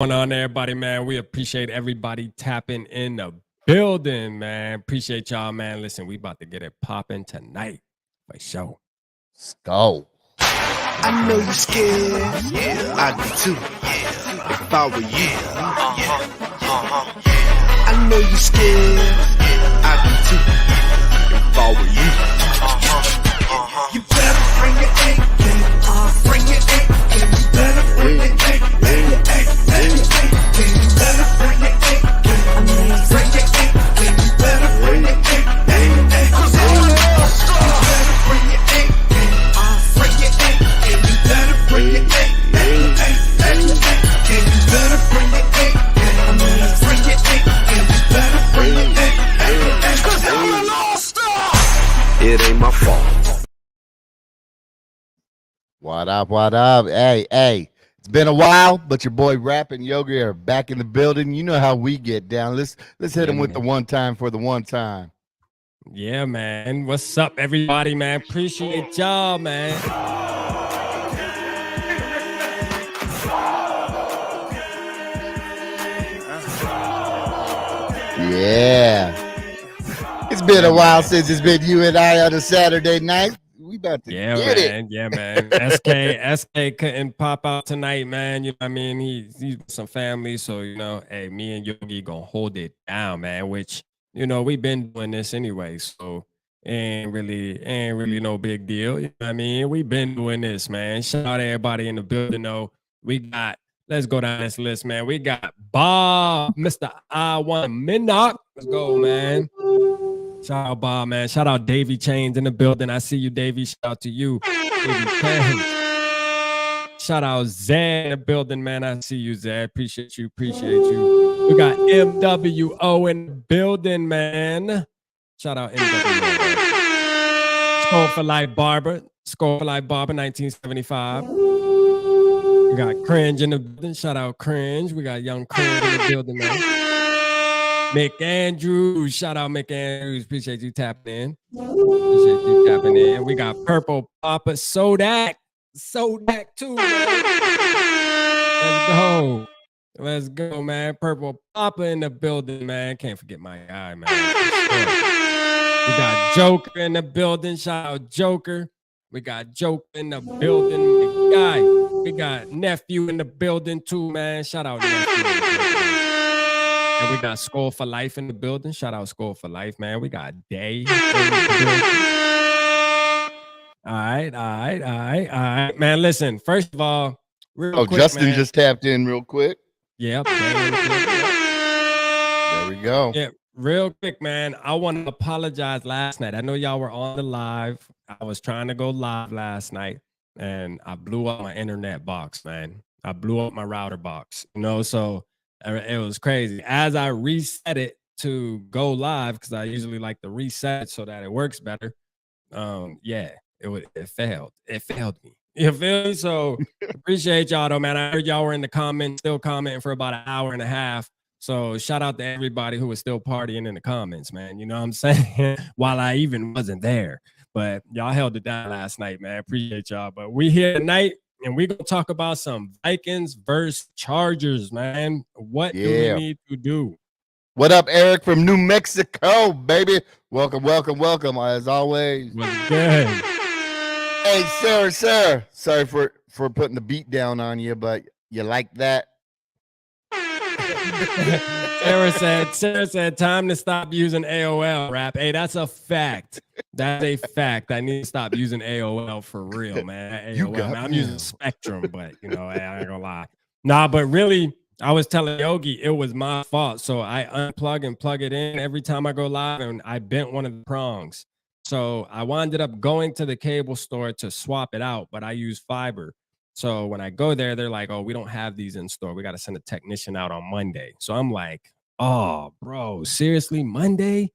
Going on, everybody, man? We appreciate everybody tapping in the building, man. Appreciate y'all, man. Listen, we about to get it popping tonight for sure. Skol. I know you scared. Yeah, I do too. Yeah, if I were you. I know you scared. I do too. If I were you. You better bring your A game. Bring your A game. You better bring your A game. Bring your A game. You better bring your A game. Bring your A game. You better bring your A game. Cause all of us, you better bring your A game. Bring your A game. You better bring your A game. You better bring your A game. Bring your A game. You better bring your A game. Cause I'm an all-star. It ain't my fault. What up, what up? Hey. It's been a while, but your boy Rap and Yogi are back in the building. You know how we get down. Let's hit them with the one time for the one time. Yeah, man. What's up, everybody, man? Appreciate y'all, man. Yeah. It's been a while since it's been you and I on a Saturday night. We about to get it. Yeah, man. SK couldn't pop out tonight, man. You know what I mean? He's with some family, so hey, me and Yogi gonna hold it down, man. Which we've been doing this anyway, so ain't really no big deal. You know what I mean? We've been doing this, man. Shout out to everybody in the building. Let's go down this list, man. We got Bob, Mr. I Want Midnock. Let's go, man. Shout out Bob, man. Shout out Davy Chains in the building. I see you, Davy. Shout out to you, Davy Chains. Shout out Zed in the building, man. I see you, Zed. Appreciate you. We got MWO in the building, man. Shout out MWO. Skol for Life Barber. 1975. We got Cringe in the building. Shout out Cringe. We got Young Cringe in the building, man. Mick Andrews, shout out Mick Andrews. Appreciate you tapping in. We got Purple Papa Sodak too. Man. Let's go, man. Purple Papa in the building, man. Can't forget my guy, man. We got Joker in the building. Shout out Joker. We got Joker in the building. My guy. We got Nephew in the building too, man. Shout out Nephew. And we got Skol for Life in the building. Shout out Skol for Life, man. We got Day in the building. All right. Man, listen, first of all, real quick, Justin man. Just tapped in real quick. Yep. There we go. Yeah, real quick, man. I want to apologize last night. I know y'all were on the live. I was trying to go live last night, and I blew up my internet box, man. I blew up my router box, so it was crazy. As I reset it to go live, because I usually like to reset it so that it works better. It failed. It failed me. You feel me? So appreciate y'all though, man. I heard y'all were in the comments, still commenting for about an hour and a half. So shout out to everybody who was still partying in the comments, man. You know what I'm saying? While I even wasn't there. But y'all held it down last night, man. Appreciate y'all. But we here tonight. And we're going to talk about some Vikings versus Chargers, man. What do we need to do? What up, Eric from New Mexico, baby? Welcome. As always. What's good? Hey, sir. Sorry for putting the beat down on you, but you like that? Sarah said, time to stop using AOL, Rap. Hey, that's a fact. That's a fact. I need to stop using AOL for real, man. AOL, I'm using Spectrum, but I ain't gonna lie. Nah, but really, I was telling Yogi it was my fault. So I unplug and plug it in every time I go live, and I bent one of the prongs. So I wound up going to the cable store to swap it out, but I use fiber. So when I go there, they're like, oh, we don't have these in store. We got to send a technician out on Monday. So I'm like, oh, bro, seriously, Monday?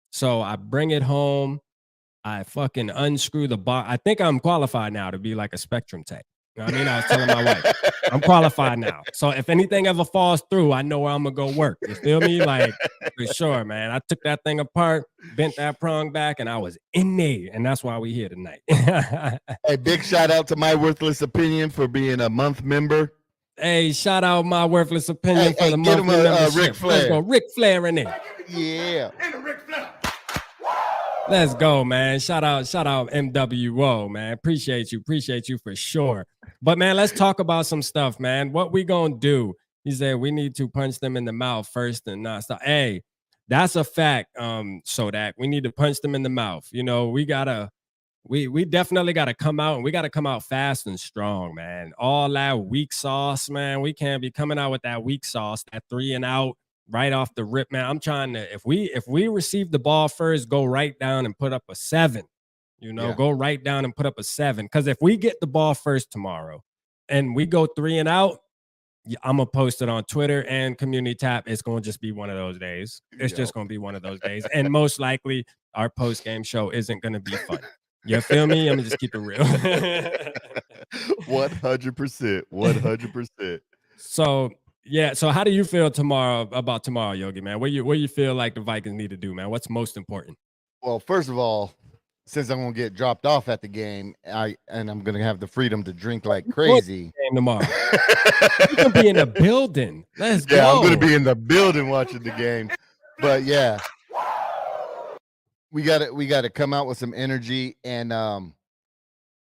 So I bring it home. I fucking unscrew the box. I think I'm qualified now to be like a Spectrum tech. You know what I mean? I was telling my wife, I'm qualified now. So if anything ever falls through, I know where I'm going to go work. You feel me? Like, for sure, man. I took that thing apart, bent that prong back, and I was in there. And that's why we here tonight. Hey, big shout out to My Worthless Opinion for being a month member. Hey, shout out my worthless opinion for the get him monthly membership. Ric Flair. Let's go, Ric Flair in it. Yeah. Let's go, man. Shout out MWO, man. Appreciate you for sure. But man, let's talk about some stuff, man. What we gonna do? He said we need to punch them in the mouth first and not stop. Hey, that's a fact. So that we need to punch them in the mouth. You know, we definitely gotta come out, and we gotta come out fast and strong, man. All that weak sauce, man. We can't be coming out with that weak sauce, that 3 and out right off the rip, man. I'm trying to, if we receive the ball first, go right down and put up a 7. You know, go right down and put up a 7. Because if we get the ball first tomorrow and we go 3 and out, I'm gonna post it on Twitter and Community Tap. It's gonna just be one of those days. It's just gonna be one of those days, and most likely our post game show isn't gonna be fun. You feel me? I'm gonna just keep it real. 100%. 100%. So yeah. So how do you feel about tomorrow, Yogi, man? What you feel like the Vikings need to do, man? What's most important? Well, first of all, since I'm gonna get dropped off at the game, I'm gonna have the freedom to drink like crazy. Game tomorrow. You're gonna be in the building. Let's go. Yeah, I'm gonna be in the building watching the game. But yeah, we gotta come out with some energy and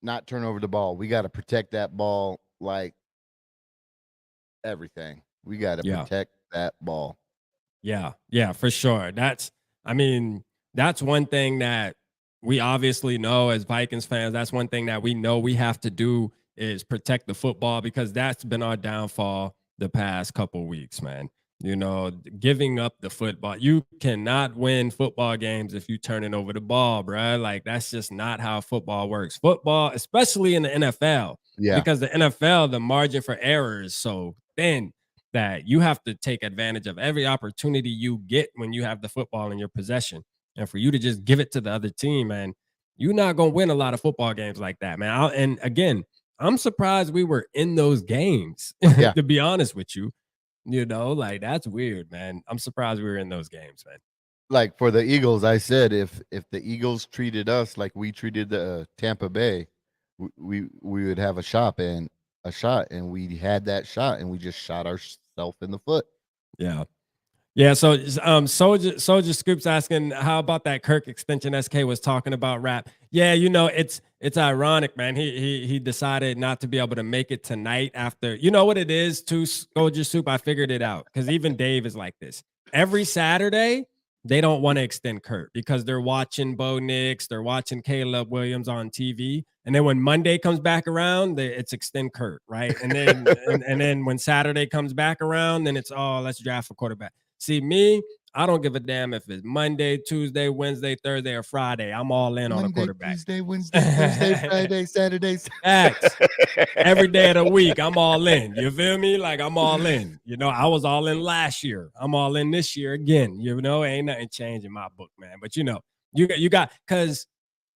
not turn over the ball. We gotta protect that ball like everything. We gotta protect that ball. Yeah, for sure. That's one thing that we obviously know as Vikings fans. That's one thing that we know we have to do is protect the football, because that's been our downfall the past couple weeks, man. You know, giving up the football. You cannot win football games if you turning over the ball, bro. Like, that's just not how football works. Football, especially in the NFL, because the NFL, the margin for error is so thin that you have to take advantage of every opportunity you get when you have the football in your possession. And for you to just give it to the other team, man, you're not going to win a lot of football games like that, man. And again, I'm surprised we were in those games, to be honest with you. You know, like, that's weird, man. I'm surprised we were in those games, man. Like for the Eagles, I said if the Eagles treated us like we treated the Tampa Bay, we would have a shot, and we had that shot, and we just shot ourselves in the foot. Yeah. So Soldier Scoop's asking, how about that Kirk extension SK was talking about, rap? Yeah, you know, it's ironic, man. He decided not to be able to make it tonight after, you know what it is too, Soldier Soup. I figured it out, because even Dave is like this. Every Saturday, they don't want to extend Kirk because they're watching Bo Nix, they're watching Caleb Williams on TV. And then when Monday comes back around, it's extend Kirk, right? And then and then when Saturday comes back around, then it's, let's draft a quarterback. See, me, I don't give a damn if it's Monday, Tuesday, Wednesday, Thursday, or Friday. I'm all in on a quarterback. Tuesday, Wednesday, Thursday, Friday, Saturday. Facts. Every day of the week, I'm all in. You feel me? Like, I'm all in. You know, I was all in last year. I'm all in this year again. You know, ain't nothing changed in my book, man. But, you know, you got, because,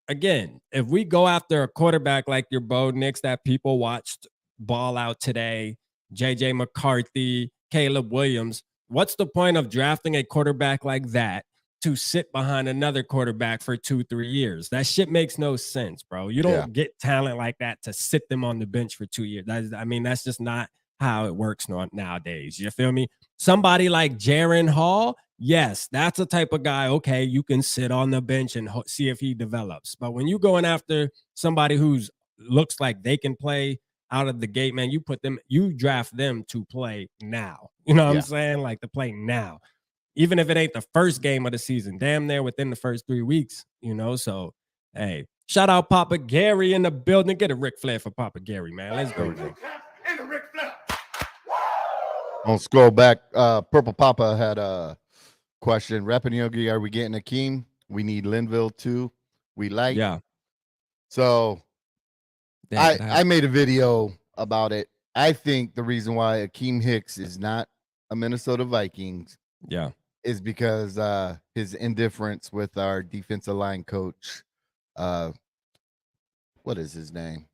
again, if we go after a quarterback like your Bo Nix that people watched ball out today, J.J. McCarthy, Caleb Williams, what's the point of drafting a quarterback like that to sit behind another quarterback for 2-3 years? That shit makes no sense, bro. You don't get talent like that to sit them on the bench for 2 years. That's just not how it works nowadays. You feel me? Somebody like Jaren Hall, yes, that's a type of guy. Okay, you can sit on the bench and see if he develops. But when you going after somebody who's looks like they can play out of the gate, man, you draft them to play now. You know what I'm saying? Like, to play now. Even if it ain't the first game of the season, damn near within the first 3 weeks, you know? So, hey, shout out Papa Gary in the building. Get a Ric Flair for Papa Gary, man. Let's go. On scroll back, Purple Papa had a question. Rapping Yogi, are we getting Akeem? We need Linville too. We like. Yeah. So I made a video about it. I think the reason why Akeem Hicks is not a Minnesota Vikings is because his indifference with our defensive line coach. What is his name?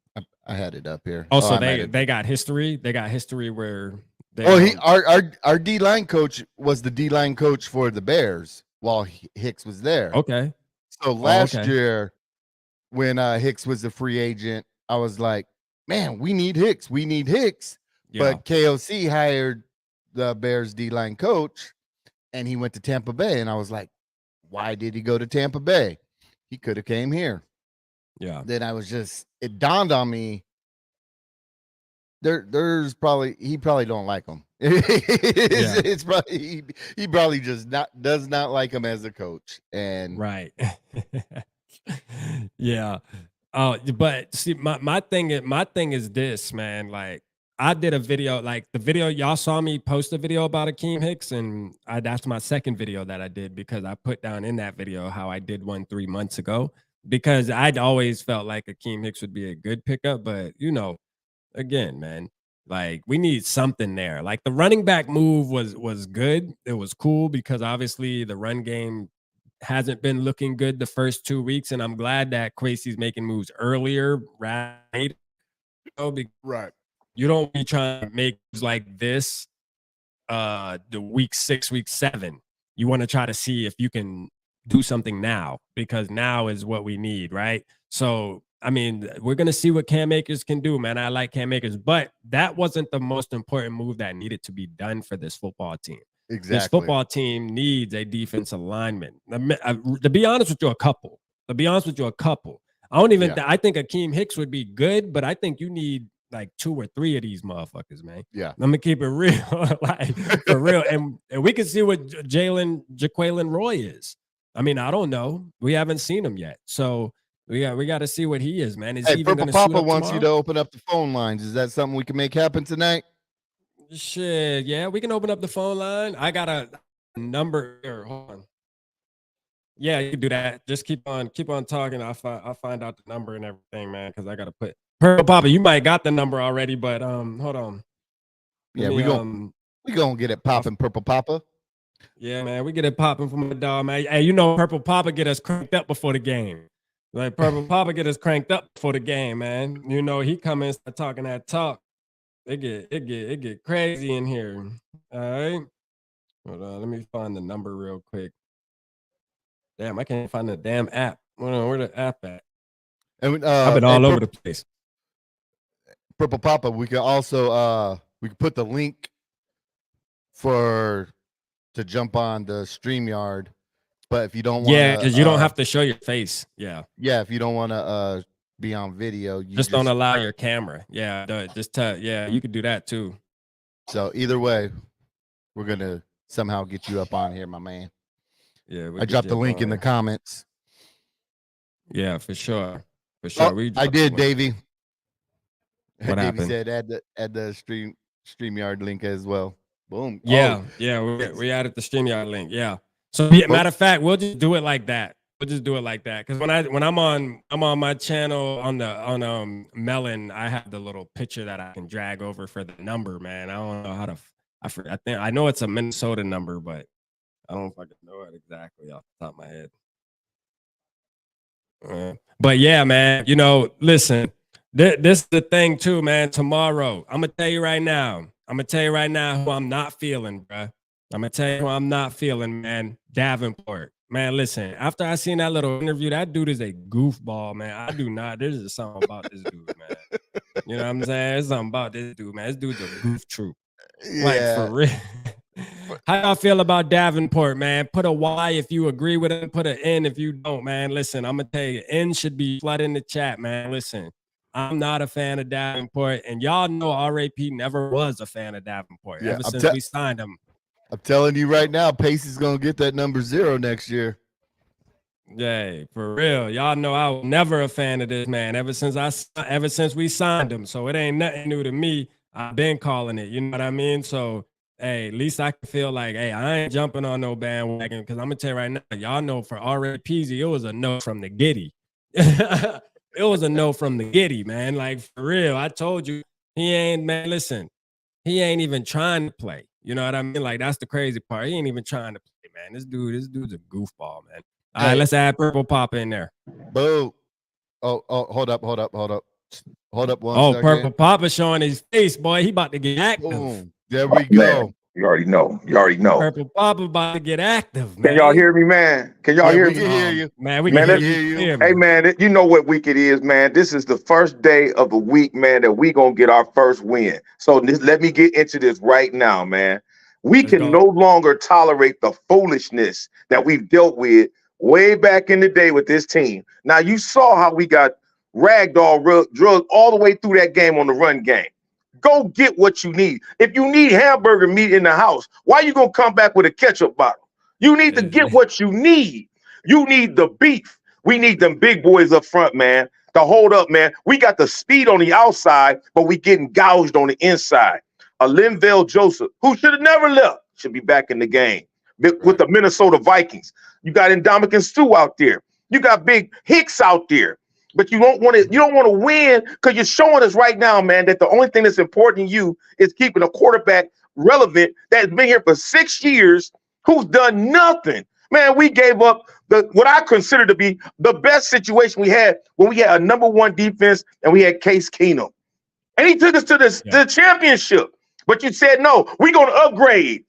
I had it up here. So they got history. They got history where our D line coach was the D line coach for the Bears while Hicks was there. Okay. So last year when Hicks was a free agent, I was like, man, we need Hicks. We need Hicks. But KOC hired the Bears D-line coach, and he went to Tampa Bay. And I was like, why did he go to Tampa Bay? He could have came here. Yeah. Then it dawned on me. There's probably he probably don't like him. It's probably he probably just does not like him as a coach. And right. Yeah. Oh, but see, my thing is this, man. Like, I did a video, like the video y'all saw me post a video about Akeem Hicks, and that's my second video that I did, because I put down in that video how I did one 3 months ago, because I'd always felt like Akeem Hicks would be a good pickup, but again, man, like we need something there. Like the running back move was good. It was cool because obviously the run game hasn't been looking good the first 2 weeks, and I'm glad that Kwesi's making moves earlier, right? Right. You don't be trying to make moves like this the week 6, week 7. You want to try to see if you can do something now, because now is what we need, right? So, I mean, we're going to see what Cam Akers can do, man. I like Cam Akers, but that wasn't the most important move that needed to be done for this football team. Exactly. This football team needs a defensive lineman. To be honest with you, a couple. I don't even. I think Akeem Hicks would be good, but I think you need like 2 or 3 of these motherfuckers, man. Yeah. I'm gonna keep it real, like for real. And we can see what Jaquelin Roy is. I mean, I don't know. We haven't seen him yet, so we got to see what he is, man. Is he even Purple Papa wants you to open up the phone lines. Is that something we can make happen tonight? Shit, yeah, we can open up the phone line. I got a number here. Hold on. Yeah, you can do that. Just keep on talking. I'll find out the number and everything, man, because I gotta put Purple Papa. You might got the number already, but hold on. Yeah, we gonna get it popping, Purple Papa. Yeah, man, we get it popping from the dog, man. Hey, Purple Papa get us cranked up before the game. Like Purple Papa get us cranked up before the game, man. He come in and start talking that talk. It get crazy in here. All right. Hold on, let me find the number real quick. Damn, I can't find the damn app. Where the app at? And I've been all over the place. Purple Papa, we could also we could put the link to jump on the StreamYard. But if you don't want to, because you don't have to show your face. Yeah. Yeah, if you don't want to be on video, you just don't allow your camera. Yeah, you could do that too. So either way, we're gonna somehow get you up on here, my man. Yeah, I dropped the link in the comments. Yeah, for sure. I did, Davey. What happened? Davey said add the StreamYard link as well. Boom. Yeah, we added the StreamYard link. Yeah. So matter of fact, we'll just do it like that. Because when I'm on my channel on Melon, I have the little picture that I can drag over for the number, man. I don't know how to. I know it's a Minnesota number, but I don't fucking know it exactly off the top of my head. But yeah, man. Listen, this is the thing too, man. Tomorrow, I'm gonna tell you right now who I'm not feeling, bruh. I'm gonna tell you who I'm not feeling, man. Davenport. Man, listen, after I seen that little interview, that dude is a goofball, man. I do not. There's just something about this dude, man. You know what I'm saying? There's something about this dude, man. This dude's a goof troop. Yeah. Like, for real. How y'all feel about Davenport, man? Put a Y if you agree with him. Put an N if you don't, man. Listen, I'm going to tell you, N should be flooding the chat, man. Listen, I'm not a fan of Davenport, and y'all know RAP never was a fan of Davenport ever since we signed him. I'm telling you right now, Pace is gonna get that number 0 next year. Yeah, for real. Y'all know I was never a fan of this man ever since we signed him. So it ain't nothing new to me. I've been calling it. You know what I mean? So hey, at least I can feel like, hey, I ain't jumping on no bandwagon, because I'm gonna tell you right now, y'all know for RAPZ, it was a no from the giddy. It was a no from the giddy, man. Like, for real. I told you, he ain't even trying to play. You know what I mean? Like, that's the crazy part. He ain't even trying to play, man. This dude's a goofball, man. All right, let's add Purple Papa in there. Boo. Oh, hold up. Hold up one second. Purple Papa showing his face, boy. He about to get active. Boom. There we go. You already know. You already know. Purple Papa about to get active, Can man. y'all hear me, man? Can y'all hear me? We can hear you. Man, we can hear you. Hey, man, you know what week it is, man. This is the first day of the week, man, that we going to get our first win. So let me get into this right now, man. Let's can no longer tolerate the foolishness that we've dealt with way back in the day with this team. Now, you saw how we got ragdoll drugged all the way through that game on the run game. Go get what you need. If you need hamburger meat in the house, why you gonna come back with a ketchup bottle? You need to get what you need. You need the beef. We need them big boys up front, man, to hold up, man. We got the speed on the outside, but we getting gouged on the inside. A Linval Joseph, who should have never left, should be back in the game with the Minnesota Vikings. You got Ndamukong Suh out there. You got Big Hicks out there. But you don't want to win because you're showing us right now, man, that the only thing that's important to you is keeping a quarterback relevant that's been here for 6 years who's done nothing. Man, we gave up what I consider to be the best situation we had when we had a #1 defense and we had Case Keenum. And he took us to the championship. But you said, no, we're going to upgrade.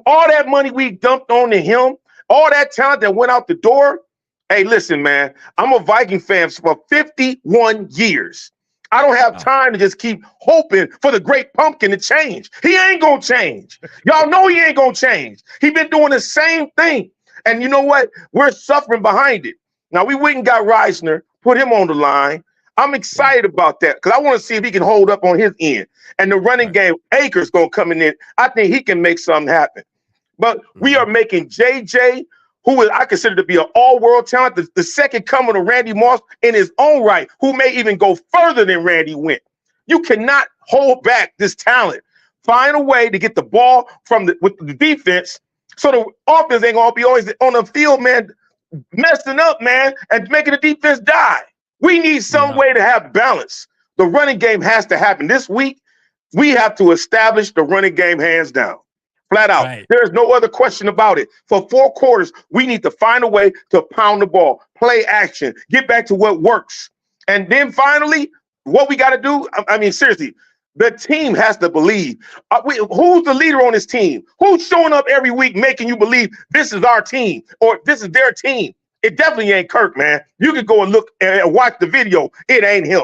All that money we dumped on to him, all that talent that went out the door. Hey, listen, man, I'm a Viking fan for 51 years. I don't have time to just keep hoping for the great pumpkin to change. He ain't going to change. Y'all know he ain't going to change. He been doing the same thing. And you know what? We're suffering behind it. Now, we went and got Reisner, put him on the line. I'm excited about that because I want to see if he can hold up on his end. And the running game, Akers going to come in. I think he can make something happen. But we are making JJ, who I consider to be an all-world talent, the second coming of Randy Moss in his own right, who may even go further than Randy went. You cannot hold back this talent. Find a way to get the ball with the defense so the offense ain't going to be always on the field, man, messing up, man, and making the defense die. We need some way to have balance. The running game has to happen. This week, we have to establish the running game hands down. Flat out. Right. There's no other question about it. For 4 quarters, we need to find a way to pound the ball, play action, get back to what works. And then finally, what we got to do, I mean, seriously, the team has to believe. Who's the leader on this team? Who's showing up every week making you believe this is our team or this is their team? It definitely ain't Kirk, man. You can go and look and watch the video. It ain't him.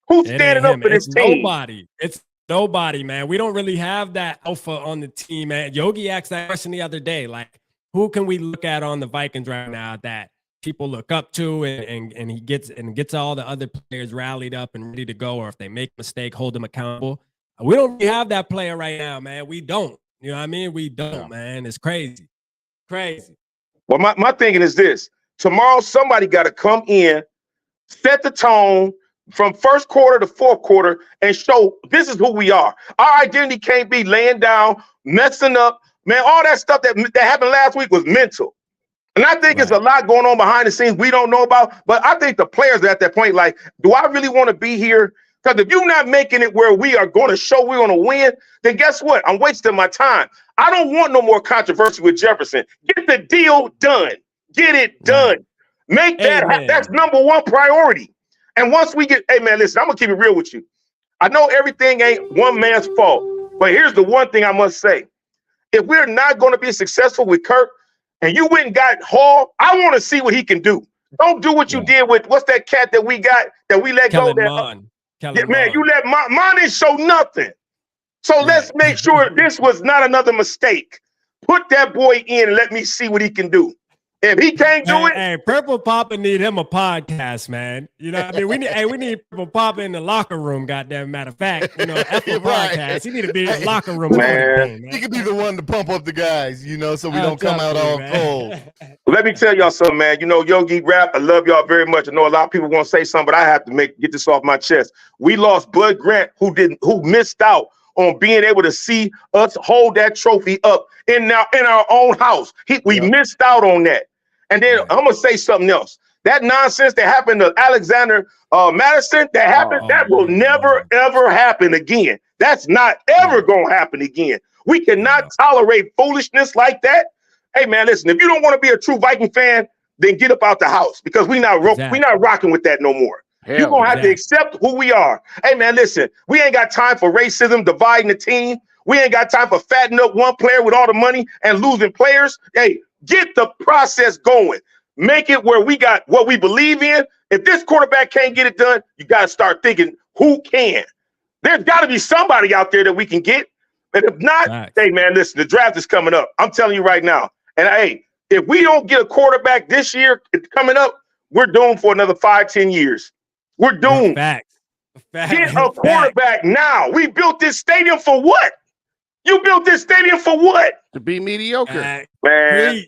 Who's standing up for this team? Nobody. It's nobody, man. We don't really have that alpha on the team, man. Yogi asked that question the other day. Like, who can we look at on the Vikings right now that people look up to and he gets all the other players rallied up and ready to go, or if they make a mistake, hold them accountable? We don't really have that player right now, man. We don't. You know what I mean? We don't, man. It's crazy. Crazy. Well, my thinking is this. Tomorrow, somebody got to come in, set the tone from first quarter to fourth quarter and show this is who we are. Our identity can't be laying down, messing up. Man, all that stuff that happened last week was mental. And I think it's a lot going on behind the scenes we don't know about. But I think the players are at that point, like, do I really want to be here? Because if you're not making it where we are going to show we're going to win, then guess what? I'm wasting my time. I don't want no more controversy with Jefferson. Get the deal done. Get it done. Make that happen. That's #1 priority. And once we get, hey, man, listen, I'm going to keep it real with you. I know everything ain't one man's fault, but here's the one thing I must say. If we're not going to be successful with Kirk and you went and got Hall, I want to see what he can do. Don't do what you did with, what's that cat that we got, that we let Kellen go? Mond. Man, you let Mond didn't show nothing. So let's make sure this was not another mistake. Put that boy in and let me see what he can do. If he can't do it, hey, Purple Papa need him a podcast, man. You know what I mean? We need Purple Papa in the locker room, goddamn matter of fact. You know, Apple podcast. He need to be in the locker room. Man. He could be the one to pump up the guys, you know, so we don't come out all cold. Let me tell y'all something, man. You know, Yogi Rap, I love y'all very much. I know a lot of people want to say something, but I have to get this off my chest. We lost Bud Grant, who missed out on being able to see us hold that trophy up in our own house. We missed out on that. And then I'm going to say something else. That nonsense that happened to Alexander Madison, that will never, ever happen again. That's not ever going to happen again. We cannot tolerate foolishness like that. Hey, man, listen, if you don't want to be a true Viking fan, then get up out the house because we're not rocking with that no more. You're going to have to accept who we are. Hey, man, listen, we ain't got time for racism, dividing the team. We ain't got time for fattening up one player with all the money and losing players. Hey, get the process going. Make it where we got what we believe in. If this quarterback can't get it done, you got to start thinking, who can? There's got to be somebody out there that we can get. And if not, hey, man, listen, the draft is coming up. I'm telling you right now. And, hey, if we don't get a quarterback this year coming up, we're doomed for another 5-10 years. We're doomed. Get a quarterback now. We built this stadium for what? You built this stadium for what? To be mediocre. Man.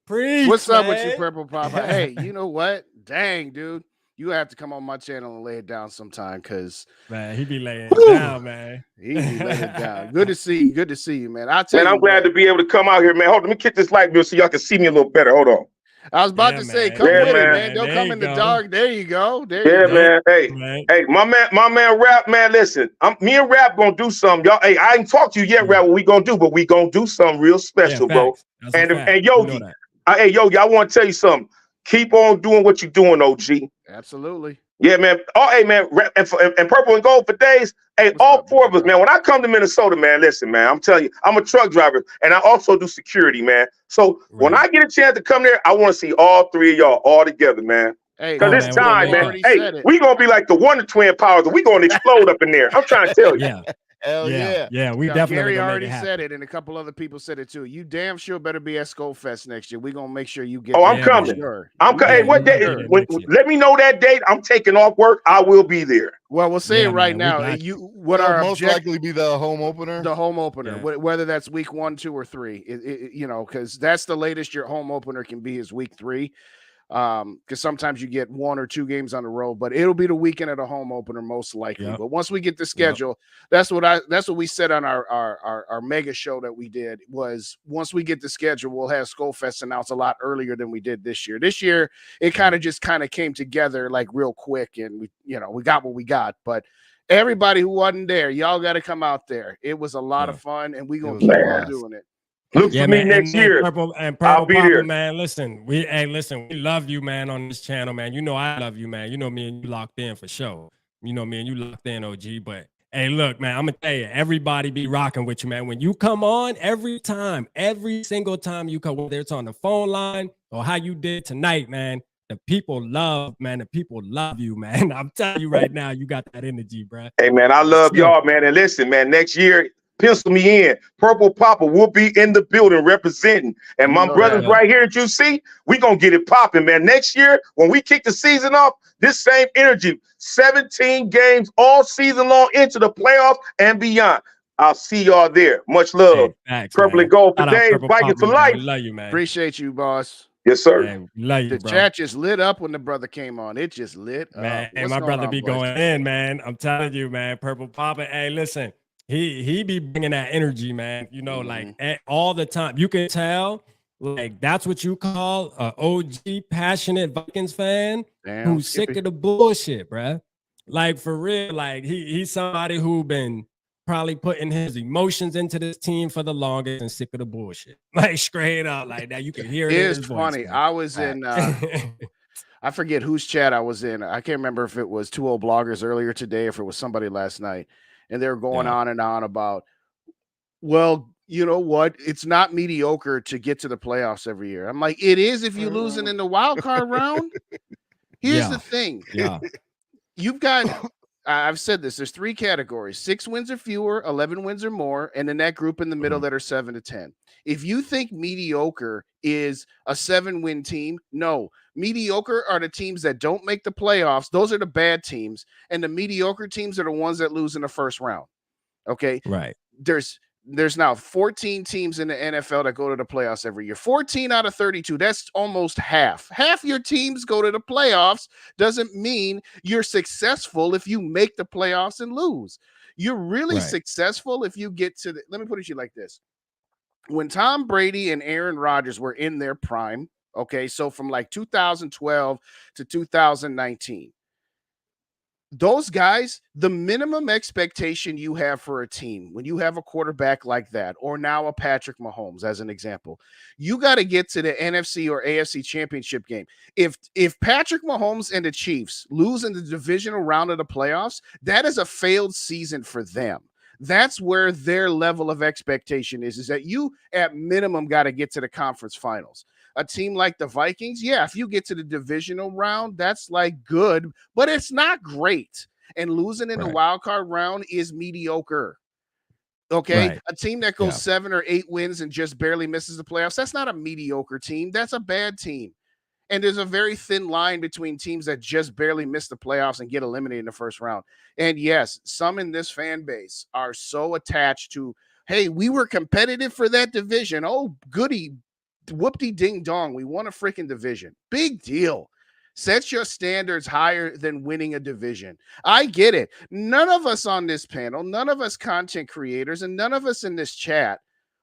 Preach, What's up with you, Purple Papa? Hey, you know what? Dang, dude. You have to come on my channel and lay it down sometime, because man, he be laying it down, man. He be laying it down. Good to see you. Good to see you, man. I'm glad to be able to come out here, man. Hold on, let me kick this light bill so y'all can see me a little better. Hold on. I was about to say, come with it, man. Don't come in the dark. There you go. Man. Hey, my man, Rap, man. Listen, me and Rap gonna do something, y'all. Hey, I ain't talked to you yet, Rap. What we gonna do? But we gonna do something real special, bro. And Yogi, hey, Yogi, I want to tell you something. Keep on doing what you're doing, OG. Absolutely. Yeah, man. Oh, hey, man. And Purple and Gold for days. Hey, all four of us, man. When I come to Minnesota, man, listen, man. I'm telling you, I'm a truck driver, and I also do security, man. So when I get a chance to come there, I want to see all three of y'all all together, man. Because it's time, man. Hey, we gonna be like the Wonder Twin powers, and we gonna explode up in there. I'm trying to tell you. Yeah. Hell yeah. Yeah, we definitely Gary already said it, and a couple other people said it too. You damn sure better be at SNL Fest next year. We're gonna make sure you get I'm coming. Sure. I'm coming. Hey, what day? Let me know that date. I'm taking off work. I will be there. Well, we'll say it right now. What our most likely be the home opener? The home opener, whether that's week 1, 2, or 3. Because that's the latest your home opener can be is week 3. Because sometimes you get 1 or 2 games on the road, but it'll be the weekend of the home opener most likely. But once we get the schedule, that's what we said on our mega show that we did, was once we get the schedule, we'll have Skol Fest announced a lot earlier than we did this year. This year it kind of came together like real quick, and we got what we got. But everybody who wasn't there, y'all got to come out there. It was a lot of fun, and we're gonna keep on doing it. Look for me next year. Purple I'll be Papa, there, man. Listen, we love you, man, on this channel, man. You know I love you, man. You know me and you locked in for sure. You know me and you locked in, OG. But hey, look, man, I'm gonna tell you, everybody be rocking with you, man. When you come on, every single time you come, whether it's on the phone line or how you did tonight, man, the people love you, man. I'm telling you right now, you got that energy, bro. Hey, man, I love y'all, man. And listen, man, next year, pencil me in. Purple Papa will be in the building representing. And my brothers right here that you see, we going to get it popping, man. Next year, when we kick the season off, this same energy, 17 games all season long into the playoffs and beyond. I'll see y'all there. Much love. Thanks, Purple and Gold for days. Vikings for life. Love you, man. Appreciate you, boss. Yes, sir. Man, love you, the bro. chat just lit up when the brother came on. It just lit man, up. Hey, my brother be going in, man. I'm telling you, man. Purple Papa. Hey, listen. He be bringing that energy, man. Like all the time. You can tell, like that's what you call a OG passionate Vikings fan who's sick of the bullshit, bruh. Like for real, like he's somebody who been probably putting his emotions into this team for the longest and sick of the bullshit. Like straight up, like that. You can hear it. It's funny. Voice, I was in. I forget whose chat I was in. I can't remember if it was 2 old bloggers earlier today, or if it was somebody last night. And they're going on and on about, well, you know what? It's not mediocre to get to the playoffs every year. I'm like, it is if you're losing in the wild card round. Here's the thing. Yeah. You've got, I've said this, there's 3 categories: 6 wins or fewer, 11 wins or more, and then that group in the middle that are 7 to 10. If you think mediocre is a 7-win team, no. Mediocre are the teams that don't make the playoffs. Those are the bad teams. And the mediocre teams are the ones that lose in the first round. Okay? Right. There's now 14 teams in the NFL that go to the playoffs every year. 14 out of 32. That's almost half. Half your teams go to the playoffs. Doesn't mean you're successful if you make the playoffs and lose. You're really successful if you get to the, let me put it to you like this. When Tom Brady and Aaron Rodgers were in their prime, okay, so from like 2012 to 2019, those guys, the minimum expectation you have for a team when you have a quarterback like that, or now a Patrick Mahomes as an example, you got to get to the NFC or AFC championship game. If Patrick Mahomes and the Chiefs lose in the divisional round of the playoffs, that is a failed season for them. That's where their level of expectation is that you at minimum got to get to the conference finals. A team like the Vikings, yeah, if you get to the divisional round, that's like good, but it's not great. And losing in the wild card round is mediocre. Okay. A team that goes 7 or 8 wins and just barely misses the playoffs, that's not a mediocre team. That's a bad team. And there's a very thin line between teams that just barely miss the playoffs and get eliminated in the first round. And yes, some in this fan base are so attached to, hey, we were competitive for that division. Oh, goody, whoopty ding dong. We won a freaking division. Big deal. Set your standards higher than winning a division. I get it. None of us on this panel, none of us content creators, and none of us in this chat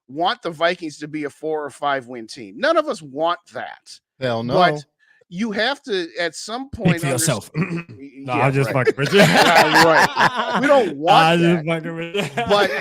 want the Vikings to be a 4 or 5 win team. None of us want that. Hell no. But you have to, at some point, for yourself. No, I'm just fucking with you. Right. We don't want that. But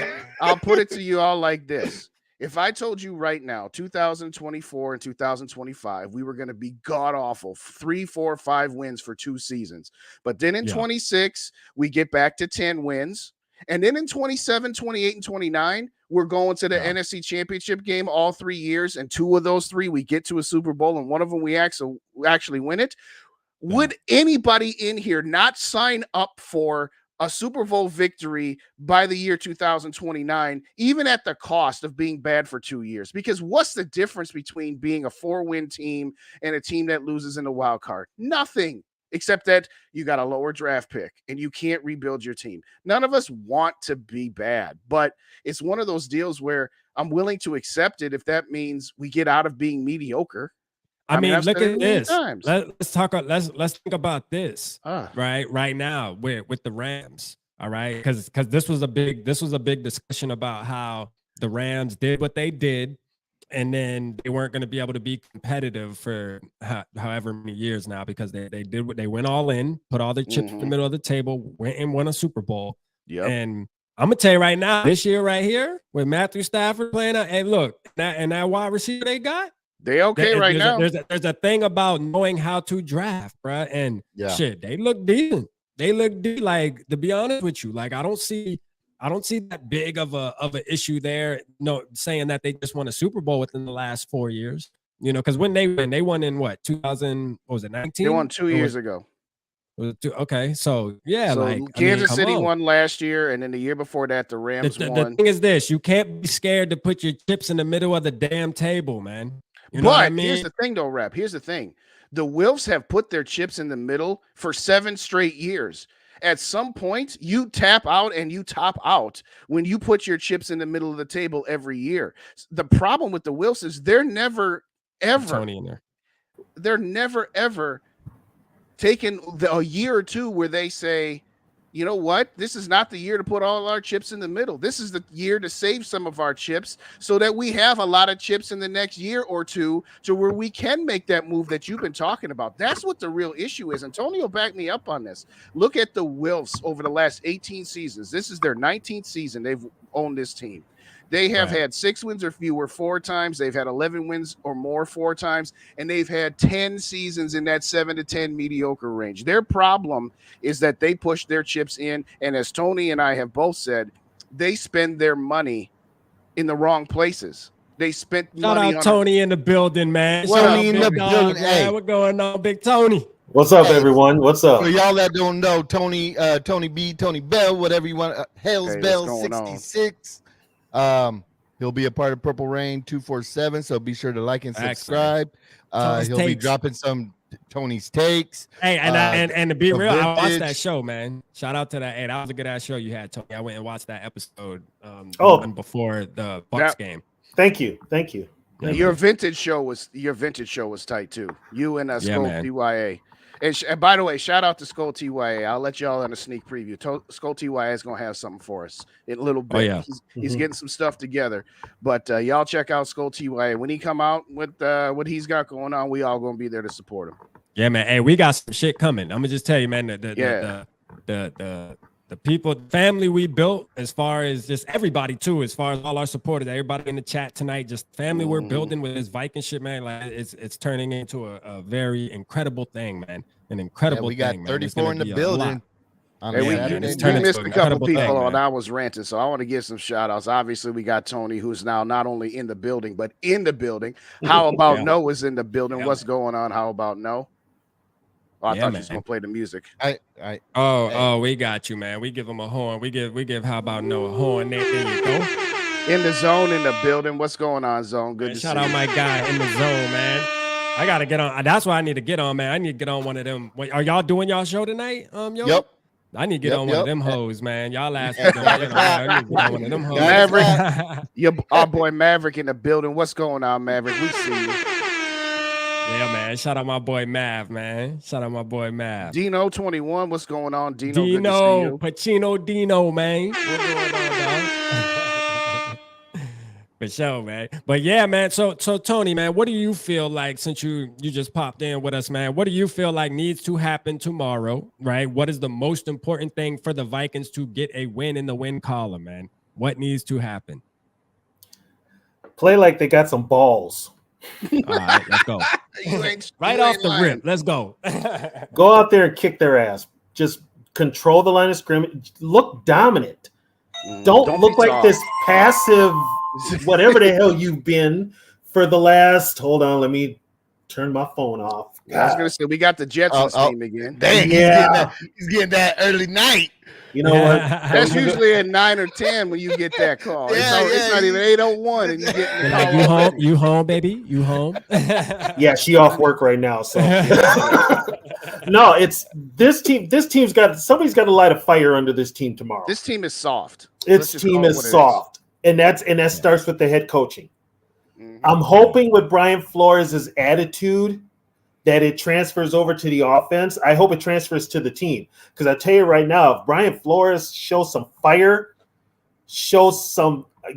I'll put it to you all like this. If I told you right now, 2024 and 2025, we were going to be god awful, 3, 4, 5 wins for 2 seasons. But then in 26, we get back to 10 wins. And then in 27, 28, and 29, we're going to the NFC Championship game all 3 years. And 2 of those 3, we get to a Super Bowl, and one of them we actually win it. Would anybody in here not sign up for a Super Bowl victory by the year 2029, even at the cost of being bad for 2 years? Because what's the difference between being a 4-win team and a team that loses in the wild card? Nothing. Except that you got a lower draft pick and you can't rebuild your team. None of us want to be bad, but it's one of those deals where I'm willing to accept it if that means we get out of being mediocre. I mean look at this. Let's think about this right now with the Rams. All right, because this was a big discussion about how the Rams did what they did. And then they weren't going to be able to be competitive for however many years now because they did what they went all in, put all their chips in the middle of the table, went and won a Super Bowl. And I'm gonna tell you right now, this year right here with Matthew Stafford playing out, and look, that wide receiver they got, they okay right now. There's a thing about knowing how to draft, bro. And shit, they look decent. They look like, to be honest with you, like I don't see that big of an issue there. No, saying that they just won a Super Bowl within the last 4 years. You know, because when they won in what 2000? What was it 19? They won 2 years ago. Okay, so yeah, so Kansas City won last year, and then the year before that, the Rams won. The thing is this: you can't be scared to put your chips in the middle of the damn table, man. You know but what I mean? Here's the thing, though, Rap. Here's the thing: the Wilfs have put their chips in the middle for 7 straight years. At some point, you tap out and you top out when you put your chips in the middle of the table every year. The problem with the Wilfs is they're never taken a year or two where they say, you know what, this is not the year to put all our chips in the middle. This is the year to save some of our chips so that we have a lot of chips in the next year or two to where we can make that move that you've been talking about. That's what the real issue is. Antonio backed me up on this. Look at the Wilfs over the last 18 seasons. This is their 19th season they've owned this team. They have had 6 wins or fewer 4 times. They've had 11 wins or more 4 times, and they've had 10 seasons in that 7 to 10 mediocre range. Their problem is that they push their chips in, and as Tony and I have both said, they spend their money in the wrong places. They spent money. Shout out Tony in the building, man. Tony in the building. Hey, what's going on, Big Tony? What's up, everyone? What's up? For y'all that don't know, Tony B, Tony Bell, whatever you want, Hell's Bell 66. He'll be a part of Purple Rain 247, so be sure to like and subscribe. He'll be dropping some Tony's takes. Hey, and to be real, I watched that show, man. Shout out to that. Hey, that was a good ass show you had, Tony. I went and watched that episode before the Bucks game. Thank you. Your vintage show was tight too. You and Skol TYA. And by the way, shout out to Skol TYA. I'll let y'all in a sneak preview. Skol TYA is going to have something for us in a little bit. Oh, yeah. He's getting some stuff together. But y'all check out Skol TYA. When he come out with what he's got going on, we all going to be there to support him. Yeah, man. Hey, we got some shit coming. I'm going to just tell you, man, the people, family we built, as far as just everybody too, as far as all our supporters, everybody in the chat tonight, just family we're building with this Viking shit, man. Like it's turning into a very incredible thing, man. An incredible thing. We got 34 in the building. Hey, we missed a couple people on I was ranting, so I want to give some shout outs. Obviously, we got Tony, who's now not only in the building, but in the building. How about Noah's in the building? What's going on? How about No? Oh, I thought you was gonna play the music. We got you, man. We give him a horn. We give how about No a horn? There you go. In the zone, in the building. What's going on, Zone? Good to see you. Shout out my guy in the zone, man. I gotta get on. That's why I need to get on, man. I need to get on one of them. Wait, are y'all doing y'all show tonight? Yo? Yep. I need to get on one of them hoes, man. Y'all asked me. I need to get on one of them hoes. Maverick, our boy Maverick in the building. What's going on, Maverick? We see you. Yeah, man. Shout out my boy Mav, man. Shout out my boy Mav. Dino 21. What's going on, Dino? Dino, Pacino Dino, man. What's going on, dog? For sure, man. But yeah, man. So Tony, man, what do you feel like, since you just popped in with us, man? What do you feel like needs to happen tomorrow, right? What is the most important thing for the Vikings to get a win in the win column, man? What needs to happen? Play like they got some balls. All right, let's go. Right off the rip, let's go. Go out there and kick their ass. Just control the line of scrimmage. Look dominant. Don't look like this passive, whatever the hell you've been for the last. Hold on, let me turn my phone off. God. I was gonna say we got the Jetsons team again. Dang, he's getting that early night. You know what? That's usually at 9 or 10 when you get that call. It's not even 8:01 and you get the call. You home? You home, baby? You home? Yeah, she off work right now. So no, it's this team. This team's got somebody's got to light a fire under this team tomorrow. This team is soft. This team is soft, and that starts with the head coaching. I'm hoping with Brian Flores' attitude that it transfers over to the offense. I hope it transfers to the team. Because I tell you right now, if Brian Flores shows some fire,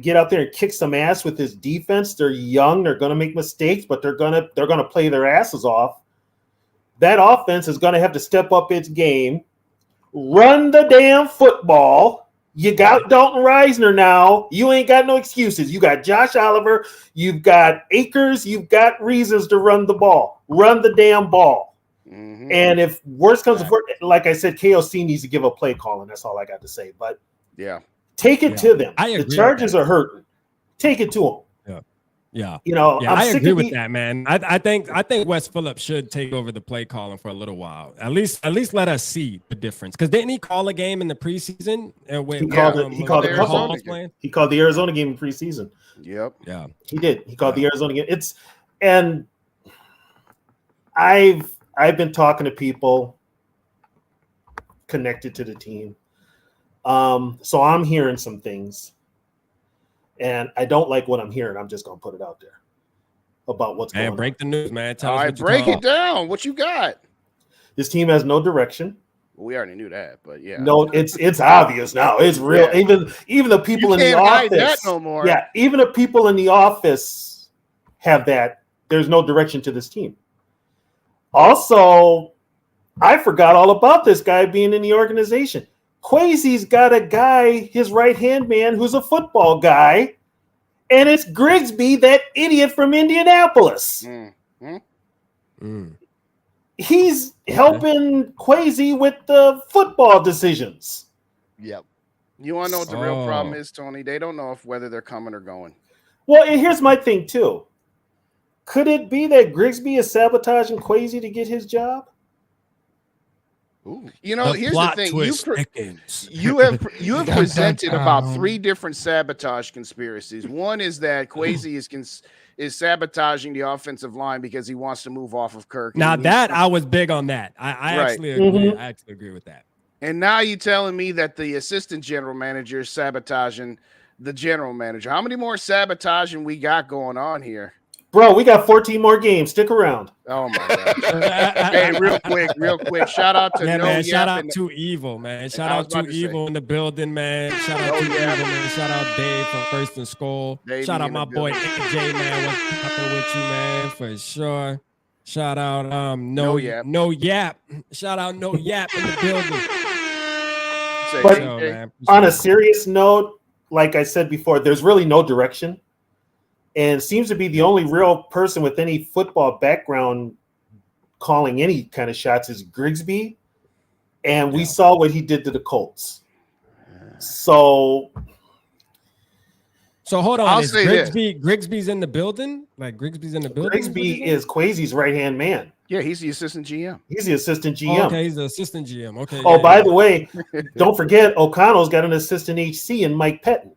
get out there and kick some ass with his defense, they're young, they're going to make mistakes, but they're going to play their asses off. That offense is going to have to step up its game, run the damn football. You got Dalton Reisner now. You ain't got no excuses. You got Josh Oliver. You've got Akers. You've got reasons to run the ball. Run the damn ball. Mm-hmm. And if worse comes to worse, like I said, KOC needs to give a play calling. That's all I got to say. But take it to them. The Chargers are hurting. Take it to them. Yeah. You know, I agree with that, man. I think Wes Phillips should take over the play calling for a little while. At least let us see the difference. Because didn't he call a game in the preseason? He called the Arizona game in preseason. Yep. Yeah. He did. He called the Arizona game. And I've been talking to people connected to the team. So I'm hearing some things. And I don't like what I'm hearing. I'm just going to put it out there about what's going on. Break the news, man. All right, break it down. What you got? This team has no direction. We already knew that, but yeah. No, it's obvious now. It's real. Yeah. Even the people in the office. That no more. Yeah, even the people in the office have that. There's no direction to this team. Also, I forgot all about this guy being in the organization. Kwesi's got a guy, his right-hand man, who's a football guy, and it's Grigsby, that idiot from Indianapolis. He's helping Kwesi with the football decisions. Yep. You want to know what the real problem is, Tony? They don't know whether they're coming or going. Well, and here's my thing, too. Could it be that Grigsby is sabotaging Kwesi to get his job? Ooh. You know, here's the thing. You have presented about 3 different sabotage conspiracies. One is that Kwesi is sabotaging the offensive line because he wants to move off of Kirk. Now that I was big on that. I actually agree. I actually agree with that. And now you're telling me that the assistant general manager is sabotaging the general manager. How many more sabotaging we got going on here? Bro, we got 14 more games. Stick around. Oh my God! Hey, real quick. Shout out to man. Shout out to Evil, man. Shout out to Evil in the building, man. Shout out to Evil, man. Shout out Dave from Purple and Skol'd. Shout out my boy AJ, man. What's happening with you, man? For sure. Shout out No Yap. Shout out No Yap in the building. But on a serious note, like I said before, there's really no direction. And seems to be the only real person with any football background calling any kind of shots is Grigsby. and we saw what he did to the Colts. So hold on. I'll Is say Grigsby's in the building? Like Grigsby's in the building? Grigsby is Kwesi's right-hand man. Yeah, he's the assistant GM. He's the assistant GM. Okay, he's the assistant GM. Okay. Oh, by the way, don't forget O'Connell's got an assistant HC in Mike Pettin.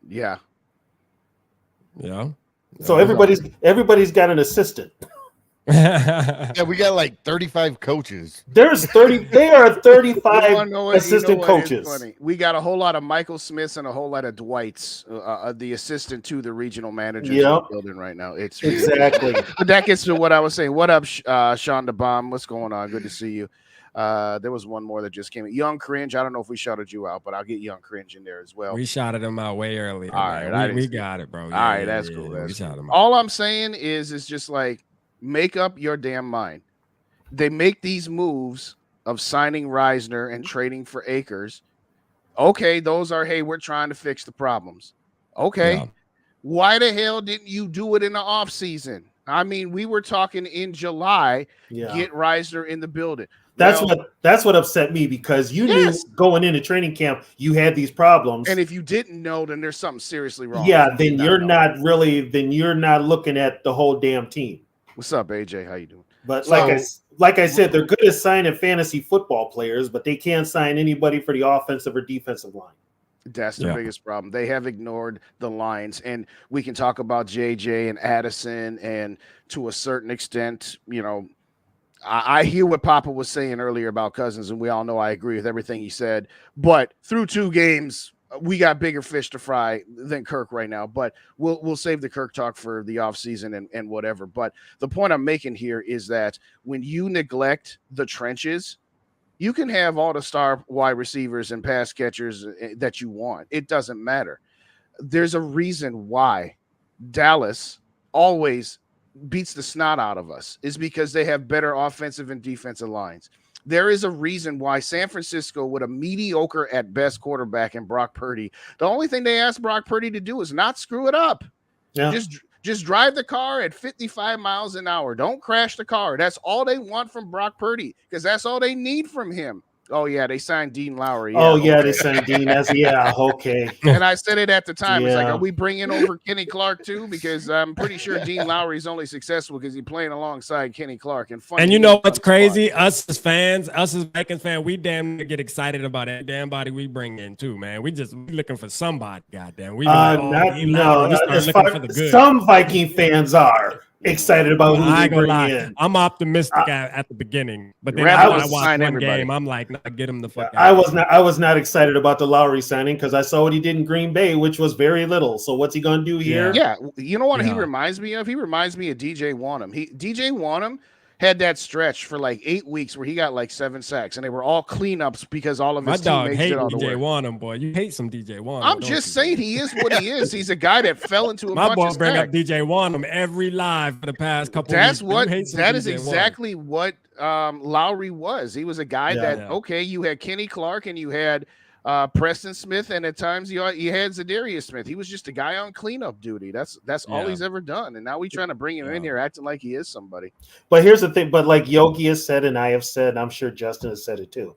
Yeah. Yeah. So everybody's got an assistant. Yeah, we got like 35 coaches. There are 35 assistant coaches. Funny. We got a whole lot of Michael Smiths and a whole lot of Dwights, the assistant to the regional managers in the building right now. It's exactly. But that gets to what I was saying. What up, Sean DeBomb? What's going on? Good to see you. There was one more that just came in. Young Cringe. I don't know if we shouted you out, but I'll get Young Cringe in there as well. We shouted him out way earlier. All right, we got it, bro. All right, that's cool. That's cool. All I'm saying is just like, make up your damn mind. They make these moves of signing Reisner and trading for Akers. Okay, those are, hey, we're trying to fix the problems. Okay. Yeah. Why the hell didn't you do it in the offseason? I mean, we were talking in July, get Reisner in the building. That's what upset me, because you knew going into training camp you had these problems. And if you didn't know, then there's something seriously wrong. Yeah, then you're not looking at the whole damn team. What's up, AJ? How you doing? But like I said, they're good at signing fantasy football players, but they can't sign anybody for the offensive or defensive line. That's the biggest problem. They have ignored the lines, and we can talk about JJ and Addison, and to a certain extent, you know, I hear what Papa was saying earlier about Cousins, and we all know I agree with everything he said. But through 2 games, we got bigger fish to fry than Kirk right now, but we'll save the Kirk talk for the offseason and whatever. But the point I'm making here is that when you neglect the trenches, you can have all the star wide receivers and pass catchers that you want. It doesn't matter. There's a reason why Dallas always beats the snot out of us, is because they have better offensive and defensive lines. There is a reason why San Francisco, with a mediocre at best quarterback in Brock Purdy, the only thing they ask Brock Purdy to do is not screw it up. Yeah. Just drive the car at 55 miles an hour. Don't crash the car. That's all they want from Brock Purdy, because that's all they need from him. Oh, yeah, they signed Dean Lowry. Yeah, they signed Dean. Okay. And I said it at the time. It's like, are we bringing over Kenny Clark too? Because I'm pretty sure Dean Lowry is only successful because he's playing alongside Kenny Clark. And you know what's crazy? Us as Vikings fans, we damn near get excited about every damn body we bring in too, man. We looking for somebody, goddamn. We looking for the good. Some Viking fans are excited about who they bring in. I'm optimistic at the beginning, but then I watch one game, I'm like, nah, get him the fuck out. I was not excited about the Lowry signing, because I saw what he did in Green Bay, which was very little. So what's he going to do here? Yeah, you know what he reminds me of? He reminds me of DJ Wanham. DJ Wanham had that stretch for like 8 weeks where he got like 7 sacks, and they were all cleanups because all of his teammates did all the work. DJ Wanham, boy. You hate some DJ Wanham. I'm just saying he is what he is. He's a guy that fell into a bunch of My boy bring up DJ Wanham every live for the past couple weeks. That is exactly what Lowry was. He was a guy you had Kenny Clark and you had Preston Smith, and at times you had Zadarius Smith. He was just a guy on cleanup duty. That's all he's ever done. And now we're trying to bring him in here acting like he is somebody. But here's the thing. But like Yogi has said, and I have said, I'm sure Justin has said it too.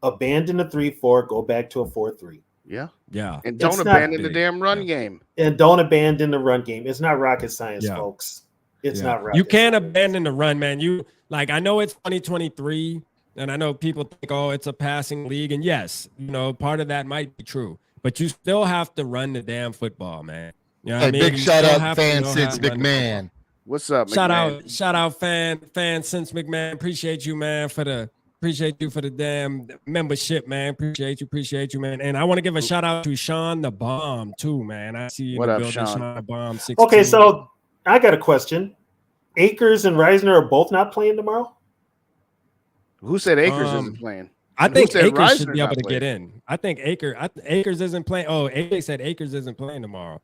Abandon the 3-4, go back to a 4-3. Yeah. Yeah. And don't abandon the damn run game. And don't abandon the run game. It's not rocket science, folks. It's not rocket You can't abandon the run, man. I know it's 2023. And I know people think, oh, it's a passing league. And yes, part of that might be true. But you still have to run the damn football, man. You know what I mean? Big shout out fan Since McMahon. What's up, McMahon? Shout out fan Since McMahon. Appreciate you, man, appreciate you for the damn membership, man. Appreciate you, man. And I want to give a shout out to Sean the Bomb too, man. I see you in the building, Sean the Bomb 16. Okay, so I got a question. Akers and Reisner are both not playing tomorrow? Who said Akers isn't playing? I think Akers should be able to get in. I think Akers isn't playing. Oh, AJ said Akers isn't playing tomorrow.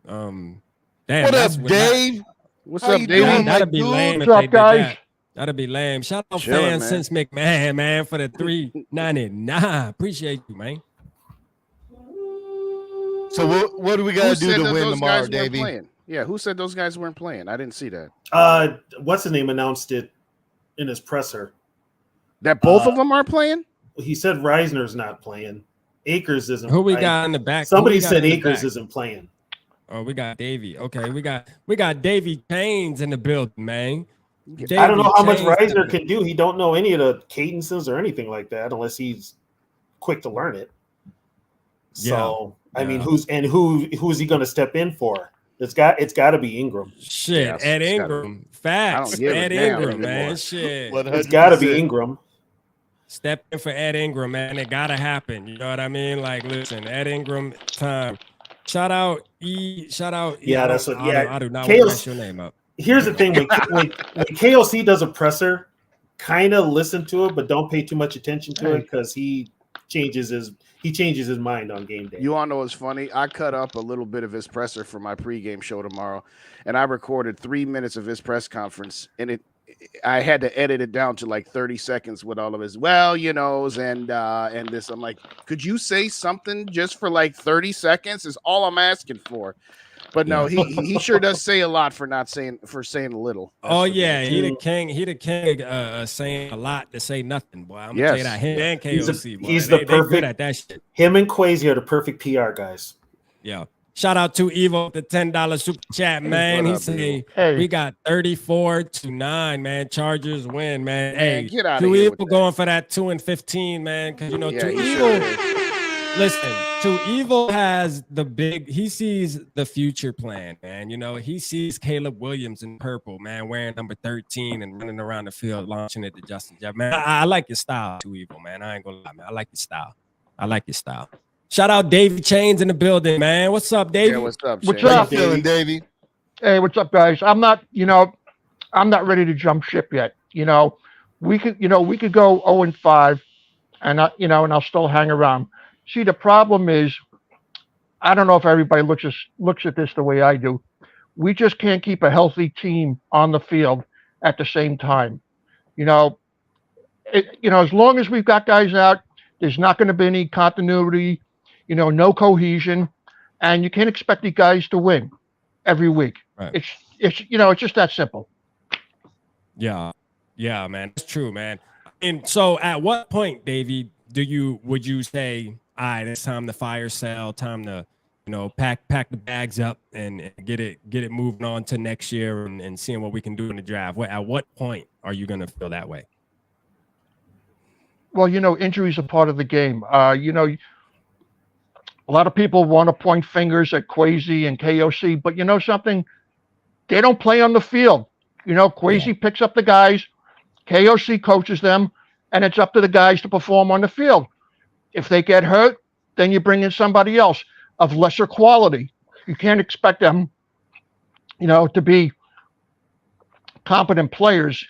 Damn. What up, Dave? What's up, Dave? That'd be lame if they did that. That'd be lame. Shout out fan Since McMahon, man, for the $3.99. Appreciate you, man. So what do we got to do to win tomorrow, Davey? Yeah, who said those guys weren't playing? I didn't see that. What's his name announced it in his presser. That both of them are playing? He said Reisner's not playing. Akers isn't. Who we got in the back? Somebody said Akers isn't playing. Oh, we got Davey. Okay, we got Davey Canes in the building, man. Davey I don't know how much Chains Reisner can do. He don't know any of the cadences or anything like that unless he's quick to learn it. So I mean, who's he going to step in for? It's got to be Ingram. Shit, yes, Ed Ingram. Facts. Ed Ingram, man. Shit. It's got to be Ingram. Step in for Ed Ingram, man. It gotta happen. You know what I mean? Like, listen, Ed Ingram time. Shout out E. Yeah, that's what. Yeah, I do not want to mess your name up. Here's the thing: when KOC does a presser, kind of listen to it, but don't pay too much attention to it because he changes his mind on game day. You all know what's funny? I cut up a little bit of his presser for my pregame show tomorrow, and I recorded 3 minutes of his press conference, and I had to edit it down to like 30 seconds with all of his and this. I'm like, could you say something just for like 30 seconds? Is all I'm asking for. But no, he sure does say a lot for saying a little. Oh yeah, he the king saying a lot to say nothing, boy. I'm gonna tell you that. Him and KOC, boy. He's the perfect good at that shit. Him and Quasi are the perfect PR guys. Yeah. Shout out to Evo, the $10 super chat, man. He said we got 34-9, man. Chargers win, man. Hey, get out of here. Evo going for that 2-15, man. Because you know, listen, Evo has he sees the future plan, man. You know, he sees Caleb Williams in purple, man, wearing number 13 and running around the field, launching it to Justin Jeff. Man, I like your style, too, Evo, man. I ain't gonna lie, man. I like your style. Shout out Davey Chains in the building, man. What's up, Davey? Yeah, what's up? What's up, Davey? Hey, what's up, guys? I'm not ready to jump ship yet. We could go 0-5, and I'll still hang around. See, the problem is, I don't know if everybody looks at this the way I do. We just can't keep a healthy team on the field at the same time. As long as we've got guys out, there's not going to be any continuity. No cohesion, and you can't expect the guys to win every week. Right. It's just that simple. Yeah, man, it's true, man. And so, at what point, Davey, would you say, all right, it's time to fire sale, time to, pack the bags up and get it moving on to next year and seeing what we can do in the draft? At what point are you going to feel that way? Well, injuries are part of the game. A lot of people want to point fingers at Quasi and KOC, but something? They don't play on the field. Quasi picks up the guys, KOC coaches them, and it's up to the guys to perform on the field. If they get hurt, then you bring in somebody else of lesser quality. You can't expect them, to be competent players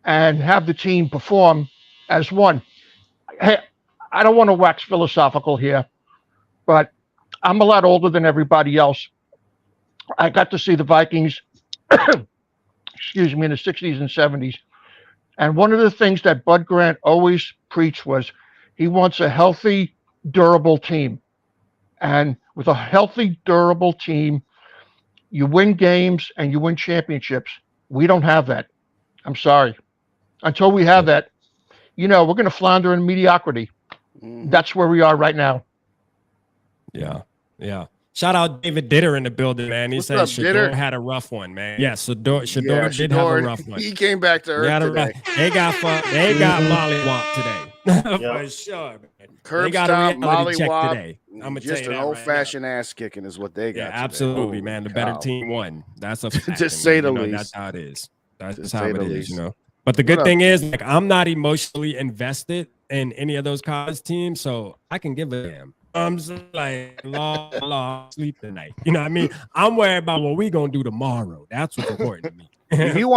and have the team perform as one. Hey, I don't want to wax philosophical here, but I'm a lot older than everybody else. I got to see the Vikings, in the 60s and 70s. And one of the things that Bud Grant always preached was he wants a healthy, durable team. And with a healthy, durable team, you win games and you win championships. We don't have that. I'm sorry. Until we have that, we're going to flounder in mediocrity. That's where we are right now. Yeah. Shout out David Ditter in the building, man. He said Shador had a rough one, man. Yeah, Shador did have a rough one. He came back to earth today. They got mollywop today. For sure, man. Curb stop, mollywop today. I'm gonna just an old-fashioned ass kicking is what they got. Yeah, absolutely, man. The better team won. That's a fact. To say the least. That's how it is. That's how it is, But the good thing is, like, I'm not emotionally invested in any of those college teams, so I can give a damn. I'm just like, long sleep tonight. You know what I mean? I'm worried about what we gonna do tomorrow. That's what's important to me. If you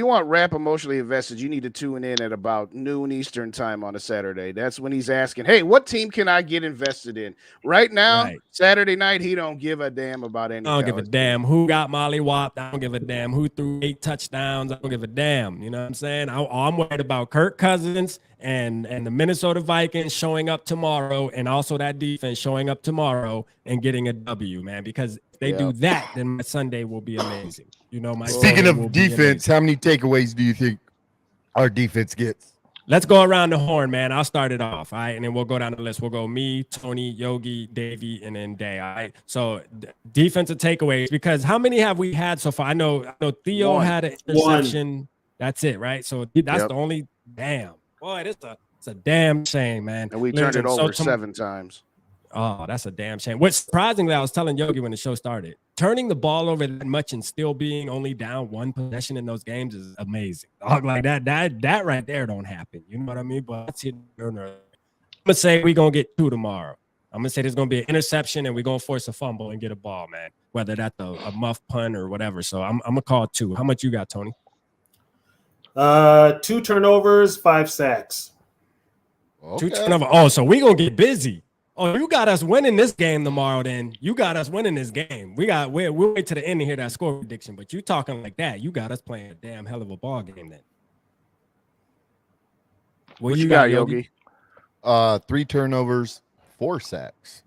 want rap emotionally invested, you need to tune in at about noon Eastern time on a Saturday. That's when he's asking, "Hey, what team can I get invested in?" Right now, Saturday night, he don't give a damn about anything. I don't give a damn who got mollywopped. I don't give a damn who threw 8 touchdowns. I don't give a damn. You know what I'm saying? I'm worried about Kirk Cousins and the Minnesota Vikings showing up tomorrow, and also that defense showing up tomorrow and getting a W, man. Because if they do that, then my Sunday will be amazing. Speaking of defense, how many takeaways do you think our defense gets? Let's go around the horn, man. I'll start it off. All right. And then we'll go down the list. We'll go me, Tony, Yogi, Davey, and then Day. All right. So defensive takeaways, because how many have we had so far? I know Theo had an interception. That's it, right? So that's the only damn. Boy, it's a damn shame, man. And we turned it over 7 times. Oh, that's a damn shame. What surprisingly, I was telling Yogi when the show started, turning the ball over that much and still being only down 1 possession in those games is amazing. Like that right there don't happen. You know what I mean? But I'm gonna say we're gonna get 2 tomorrow. I'm gonna say there's gonna be an interception and we're gonna force a fumble and get a ball, man. Whether that's a muff punt or whatever. So I'm gonna call 2. How much you got, Tony? 2 turnovers, 5 sacks. Okay. 2 turnovers. Oh, so we're gonna get busy. Oh, you got us winning this game tomorrow. Then you got us winning this game. We'll wait to the end to hear that score prediction. But you talking like that, you got us playing a damn hell of a ball game then. What you got, Yogi? 3 turnovers, 4 sacks.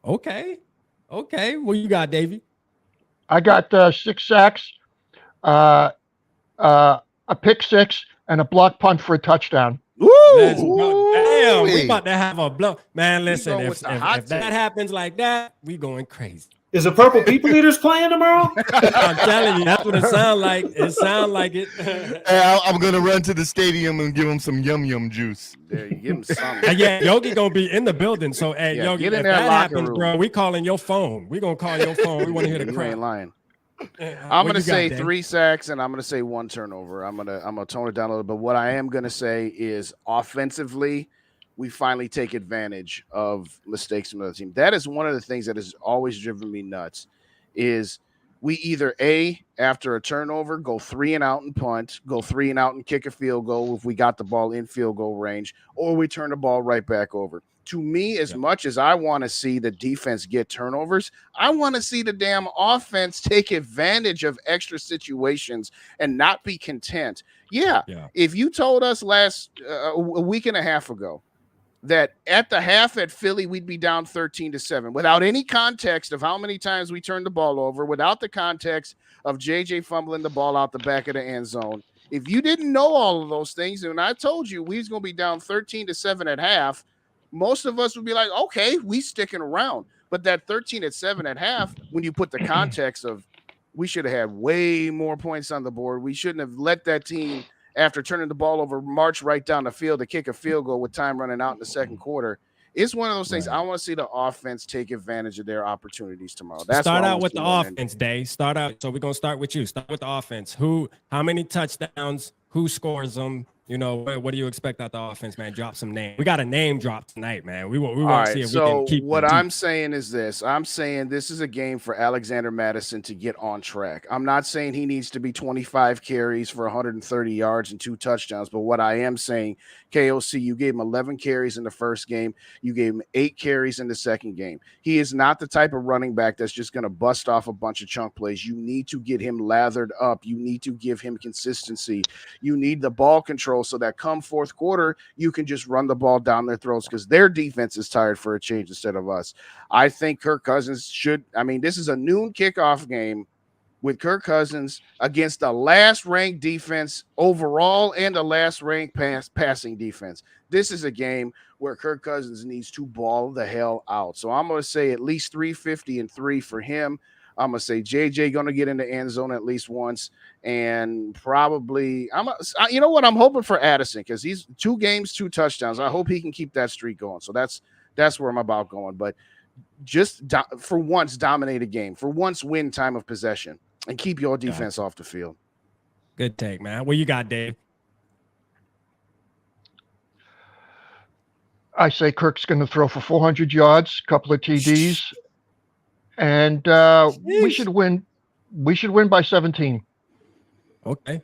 Okay. What you got, Davey? I got 6 sacks, a pick 6, and a block punt for a touchdown. Damn, we about to have a blow. Man, listen, if that happens like that, we going crazy. Is the Purple People Eaters playing tomorrow? I'm telling you, that's what it sounds like. It sounds like it. Hey, I'm going to run to the stadium and give them some yum juice. There, you give them some. Yeah, Yogi going to be in the building. So, hey, Yogi, if that happens, bro, we calling your phone. We going to call your phone. We want to hear the crowd. You ain't lying. I'm gonna say 3 sacks and I'm gonna say 1 turnover. I'm gonna tone it down a little bit. What I am gonna say is offensively, we finally take advantage of mistakes from the other team. That is one of the things that has always driven me nuts. Is we either after a turnover go 3 and out and punt, go 3 and out and kick a field goal if we got the ball in field goal range, or we turn the ball right back over. To me, as much as I want to see the defense get turnovers, I want to see the damn offense take advantage of extra situations and not be content. Yeah. If you told us a week and a half ago that at the half at Philly, we'd be down 13-7 without any context of how many times we turned the ball over, without the context of JJ fumbling the ball out the back of the end zone. If you didn't know all of those things, and I told you we was going to be down 13-7 at half, most of us would be like, okay, we sticking around. But that 13-7 at half, when you put the context of we should have had way more points on the board. We shouldn't have let that team, after turning the ball over, march right down the field to kick a field goal with time running out in the second quarter. It's one of those things. I want to see the offense take advantage of their opportunities tomorrow. Start out with the offense, Dave. Start out. So we're going to start with you. Start with the offense. How many touchdowns? Who scores them? You know, what do you expect out the offense, man? Drop some names. We got a name drop tonight, man. We want to see if we can keep. What I'm saying is this. I'm saying this is a game for Alexander Mattison to get on track. I'm not saying he needs to be 25 carries for 130 yards and 2 touchdowns, but what I am saying, KOC, you gave him 11 carries in the first game. You gave him 8 carries in the second game. He is not the type of running back that's just going to bust off a bunch of chunk plays. You need to get him lathered up. You need to give him consistency. You need the ball control so that come fourth quarter, you can just run the ball down their throats because their defense is tired for a change instead of us. I think Kirk Cousins this is a noon kickoff game with Kirk Cousins against the last ranked defense overall and the last ranked passing defense. This is a game where Kirk Cousins needs to ball the hell out. So I'm going to say at least 350 and 3 for him. I'm going to say JJ going to get in the end zone at least once. And probably, you know what? I'm hoping for Addison because he's 2 games, 2 touchdowns. I hope he can keep that streak going. So that's where I'm about going. But just for once, dominate a game. For once, win time of possession and keep your defense off the field. Good take, man. What you got, Dave? I say Kirk's going to throw for 400 yards, a couple of TDs. And we should win. We should win by 17. Okay.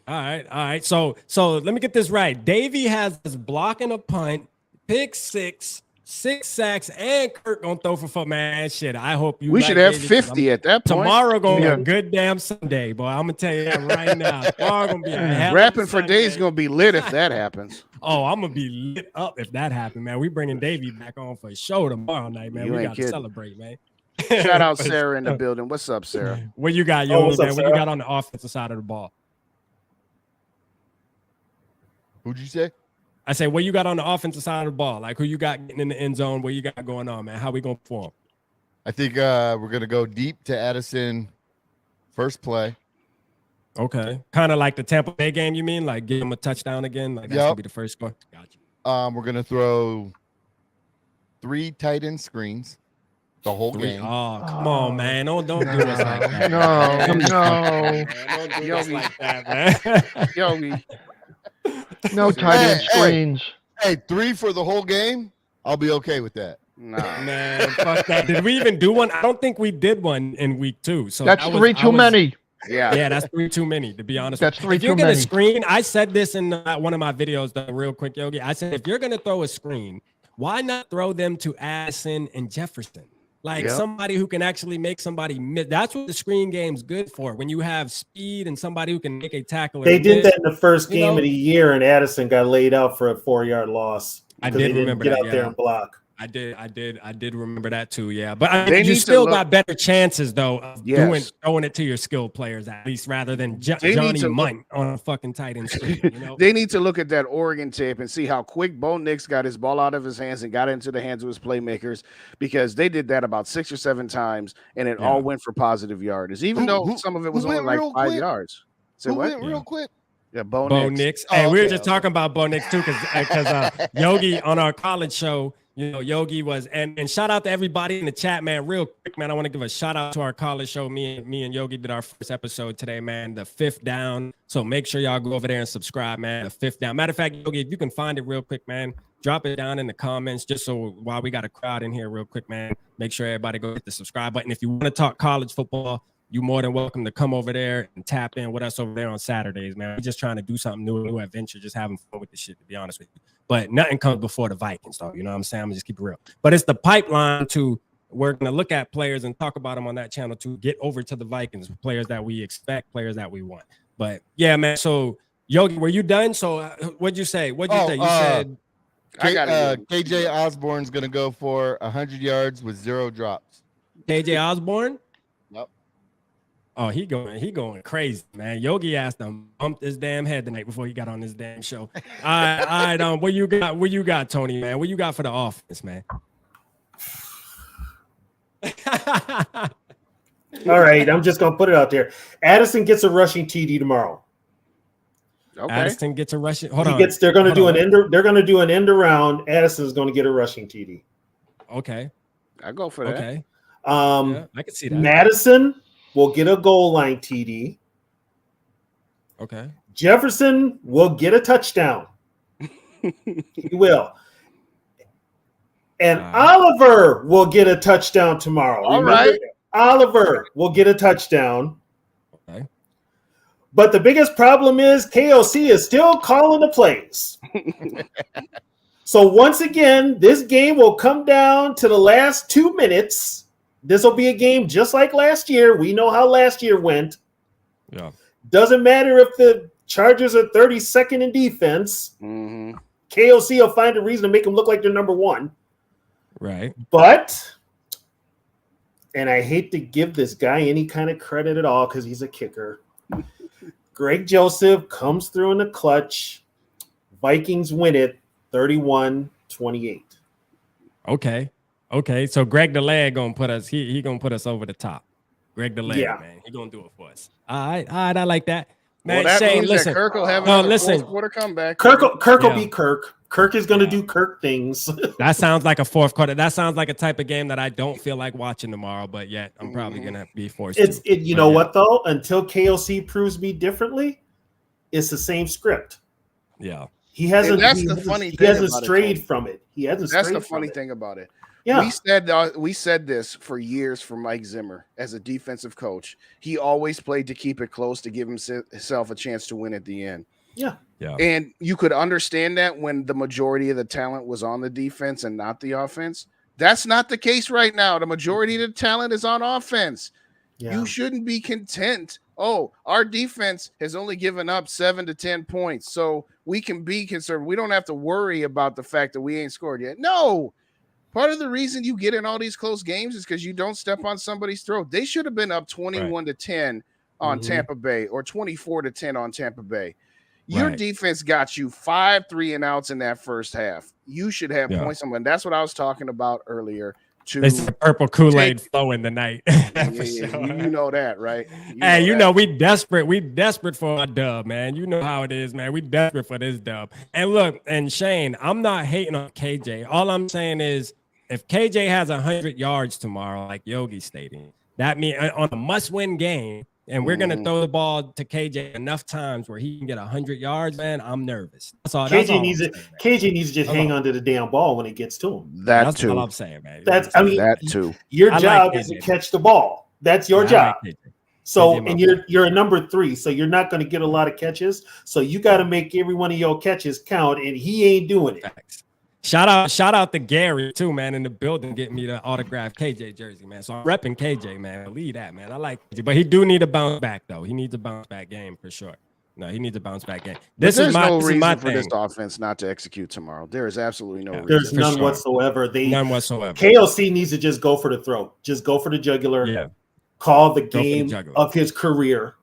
All right. So let me get this right. Davey has us blocking a punt, pick 6, 6 sacks, and Kirk gonna throw for foot. Man, shit. I hope you. We should have 50 at that point. Tomorrow gonna be a good damn Sunday, boy. I'm gonna tell you that right now. Tomorrow gonna be a hell rapping for days gonna be lit if that happens. Oh, I'm gonna be lit up if that happens, man. We bringing Davey back on for a show tomorrow night, man. We got to celebrate, man. Shout out Sarah in the building. What's up, Sarah? What you got, man? What you got on the offensive side of the ball? Who'd you say? I say, what you got on the offensive side of the ball? Like, who you got getting in the end zone? What you got going on, man? How we going to perform? I think we're going to go deep to Addison first play. Okay. Kind of like the Tampa Bay game, you mean? Like, give him a touchdown again? Like, that's going to be the first score? Gotcha. We're going to throw 3 tight end screens the whole game. Oh, come on, man. Don't do us like that. No. Don't do us like that, man. Yogi. No tight end screens. Hey, 3 for the whole game? I'll be okay with that. Nah. Man, fuck that. Did we even do one? I don't think we did one in week 2. So that's 3 too many. Yeah, that's 3 too many, to be honest. That's 3 too many. If you're going to screen, I said this in one of my videos, though, real quick, Yogi. I said, if you're going to throw a screen, why not throw them to Addison and Jefferson? Like somebody who can actually make somebody miss. That's what the screen game's good for. When you have speed and somebody who can make a tackle. They did that in the first game of the year, and Addison got laid out for a 4-yard loss. I did remember that. Get out there and block. I did remember that too. Yeah, but I mean, you still got better chances though of throwing it to your skilled players at least, rather than Johnny Munt on a fucking tight end screen. You know? They need to look at that Oregon tape and see how quick Bo Nix got his ball out of his hands and got into the hands of his playmakers, because they did that about 6 or 7 times and it all went for positive yardage, even though some of it was only like 5 yards. So went real quick. Yeah, Bo Nix. Hey, we were just talking about Bo Nix too, because Yogi on our college show. You know, Yogi was, and shout out to everybody in the chat, man. Real quick, man. I want to give a shout out to our college show. Me and Yogi did our first episode today, man. The 5th down. So make sure y'all go over there and subscribe, man. The 5th down. Matter of fact, Yogi, if you can find it real quick, man, drop it down in the comments, just so while we got a crowd in here real quick, man, make sure everybody go hit the subscribe button. If you want to talk college football, you're more than welcome to come over there and tap in with us over there on Saturdays, man. We're just trying to do something new, a new adventure, just having fun with the shit, to be honest with you. But nothing comes before the Vikings, though. You know what I'm saying? I'm going to just keep it real. But it's the pipeline to, we're going to look at players and talk about them on that channel to get over to the Vikings, players that we expect, players that we want. But, yeah, man, so, Yogi, were you done? So, what'd you say? You said... KJ Osborne's going to go for 100 yards with 0 drops. KJ Osborne? Yep. Oh, he going crazy, man. Yogi asked him bumped his damn head tonight before he got on this damn show. All right, what you got, Tony, man? What you got for the offense, man? All right, I'm just gonna put it out there. Addison gets a rushing TD tomorrow. Okay. Addison gets a rushing. They're gonna do an end around. Addison's gonna get a rushing TD. Okay, I go for that. Okay, I can see that. Madison will get a goal line TD. Okay. Jefferson will get a touchdown. He will. And Oliver will get a touchdown tomorrow. All right. Oliver will get a touchdown. Okay. But the biggest problem is KOC is still calling the plays. So once again, this game will come down to the last 2 minutes. This will be a game just like last year. We know how last year went. Yeah. Doesn't matter if the Chargers are 32nd in defense. Mm-hmm. KOC will find a reason to make them look like they're number 1. Right. But, and I hate to give this guy any kind of credit at all because he's a kicker. Greg Joseph comes through in the clutch. Vikings win it 31-28. Okay, so Greg the Leg gonna put us. He gonna put us over the top. Greg the Leg, man, he gonna do it for us. All right, I like that. Man, that Shane, means listen. That Kirk will have another fourth quarter comeback. Kirk will be Kirk. Kirk is going to do Kirk things. That sounds like a fourth quarter. That sounds like a type of game that I don't feel like watching tomorrow, but yet I'm probably going to be forced to. You know what, though? Until KOC proves me differently, it's the same script. Yeah. He hasn't strayed from it. That's the funny thing about it. Yeah. We said this for years for Mike Zimmer as a defensive coach. He always played to keep it close to give himself a chance to win at the end. Yeah. Yeah. And you could understand that when the majority of the talent was on the defense and not the offense. That's not the case right now. The majority of the talent is on offense. Yeah. You shouldn't be content. Oh, our defense has only given up 7 to 10 points, so we can be conservative. We don't have to worry about the fact that we ain't scored yet. No. Part of the reason you get in all these close games is because you don't step on somebody's throat. They should have been up 21 to 10 on Tampa Bay or 24 to 10 on Tampa Bay. Your defense got you 5 3-and-outs in that first half. You should have points. And that's what I was talking about earlier. It's the purple Kool-Aid flowing tonight. You know that, right? You know we desperate. We desperate for a dub, man. You know how it is, man. We desperate for this dub. And look, and Shane, I'm not hating on KJ. All I'm saying is, if KJ has 100 yards tomorrow, like Yogi stating, that means on a must-win game, and we're gonna throw the ball to KJ enough times where he can get 100 yards, man, I'm nervous. That's all. KJ needs to just hang on to the damn ball when it gets to him. That's all I'm saying, man. That too. Your job is to catch the ball. That's your job. So, and you're a number 3, so you're not going to get a lot of catches. So you got to make every one of your catches count, and he ain't doing it. Facts. Shout out to Gary too, man, in the building, getting me the autographed KJ jersey, man. So I'm repping KJ, man. Believe that, man. I like KJ, but he do need a bounce back though. He needs a bounce back game for sure. No, he needs a bounce back game. There's no reason for this offense not to execute tomorrow. There is absolutely no reason. There's none whatsoever. None whatsoever. KLC needs to just go for the throat. Just go for the jugular. Yeah. Call the game of his career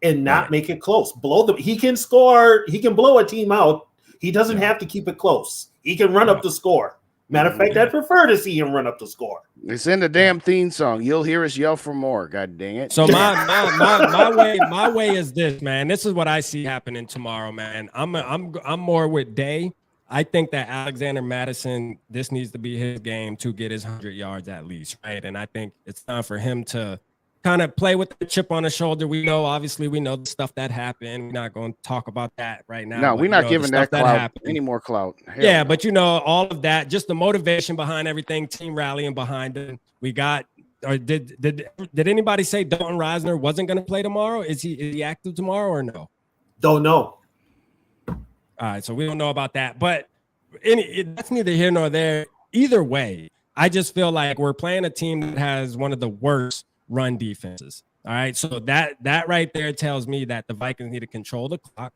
and not make it close. Blow them. He can score. He can blow a team out. He doesn't have to keep it close. He can run up the score. Matter of fact, I'd prefer to see him run up the score. It's in the damn theme song. You'll hear us yell for more. God dang it. So my way is this, man. This is what I see happening tomorrow, man. I'm more with Day. I think that Alexander Madison, this needs to be his game to get his 100 yards at least, right? And I think it's time for him to kind of play with the chip on his shoulder. We know the stuff that happened. We're not going to talk about that right now. No, we're not giving that clout any more clout. Yeah, but all of that, just the motivation behind everything, team rallying behind it. We got, or did anybody say Dalton Reisner wasn't going to play tomorrow? Is he active tomorrow or no? Don't know. All right, so we don't know about that. But that's neither here nor there. Either way, I just feel like we're playing a team that has one of the worst run defenses. All right. So that right there tells me that the Vikings need to control the clock,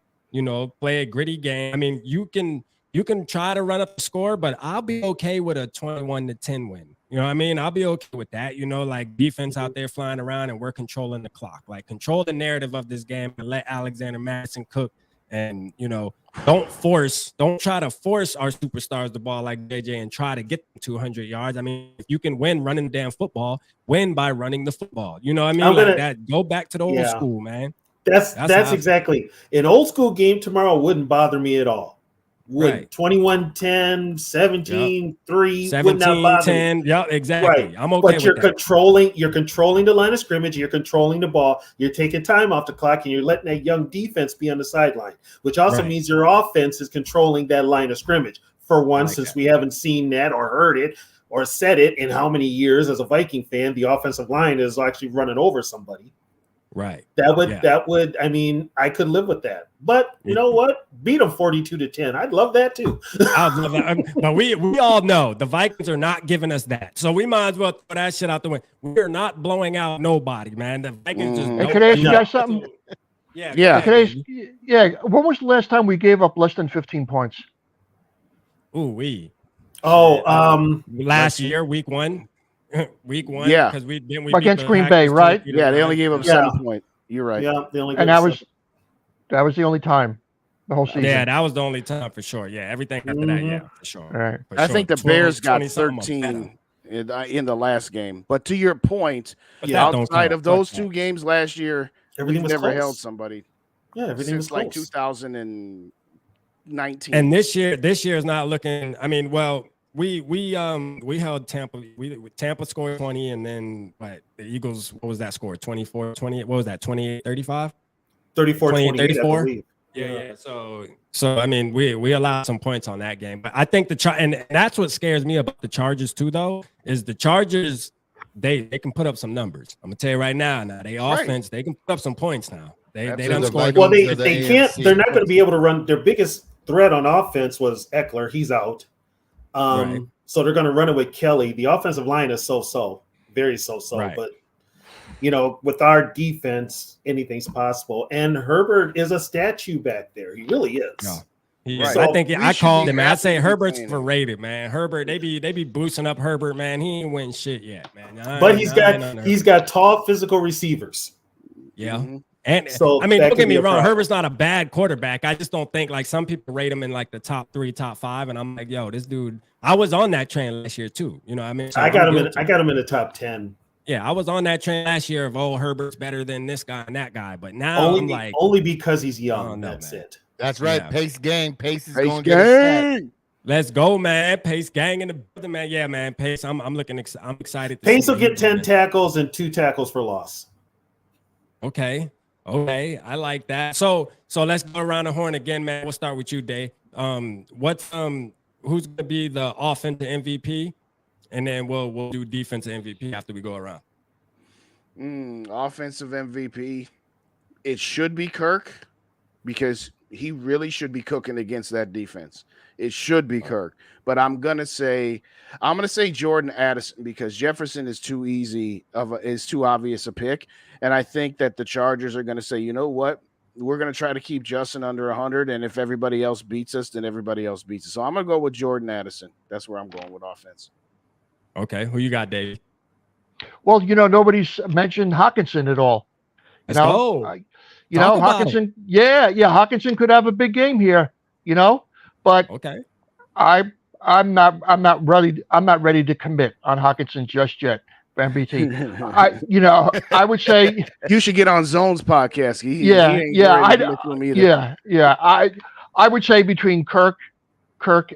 play a gritty game. I mean, you can try to run up the score, but I'll be okay with a 21-10 win. You know what I mean? I'll be okay with that, like defense out there flying around and we're controlling the clock. Like control the narrative of this game and let Alexander Madison cook. And, don't try to force our superstars the ball like JJ and try to get them 200 yards. I mean, if you can win running the damn football, win by running the football. You know what I mean? That. Go back to the old school, man. That's exactly. An old school game tomorrow wouldn't bother me at all. Would 21-10, 17-3, 17-10. Yeah, exactly. Right. I'm okay. But you're controlling the line of scrimmage, you're controlling the ball, you're taking time off the clock, and you're letting that young defense be on the sideline, which also means your offense is controlling that line of scrimmage. For one, since we haven't seen that or heard it or said it in how many years as a Viking fan, the offensive line is actually running over somebody. Right. That would, I mean, I could live with that. But you know what? Beat them 42-10. I'd love that too. I'd love that. But we all know the Vikings are not giving us that. So we might as well throw that shit out the window. We're not blowing out nobody, man. The Vikings just Can I ask you guys something? Yeah. When was the last time we gave up less than 15 points? Last year, week one. Yeah, because we against Green Bay, right? Yeah, they only gave up 7 points. You're right. Yeah, they only. And that was the only time the whole season. Yeah, that was the only time for sure. Yeah, everything after that, for sure. All right. I think the Bears got 13 in the last game. But to your point, outside of those 2 games last year, we've never held somebody. Yeah, everything since was like 2019. And this year is not looking. I mean, well. We held Tampa. Tampa scored 20, and then the Eagles. What was that score? 24, 20. What was that? 28, 35? 34, 34. Yeah. So I mean, we allowed some points on that game, but I think and that's what scares me about the Chargers too, though, is the Chargers. They can put up some numbers. I'm gonna tell you right now. They offense. They can put up some points now. They don't score. Well, they can't. They're not going to be able to run. Their biggest threat on offense was Eckler. He's out. So they're going to run it with Kelly. The offensive line is so-so, very so-so. Right. But, with our defense, anything's possible. And Herbert is a statue back there. He really is. Yeah. So I think I called him. I say Herbert's overrated, man. Herbert, they be boosting up Herbert, man. He ain't winning shit yet, man. But he's got tall physical receivers. Yeah. And So I mean, that don't could get be me a wrong, problem. Herbert's not a bad quarterback. I just don't think like some people rate him in like the top 3, top 5, and I'm like, yo, this dude. I was on that train last year too. You know what I mean? So I got him in the top 10. Yeah, I was on that train last year of Herbert's better than this guy and that guy, but now I'm like only because he's young. Oh, no, That's man. it. That's right. Yeah. Pace gang. Pace is Pace going to get a sack. Let's go, man. Pace gang in the building, man. Yeah, man. Pace. I'm excited. Pace will get 10 tackles and 2 tackles for loss. Okay. I like that. So let's go around the horn again, man. We'll start with you, Dave. Who's gonna be the offensive MVP? And then we'll do defensive MVP after we go around. Offensive MVP. It should be Kirk because he really should be cooking against that defense. It should be Kirk, but I'm gonna say Jordan Addison because Jefferson is too too obvious a pick, and I think that the Chargers are gonna say, you know what, we're gonna try to keep Justin under 100, and if everybody else beats us, then everybody else beats us. So I'm gonna go with Jordan Addison. That's where I'm going with offense. Okay, who you got, Dave? Well, nobody's mentioned Hawkinson at all. Let's go. Hawkinson. Yeah, Hawkinson could have a big game here. But okay, I'm not ready to commit on Hawkinson just yet for MVP. I would say you should get on Zone's podcast. I would say between Kirk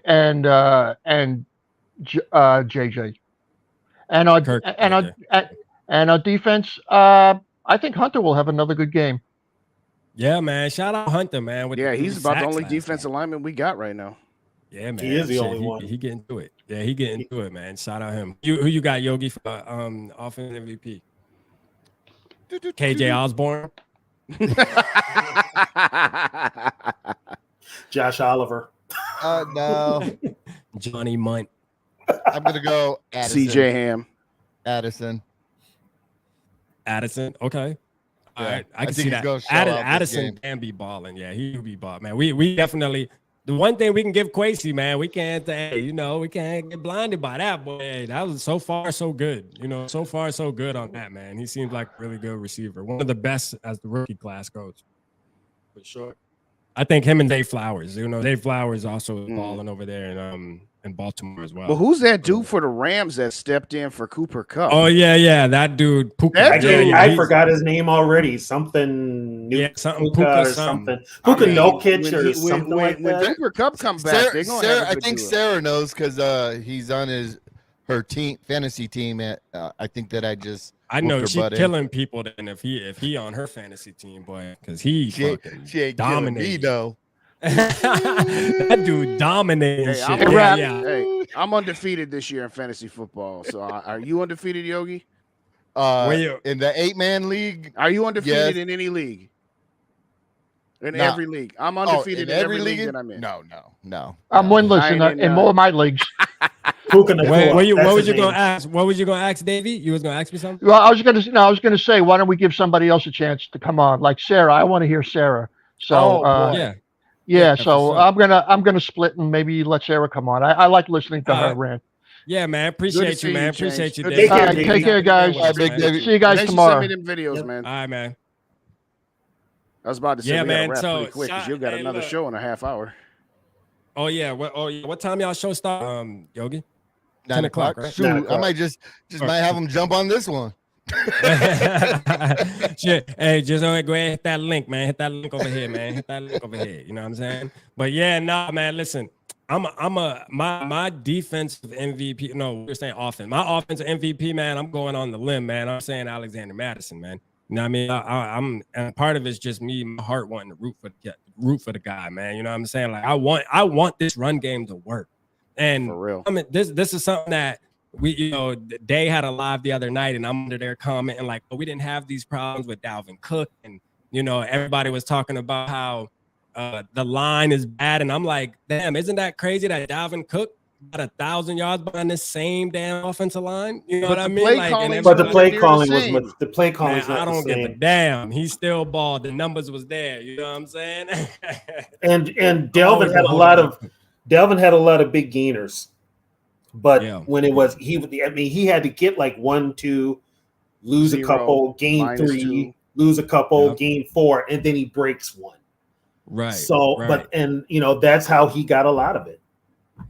and JJ, and our defense. I think Hunter will have another good game. Yeah, man. Shout out Hunter, man. He's about the only defensive lineman we got right now. Yeah, man. He is the only one. He getting to it. Yeah, he getting to it, man. Shout out him. Who you got, Yogi, for offensive MVP? KJ Osborne. Josh Oliver. No. Johnny Munt. I'm gonna go Addison. CJ Ham. Addison. Okay. All right. I can see that. Addison can be balling. Yeah, he'll be balling, man. We definitely. The one thing we can give Kwesi, man, we can't get blinded by that, boy. That was so far so good. So far so good on that, man. He seems like a really good receiver. One of the best as the rookie class goes. For sure. I think him and Dave Flowers. Dave Flowers also balling over there in Baltimore as well. But who's that dude for the Rams that stepped in for Cooper Kupp? Oh yeah, that dude. Puka. I forgot his name already. Something. Puka or something. Puka Nokic or something like that. When Cooper Kupp comes back, I think Sarah knows because he's on her fantasy team. I think that I know she's killing people. Then if he on her fantasy team, boy, because she ain't dominating me though. That dude dominating shit. Hey, I'm undefeated this year in fantasy football. So are you undefeated, Yogi? In the 8-man league? Are you undefeated in any league? Every league. I'm undefeated in every league that I'm in. No. I'm winless in all of my leagues. What was you gonna ask? What was you gonna ask, Davey? You was gonna ask me something? Well, I was gonna say, why don't we give somebody else a chance to come on? Like Sarah, I want to hear Sarah. So so sure. I'm gonna split and maybe let Sarah come on. I like listening to her rant. Yeah, man. Appreciate you, man. Appreciate you, Dave. Take care, guys. See you guys tomorrow. Send me them videos, man. All right, man. I was about to say, man. So pretty quick because you got another show in a half hour. Oh yeah. What time y'all show start? Yogi. 9 o'clock. Right? Shoot, I might just might have them jump on this one. Shit. Hey, just go ahead and hit that link, man. Hit that link over here, man. Hit that link over here. You know what I'm saying? But yeah, man. Listen, my defensive MVP. No, we're saying offense. My offensive MVP, man. I'm going on the limb, man. I'm saying Alexander Madison, man. You know what I mean? I'm and part of it's just me, my heart wanting to root for the guy, man. You know what I'm saying? Like I want this run game to work. And for real. I mean, this is something that they had a live the other night, and I'm under there commenting like, we didn't have these problems with Dalvin Cook, and everybody was talking about how the line is bad, and I'm like, damn, isn't that crazy that Dalvin Cook got 1,000 yards behind the same damn offensive line? You know what I mean? But the play calling was the play calling. I don't give a damn. He still balled. The numbers was there. You know what I'm saying? and Dalvin had a lot of big gainers. But when it was he had to get like 1, 2, lose 0, a couple, gain 3, lose a couple, gain 4, and then he breaks one. Right. So, but that's how he got a lot of it.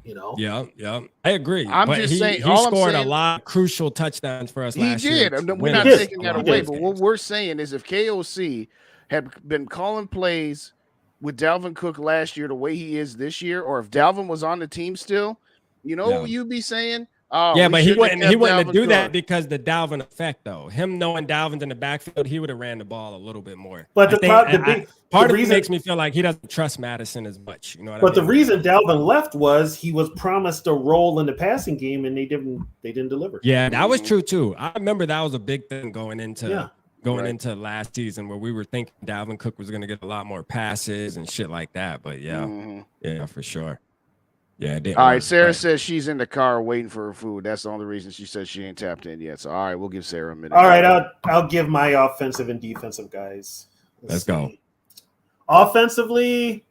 Yeah. I agree. Saying, he scored a lot of crucial touchdowns for us last year. We're not taking that away, but what we're saying is if KOC had been calling plays with Dalvin Cook last year the way he is this year, or if Dalvin was on the team still, what you'd be saying? Oh, yeah, but he wouldn't do that because the Dalvin effect, though. Him knowing Dalvin's in the backfield, he would have ran the ball a little bit more. But part of it makes me feel like he doesn't trust Madison as much. You know what I mean? The reason Dalvin left was he was promised a role in the passing game, and they didn't deliver. Yeah, that was true too. I remember that was a big thing going into last season where we were thinking Dalvin Cook was going to get a lot more passes and shit like that. But yeah, for sure. Yeah. All right. Sarah says she's in the car waiting for her food. That's the only reason she says she ain't tapped in yet. So, all right, we'll give Sarah a minute. All right. I'll give my offensive and defensive guys. Let's go. Offensively,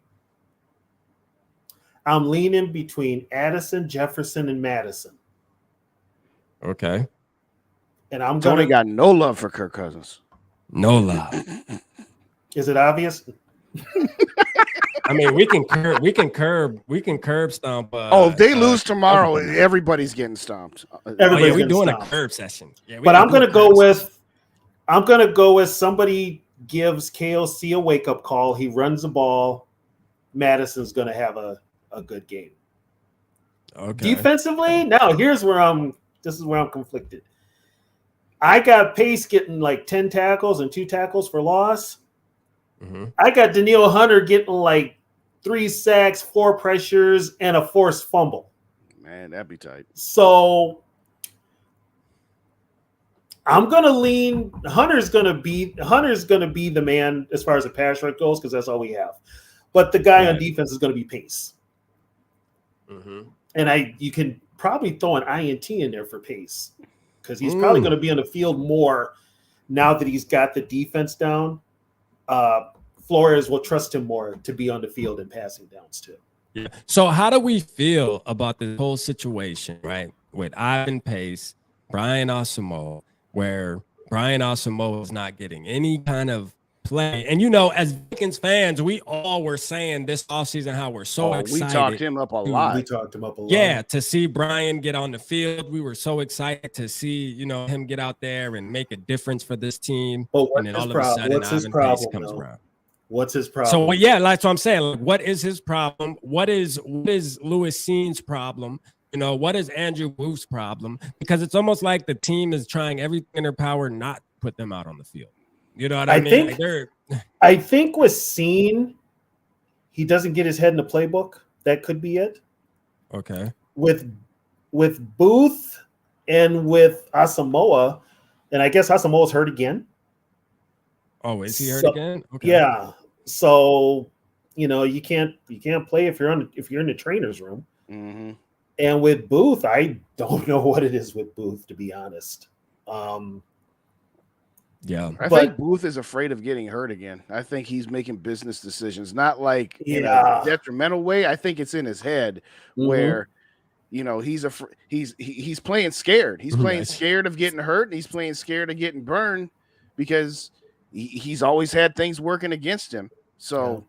I'm leaning between Addison, Jefferson, and Madison. Okay. And Tony got no love for Kirk Cousins. No love. Is it obvious? I mean, we can curb stomp. If they lose tomorrow, everybody's getting stomped. We're doing a curb session. Yeah, but I'm gonna go with somebody gives KOC a wake up call. He runs the ball. Madison's gonna have a good game. Okay. Defensively, now this is where I'm conflicted. I got Pace getting like 10 tackles and 2 tackles for loss. Mm-hmm. I got Danielle Hunter getting like 3 sacks, 4 pressures, and a forced fumble. Man, that'd be tight. So I'm gonna lean. Hunter's gonna be the man as far as the pass rush goes because that's all we have. But the guy on defense is gonna be Pace. Mm-hmm. And you can probably throw an INT in there for Pace because he's probably going to be on the field more now that he's got the defense down. Flores will trust him more to be on the field and passing downs too. Yeah. So how do we feel about this whole situation, right? With Ivan Pace, Brian Asamoah, where Brian Asamoah is not getting any kind of play. And, as Vikings fans, we all were saying this offseason how we're so excited. We talked him up a lot. Yeah, to see Brian get on the field. We were so excited to see, him get out there and make a difference for this team. And then all of a sudden, Ivan Pace comes around. What's his problem? So, that's what I'm saying. Like, what is his problem? What is Louis Seen's problem? What is Andrew Booth's problem? Because it's almost like the team is trying everything in their power not to put them out on the field. You know what I mean? I think with Seen, he doesn't get his head in the playbook. That could be it. Okay. With Booth and with Asamoah, and I guess Asamoah's hurt again. Oh, is he hurt again? Okay. Yeah. So, you can't play if you're in the trainer's room. Mm-hmm. And with Booth, I don't know what it is with Booth, to be honest. Yeah, I think Booth is afraid of getting hurt again. I think he's making business decisions, not like in a detrimental way. I think it's in his head where, he's playing scared. He's playing scared of getting hurt, and he's playing scared of getting burned because he's always had things working against him. So,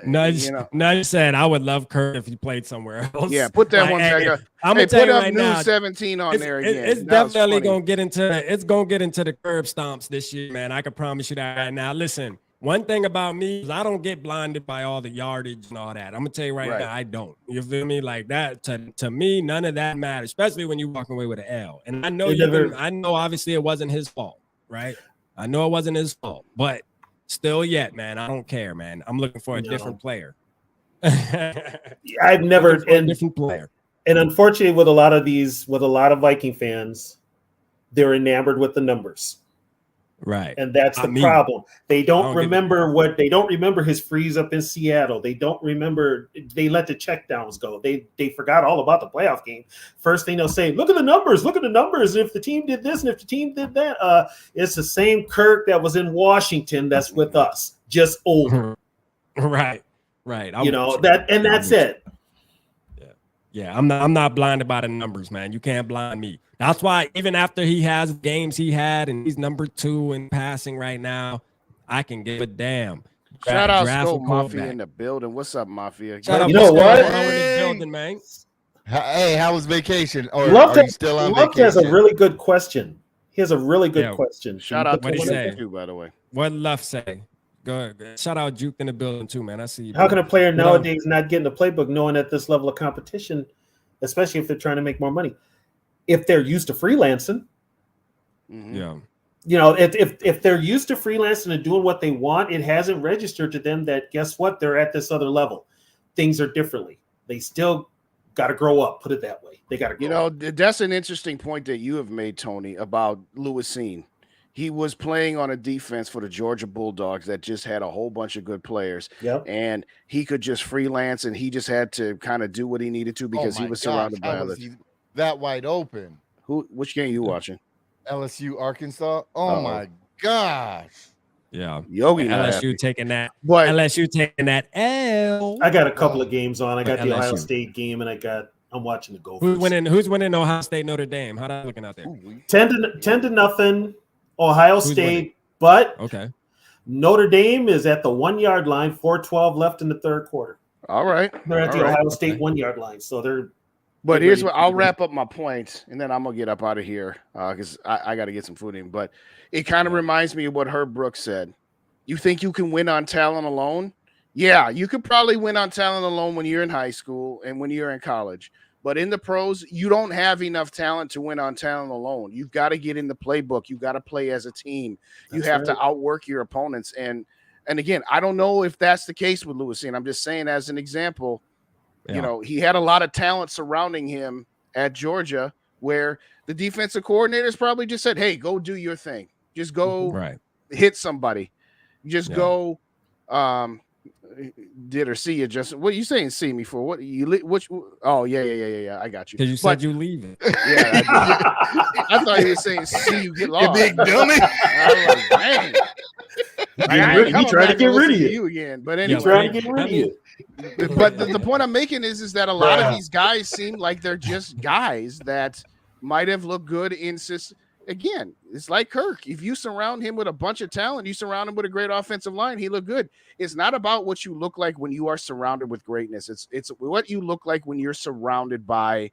Nudge said, I would love Kurt if he played somewhere else. Yeah, put that one back up. I'm gonna tell you right News now, 17 on there again. It's definitely gonna get into the curb stomps this year, man. I can promise you that right now. Listen, one thing about me is I don't get blinded by all the yardage and all that. I'm gonna tell you right now, I don't. You feel me? Like that to me, none of that matters, especially when you're walking away with an L. And I know I know obviously it wasn't his fault, right? I know it wasn't his fault, but still yet, man, I don't care, man. I'm looking for a different player. I've never a different player. And unfortunately, with a lot of Viking fans, they're enamored with the numbers. Right. And that's the problem. They don't remember his freeze up in Seattle. They don't remember, they let the checkdowns go. They forgot all about the playoff game. First thing they'll say, look at the numbers. If the team did this and if the team did that, it's the same Kirk that was in Washington that's with us, just older. Right. That's it. Yeah. Yeah, I'm not blinded by the numbers, man. You can't blind me. That's why even after he has games he had and he's number 2 in passing right now, I can give a damn. Shout out Skol Mafia in the building. What's up, Mafia? Shout out, you know what? Building, man. Hey, how was vacation? Or are you still on vacation? Has a really good question. He has a really good question. Shout out to Juke too, by the way. What Luff say? Go ahead. Shout out Juke in the building too, man. I see you. How can a player nowadays not get in the playbook knowing at this level of competition, especially if they're trying to make more money, if they're used to freelancing? Yeah. You know, if they're used to freelancing and doing what they want, it hasn't registered to them that, guess what, they're at this other level. Things are differently. They still got to grow up, put it that way. They got to grow up. That's an interesting point that you have made, Tony, about Lewisine. He was playing on a defense for the Georgia Bulldogs that just had a whole bunch of good players. Yep. And he could just freelance, and he just had to kind of do what he needed to because he was surrounded by others. That wide open. Which game you watching? LSU, Arkansas. Oh my gosh. Yeah. Yogi LSU taking that. But LSU taking that L. I got a couple of games on. I got the Ohio State game, and I'm watching the Gophers. Who's winning Ohio State Notre Dame? How that looking out there? 10-0 Ohio State, but okay. Notre Dame is at the 1-yard line, 4:12 left in the third quarter. All right. They're at the Ohio State 1-yard line. So they're But here's what I'll wrap up my point, and then I'm gonna get up out of here because I got to get some food in. But it kind of reminds me of what Herb Brooks said. You think you can win on talent alone? Yeah, you could probably win on talent alone when you're in high school and when you're in college. But in the pros, you don't have enough talent to win on talent alone. You've got to get in the playbook. You've got to play as a team. You have to outwork your opponents. And again, I don't know if that's the case with Lewisine. I'm just saying as an example. You know, he had a lot of talent surrounding him at Georgia where the defensive coordinators probably just said, hey, go do your thing. Just go hit somebody. Just go did or see you just what are you saying see me for? What you which oh yeah. I got you. Because you said you leave it. Yeah, I thought you were saying see you get lost. You big dummy. I was like, dang. He tried to get rid of you again. But anyway, he tried to get rid of you. But the point I'm making is that a lot of these guys seem like they're just guys that might have looked good in again, it's like Kirk. If you surround him with a bunch of talent, you surround him with a great offensive line, he look good. It's not about what you look like when you are surrounded with greatness. It's what you look like when you're surrounded by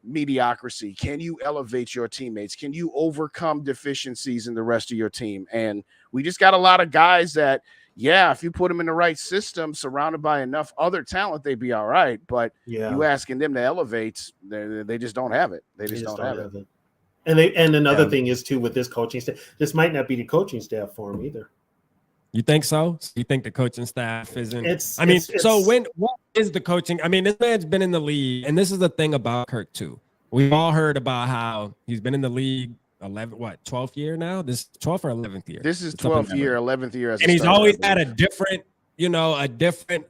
mediocrity. Can you elevate your teammates? Can you overcome deficiencies in the rest of your team? And we just got a lot of guys that, if you put them in the right system, surrounded by enough other talent, they'd be all right. But you asking them to elevate, they just don't have it. They just don't have it. And another thing is too with this coaching staff, this might not be the coaching staff for him either. You think so? You think the coaching staff isn't? What is the coaching? I mean, this man's been in the league, and this is the thing about Kirk too. We've all heard about how he's been in the league 12th year now? This 12th or 11th year? This is 12th year, 11th year. And he's always had a different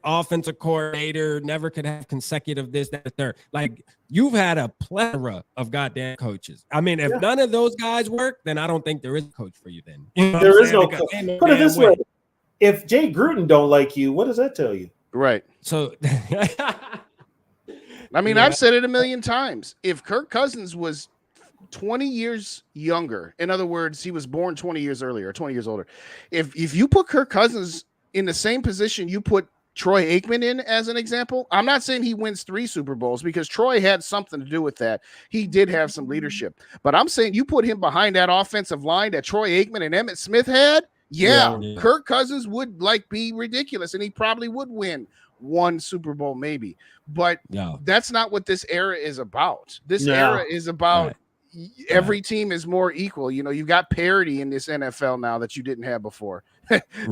offensive coordinator, never could have consecutive this, that, the third. Like, you've had a plethora of goddamn coaches. I mean, if none of those guys work, then I don't think there is a coach for you then. You know there is no coach. Put it this way. If Jay Gruden don't like you, what does that tell you? Right. So, I mean, I've said it a million times. If Kirk Cousins was 20 years younger, in other words, he was born 20 years earlier, 20 years older. If you put Kirk Cousins in the same position you put Troy Aikman in as an example, I'm not saying he wins 3 Super Bowls because Troy had something to do with that. He did have some leadership. But I'm saying you put him behind that offensive line that Troy Aikman and Emmitt Smith had, Kirk Cousins would be ridiculous, and he probably would win 1 Super Bowl maybe. But that's not what this era is about. This era is about every team is more equal. You know, you got parity in this NFL now that you didn't have before.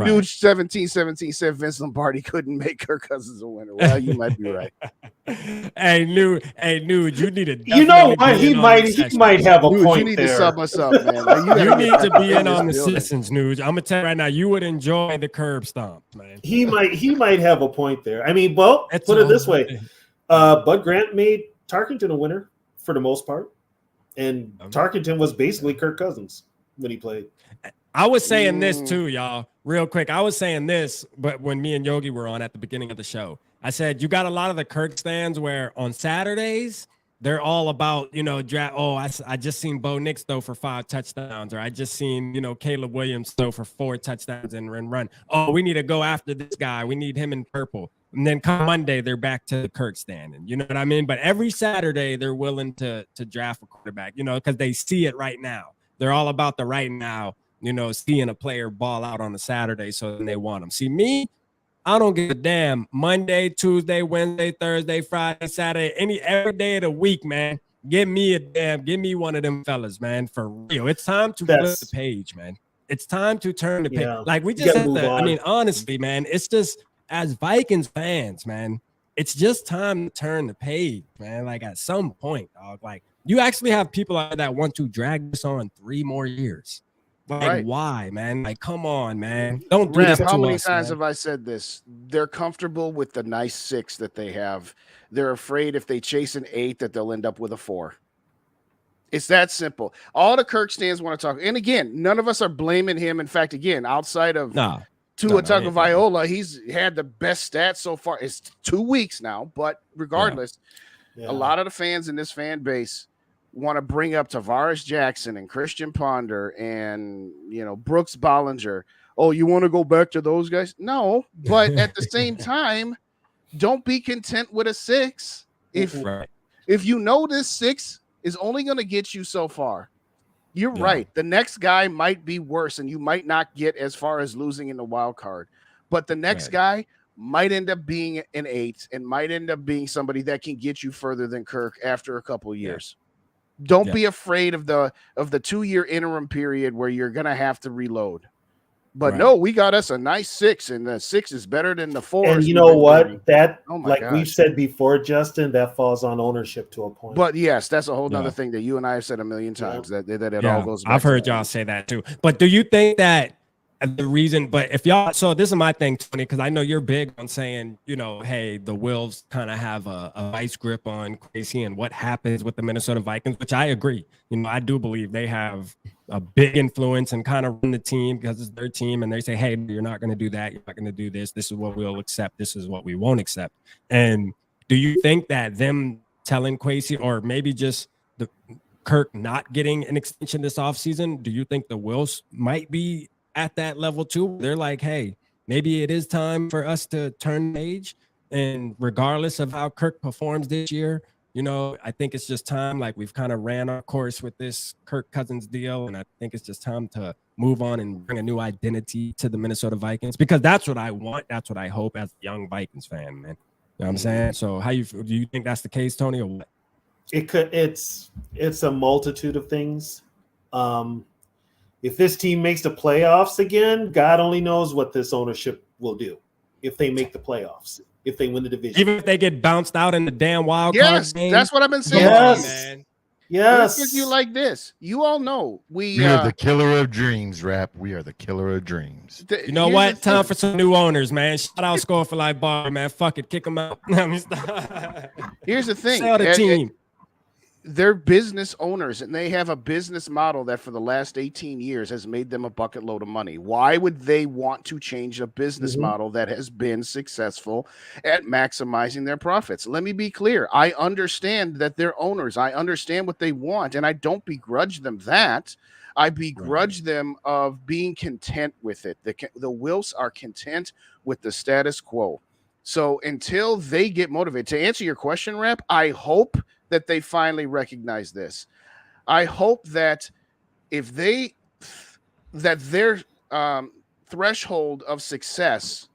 Dude, 17 said Vince Lombardi couldn't make Kirk Cousins a winner. Well, you might be right. Hey, Nude, you need to. You know what? He might have a point. You need to sub us up, man. You need to be in on the citizens, Nude. I'm gonna tell you right now, you would enjoy the curb stomp, man. He might have a point there. I mean, well, put it this way: Bud Grant made Tarkenton a winner for the most part, and Tarkenton was basically Kirk Cousins when he played. I was saying this too, y'all, real quick. I was saying this, but when me and Yogi were on at the beginning of the show, I said, you got a lot of the Kirk stands where on Saturdays, they're all about, draft. Oh, I just seen Bo Nix throw for 5 touchdowns, or I just seen, Caleb Williams throw for 4 touchdowns and run. Oh, we need to go after this guy. We need him in purple. And then come Monday, they're back to the Kirk stand. And you know what I mean? But every Saturday, they're willing to draft a quarterback, because they see it right now. They're all about the right now, seeing a player ball out on a Saturday, so then they want them. See, me, I don't give a damn. Monday, Tuesday, Wednesday, Thursday, Friday, Saturday, every day of the week, man. Give me one of them fellas, man, for real. It's time to flip the page, man. It's time to turn the page. Like we just have to, honestly, man, it's just as Vikings fans, man, it's just time to turn the page, man. Like at some point, dog. Like you actually have people out that want to drag this on 3 more years. Like, why, man? Like, come on, man. Don't do this to us. How many times have I said this? They're comfortable with the nice 6 that they have. They're afraid if they chase an 8 that they'll end up with a 4. It's that simple. All the Kirk stands want to talk. And again, none of us are blaming him. In fact, again, outside of Tua Tagovailoa, he's had the best stats so far. It's 2 weeks now, but regardless, a lot of the fans in this fan base want to bring up Tavares Jackson and Christian Ponder and Brooks Bollinger. Oh, you want to go back to those guys? No, but at the same time, don't be content with a 6. If this 6 is only going to get you so far, you're right. The next guy might be worse, and you might not get as far as losing in the wild card. But the next guy might end up being an 8 and might end up being somebody that can get you further than Kirk after a couple of years. Don't be afraid of the 2-year interim period where you're going to have to reload. But no, we got us a nice 6, and the 6 is better than the 4. And you know what? That, we've said before, Justin, that falls on ownership to a point. But yes, that's a whole nother thing that you and I have said a million times, that it all goes back. I've heard y'all say that too. But do you think that the reason, but if y'all, so this is my thing, Tony, because I know you're big on saying, hey, the Wolves kind of have a vice grip on Kwesi and what happens with the Minnesota Vikings, which I agree. I do believe they have a big influence and kind of run the team because it's their team. And they say, hey, you're not going to do that. You're not going to do this. This is what we'll accept. This is what we won't accept. And do you think that them telling Kwesi, or maybe just the Kirk not getting an extension this offseason, do you think the Wolves might be at that level too? They're like, hey, maybe it is time for us to turn the page, and regardless of how Kirk performs this year, I think it's just time. Like, we've kind of ran our course with this Kirk Cousins deal, and I think it's just time to move on and bring a new identity to the Minnesota Vikings, because that's what I want. That's what I hope as a young Vikings fan, man. You know what I'm saying? So do you think that's the case, Tony, or what? It's a multitude of things. If this team makes the playoffs again, God only knows what this ownership will do if they make the playoffs, if they win the division. Even if they get bounced out in the damn wild card game. That's what I've been saying. Man. Yes. It's you like this. You all know we are the killer of dreams, Rap. We are the killer of dreams. You know what? Time for some new owners, man. Shout out Score for Life Bar, man. Fuck it. Kick them out. Here's the thing. Sell the team. They're business owners, and they have a business model that for the last 18 years has made them a bucket load of money. Why would they want to change a business model that has been successful at maximizing their profits? Let me be clear. I understand that they're owners. I understand what they want, and I don't begrudge them that. I begrudge them of being content with it. The Wilfs are content with the status quo. So until they get motivated, to answer your question, Rap, I hope that they finally recognize this. I hope that their threshold of success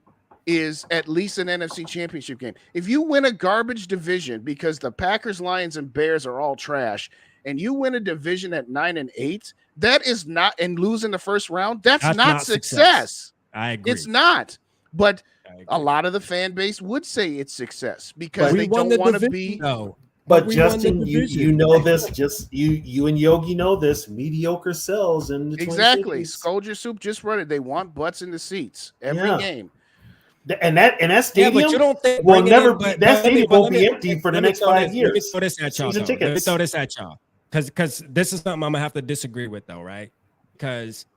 is at least an NFC championship game. If you win a garbage division because the Packers, Lions, and Bears are all trash, and you win a division at 9-8, that is not, and lose in the first round, that's not success. I agree. It's not. But a lot of the fan base would say it's success because they don't want to be. No. But Justin, you know this. Just you and Yogi know this. Mediocre sells in the exactly. Scold your soup. Just run it. They want butts in the seats every game. And that stadium but you don't think will never be. That stadium won't be empty for the next 5 years. Let me throw this at y'all. Let me throw this at y'all because this is something I'm gonna have to disagree with, though, right? Because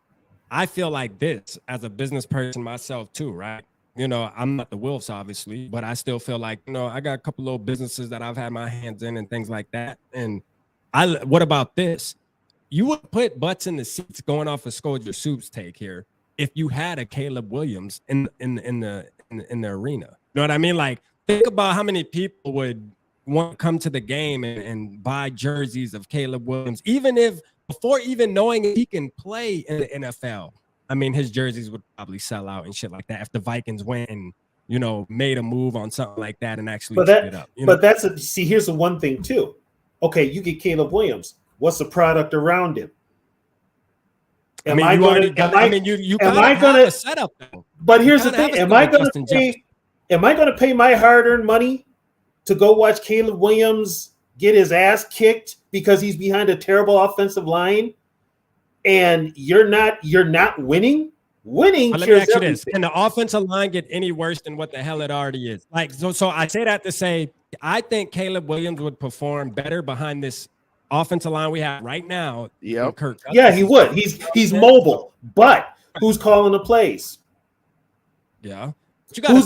I feel like this as a business person myself too, right? you know, I'm not the Wilfs, obviously, but I still feel like, you know, I got a couple little businesses that I've had my hands in and things like that. And what about this? You would put butts in the seats going off of Skol'd Your Soup's take here if you had a Caleb Williams in the arena. You know what I mean? Like, think about how many people would want to come to the game and buy jerseys of Caleb Williams, even if before even knowing if he can play in the NFL. I mean, his jerseys would probably sell out and shit like that if the Vikings went and, you know, made a move on something like that and actually took it up. See, here's the one thing too. Okay, you get Caleb Williams. What's the product around him? You gotta have a setup. But here's the thing: am I going to pay my hard-earned money to go watch Caleb Williams get his ass kicked because he's behind a terrible offensive line, and you're not winning? Winning. Let me ask you this: can the offensive line get any worse than what the hell it already is? Like, so I say that to say, I think Caleb Williams would perform better behind this offensive line we have right now. Yep. Yeah, he would. He's mobile, but who's calling the plays? Yeah. Who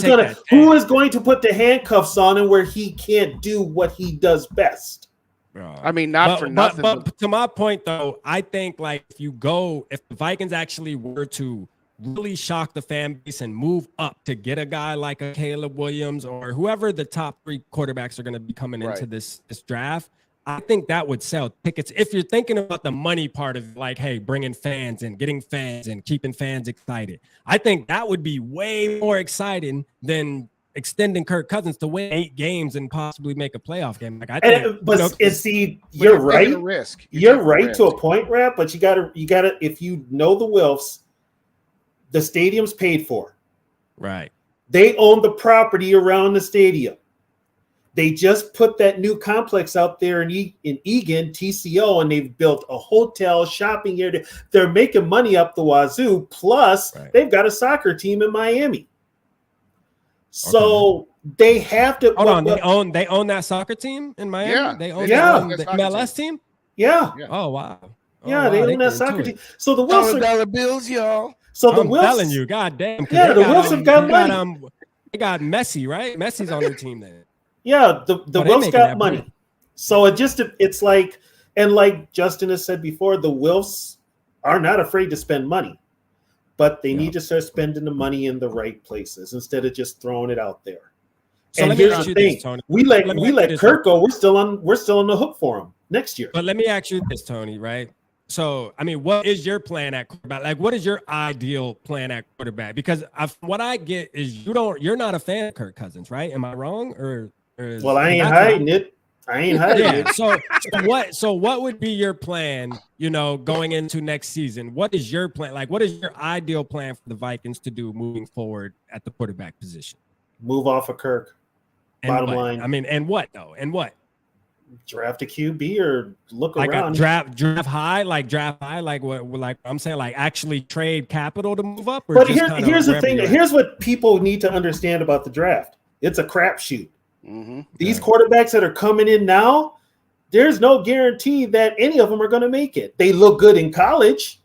is going to put the handcuffs on him where he can't do what he does best? I mean, not for nothing. But to my point, though, I think like if the Vikings actually were to really shock the fan base and move up to get a guy like a Caleb Williams or whoever the top 3 quarterbacks are going to be coming into this draft, I think that would sell tickets. If you're thinking about the money part of like, hey, bringing fans and getting fans and keeping fans excited, I think that would be way more exciting than extending Kirk Cousins to win 8 games and possibly make a playoff game. Like, I think, you're right. You're right to a point, Rap. But you gotta. If you know the Wilfs, the stadium's paid for. Right. They own the property around the stadium. They just put that new complex out there in Egan, TCO, and they've built a hotel, shopping area. They're making money up the wazoo. Plus, they've got a soccer team in Miami. So they have to. Hold on, they own that soccer team in Miami. Yeah, they own the MLS team. Yeah. Oh wow. They own that soccer team. So the Wilfs dollar bills, y'all. So the I'm Wilfs, telling you, goddamn. Yeah, the Wilfs have got money. They got Messi, right? Messi's on their team then. Yeah, the Wilfs got money. So it's like, and like Justin has said before, the Wilfs are not afraid to spend money, but they need to start spending the money in the right places instead of just throwing it out there. So and here's the thing: we let Kirk go. We're still on the hook for him next year. But let me ask you this, Tony. Right? So, I mean, what is your plan at quarterback? Like, what is your ideal plan at quarterback? Because what I get is you're not a fan of Kirk Cousins, right? Am I wrong? Well, I ain't hiding it. I ain't hiding it. So what would be your plan, you know, going into next season? What is your plan? Like, what is your ideal plan for the Vikings to do moving forward at the quarterback position? Move off of Kirk. Bottom line. I mean, and what though? And what? Draft a QB or look like around. Draft high, like what? Like I'm saying, like actually trade capital to move up. But here's the thing. Here's what people need to understand about the draft. It's a crapshoot. Mm-hmm. These quarterbacks that are coming in now, there's no guarantee that any of them are going to make it. They look good in college,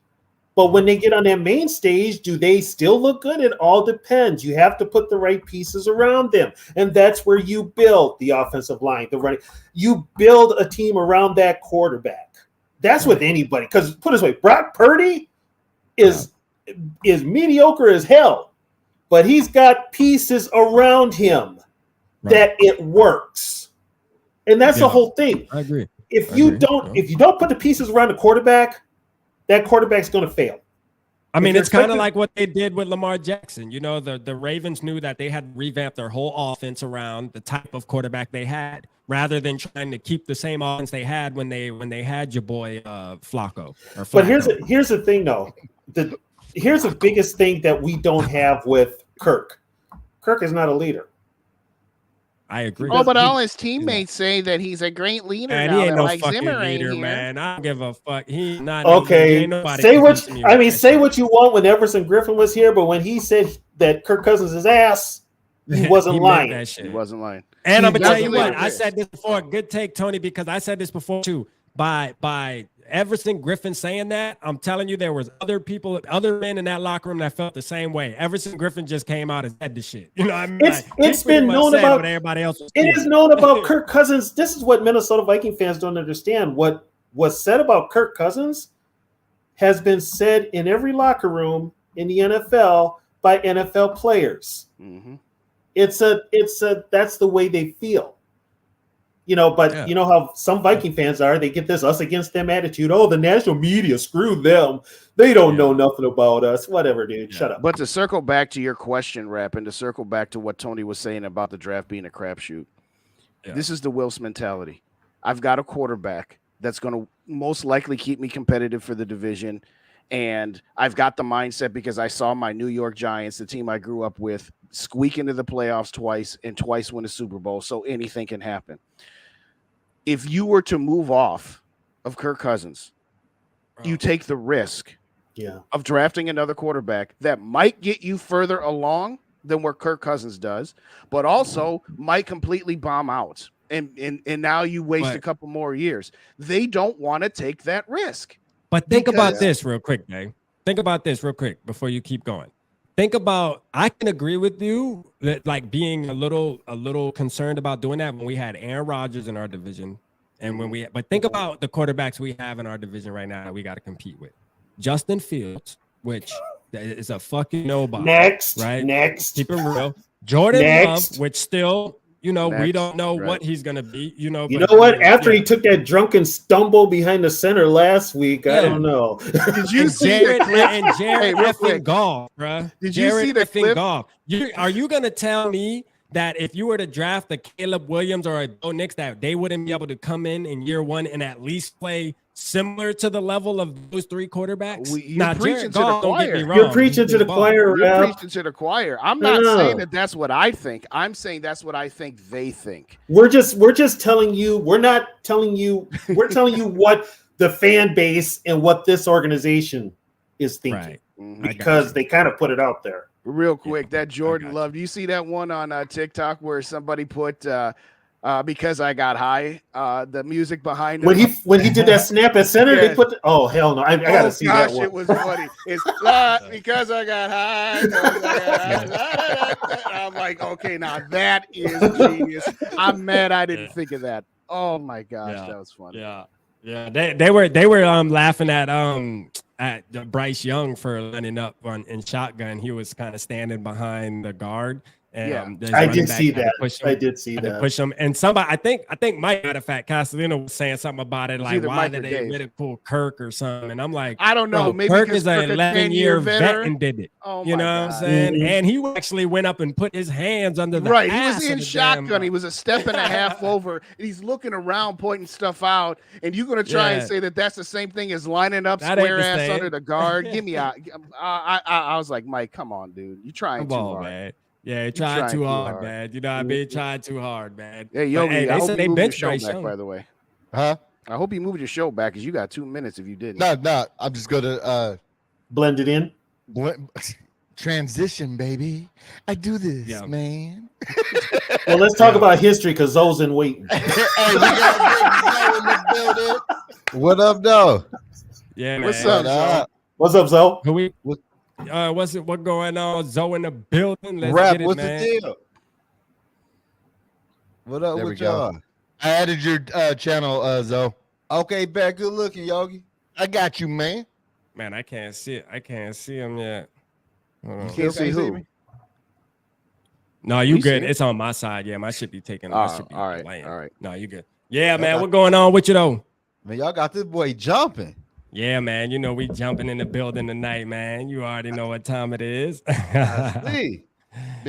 but when they get on that main stage, do they still look good? It all depends. You have to put the right pieces around them, and that's where you build the offensive line, the running. You build a team around that quarterback. That's with anybody. Because put it this way, Brock Purdy is mediocre as hell, but he's got pieces around him. That it works, and that's the whole thing. I agree. If you don't put the pieces around the quarterback, that quarterback's going to fail. I mean, it's kind of like what they did with Lamar Jackson. You know, the Ravens knew that they had to revamp their whole offense around the type of quarterback they had, rather than trying to keep the same offense they had when they had your boy Flacco. But here's the thing, though. Here's the biggest thing that we don't have with Kirk. Kirk is not a leader. I agree. Oh, but all his teammates say that he's a great leader. Man, now he ain't no like fucking Zimmer leader, here. man. I don't give a fuck. He not okay. Say what you want when Everson Griffin was here, but when he said that Kirk Cousins is ass, he wasn't lying. He wasn't lying. And I'm gonna tell you what, I said this before. Good take, Tony, because I said this before too. By Everson Griffin saying that, I'm telling you, there was other men in that locker room that felt the same way. Everson Griffin just came out and said the shit. You know what I mean? It's been known about everybody else. It is known about Kirk Cousins. This is what Minnesota Viking fans don't understand. What was said about Kirk Cousins has been said in every locker room in the NFL by NFL players. Mm-hmm. It's that's the way they feel. You know, but you know how some Viking fans are, they get this us against them attitude. Oh, the national media, screw them. They don't know nothing about us. Whatever, dude. Shut up. But to circle back to your question, Rap, and to circle back to what Tony was saying about the draft being a crapshoot, this is the Wills mentality. I've got a quarterback that's going to most likely keep me competitive for the division. And I've got the mindset because I saw my New York Giants, the team I grew up with, squeak into the playoffs twice and twice win a Super Bowl. So anything can happen. If you were to move off of Kirk Cousins, you take the risk of drafting another quarterback that might get you further along than where Kirk Cousins does, but also might completely bomb out. And now you waste a couple more years. They don't want to take that risk. But think about this real quick, Dave. Think about this real quick before you keep going. Think about, I can agree with you that like being a little concerned about doing that when we had Aaron Rodgers in our division. And but think about the quarterbacks we have in our division right now that we got to compete with. Justin Fields, which is a fucking nobody. Next. Keep it real. Jordan Love, which still, we don't know what he's gonna be. You know what? After he took that drunken stumble behind the center last week, I don't know. Did you see the clip? And Jared effing Goff, bro. Did you see the clip? Goff. Are you gonna tell me that if you were to draft a Caleb Williams or a Bo Nix, that they wouldn't be able to come in year one and at least play similar to the level of those three quarterbacks? You're preaching to the choir. You're preaching to the choir. You're preaching to the choir. I'm not saying that that's what I think. I'm saying that's what I think they think. We're just telling you. We're not telling you. We're telling you what the fan base and what this organization is thinking, because they kind of put it out there. Real quick, that Jordan Love. Do you see that one on TikTok where somebody put because I got high, the music behind him? When he did that snap at center, they put oh hell no, I gotta see that one. It was funny. It's because I got high. I'm like, okay, now that is genius. I'm mad I didn't think of that. Oh my gosh, that was funny. Yeah. They were laughing at Bryce Young for lining up in shotgun. He was kind of standing behind the guard. And I did see that. I did see that. Push him. And somebody, I think Mike, matter of fact, Castellino was saying something about it, like why did they ridicule Kirk or something? And I'm like, I don't know. Maybe Kirk is an 11-year vet and did it. Oh you know what I'm saying? Mm-hmm. And he actually went up and put his hands under the ass. He was in shotgun. He was a step and a half over. And he's looking around, pointing stuff out. And you're going to try and say that that's the same thing as lining up square ass under the guard. Give me out. I was like, Mike, come on, dude. You're trying too hard, man. Yeah, he tried too hard, man. You know what I mean? Tried too hard, man. Hey, Yogi, I hope you moved your show back, by the way. Huh? I hope you moved your show back because you got 2 minutes if you didn't. No. I'm just going to blend it in. Transition, baby. I do this, man. Well, let's talk about history because Zoe's in waiting. Hey, we got Zoe in the building. What up, though? Yeah, man. What's up, Zoe? What's up, Zoe? What going on? Zoe in the building. Let's Rap, get it, what's man. the deal? What up with y'all? I added your channel, Zoe. Okay, back. Good looking, Yogi. I got you, man. Man, I can't see it. I can't see him yet. You can't see who? No, you good. It's on my side. Yeah, my shit be taking. All right. No, you good. Yeah, man. What going on with you though? Man, y'all got this boy jumping. Yeah, man. You know we jumping in the building tonight, man. You already know what time it is.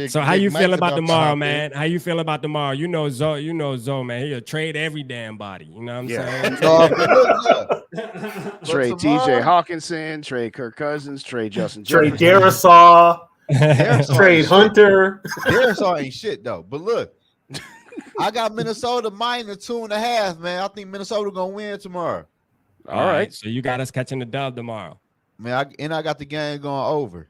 So how you feel about tomorrow, man? How you feel about tomorrow? You know Zoe, man. He'll trade every damn body. You know what I'm saying? Trade TJ Hawkinson, trade Kirk Cousins, trade Justin Jefferson. Trade Darisaw, trade Hunter. Darisaw ain't shit though. But look, I got Minnesota minus 2.5, man. I think Minnesota gonna win tomorrow. All right. So you got us catching the dub tomorrow. Man, I got the game going over.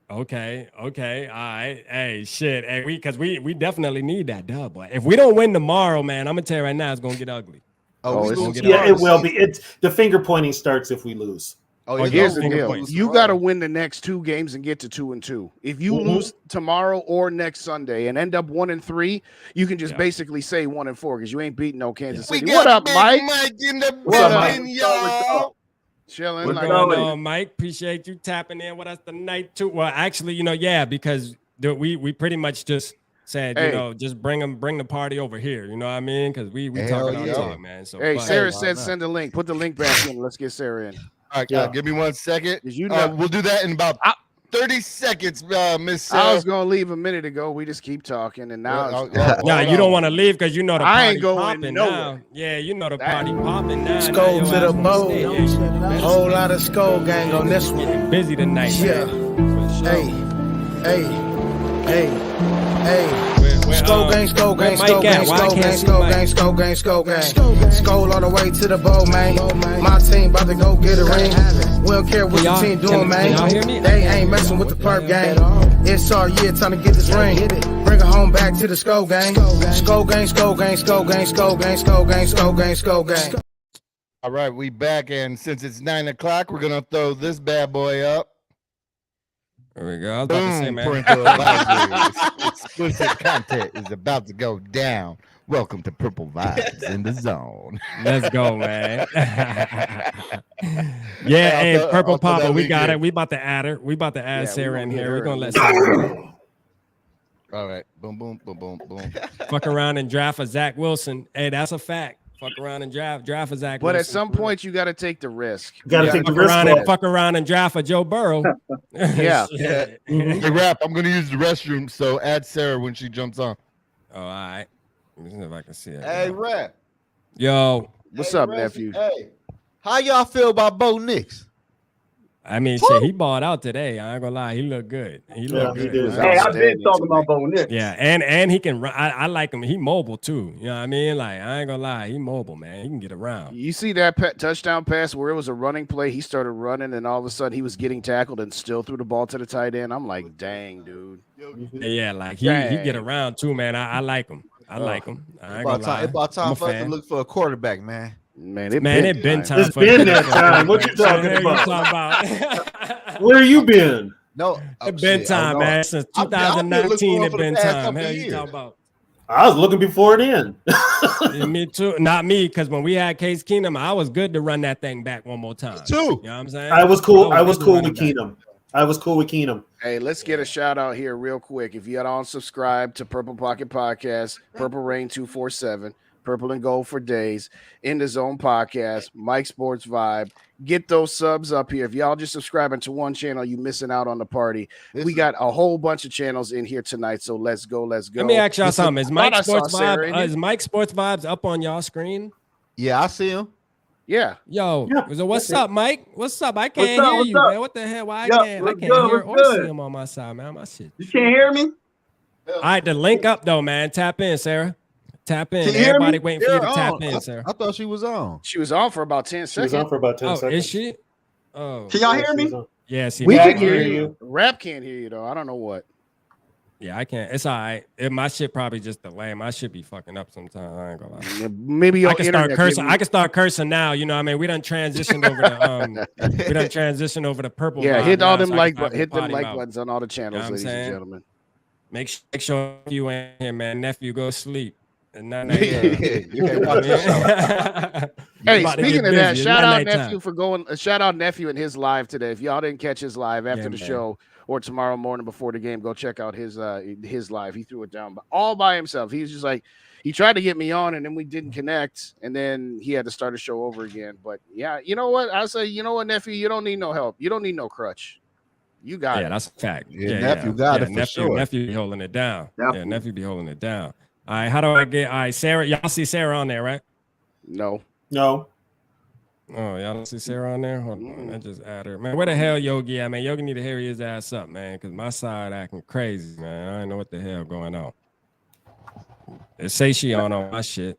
Okay. All right. Hey, shit. Hey, we definitely need that dub, boy. If we don't win tomorrow, man, I'm gonna tell you right now, it's gonna get ugly. Yeah, it will be. It's the finger pointing starts if we lose. Here's the deal. You got to win the next 2 games and get to 2-2. If you lose tomorrow or next Sunday and end up 1-3, you can just basically say 1-4 because you ain't beating no Kansas City. What up, Mike? What up, Mike? Y'all? Chilling. What's going on, Mike? Appreciate you tapping in with us tonight too. Well, actually, because we pretty much just said, just bring the party over here. You know what I mean? Because we talking our talk, man. So Sarah said send a link. Put the link back in. Let's get Sarah in. All right, give me 1 second. We'll do that in about 30 seconds, Miss Sarah. I was gonna leave a minute ago. We just keep talking, and now you don't want to leave because the party I ain't going popping nowhere. Now. Yeah, the party popping now. Skol to the bowl. Whole lot of Skol gang on this one. Getting busy tonight. Yeah. Hey. Skol gang, Skol gang, Skol gang, Skol gang, Skol gang, Skol gang, Skol gang. Skol all the way to the bowl, man. My team about to go get a ring. We don't care what your team doing, man. They ain't messing with the perp gang. It's our year, time to get this ring. Bring it home back to the Skol gang. Skol gang, Skol gang, Skol gang, Skol gang, Skol gang, Skol gang, Skol gang. All right, we back, and since it's 9 o'clock, we're gonna throw this bad boy up. There we go. I was about to say, man. Parental advisory. Explicit content is about to go down. Welcome to Purple Vibes in the Zone. Let's go, man. Hey, Purple Papa, we got it. We about to add her. We about to add Sarah in here. We're gonna let Sarah. All right. Boom, boom, boom, boom, boom. Fuck around and draft a Zach Wilson. Hey, that's a fact. Fuck around and draft a Zach Wilson. But at some point, you got to take the risk. You got to take the risk. Fuck around and draft a Joe Burrow. Yeah. Hey, Rap, I'm going to use the restroom, so add Sarah when she jumps on. Oh, all right. Let me see if I can see it. Hey, Rap. Yo. What's up, nephew? Hey, how y'all feel about Bo Nix? I mean, shit, he balled out today. I ain't gonna lie, he looked good. He looked good. Hey, I've been talking about Bo Nix. Yeah, and he can run. I like him. He mobile too. You know what I mean? Like, I ain't gonna lie, he mobile, man. He can get around. You see that touchdown pass where it was a running play? He started running, and all of a sudden he was getting tackled and still threw the ball to the tight end. I'm like, dang, dude. Yeah, like he get around too, man. I like him. I like him. It's about time for us to look for a quarterback, man. Man, it been time. It's been that time. What you talking about? Where you been? No, it's been time, man. Since 2019, it's been time. Hell, you talking about? I was looking before then. Me too. Not me, because when we had Case Keenum, I was good to run that thing back one more time. Too. You know what I'm saying? I was cool. I was cool with Keenum. Hey, let's get a shout out here real quick. If you don't subscribe to Purple Pocket Podcast, Purple Rain 247, Purple and Gold for Days, In the Zone Podcast, Mike Sports Vibe. Get those subs up here. If y'all just subscribing to one channel, you missing out on the party. We got a whole bunch of channels in here tonight, so let's go. Let me ask y'all something. Is Mike Sports Vibes up on y'all screen? Yeah, I see him. Yeah. Yo, what's up, Mike? What's up? I can't hear you, man. What the hell? Why I can't hear or see him on my side, man. My shit. You can't hear me? All right, the link up though, man. Tap in, Sarah. Tap in. Everybody waiting for you to tap in, Sarah. I thought she was on. She was on for about 10 seconds. She was on for about 10 seconds. Is she? Oh. Can y'all hear me? Yeah, we can hear you. Rap can't hear you though. I don't know what. Yeah, I can't. It's all right. My shit probably just delay. My shit be fucking up sometimes. I ain't gonna lie. Maybe I can start cursing. I can start cursing now. You know what I mean? We done transitioned over to Purple. Yeah, hit all them like hit them like buttons on all the channels, ladies and gentlemen. Make sure you ain't here, man. Nephew, go sleep. And hey, speaking of that, shout out Nephew for going. Shout out Nephew and his live today. If y'all didn't catch his live after the show or tomorrow morning before the game, go check out his live. He threw it down all by himself. He was just like, he tried to get me on, and then we didn't connect, and then he had to start the show over again. But yeah, you know what? I say, you know what, Nephew, you don't need no help. You don't need no crutch. You got it. Yeah, that's a fact. Yeah, Nephew got it for sure. Nephew be holding it down. Yeah, Nephew be holding it down. All right, how do I get? All right, Sarah. Y'all see Sarah on there, right? No. Oh, y'all don't see Sarah on there? Hold on, I just add her. Man, where the hell Yogi at, man? Yogi need to hurry his ass up, man, because my side acting crazy, man. I don't know what the hell going on. It say she on my shit.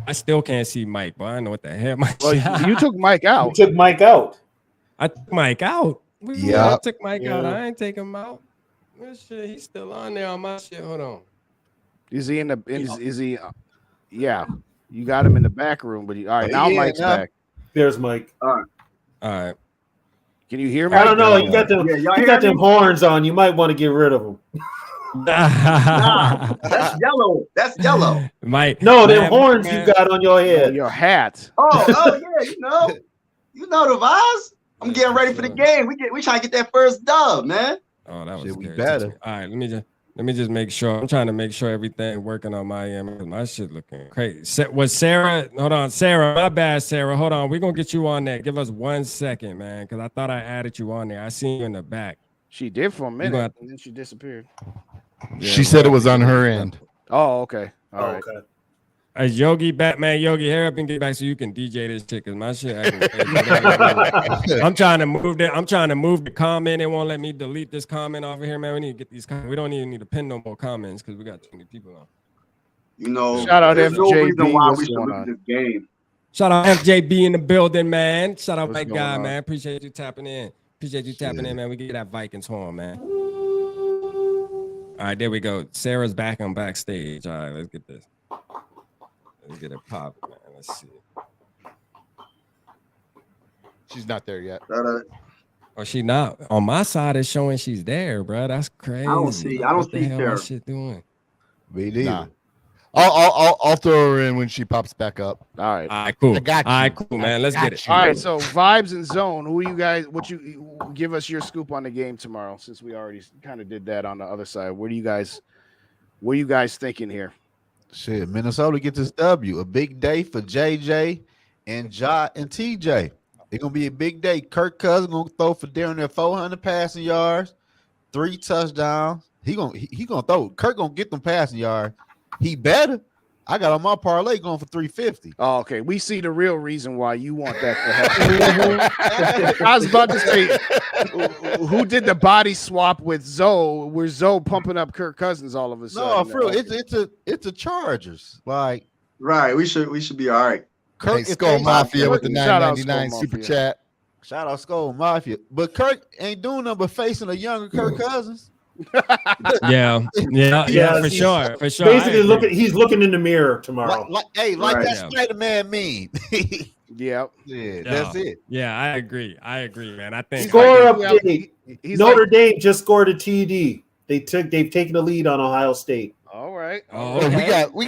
I still can't see Mike, but I don't know what the hell. You took Mike out. You took Mike out. I took Mike out. Yeah, I took Mike out. I ain't take him out. Shit, he's still on there on my shit. Hold on. Is he in the? Is he? Yeah, you got him in the back room, but all right. Now Mike's back. There's Mike. All right. Can you hear me? I don't know. You got them. You got them horns on. You might want to get rid of them. Nah, that's yellow. That's yellow. No, them horns you got on your head. Your hat. Oh yeah, you know the vibes. I'm getting ready for the game. We trying to get that first dub, man. Oh, that was we better. All right, let me just make sure. I'm trying to make sure everything working on my end. My shit looking crazy. Was Sarah? Hold on, Sarah. My bad, Sarah. Hold on. We're gonna get you on there. Give us 1 second, man, because I thought I added you on there. I seen you in the back. She did for a minute, and then she disappeared. Yeah, she said it was on her end. Oh, okay. All right. Okay. As Yogi Batman, Yogi, hurry up and get back so you can DJ this chick, cause my shit. I'm trying to move that. I'm trying to move the comment. It won't let me delete this comment off of here, man. We need to get these comments. We don't even need to pin no more comments because we got too many people on. You know, shout out there's FJB. no reason why we should lose this game. Shout out FJB in the building, man. Shout out What's my guy, on? man. Appreciate you tapping in. Appreciate you tapping in, man. We get that Vikings horn, man. All right, there we go. Sarah's back on backstage. All right, let's get this. Let's get it popping, man. Let's see. She's not there yet. Oh, she not on my side. It's showing she's there, bro. That's crazy. I don't see Sarah. What shit doing? Me neither. Nah. I'll throw her in when she pops back up. All right. All right, cool. I got you. All right, cool, man. Let's get it. All right, so vibes and zone. Who you guys? What you give us your scoop on the game tomorrow? Since we already kind of did that on the other side. What are you guys thinking here? Shit, Minnesota get this W. A big day for JJ and Ja and TJ. It's gonna be a big day. Kirk Cousins gonna throw for down there 400 passing yards, 3 touchdowns. He gonna throw. Kirk gonna get them passing yards. He better. I got on my parlay going for 350. Oh, okay. We see the real reason why you want that to happen. I was about to say, who did the body swap with Zoe? Where Zoe pumping up Kirk Cousins all of a sudden? No, for real. It's a Chargers. Like, right. We should be all right. Kirk Skol Mafia with the $9.99 super chat. Shout out Skol Mafia. But Kirk ain't doing nothing but facing a younger Kirk Cousins. Yeah, for sure. Basically, he's looking in the mirror tomorrow. Like that Spider-Man meme. Yeah, that's it. Yeah, I agree, man. I think score update. Notre Dame just scored a TD. They've taken the lead on Ohio State. All right. Oh, okay. We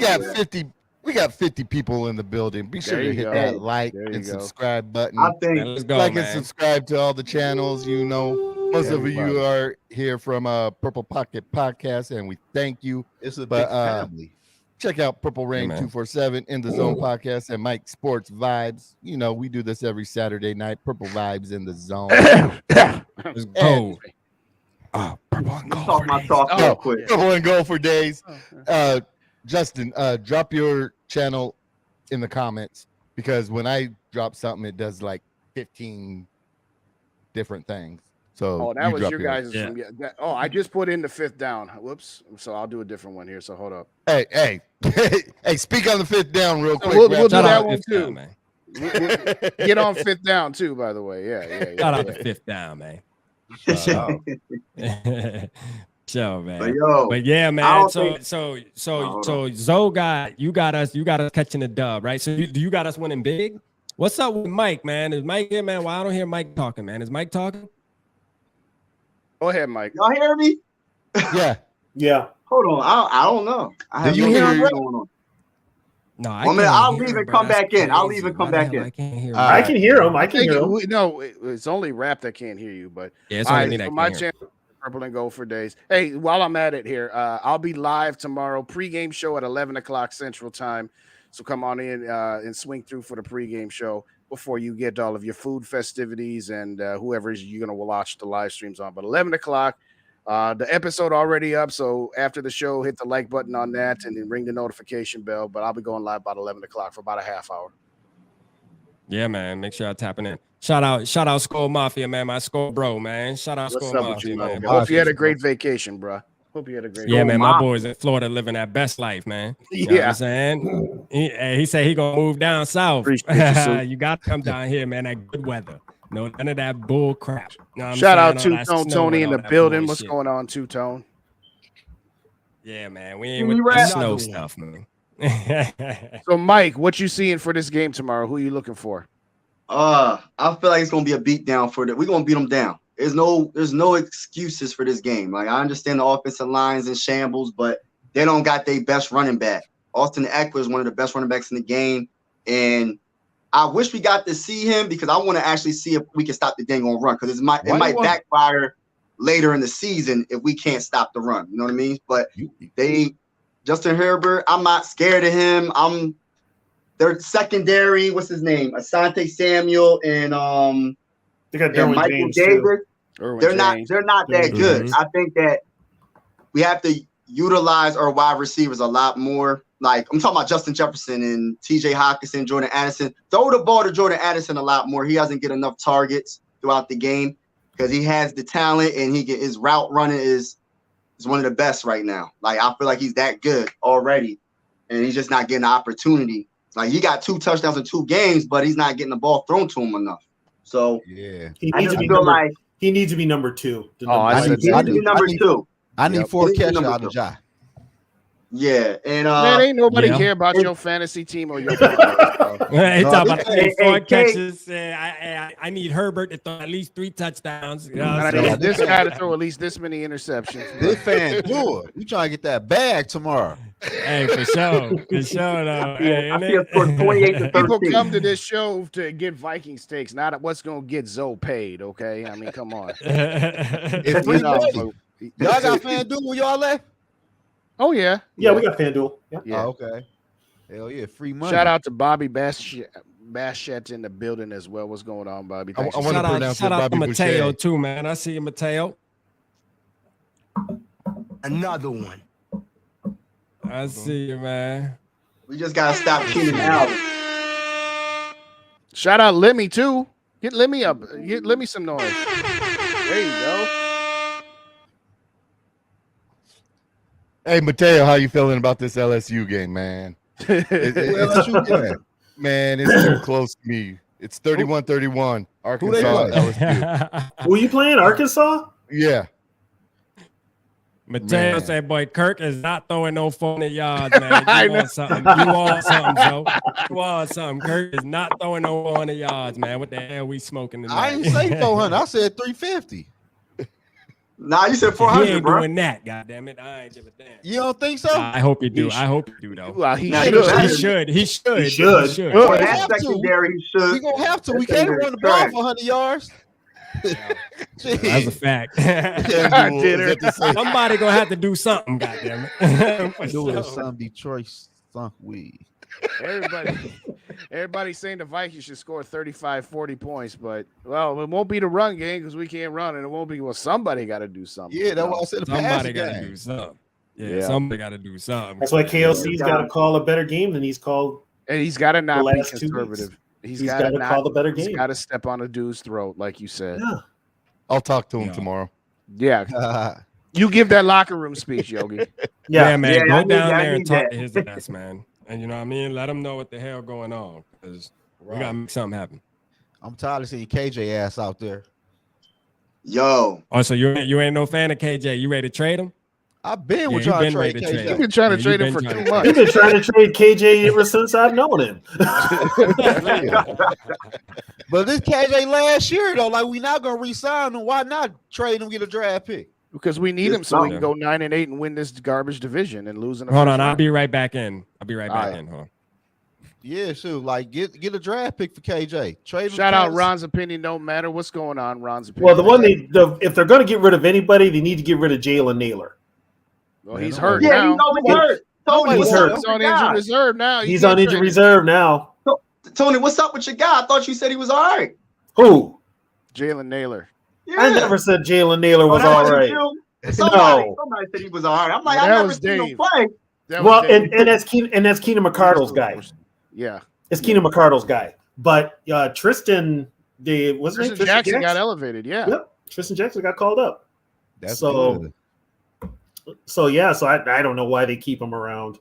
got 50 people in the building. Be sure to hit that like and subscribe button. I think let's go, like man. and subscribe to all the channels. You know, most of you are here from Purple Pocket Podcast, and we thank you. It's a big family. Check out Purple Rain 247 in the Zone podcast and Mike Sports Vibes. You know, we do this every Saturday night. Purple Vibes in the Zone. Let's go. Purple and Gold. Talk my talk real quick. Purple and Gold for days. Justin, drop your channel in the comments because when I drop something, it does like 15 different things. So that was your guys'. Yeah. I just put in the 5th down. Whoops. So I'll do a different one here. So hold up. Hey, speak on the 5th down real quick. We'll do that one too. Man. Get on 5th down too, by the way. Yeah. Shout out the 5th down, man. Show, man. But yeah, man. So Zoe you got us catching the dub, right? So you got us winning big. What's up with Mike, man? Is Mike here, man? Well, I don't hear Mike talking, man. Is Mike talking? Go ahead, Mike. Y'all hear me? Yeah. Hold on. I don't know. I have no idea what's going on. No, I'll leave and come back in. I'll leave and come back in. I can hear him. I can hear him. No, it's only Rap that can't hear you. But yeah, it's only me that can my channel, Purple and Gold for days. Hey, while I'm at it here, I'll be live tomorrow. Pregame show at 11 o'clock Central Time. So come on in and swing through for the pregame show before you get all of your food festivities and whoever you're going to watch the live streams on. But 11 o'clock, the episode already up. So after the show, hit the like button on that and then ring the notification bell. But I'll be going live about 11 o'clock for about a half hour. Yeah, man. Make sure I'm tapping in. Shout out Skol Mafia, man. My Skol bro, man. Shout out Skol Mafia, man. Hope you had a great vacation, bro. Hope you had a great Yeah, man. My boys in Florida living that best life, man. You know what I'm saying? He said he gonna move down south. You got to come down here, man. That good weather. No, none of that bull crap. You know Shout out Two Tone Tony in the building. What's going on, Two Tone? Yeah, man. We ain't with the snow stuff, man. So, Mike, what you seeing for this game tomorrow? Who you looking for? I feel like it's gonna be a beat down for that. We're gonna beat them down. There's no excuses for this game. Like, I understand the offensive line's in shambles, but they don't got their best running back. Austin Eckler is one of the best running backs in the game, and I wish we got to see him because I want to actually see if we can stop the dang on run, because it might backfire later in the season if we can't stop the run. You know what I mean? But Justin Herbert, I'm not scared of him. Their secondary, what's his name? Asante Samuel and they got Michael Davis. They're not that good. I think that we have to utilize our wide receivers a lot more. Like, I'm talking about Justin Jefferson and TJ Hockenson, Jordan Addison. Throw the ball to Jordan Addison a lot more. He doesn't get enough targets throughout the game because he has the talent, and his route running is one of the best right now. Like, I feel like he's that good already, and he's just not getting the opportunity. Like, he got 2 touchdowns in 2 games, but he's not getting the ball thrown to him enough. So he needs to be number 2. I need to be number 2. I need 4 catches out of Ja. Yeah, and man, ain't nobody care about your fantasy team or your. Hey, talk about 4 catches. I need Herbert to throw at least 3 touchdowns. You know I need this guy to throw at least this many interceptions. This fan good. We trying to get that bag tomorrow. Hey, for sure though. I see a score 28-13. People come to this show to get Viking steaks, not what's gonna get Zoe paid. Okay, I mean, come on. If we y'all got FanDuel where y'all left? Oh yeah, we got FanDuel. Yeah. Oh, okay. Hell yeah, free money. Shout out to Bobby Baschett in the building as well. What's going on, Bobby? I want to pronounce shout out to Mateo too, man. I see you, Mateo. Another one. I see you, man. We just gotta stop Keenan Allen. Shout out Lemmy too. Get Lemmy up. Get Lemmy some noise. There you go. Hey, Mateo, how you feeling about this LSU game, man? Man, it's too close to me. It's 31-31. Arkansas, LSU. Who are you playing? Arkansas? Yeah. Mateo said, boy, Kirk is not throwing no 400 yards, man. You want something, so. You want something. Kirk is not throwing no 400 yards, man. What the hell we smoking tonight? I didn't say 400. I said 350. Nah, you said 400, he ain't bro. doing that, goddamn it. I ain't give a damn. You don't think so? I hope you do. I hope you do, though. Well, he should. He should. Well, that secondary, he should. We gonna have to. We can't run the ball for 100 yards. That's a fact. Somebody gonna have to do something, goddamn it. Doing some Detroit sunk weed. Everybody's saying the Vikings should score 35, 40 points, but it won't be the run game because we can't run, and it won't be. Well, somebody got to do something. Yeah, that's why I said somebody got to do something. Yeah, somebody got to do something. That's why KLC's got to call a better game than he's called. And he's got to not be conservative. He's got to call the better game. He's got to step on a dude's throat, like you said. Yeah. I'll talk to him tomorrow. Yeah. You give that locker room speech, Yogi. Yeah, man. Go down there and talk to his ass, man. And you know what I mean? Let him know what the hell going on, because we got to make something happen. I'm tired of seeing KJ ass out there. Yo. Oh, so you ain't no fan of KJ. You ready to trade him? I've been trying to trade KJ. You've been trying to trade him for 2 months. You've been trying to trade KJ ever since I've known him. But this KJ last year, though, like, we not going to re-sign him. Why not trade him, get a draft pick? Because we need him so we can go 9-8 and win this garbage division and lose in the Hold on, I'll be right back in. Hold on. Yeah, sure. Like, get a draft pick for KJ. Trade. Shout out Ron's opinion. Don't matter what's going on. Ron's opinion. Well, if they're going to get rid of anybody, they need to get rid of Jalen Naylor. Well, he's hurt now. He's always hurt. Tony, he's hurt. He's on injured reserve now. He's on injured reserve now. Tony, what's up with your guy? I thought you said he was all right. Who? Jalen Naylor. Yeah. I never said Jalen Naylor was all right. Somebody said he was all right. I'm like, I never seen him play. Well, and that's Keenan McCardle's guy. Yeah, it's Keenan McCardle's guy. But Tristan Jackson got elevated. Yeah, yep. Tristan Jackson got called up. That's good. So I don't know why they keep him around.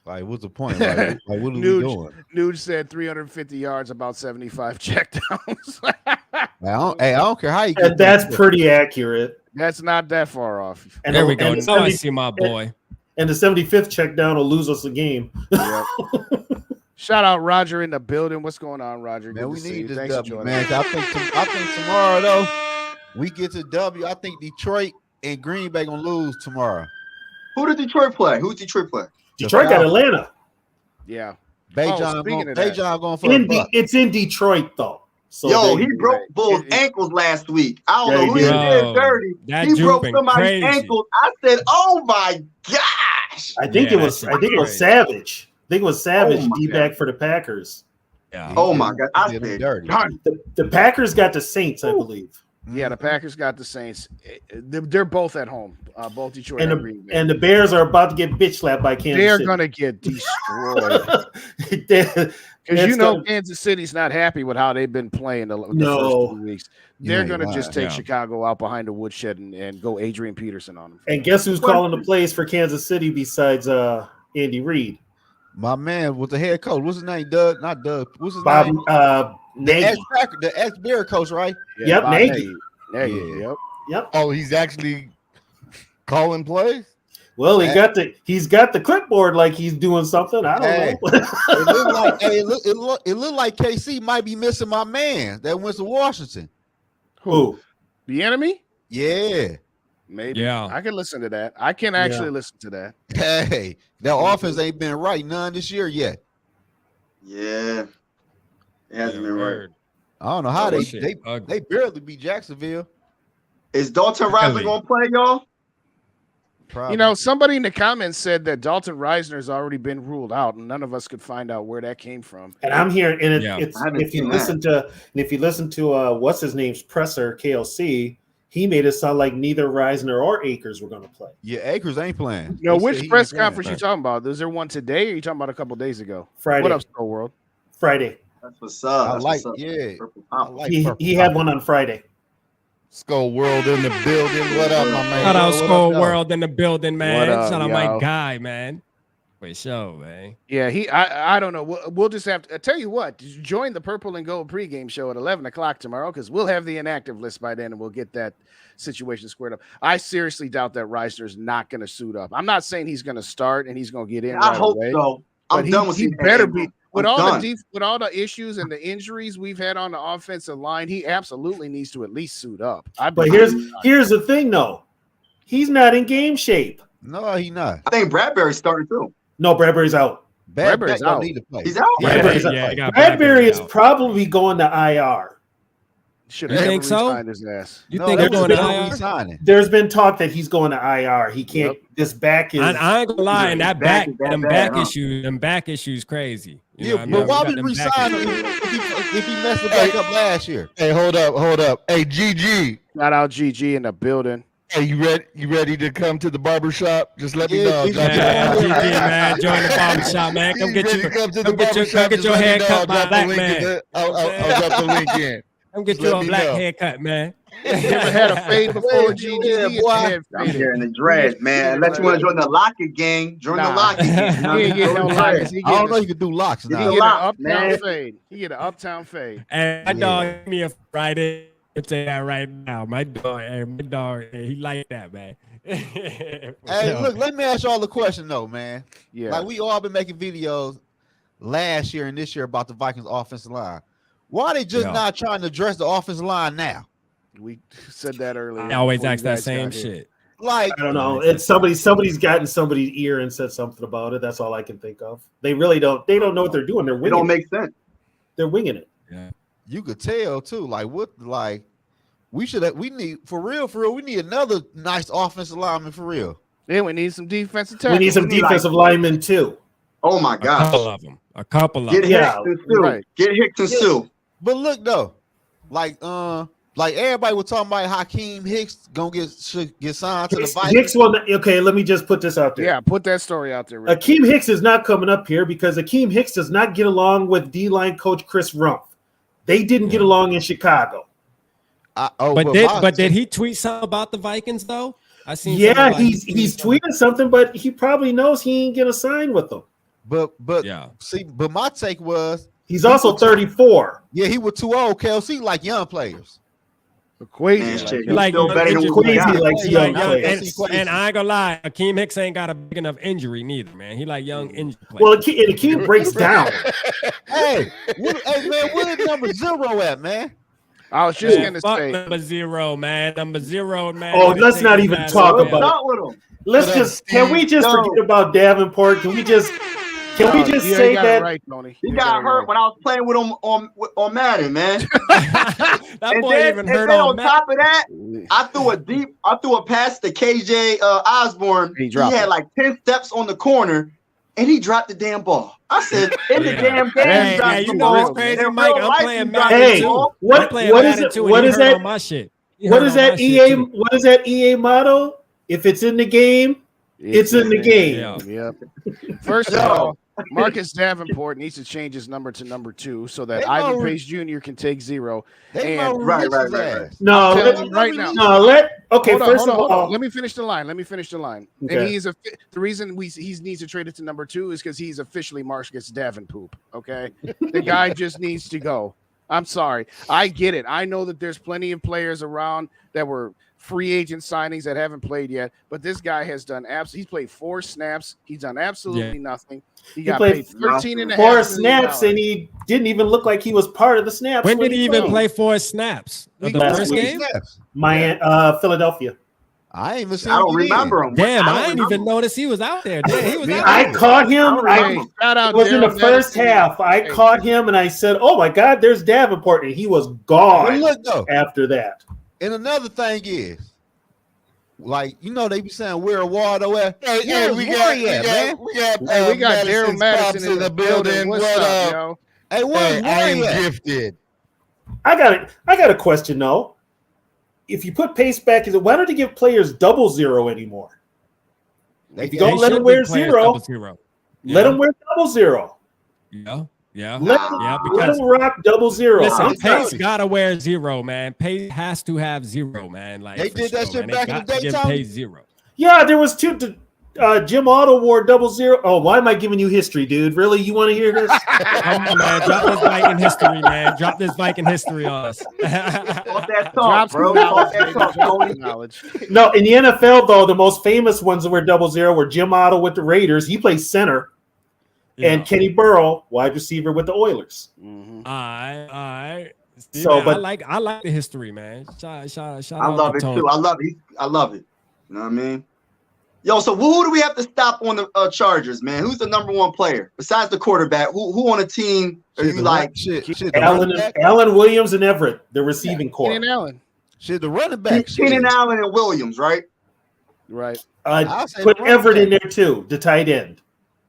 Like, what's the point? Like what are we doing? Nuge said 350 yards, about 75 checkdowns. I don't care how you get and that's pretty accurate. That's not that far off. And there we go. Now I see my boy. And the 75th check down will lose us a game. Yep. Shout out Roger in the building. What's going on, Roger? Man, Good we to see need you. this Thanks for W, joining man. us. I think tomorrow though, we get to W. I think Detroit and Green Bay gonna lose tomorrow. Who did Detroit play? Who's Detroit play? Detroit got Atlanta. Yeah. Bayjohn going for it's in Detroit though. So yo, he broke Bull's ankles last week. I don't know who he did dirty. He broke somebody's ankles. I said, "Oh my gosh!" I think it was Savage. I think it was Savage D-back for the Packers. Yeah. Oh my God! I said, dirty. The Packers got the Saints, I believe. Yeah, the Packers got the Saints. They're both at home, both Detroit and Green Bay. And the Bears are about to get bitch slapped by Kansas City. They're gonna get destroyed. Because Kansas City's not happy with how they've been playing the first 2 weeks. They're gonna just take Chicago out behind the woodshed and go Adrian Peterson on them. And guess who's calling the plays for Kansas City besides Andy Reid? My man was the head coach. What's his name? Doug, not Doug. What's his Bob, name? The ex-Bear coach, right? Yep, Nagy. Yep. Oh, he's actually calling plays? Well, he's got the clipboard like he's doing something. I don't know. it looked like KC might be missing my man that went to Washington. Who? The enemy? Yeah. Maybe. Yeah. I can listen to that. I can actually listen to that. Hey, that offense ain't been right none this year yet. Yeah. It hasn't been right. I don't know how they barely beat Jacksonville. Is Dalton Reisner going to play, y'all? Probably. Somebody in the comments said that Dalton Reisner's already been ruled out, and none of us could find out where that came from. And I'm hearing, and if you listen to what's his name's presser, KLC, he made it sound like neither Reisner or Akers were going to play. Yeah, Akers ain't playing. No, which press conference you talking about? Is there one today, or are you talking about a couple days ago? Friday. What up, Skol World? Friday. That's what's up. He had one on Friday. Skol World in the building. What up, my man? Shout out Skol World in the building, man. What up, Shout out yo? my guy, man. For sure, man. Yeah, I don't know. We'll just have to tell you what. Join the Purple and Gold pregame show at 11 o'clock tomorrow, because we'll have the inactive list by then, and we'll get that situation squared up. I seriously doubt that Reisner's not going to suit up. I'm not saying he's going to start and he's going to get in. I hope so. I'm done with he better be. With all the issues and the injuries we've had on the offensive line, he absolutely needs to at least suit up. But here's the thing, though. He's not in game shape. No, he's not. I think Bradbury's starting too. No, Bradbury's out. Bradbury's out. Need to play. He's out. Bradbury is probably going to IR. Should you think so? His ass. You think they're going to IR? There's been talk that he's going to IR. He can't. Yep. This back is. I ain't gonna lie, and that back issues, crazy. But why would we resign him if he messed it back up last year? Hey, hold up. Hey, GG. Shout out GG in the building. Hey, you ready to come to the barber shop? Just let me know. GG, man. Join the barber shop, man. Come get your hair cut by a black man. I'll drop the link in. Come get you a black haircut, man. You ever had a fade before, GG? Yeah, boy. I'm here in the dreads, man. Unless you want to join the Locket gang, join the Locket gang. He ain't getting no locks. I don't know you can do locks He now. get an uptown fade. He get an uptown fade. And my dog gave me a Friday. I'm saying that right now. My dog, he like that, man. Hey, look, let me ask y'all the question though, man. Yeah. Like we all been making videos last year and this year about the Vikings offensive line. Why are they just not trying to address the offensive line now? We said that earlier. I always ask that same shit. Like I don't know. It's somebody's gotten somebody's ear and said something about it. That's all I can think of. They really don't. They don't know what they're doing. They're winging. It don't make sense. They're winging it. Yeah. You could tell too. Like what? Like we need for real. We need another nice offensive lineman for real. Yeah, we need some defensive tackles. We need some defensive linemen too. Oh my gosh. A couple of them. Get Hicks and Sue. But look though, like everybody was talking about Hakeem Hicks gonna get signed to the Vikings. Hicks okay, let me just put this out there. Yeah, put that story out there. Hakeem Hicks is not coming up here because Hakeem Hicks does not get along with D-line coach Chris Rumpf. They didn't get along in Chicago. But did he tweet something about the Vikings though? I seen. Yeah, he's tweeting something, but he probably knows he ain't gonna sign with them. But my take was he's also 34. Yeah, he was too old. KLC like young players. Crazy, like still better than Crazy, like young players. And I ain't gonna lie, Akeem Hicks ain't got a big enough injury neither, man. He like young injury players. Well, Akeem breaks down. Hey, man, where's number 0 at, man? I was just gonna say number 0, man. Number 0, man. Oh, let's not even talk about it. Let's just can we just forget about Davenport? Can we just say that right, Tony. He got hurt when I was playing with him on Madden, man. That boy even hurt on top of that, I threw a pass to KJ Osborne. He had like 10 steps on the corner, and he dropped the damn ball. I said, in the damn game, hey, you know what's crazy, Mike? I'm playing Madden Hey, too. what is that? My shit. What is that EA? What is that EA motto? If it's in the game, it's in the game. Yep. First of all, Marcus Davenport needs to change his number to number 2 so that Ivan Pace Jr. can take 0. And right. No, first of all, let me finish the line. Okay. And the reason he needs to trade it to number 2 is because he's officially Marcus Davenport. Okay, the guy just needs to go. I'm sorry. I get it. I know that there's plenty of players around that were free agent signings that haven't played yet, but this guy has done he's played 4 snaps. He's done absolutely nothing. He got paid 4 snaps, and he didn't even look like he was part of the snaps. When did he even play 4 snaps? The first game? Philadelphia. I ain't even seen. I don't remember him. Damn, I didn't even notice he was out there. Damn, he was out I there. caught him. It was in the first half. I caught him, and I said, "Oh my God, there's Davenport," and he was gone. Look though, after that. And another thing is, like, you know, they be saying where Waldo at. Hey, we got Daryl Madison in the building. What up, yo? Hey, I am gifted. I got a question though. If you put Pace back, why don't they give players 00 anymore? If you don't let them wear 0, let them wear 00. Yeah. Let them rock 00. Listen, Pace gotta wear 0, man. Pace has to have 0, man. Like they did that shit back in the day. Pace 0. Yeah, there was 2. Jim Otto wore 00. Oh, why am I giving you history, dude? Really, you want to hear this? Come on, man. Drop this Viking history, man. Drop this Viking history on us. That talk, bro. Knowledge. No, in the NFL though, the most famous ones that were 00 were Jim Otto with the Raiders. He plays center. And Kenny Burrow, wide receiver with the Oilers. Mm-hmm. All right. See, so, man, but I like the history, man. Shout I love it too. I love it. You know what I mean? Yo, so who do we have to stop on the Chargers, man? Who's the number 1 player besides the quarterback? Who on the team are you like? Allen Williams and Everett, the receiving core. Keenan Allen. Shit, the running back. Keenan Allen and Williams, right? Right. Put Everett in there too, the tight end.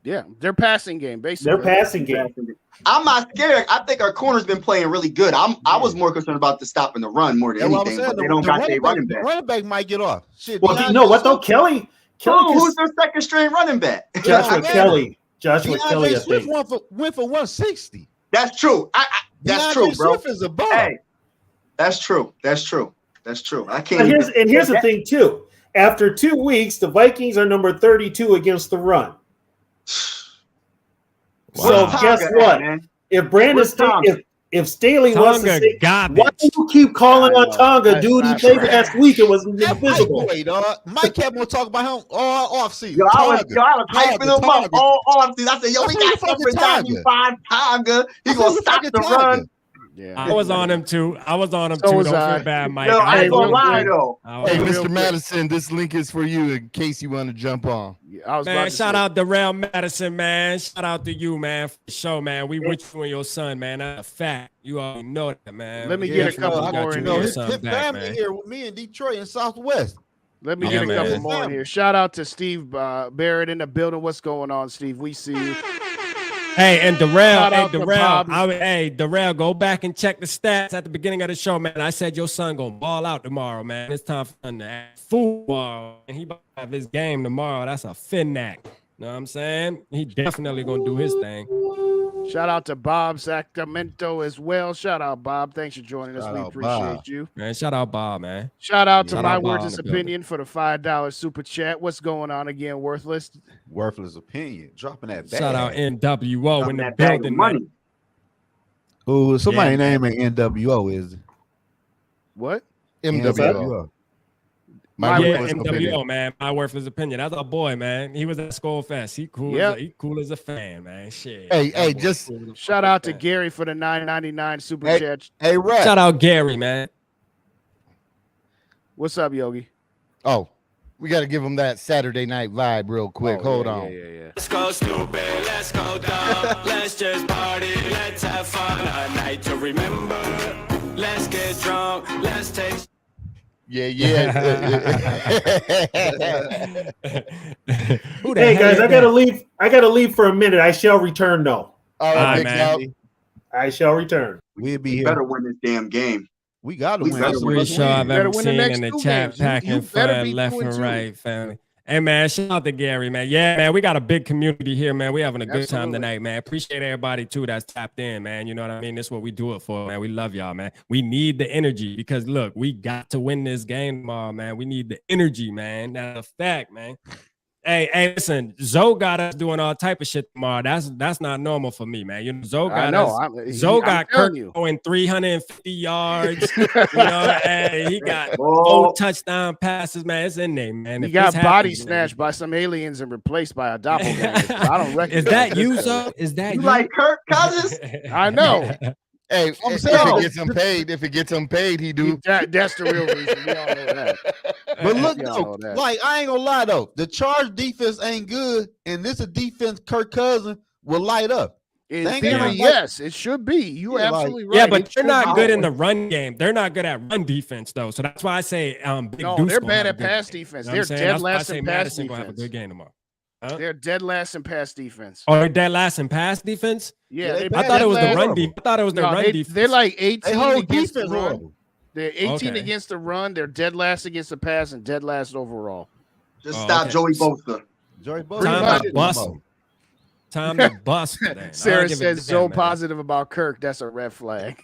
Yeah, their passing game, basically. Their passing game. I'm not scared. I think our corner's been playing really good. I was more concerned about the stopping the run more than anything. But they don't got their running back. Running back might get off. Shit. Well, you know what though, Kelly? Who's their second string running back? Joshua Kelly. I think. went for 160. That's true. That's true, bro. Swift is a bum. Hey, that's true. I can't. And here's the thing too. After 2 weeks, the Vikings are number 32 against the run. So guess what? If Brandon if Staley wants to say, why do you keep calling on Tonga, dude? He played last week. It was invisible. Mike kept on talking about him all offseason. I was hyping him up all offseason. I said, yo, we got something down. You find Tonga. He's going to stop the run. Yeah, I was on him too. Don't feel bad, Mike. No, I ain't gonna lie though. Hey, Mr. Madison, this link is for you in case you want to jump on. Yeah, man, shout out to Darrell Madison, man. Shout out to you, man, for the show, man. We with you and your son, man. That's a fact. You already know that, man. Let me get a couple more in here. His family here with me in Detroit and Southwest. Let me get a couple more in here. Shout out to Steve Barrett in the building. What's going on, Steve? We see you. Hey, and Darrell, go back and check the stats at the beginning of the show, man. I said your son gonna ball out tomorrow, man. It's time for him to act football, and he about to have his game tomorrow. That's a finnack. Know what I'm saying? He definitely gonna do his thing. Shout out to Bob Sacramento as well. Shout out, Bob. Thanks for joining us. We appreciate you. Man, shout out, Bob, man. Shout out to My Words is Opinion for the $5 super chat. What's going on again, Worthless? Worthless Opinion. Dropping that bag. Shout out NWO in the building, money. Oh, somebody naming NWO is. What? MWO. MWO, man. My worthless opinion. That's our boy, man. He was at Skol Fest. He cool as a fan, man. Shit. Hey, just cool shout out to Gary for the $9.99 super chat. Hey, Rat. Shout out Gary, man. What's up, Yogi? Oh, we got to give him that Saturday night vibe real quick. Hold on. Yeah. Let's go stupid. Let's go dumb. Let's just party. Let's have fun. A night to remember. Let's get drunk. Let's take. Yeah. Hey guys, I gotta leave. I gotta leave for a minute. I shall return though. All right, man. I shall return. We'll be here. Better win this damn game. We got to win. That's the show I've ever seen in the chat, packing fun left and 2-2. right, family. Hey, man, shout out to Gary, man. Yeah, man, we got a big community here, man. We having a good time tonight, man. Appreciate everybody, too, that's tapped in, man. You know what I mean? That's what we do it for, man. We love y'all, man. We need the energy because, look, we got to win this game tomorrow, man. We need the energy, man. That's a fact, man. Hey, listen, Zoe got us doing all type of shit tomorrow. That's not normal for me, man. You know, Zoe got Kirk going 350 yards. You know, hey, he got 4 touchdown passes, man. It's in there, man. He got body snatched by some aliens and replaced by a doppelganger. I don't recognize. Is that you, Zoe? Is that you? Like Kirk Cousins? I know. Hey, if it gets him paid, he do. That's the real reason. We all know that. But look, though, like, I ain't gonna lie, though. The Charge defense ain't good, and this a defense Kirk Cousins will light up. In theory, yes, it should be. You're absolutely right. Yeah, but they're not good in the run game. They're not good at run defense, though. So that's why I say they're bad at pass defense. They're dead last in pass defense. Gonna have a good game tomorrow. Huh? They're dead last in pass defense. Oh, they're dead last in pass defense? Yeah, I thought it was the run defense. I thought it was the run defense. They're like 18 against defense the run. They're 18 against the run. They're dead last against the pass and dead last overall. Just stop Joey Bosa. Joey Bosa. Time to bust. Sarah says so positive about Kirk. That's a red flag.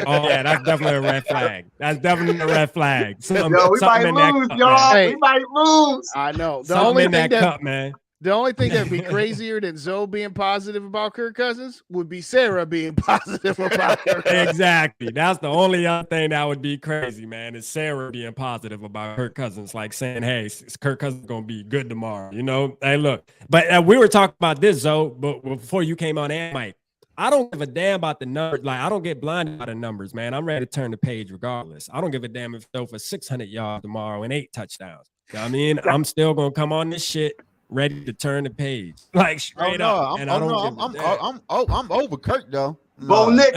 Oh, yeah, that's definitely a red flag. That's definitely a red flag. We might lose, y'all. We might lose. I know. The only thing that man. The only thing that'd be crazier than Zoe being positive about Kirk Cousins would be Sarah being positive about Kirk Cousins. Exactly. That's the only other thing that would be crazy, man, is Sarah being positive about Kirk Cousins, like saying, hey, Kirk Cousins is going to be good tomorrow. You know, hey, look. But we were talking about this, Zoe, but before you came on air, Mike, I don't give a damn about the numbers. Like, I don't get blinded by the numbers, man. I'm ready to turn the page regardless. I don't give a damn if throw for 600 yards tomorrow and 8 touchdowns. You know what I mean? I'm still going to come on this shit ready to turn the page, like straight up. I'm over Kirk though. Bo Nick.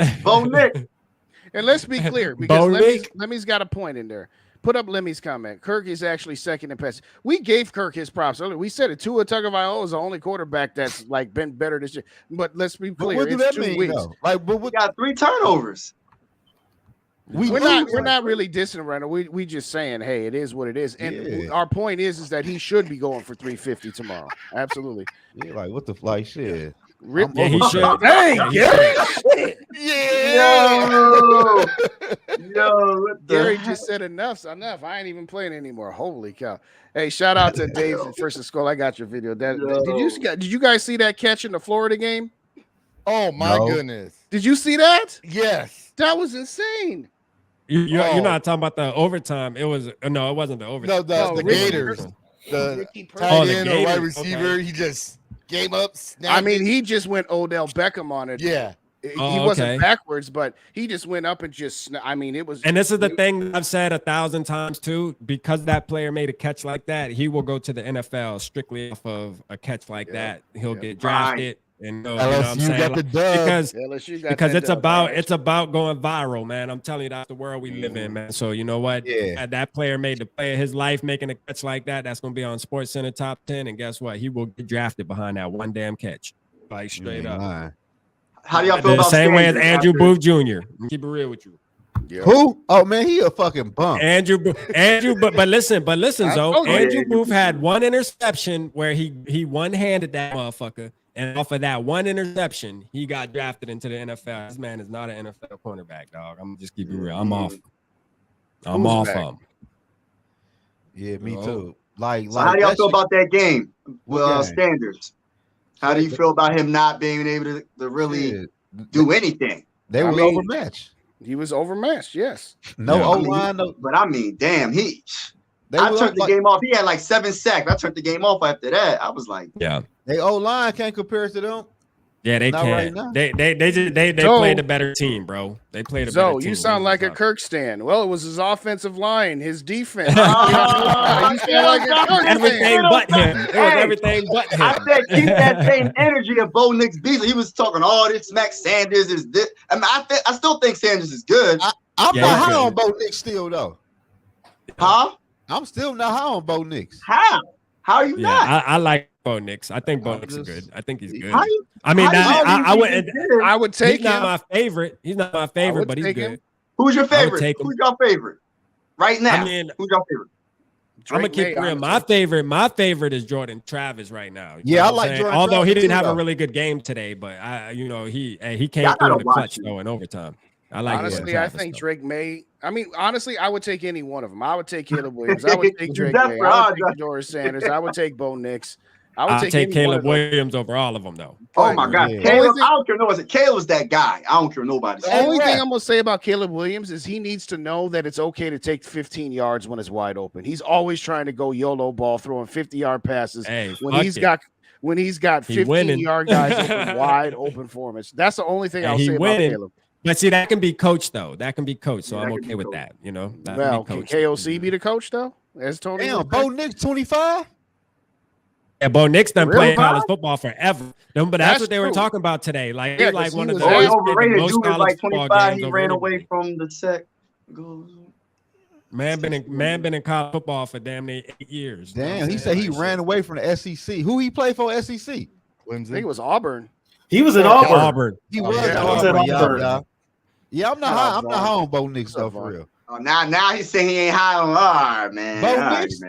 And let's be clear, because Lemmy's got a point in there. Put up Lemmy's comment. Kirk is actually second in passing. We gave Kirk his props earlier. We said it. Tua Tagovailoa is the only quarterback that's like been better this year. But let's be clear. What does that mean, though? Like, but we got 3 turnovers. We're not really dissing right now. We just saying, hey, it is what it is. And our point is that he should be going for 350 tomorrow. Absolutely. Yeah, like what the fly shit. Yeah, he should. Dang, Gary. Yo, Gary just said enough's enough. I ain't even playing anymore. Holy cow. Hey, shout out to Dave from First and Skol'd. I got your video. Did you guys see that catch in the Florida game? Oh my goodness. Did you see that? Yes. That was insane. You're not talking about the overtime. It wasn't the overtime. No, the Gators. The tight end or wide receiver. Okay. He just came up. I mean, he just went Odell Beckham on it. Yeah. He wasn't backwards, but he just went up and just, I mean, it was. And this is the thing I've said 1,000 times too, because that player made a catch like that, he will go to the NFL strictly off of a catch like that. He'll get drafted. And you know what I'm saying? Got the dub. Because it's about going viral, man. I'm telling you, that's the world we live in, man. So you know what? Yeah. That player made the play of his life making a catch like that. That's gonna be on Sports Center top 10. And guess what? He will get drafted behind that one damn catch. Like straight up. How do y'all feel about the same way as Andrew Booth Jr.? Keep it real with you. Yeah. Who? Oh man, he a fucking bum. Andrew, but listen, Zoe. Andrew Booth had one interception where he one-handed that motherfucker. And off of that one interception, he got drafted into the NFL. This man is not an NFL cornerback, dog. I'm just keep it real. I'm off him. Yeah, me too. Like how do y'all feel about that game? Well, standards. How do you feel about him not being able to really do anything? They were overmatched. He was overmatched. Yes. No O-line. But I mean, damn, I turned the game off. He had like 7 sacks. I turned the game off after that. I was like, they O-line can't compare to them. Yeah, they Not right can. now. They played a better team, bro. They played a better team. So you sound like a Kirk stan. Well, it was his offensive line, his defense. You sound like a Kirk everything but him. It was everything but him. I said keep that same energy of Bo Nix Beasley. He was talking all this smack. Sanders is this. I mean, I still think Sanders is good. I'm not high on Bo Nix still though. Huh? I'm still not high on Bo Nix. How? How are you not? I like Bo Nix. I think Bo Nix is good. I think he's good. I would take him. He's not my favorite. He's not my favorite, but he's good. Him. Who's your favorite? Who's your favorite? Right now. I mean, who's your favorite? I'm gonna keep real. My favorite is Jordan Travis right now. Yeah, I like Jordan. Although he didn't have a really good game today, but he came through in the clutch though in overtime. I like. Honestly, I think Drake May. I mean, honestly, I would take any one of them. I would take Caleb Williams. I would take Drake May. I would take Doris Sanders. I would take Bo Nix. I would take Caleb Williams over all of them, though. Oh my God, Caleb! I don't care. No, Caleb's that guy. I don't care nobody. The only thing I'm gonna say about Caleb Williams is he needs to know that it's okay to take 15 yards when it's wide open. He's always trying to go YOLO ball, throwing 50-yard passes when he's got 15-yard guys wide open for him. That's the only thing I'll say about Caleb. But see, that can be coached though. That can be coached, so I'm okay with that. You know. Well, can KOC be the coach though? As Tony. Damn, Bo Nix 25. Yeah, Bo Nix done played college football forever. But that's what they were talking about today. Like he's like one of the overrated. Dude was like 25. He ran away from the sack. Man been in college football for damn near 8 years. Damn, he said he ran away from the SEC. Who he played for SEC? I think it was Auburn. He was in Auburn. He was in Auburn. Yeah, I'm not high. I'm not high on Bo Nix though, for real. Oh, now he's saying he ain't high on R, man. Bo Nix,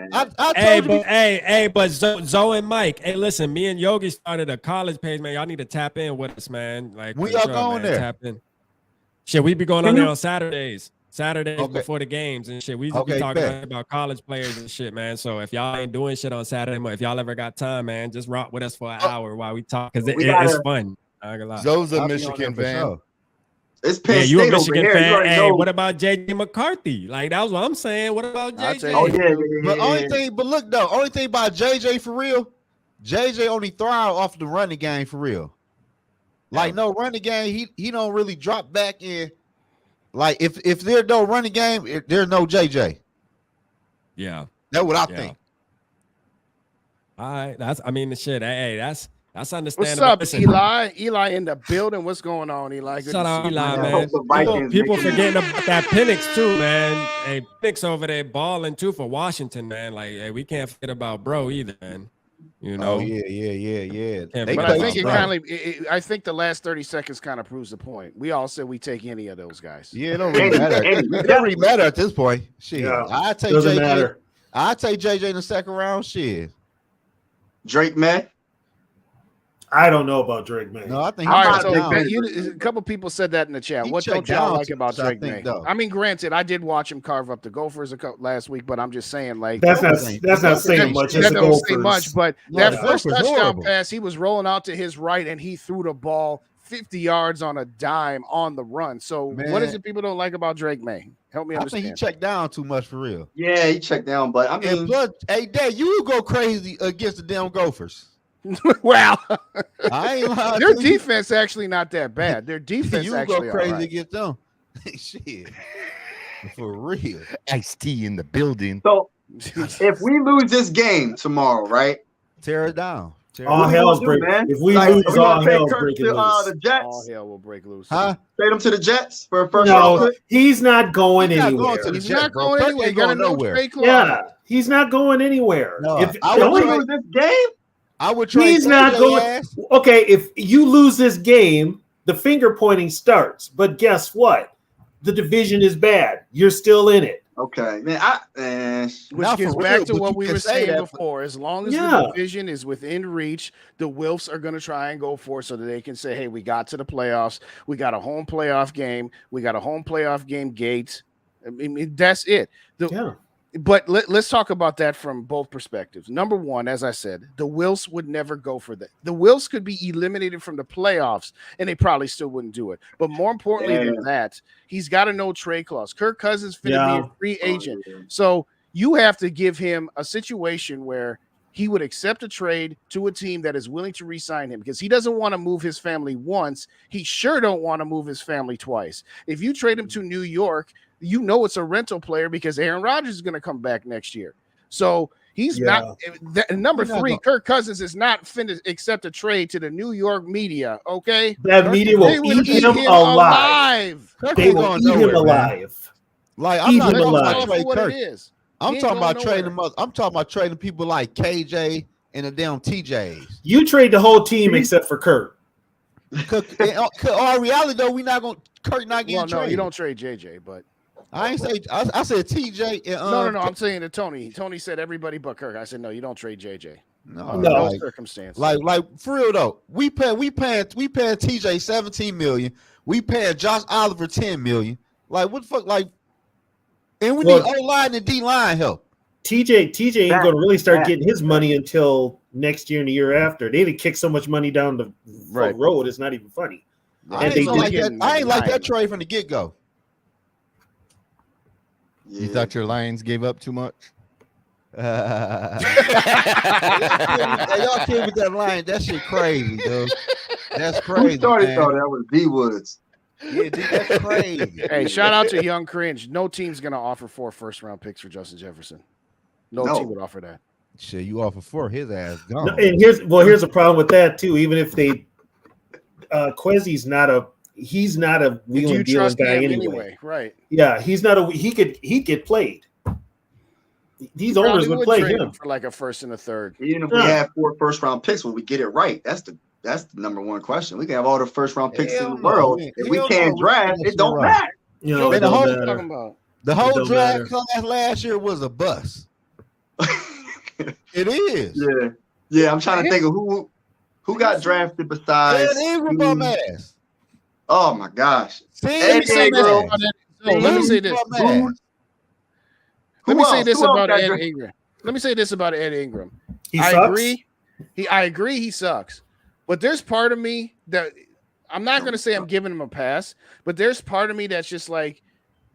but Zoe and Mike. Hey, listen, me and Yogi started a college page, man. Y'all need to tap in with us, man. Like when y'all going there? Tap in. Shit, we be going on there on Saturdays before the games and shit. We be talking about college players and shit, man. So if y'all ain't doing shit on Saturday, if y'all ever got time, man, just rock with us for an hour while we talk because it's fun. Zoe's a Michigan fan. It's Penn you State a Michigan over fan? Here. Hey, what about JJ McCarthy? Like that was what I'm saying. What about JJ? Oh yeah. But look though, only thing about JJ for real, JJ only thrive off the running game for real. Like no running game, he don't really drop back in. Like if there's no running game, there's no JJ. Yeah, that's what I think. All right, that's that's understandable. What's up, Eli? Eli in the building. What's going on, Eli? Good Shout out, Eli, man. People forgetting about that Penix too, man. Hey, Penix over there balling too for Washington, man. Like, hey, we can't forget about bro either, man. You know? Oh, yeah. But I think the last 30 seconds kind of proves the point. We all said we take any of those guys. Yeah, it don't really matter. It don't really matter at this point. Shit, I take JJ. I take JJ in the second round. Shit, Drake May. I don't know about Drake May. No, I think. All right, so a couple people said that in the chat. What don't y'all like about Drake May? I mean, granted, I did watch him carve up the Gophers last week, but I'm just saying, like that's not saying much. That don't say much, but that first touchdown pass, he was rolling out to his right, and he threw the ball 50 yards on a dime on the run. So, what is it people don't like about Drake May? Help me understand. I think he checked down too much for real. Yeah, he checked down, but I mean, plus, hey, Dad, you go crazy against the damn Gophers. Well, I ain't lying. Their defense actually not that bad. Their defense you actually go crazy against them. Shit, for real. Ice-T in the building. So if we lose this game tomorrow, right? Tear it down. All hell's breaking. If we lose, all hell's breaking loose. The Jets. All hell will break loose. Huh? Trade him to the Jets for a first round. No, he's not going anywhere. He's not going anywhere. Going nowhere. Yeah, he's not going anywhere. No, if I would lose this game, I would try. He's not going. Okay, if you lose this game, the finger pointing starts. But guess what? The division is bad. You're still in it. Okay, man. Which gets back to what we were saying before. As long as the division is within reach, the Wilfs are going to try and go for it so that they can say, "Hey, we got to the playoffs. We got a home playoff game. We got a home playoff game gate." I mean, that's it. But let's talk about that from both perspectives. Number one, as I said, the Wilfs would never go for that. The Wilfs could be eliminated from the playoffs, and they probably still wouldn't do it. But more importantly than that, he's got a no trade clause. Kirk Cousins finna be a free agent. So you have to give him a situation where he would accept a trade to a team that is willing to re-sign him, because he doesn't want to move his family once. He sure don't want to move his family twice. If you trade him to New York, you know it's a rental player because Aaron Rodgers is going to come back next year. So he's not number three. Kirk Cousins is not finna accept a trade to the New York media. Okay, that media will eat him alive. They will eat him alive. Like I'm not talking about trade Kirk. I'm talking about trading them. I'm talking about trading people like KJ and the damn TJs. You trade the whole team except for Kirk. Our reality though, we not gonna Kirk not getting traded. No, you don't trade JJ, but. I ain't say. I said TJ. And, no. I'm saying to Tony. Tony said everybody but Kirk. I said no. You don't trade JJ. No circumstance. Like for real though. We paying TJ 17 million. We paying Josh Oliver 10 million. Like what the fuck? Like, and we need O-line and D-line help. TJ ain't going to really start getting his money until next year and the year after. They did kick so much money down the road. It's not even funny. I ain't like that trade from the get-go. You thought your Lions gave up too much? Y'all came with that line. That shit crazy, dude. That's crazy. Who started though? That was D Woods. Yeah, dude, that's crazy. Hey, shout out to Young Cringe. No team's gonna offer 4 first-round picks for Justin Jefferson. No team would offer that. Shit, you offer 4, his ass gone. And here's a problem with that too. Even if they, Quezzy's not a. He's not a wheeling dealing guy anyway. Right? Yeah, he's not a. He'd get played. These owners would play him for like a first and a third. Even if we have 4 first-round picks, will we get it right? That's the number one question. We can have all the first-round picks in the world. If we can't draft, it don't matter. You know, the whole draft class last year was a bust. It is. Yeah. I'm trying to think of who got drafted besides Ed Ingram bum ass. Oh my gosh. Let me say this about Ed Ingram. Let me say this about Ed Ingram. I agree he sucks. But there's part of me that I'm not going to say I'm giving him a pass, but there's part of me that's just like,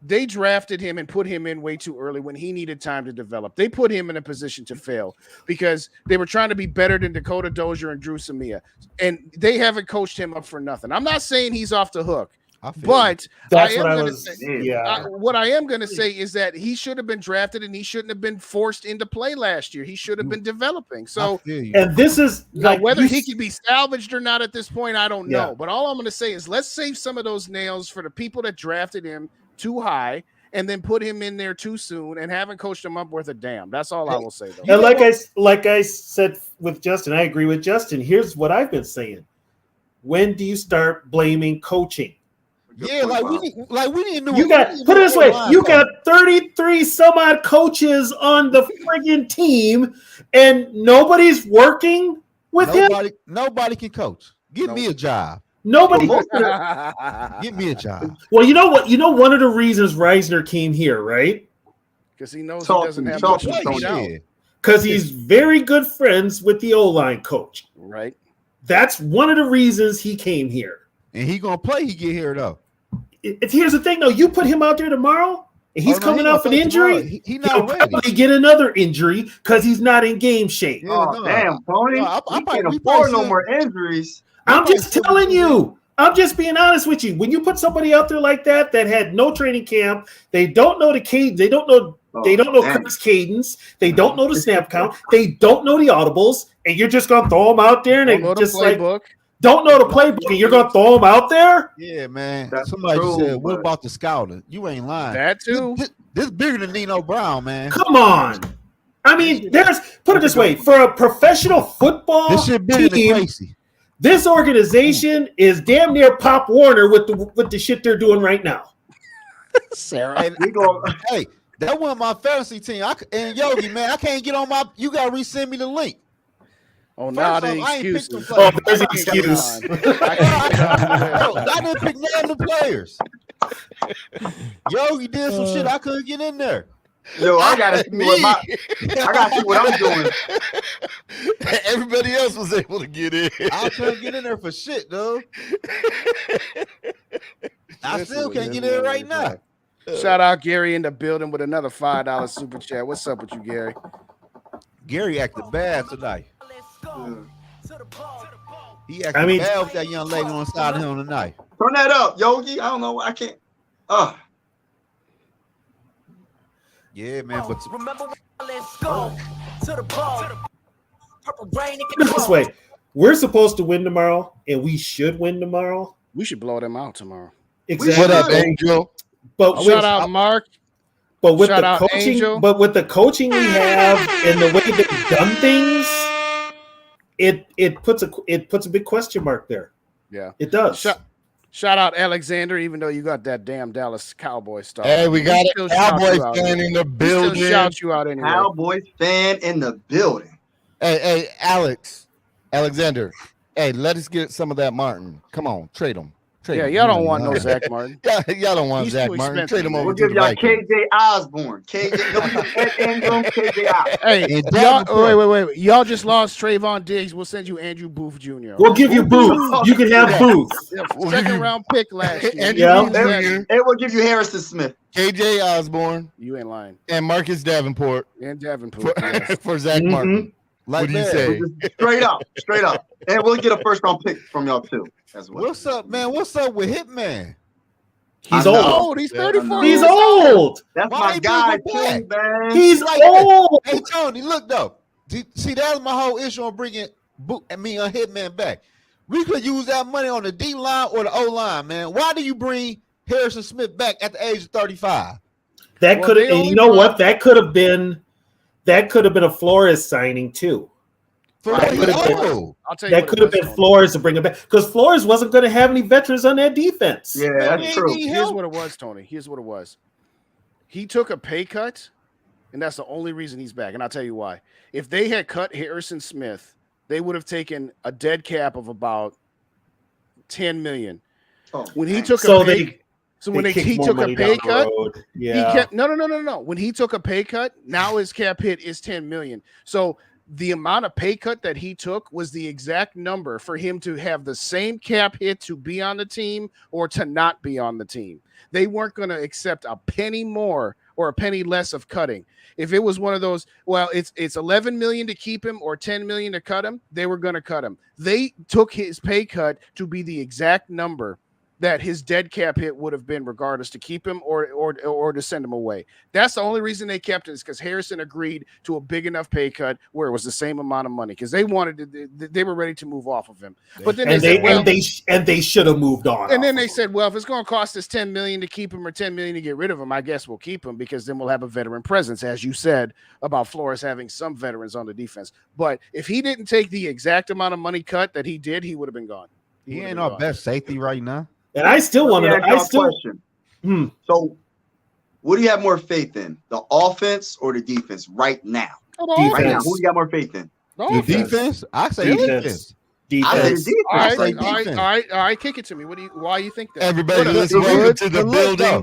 they drafted him and put him in way too early when he needed time to develop. They put him in a position to fail because they were trying to be better than Dakota Dozier and Drew Samia, and they haven't coached him up for nothing. I'm not saying he's off the hook, but what I am going to say is that he should have been drafted and he shouldn't have been forced into play last year. He should have been developing. So, and this is like whether he can be salvaged or not at this point, I don't know. But all I'm going to say is let's save some of those nails for the people that drafted him too high and then put him in there too soon and haven't coached him up worth a damn. That's all I will say though. And like I said with Justin, I agree with Justin. Here's what I've been saying. When do you start blaming coaching? Yeah, we need new. You got put it this way: you got 33 some odd coaches on the friggin' team, and nobody's working with him. Nobody can coach. Give me a job. Nobody. Give me a job. Well, you know what? You know one of the reasons Reisner came here, right? Because he knows he doesn't have much to point out. Because he's very good friends with the O-line coach. Right. That's one of the reasons he came here. And he gonna play. He get here though. Here's the thing, though. You put him out there tomorrow, and he's coming off an injury. He'll probably get another injury because he's not in game shape. Damn, Tony! I can't afford no more injuries. I'm just telling you. I'm just being honest with you. When you put somebody out there like that had no training camp, they don't know the cadence. They don't know Kirk's cadence. They don't know the snap count. They don't know the audibles, and you're just gonna throw them out there and just don't know the playbook, and you're gonna throw them out there? Yeah, man. Somebody said, "What about the scouting?" You ain't lying. That too. This bigger than Nino Brown, man. Come on. I mean, put it this way: for a professional football this shit bigger than crazy. This organization is damn near Pop Warner with the shit they're doing right now. Sarah, hey, that wasn't my fantasy team. And Yogi, man, I can't get on my. You gotta resend me the link. Oh, now the excuse. There's an excuse. I didn't pick none of the players. Yogi did some shit I couldn't get in there. Yo, I gotta see what I'm doing. Everybody else was able to get in. I couldn't get in there for shit, though. I still can't get in right now. Shout out Gary in the building with another $5 super chat. What's up with you, Gary? Gary acted bad tonight. He acted bad with that young lady on the side of him tonight. Turn that up, Yogi. I don't know. I can't. Yeah, man. But Let's go to the ball. Purple rain. This way, we're supposed to win tomorrow, and we should win tomorrow. We should blow them out tomorrow. Exactly. What up, Angel? But shout out Mark. But with the coaching, we have and the way they've done things, it puts a big question mark there. Yeah, it does. Shout out Alexander, even though you got that damn Dallas Cowboy stuff. Hey, we got a Cowboy fan in the building. Still shout you out anyway. Cowboy fan in the building. Hey, Alexander. Hey, let us get some of that Martin. Come on, trade him. Y'all don't want no Zach Martin. Y'all don't want Zach Martin. Trade him over. We'll give y'all KJ Osborne. KJ Hey, y'all, wait. Y'all just lost Trayvon Diggs. We'll send you Andrew Booth Jr. We'll give you Booth. You can have Booth. Second round pick last year. And we'll give you Harrison Smith. KJ Osborne. You ain't lying. And Marcus Davenport. For Zach Martin. Like what do you say? Straight up. And we'll get a first round pick from y'all too. As well. What's up, man? What's up with Hitman? He's old. He's 34. He's old. That's my guy, too, man. He's old. Hey, Tony, look though. See, that was my whole issue on bringing a Hitman back. We could use that money on the D line or the O line, man. Why do you bring Harrison Smith back at the age of 35? That could have, and you know what? That could have been a Flores signing too. That could have been Flores to bring him back because Flores wasn't going to have any veterans on that defense. Yeah, that's true. Here's what it was, Tony. Here's what it was. He took a pay cut, and that's the only reason he's back. And I'll tell you why. If they had cut Harrison Smith, they would have taken a dead cap of about $10 million. When he took a pay cut, he kept no. When he took a pay cut, now his cap hit is $10 million. So the amount of pay cut that he took was the exact number for him to have the same cap hit to be on the team or to not be on the team. They weren't going to accept a penny more or a penny less of cutting. If it was one of those, well, it's $11 million to keep him or $10 million to cut him, they were going to cut him. They took his pay cut to be the exact number that his dead cap hit would have been, regardless, to keep him or to send him away. That's the only reason they kept it, is because Harrison agreed to a big enough pay cut where it was the same amount of money, because they were ready to move off of him. But then they should have moved on. And then they said, well, if it's going to cost us $10 million to keep him or $10 million to get rid of him, I guess we'll keep him, because then we'll have a veteran presence, as you said about Flores having some veterans on the defense. But if he didn't take the exact amount of money cut that he did, he would have been gone. He ain't our best safety right now. And I still want to. Question. So, what do you have more faith in, the offense or the defense right now? Right now, who do you got more faith in? The defense. I say defense. Defense. All right. Kick it to me. Why you think that? Everybody, welcome to the building.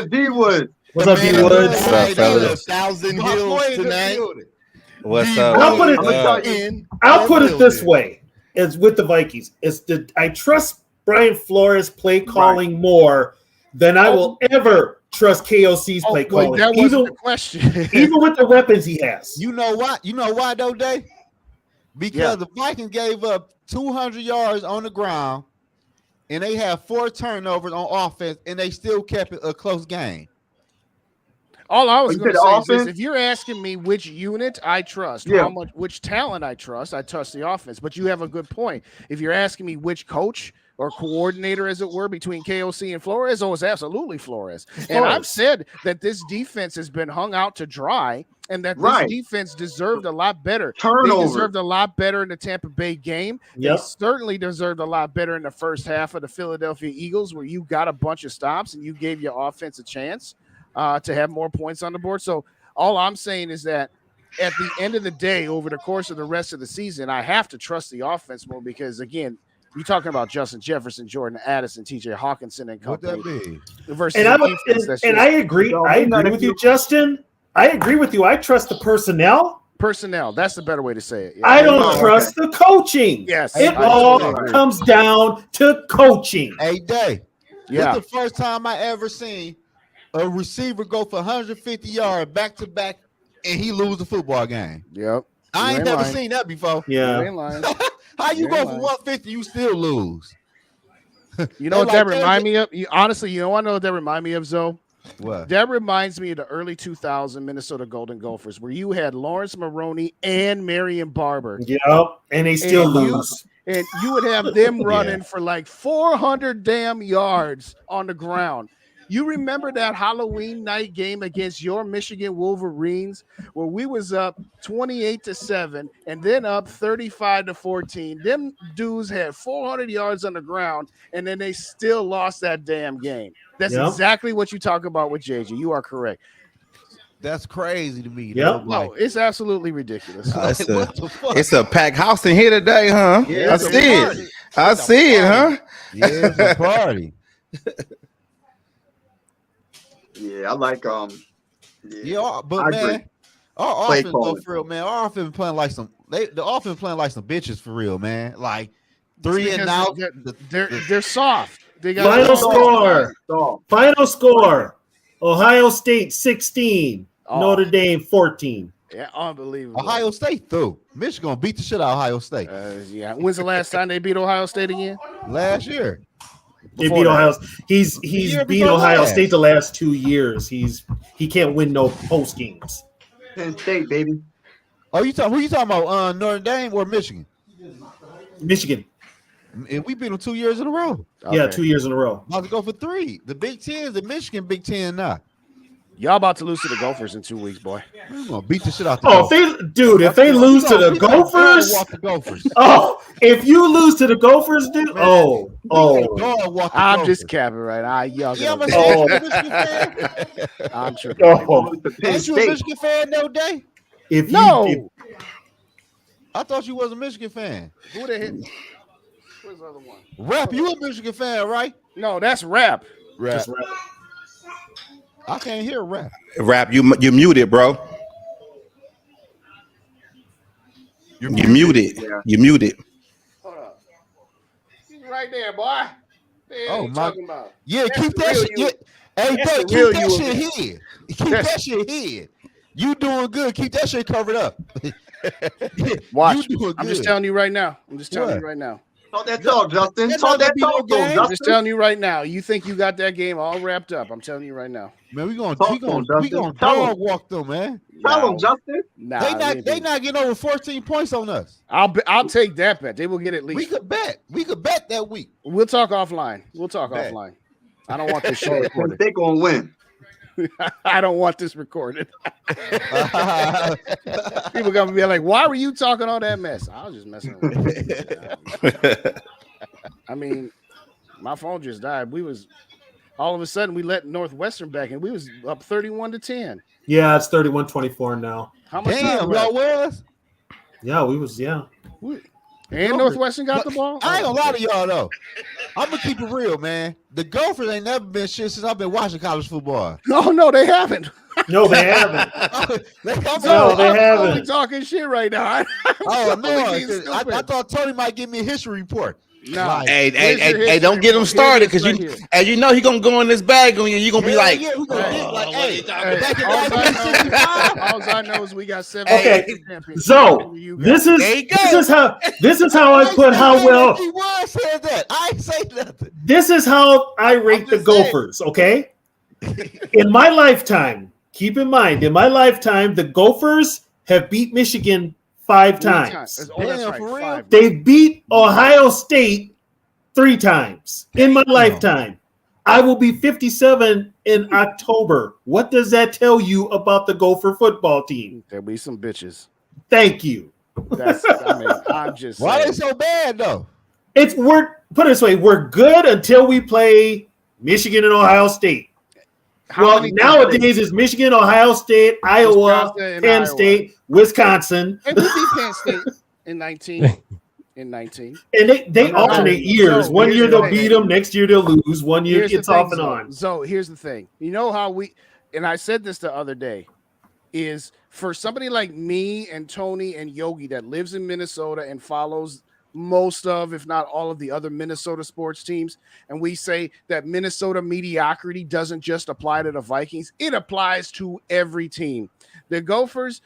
D-Wood. What's up, D-Wood? What's up, fellas? 1,000 Hills tonight. What's up? I'll put it this way: it's with the Vikings. I trust Brian Flores' play calling more than I will ever trust KOC's play calling. That wasn't the question. Even with the weapons he has. You know why though, Dave? Because the Vikings gave up 200 yards on the ground, and they had 4 turnovers on offense, and they still kept it a close game. All I was going to say is this: if you're asking me which unit I trust, which talent I trust the offense. But you have a good point. If you're asking me which coach or coordinator, as it were, between KOC and Flores, it's absolutely Flores. And I've said that this defense has been hung out to dry, and that this defense deserved a lot better. They deserved a lot better in the Tampa Bay game. They certainly deserved a lot better in the first half of the Philadelphia Eagles, where you got a bunch of stops and you gave your offense a chance to have more points on the board. So all I'm saying is that at the end of the day, over the course of the rest of the season, I have to trust the offense more, because, again, you're talking about Justin Jefferson, Jordan Addison, TJ Hawkinson, and company. What that be? And I agree. I agree with you, Justin. I agree with you. I trust the personnel. Personnel. That's the better way to say it. Yeah. I don't trust the coaching. Yes. It all comes down to coaching. Hey, Day. Yeah. This is the first time I ever seen a receiver go for 150 yards back to back and he lose the football game. Yep. I ain't never seen that before. Yeah. How you go for 150, you still lose? You know what that remind me of? Honestly, you know what I know what that remind me of, Zoe? What? That reminds me of the early 2000 Minnesota Golden Gophers, where you had Lawrence Maroney and Marion Barber. Yep, and they still lose. And you would have them running for like 400 damn yards on the ground. You remember that Halloween night game against your Michigan Wolverines, where we was up 28-7 and then up 35-14. Them dudes had 400 yards on the ground, and then they still lost that damn game. That's exactly what you talk about with JJ. You are correct. That's crazy to me. Yeah, no, it's absolutely ridiculous. It's a packed house in here today, huh? Yeah, I see it. I see it, huh? Yeah, it's a party. Yeah, I like Yeah, but man, our offense go for real, man. Our offense playing like some the offense playing like some bitches for real, man. Like 3 and out. They're soft. They got Final score. Final score. Ohio State 16. Notre Dame 14. Yeah, unbelievable. Ohio State through. Michigan gonna beat the shit out of Ohio State. Yeah. When's the last time they beat Ohio State again? Last year. They beat Ohio. He's beat Ohio State the last 2 years. He can't win no post games. Penn State, baby. Oh, who you talking about? Notre Dame or Michigan? Michigan. And we beat them 2 years in a row. Yeah, 2 years in a row. About to go for 3. The Big Ten is the Michigan Big Ten now. Y'all about to lose to the Gophers in 2 weeks, boy. We're gonna beat the shit out the Gophers. If they lose to the Gophers, if you lose to the Gophers, dude, I'm just capping right now. I'm sure. Ain't you a Michigan fan, no Day? I thought you was a Michigan fan. Who the hell? Where's the other one? Rap, you a Michigan fan, right? No, that's Rap. Rap. I can't hear Rap. Rap, you muted, bro. You muted. Yeah. You muted. Hold up. He's right there, boy. Oh my! Talking about? Yeah, That's keep that shit. Hey, boy, keep that shit here. Keep that shit here. You doing good? Keep that shit covered up. Watch. I'm just telling you right now. Talk that talk, Justin. Talk that talk, Justin. I'm just telling you right now. You think you got that game all wrapped up? I'm telling you right now. Man, we gonna dog walk them, man. Tell them, Justin. They not getting over 14 points on us. I'll take that bet. They will get at least. We could bet that week. We'll talk offline. Offline. I don't want this show recorded. They gonna win. I don't want this recorded. People gonna be like, "Why were you talking all that mess?" I was just messing around. I mean, my phone just died. All of a sudden we let Northwestern back, and we was up 31-10. Yeah, it's 31-24 now. How much Damn, y'all was? Yeah, we was. Yeah. And Northwestern got the ball. I ain't gonna lie to y'all though. I'm gonna keep it real, man. The Gophers ain't never been shit since I've been watching college football. No, they haven't. No, they haven't. They haven't. I'm talking shit right now. I thought Tony might give me a history report. No. Hey, don't get him started because you know he gonna go in this bag on you. You gonna be like, all I know is we got 7. Okay, so this is how I put how well. Said that. I ain't say nothing. This is how I rate the Gophers. Okay, in my lifetime, keep in mind, in my lifetime, the Gophers have beat Michigan 5 times. Damn, for real? They beat Ohio State 3 times in my lifetime. I will be 57 in October. What does that tell you about the Gopher football team? There'll be some bitches. Thank you. I'm just why saying. they so bad though? Put it this way, we're good until we play Michigan and Ohio State. Nowadays it's Michigan, Ohio State, Iowa, Penn State, Wisconsin. And we beat Penn State in 19. And they alternate years. One year they'll beat them, next year they'll lose. One year it's off and on. So here's the thing. You know how and I said this the other day. is for somebody like me and Tony and Yogi that lives in Minnesota and follows most of, if not all of the other Minnesota sports teams. And we say that Minnesota mediocrity doesn't just apply to the Vikings. It applies to every team. The Gophers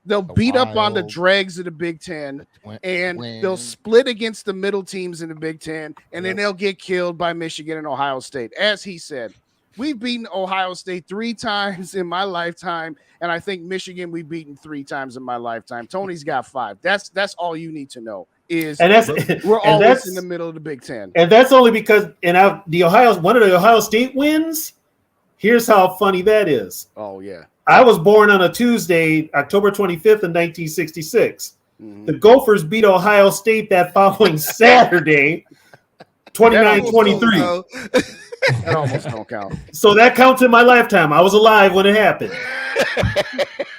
they'll beat up on the dregs of the Big Ten, and they'll split against the middle teams in the Big Ten, and then they'll get killed by Michigan and Ohio State. As he said, we've beaten Ohio State 3 times in my lifetime, and I think Michigan we've beaten 3 times in my lifetime. Tony's got 5. That's all you need to know. We're always in the middle of the Big Ten, and that's only because one of the Ohio State wins. Here's how funny that is. Oh yeah, I was born on a Tuesday, October 25th, in 1966. Mm-hmm. The Gophers beat Ohio State that following Saturday, 29-23. That almost don't count. So that counts in my lifetime. I was alive when it happened.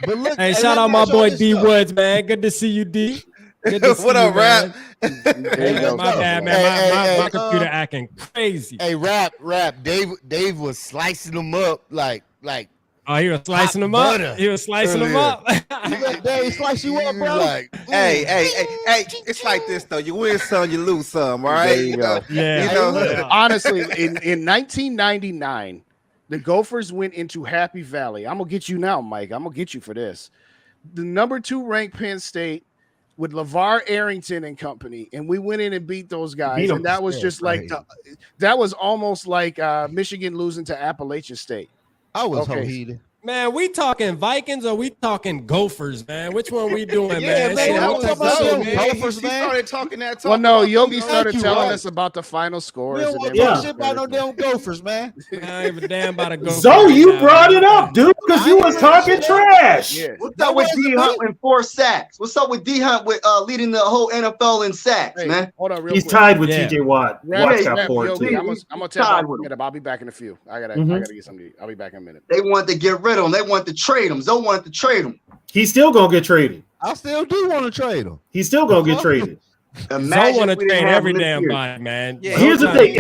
But look, hey, shout out my boy D Woods, man. Good to see you, D. What up, Rap? My bad, man. My computer acting crazy. Hey, Rap. Dave was slicing them up like. Oh, he was slicing them up. He was slicing them up. Dave slice you up, bro. Hey. It's like this though. You win some, you lose some. All right. There you go. Yeah. Honestly, in 1999, the Gophers went into Happy Valley. I'm gonna get you now, Mike. I'm gonna get you for this. The number 2 ranked Penn State with LeVar Arrington and company, and we went in and beat those guys, and that was just like that was almost like Michigan losing to Appalachian State. I was so heated. Man, we talking Vikings or we talking Gophers, man? Which one we doing, man? Gophers, he started talking that talk. Well, no, Yogi started telling us about the final scores. We don't want to talk shit about no damn Gophers, man. I ain't even damn about a Gophers. So you brought it up, dude, because you was talking trash. Yeah. What's up with D Hunt with 4 sacks? What's up with D Hunt with leading the whole NFL in sacks, man? Hold on, real He's quick. tied with TJ Watt. Watt's got 4 Yogi, too. I'm gonna tell you. I'll be back in a few. I gotta get something to eat. I'll be back in a minute. They want to get rid of him. They want to trade him. Zoe wanted to trade him. He's still gonna get traded. I still do want to trade him. He's still gonna get traded. Zoe want to trade every damn body, man. Yeah, here's the thing.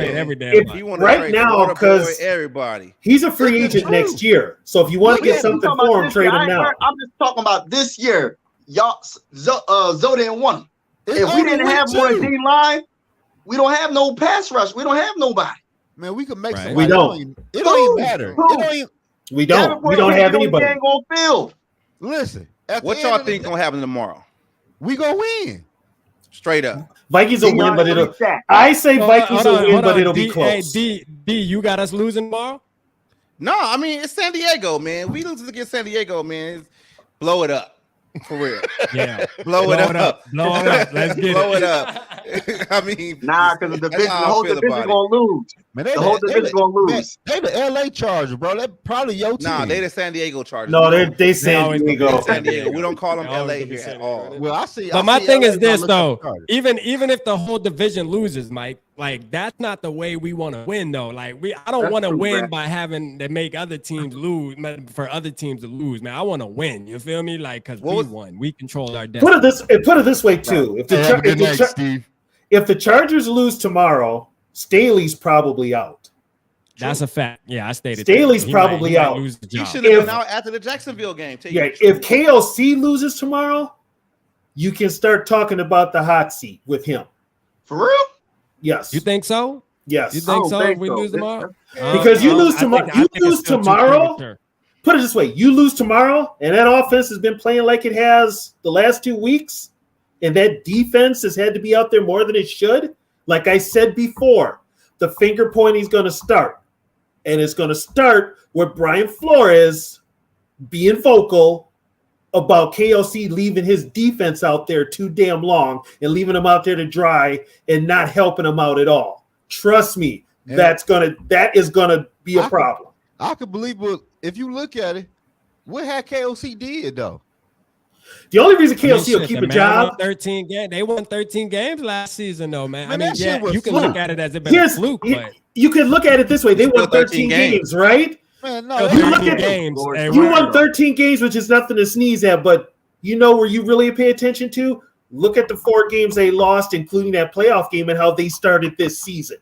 Right now, because everybody, he's a free agent next year. So if you want to get something for him, trade him now. I'm just talking about this year. Y'all, Zoe didn't want him. If we didn't have more D line, we don't have no pass rush. We don't have nobody. Man, we could make some. We don't. It don't even matter. We don't have anybody. Listen, what y'all think gonna happen tomorrow? We gonna win. Straight up. Vikings will win, but it'll. I say Vikings will win, but it'll be close. Hey, D, you got us losing tomorrow? No, I mean it's San Diego, man. We lose against San Diego, man. Blow it up. For real. Yeah. Blow it up. Blow it up. Let's get Blow it up. I mean, because the whole division gonna lose. Man, the whole division gonna lose. They the LA Chargers, bro. They probably your team. Nah, they the San Diego Chargers. No, they San Diego. San Diego. We don't call them LA here at all. Well, I see. But my thing is this though. Even if the whole division loses, Mike, like that's not the way we want to win though. Like I don't want to win by having to make other teams lose for other teams to lose, man. I want to win. You feel me? Like because we won, we control our destiny. Put it this way too. If the Chargers lose tomorrow, Staley's probably out. That's a fact. Yeah, I stated Staley's probably out. He should have been out after the Jacksonville game. If KLC loses tomorrow, you can start talking about the hot seat with him. For real? Yes. You think so? Yes. You think so? If we lose tomorrow? Because you lose tomorrow. You lose tomorrow. Put it this way: you lose tomorrow, and that offense has been playing like it has the last 2 weeks, and that defense has had to be out there more than it should. Like I said before, the finger pointing is going to start, and it's going to start with Brian Flores being vocal about KLC leaving his defense out there too damn long and leaving them out there to dry and not helping them out at all. Trust me, that is gonna be a problem. I could believe, but if you look at it, what had KLC did though? The only reason KLC will keep a job. 13 games. They won 13 games last season, though, man. I mean, yeah, you can look at it as a fluke, but you can look at it this way: they won 13 games, right? Man, no, you look at games. You won 13 games, which is nothing to sneeze at. But you know where you really pay attention to? Look at the 4 games they lost, including that playoff game, and how they started this season.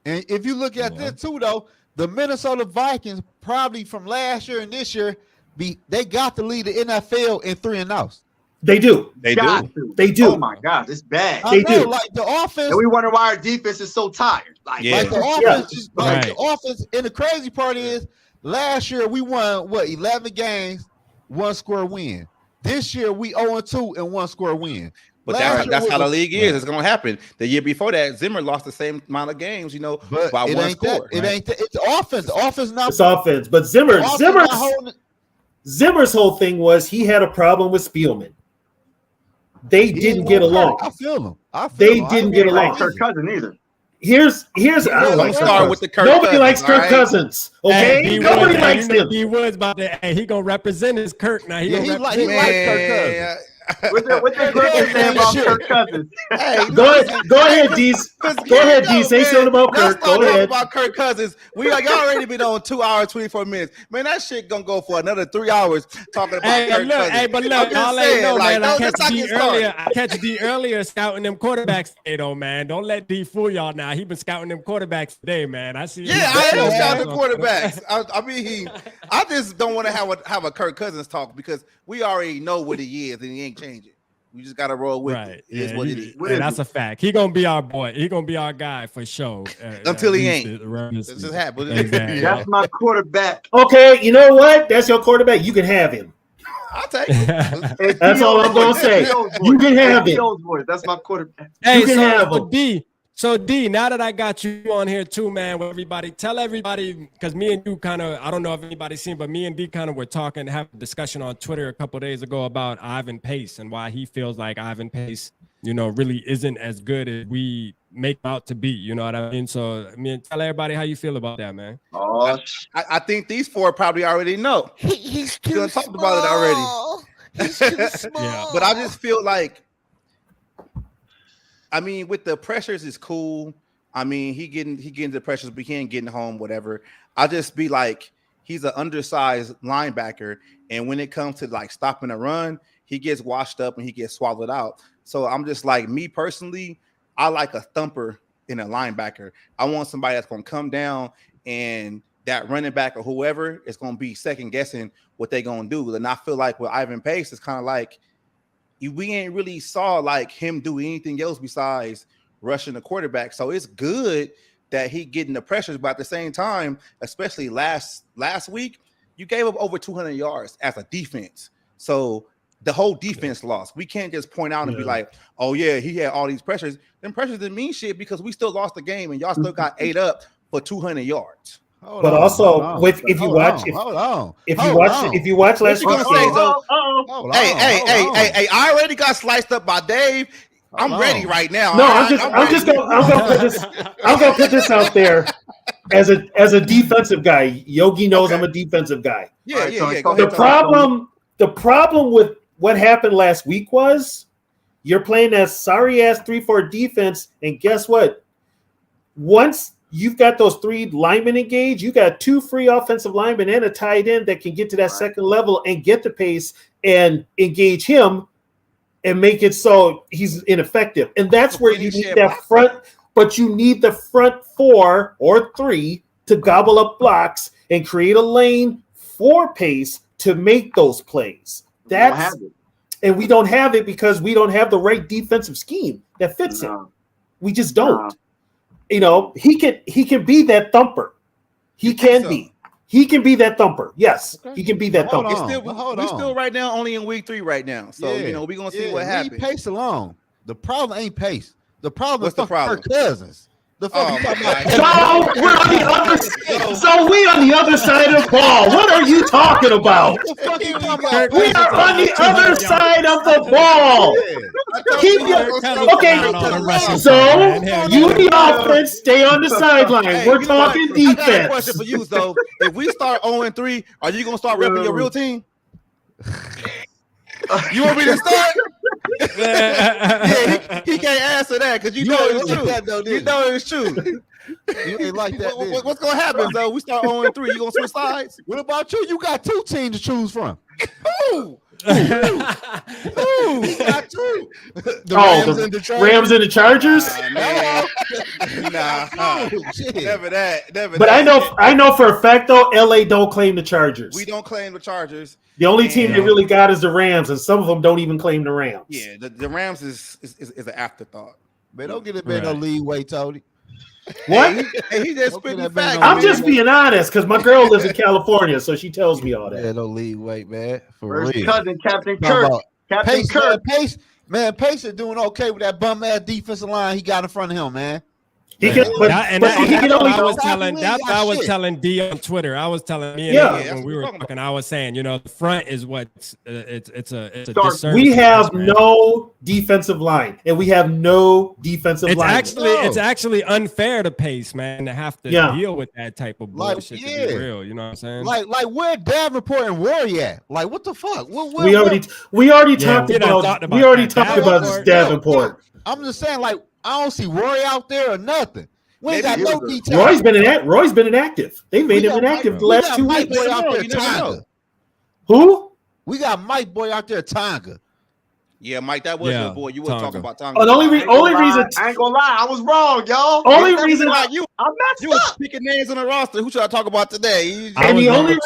And if you look at this too, though, the Minnesota Vikings probably from last year and this year They got to lead the NFL in 3 and outs. They do. They do. They do. Oh my God, it's bad. They do. Like the offense. And we wonder why our defense is so tired. Like the offense. The offense. And the crazy part is, last year we won 11 games, 1 score win. This year we 0-2 and 1 score win. But that's how the league is. It's gonna happen. The year before that, Zimmer lost the same amount of games, but by it 1 ain't score. It ain't. It's offense. The offense not. It's offense. But Zimmer's whole thing was he had a problem with Spielman. They didn't get along. I feel him. They didn't get along. Kirk Cousins either. Here's I don't like start with the Kirk Nobody Cousins, likes Kirk Cousins. Okay, nobody likes him. He was about to. Hey, he gonna represent his Kirk now. He like Kirk Cousins. What the Griffin saying about Kirk Cousins? Hey, go ahead, Dees. Go ahead, Dees. Say something about Kirk. Go ahead. About Kirk Cousins. Y'all already been on 2 hours, 24 minutes. Man, that shit gonna go for another 3 hours talking about Kirk Cousins. Hey, but look, y'all ain't know, man. I catch D earlier scouting them quarterbacks today, though, man. Don't let D fool y'all now. He been scouting them quarterbacks today, man. I see. Yeah, I am scouting quarterbacks. I mean, I just don't want to have a Kirk Cousins talk because we already know what he is and he ain't changing. We just gotta roll with it. It is what it is. And that's a fact. He gonna be our boy. He gonna be our guy for sure. Until he ain't. This just happened. Exactly. That's my quarterback. Okay, you know what? That's your quarterback. You can have him. I'll take it. That's all I'm gonna say. You can have him. That's my quarterback. Hey, you can have him. So D, now that I got you on here too, man, with everybody, tell everybody, because me and you kind of, I don't know if anybody's seen, but me and D kind of were talking, have a discussion on Twitter a couple days ago about Ivan Pace and why he feels like Ivan Pace, really isn't as good as we make out to be. You know what I mean? So, tell everybody how you feel about that, man. Oh, I think these 4 probably already know. He's too talked about it already. He's too small. Yeah. But I just feel like, with the pressures is cool. He getting the pressures, but he ain't getting home, whatever. I just be like, he's an undersized linebacker, and when it comes to like stopping a run, he gets washed up and he gets swallowed out. So I'm just like, me personally, I like a thumper in a linebacker. I want somebody that's gonna come down and that running back or whoever is gonna be second guessing what they gonna do. And I feel like with Ivan Pace, it's kind of like we ain't really saw like him do anything else besides rushing the quarterback. So it's good that he getting the pressures, but at the same time, especially last week, you gave up over 200 yards as a defense. So the whole defense lost. We can't just point out and be like, oh yeah, he had all these pressures. Them pressures didn't mean shit because we still lost the game and y'all still got 8 up for 200 yards. If you watch last week's game, hey, I already got sliced up by Dave. I'm ready right now. No, I'm gonna put this out there as a defensive guy. Yogi knows I'm a defensive guy. Yeah. The problem with what happened last week was you're playing that sorry ass 3-4 defense, and guess what? Once you've got those 3 linemen engaged, you got 2 free offensive linemen and a tight end that can get to that second level and get the pace and engage him and make it so he's ineffective. And that's where you need that front, but you need the front 4 or 3 to gobble up blocks and create a lane for Pace to make those plays. And we don't have it because we don't have the right defensive scheme that fits him. We just don't. He can be that thumper. He can be that thumper. Yes, he can be that thumper. We're still right now only in week 3 right now. So we're gonna see what happens. Pace along. The problem ain't Pace. The problem is problem? Kirk Cousins. The fuck you talking about? So we on the other side of the ball. What are you talking about? We are on the other side of the ball. So you the offense, stay on the sideline. We're talking defense. I got a question for you, though. If we start 0-3, are you gonna start repping your real team? You want me to start? He can't answer that because you know it's true. You know it's true. You ain't like that. What's gonna happen though? We start 0-3. You gonna switch sides? What about you? You got 2 teams to choose from. Got two. The Rams and the Chargers. Never that. But I know for a fact though, LA don't claim the Chargers. We don't claim the Chargers. The only team they really got is the Rams, and some of them don't even claim the Rams. Yeah, the Rams is an afterthought. Man, don't get it no leeway, Tony. What? He just spitting facts. I'm just being honest because my girl lives in California, so she tells me all that. Yeah, no leeway, man. For First real. cousin, Captain Kirk. Captain Kirk. Pace is doing okay with that bum ass defensive line he got in front of him, man. He can, I was telling D on Twitter. I was telling me when we were talking. I was saying, the front is what it's a disservice. We have no defensive line, and we have no defensive line. It's actually unfair to Pace, man, to have to deal with that type of bullshit. To be real, you know what I'm saying? Like where Davenport and Rory at? Like what the fuck? We already talked about this Davenport. I'm just saying, like. I don't see Rory out there or nothing. We ain't got no detail. Roy's been inactive. They made him inactive the last 2 weeks. Boy out there, Tonga. Who? We got Mike Boy out there, Tonga. Yeah, Mike, that was your boy. You were talking about Tonga. The only reason I ain't gonna lie, I was wrong, y'all. Only reason you was picking names on the roster. Who should I talk about today? And the only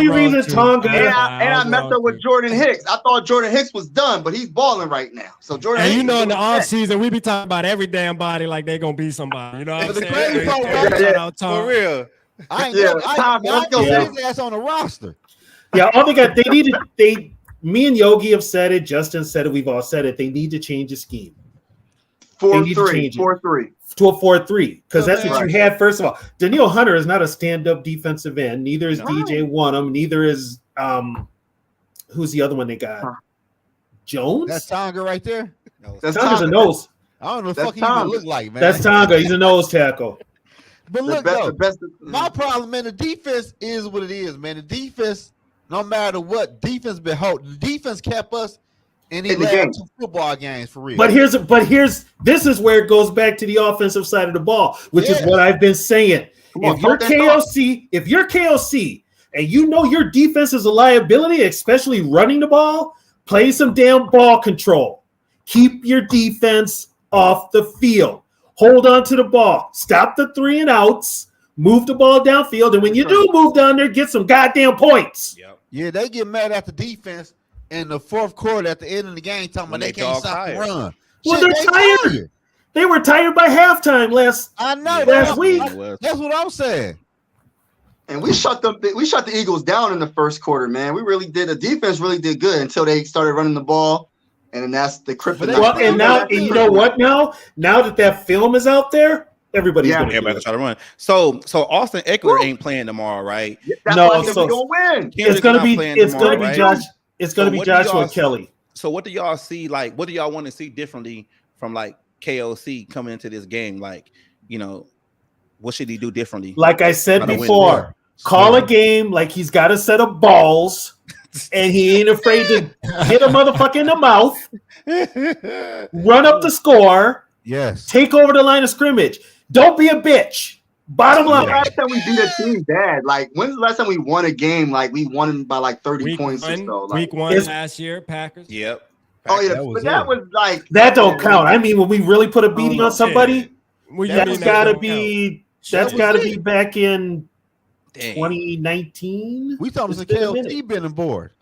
reason Tonga and I messed up with Jordan Hicks. I thought Jordan Hicks was done, but he's balling right now. So Jordan. And in the off season, we be talking about every damn body like they gonna be somebody. You know what I'm saying? For real. I get his ass on the roster. Yeah, all me and Yogi have said it. Justin said it. We've all said it. They need to change the scheme. 4-3 to a 4-3 because that's what you had. First of all, Daniil Hunter is not a stand-up defensive end. Neither is DJ Wonnum. Neither is who's the other one they got? Jones. That's Tonga right there. Tonga's a nose. I don't know what the fuck he even look like, man. That's Tonga. He's a nose tackle. But look, my problem, man, the defense is what it is, man. The defense. No matter what, defense the defense kept us in the last 2 football games for real. But this is where it goes back to the offensive side of the ball, which is what I've been saying. If you're KOC and you know your defense is a liability, especially running the ball, play some damn ball control. Keep your defense off the field. Hold on to the ball. Stop the 3 and outs. Move the ball downfield, and when you do move down there, get some goddamn points. Yep. Yeah, they get mad at the defense in the fourth quarter at the end of the game, talking about they can't stop the run. Well, they're tired. They were tired by halftime last week. That's what I'm saying. And we shut the Eagles down in the first quarter, man. We really did. The defense really did good until they started running the ball, and then that's the kryptonite. Well, and you know what? Now that film is out there. Everybody's going to try to run. So Austin Eckler ain't playing tomorrow, right? That's why we're gonna win. It's gonna be Josh. It's gonna be Joshua Kelly. So what do y'all see? Like, what do y'all want to see differently from like KOC coming into this game? Like, what should he do differently? Like I said before, call a game like he's got a set of balls, and he ain't afraid to hit a motherfucker in the mouth, run up the score, take over the line of scrimmage. Don't be a bitch. Bottom line. Last time we beat a team bad, like when's the last time we won a game like we won by like 30 points or so? Like, week 1 last year, Packers. Yep. Oh yeah, that was like that don't count. I mean, when we really put a beating on somebody, that's got to be back in 2019. We thought it was a KLC been aboard.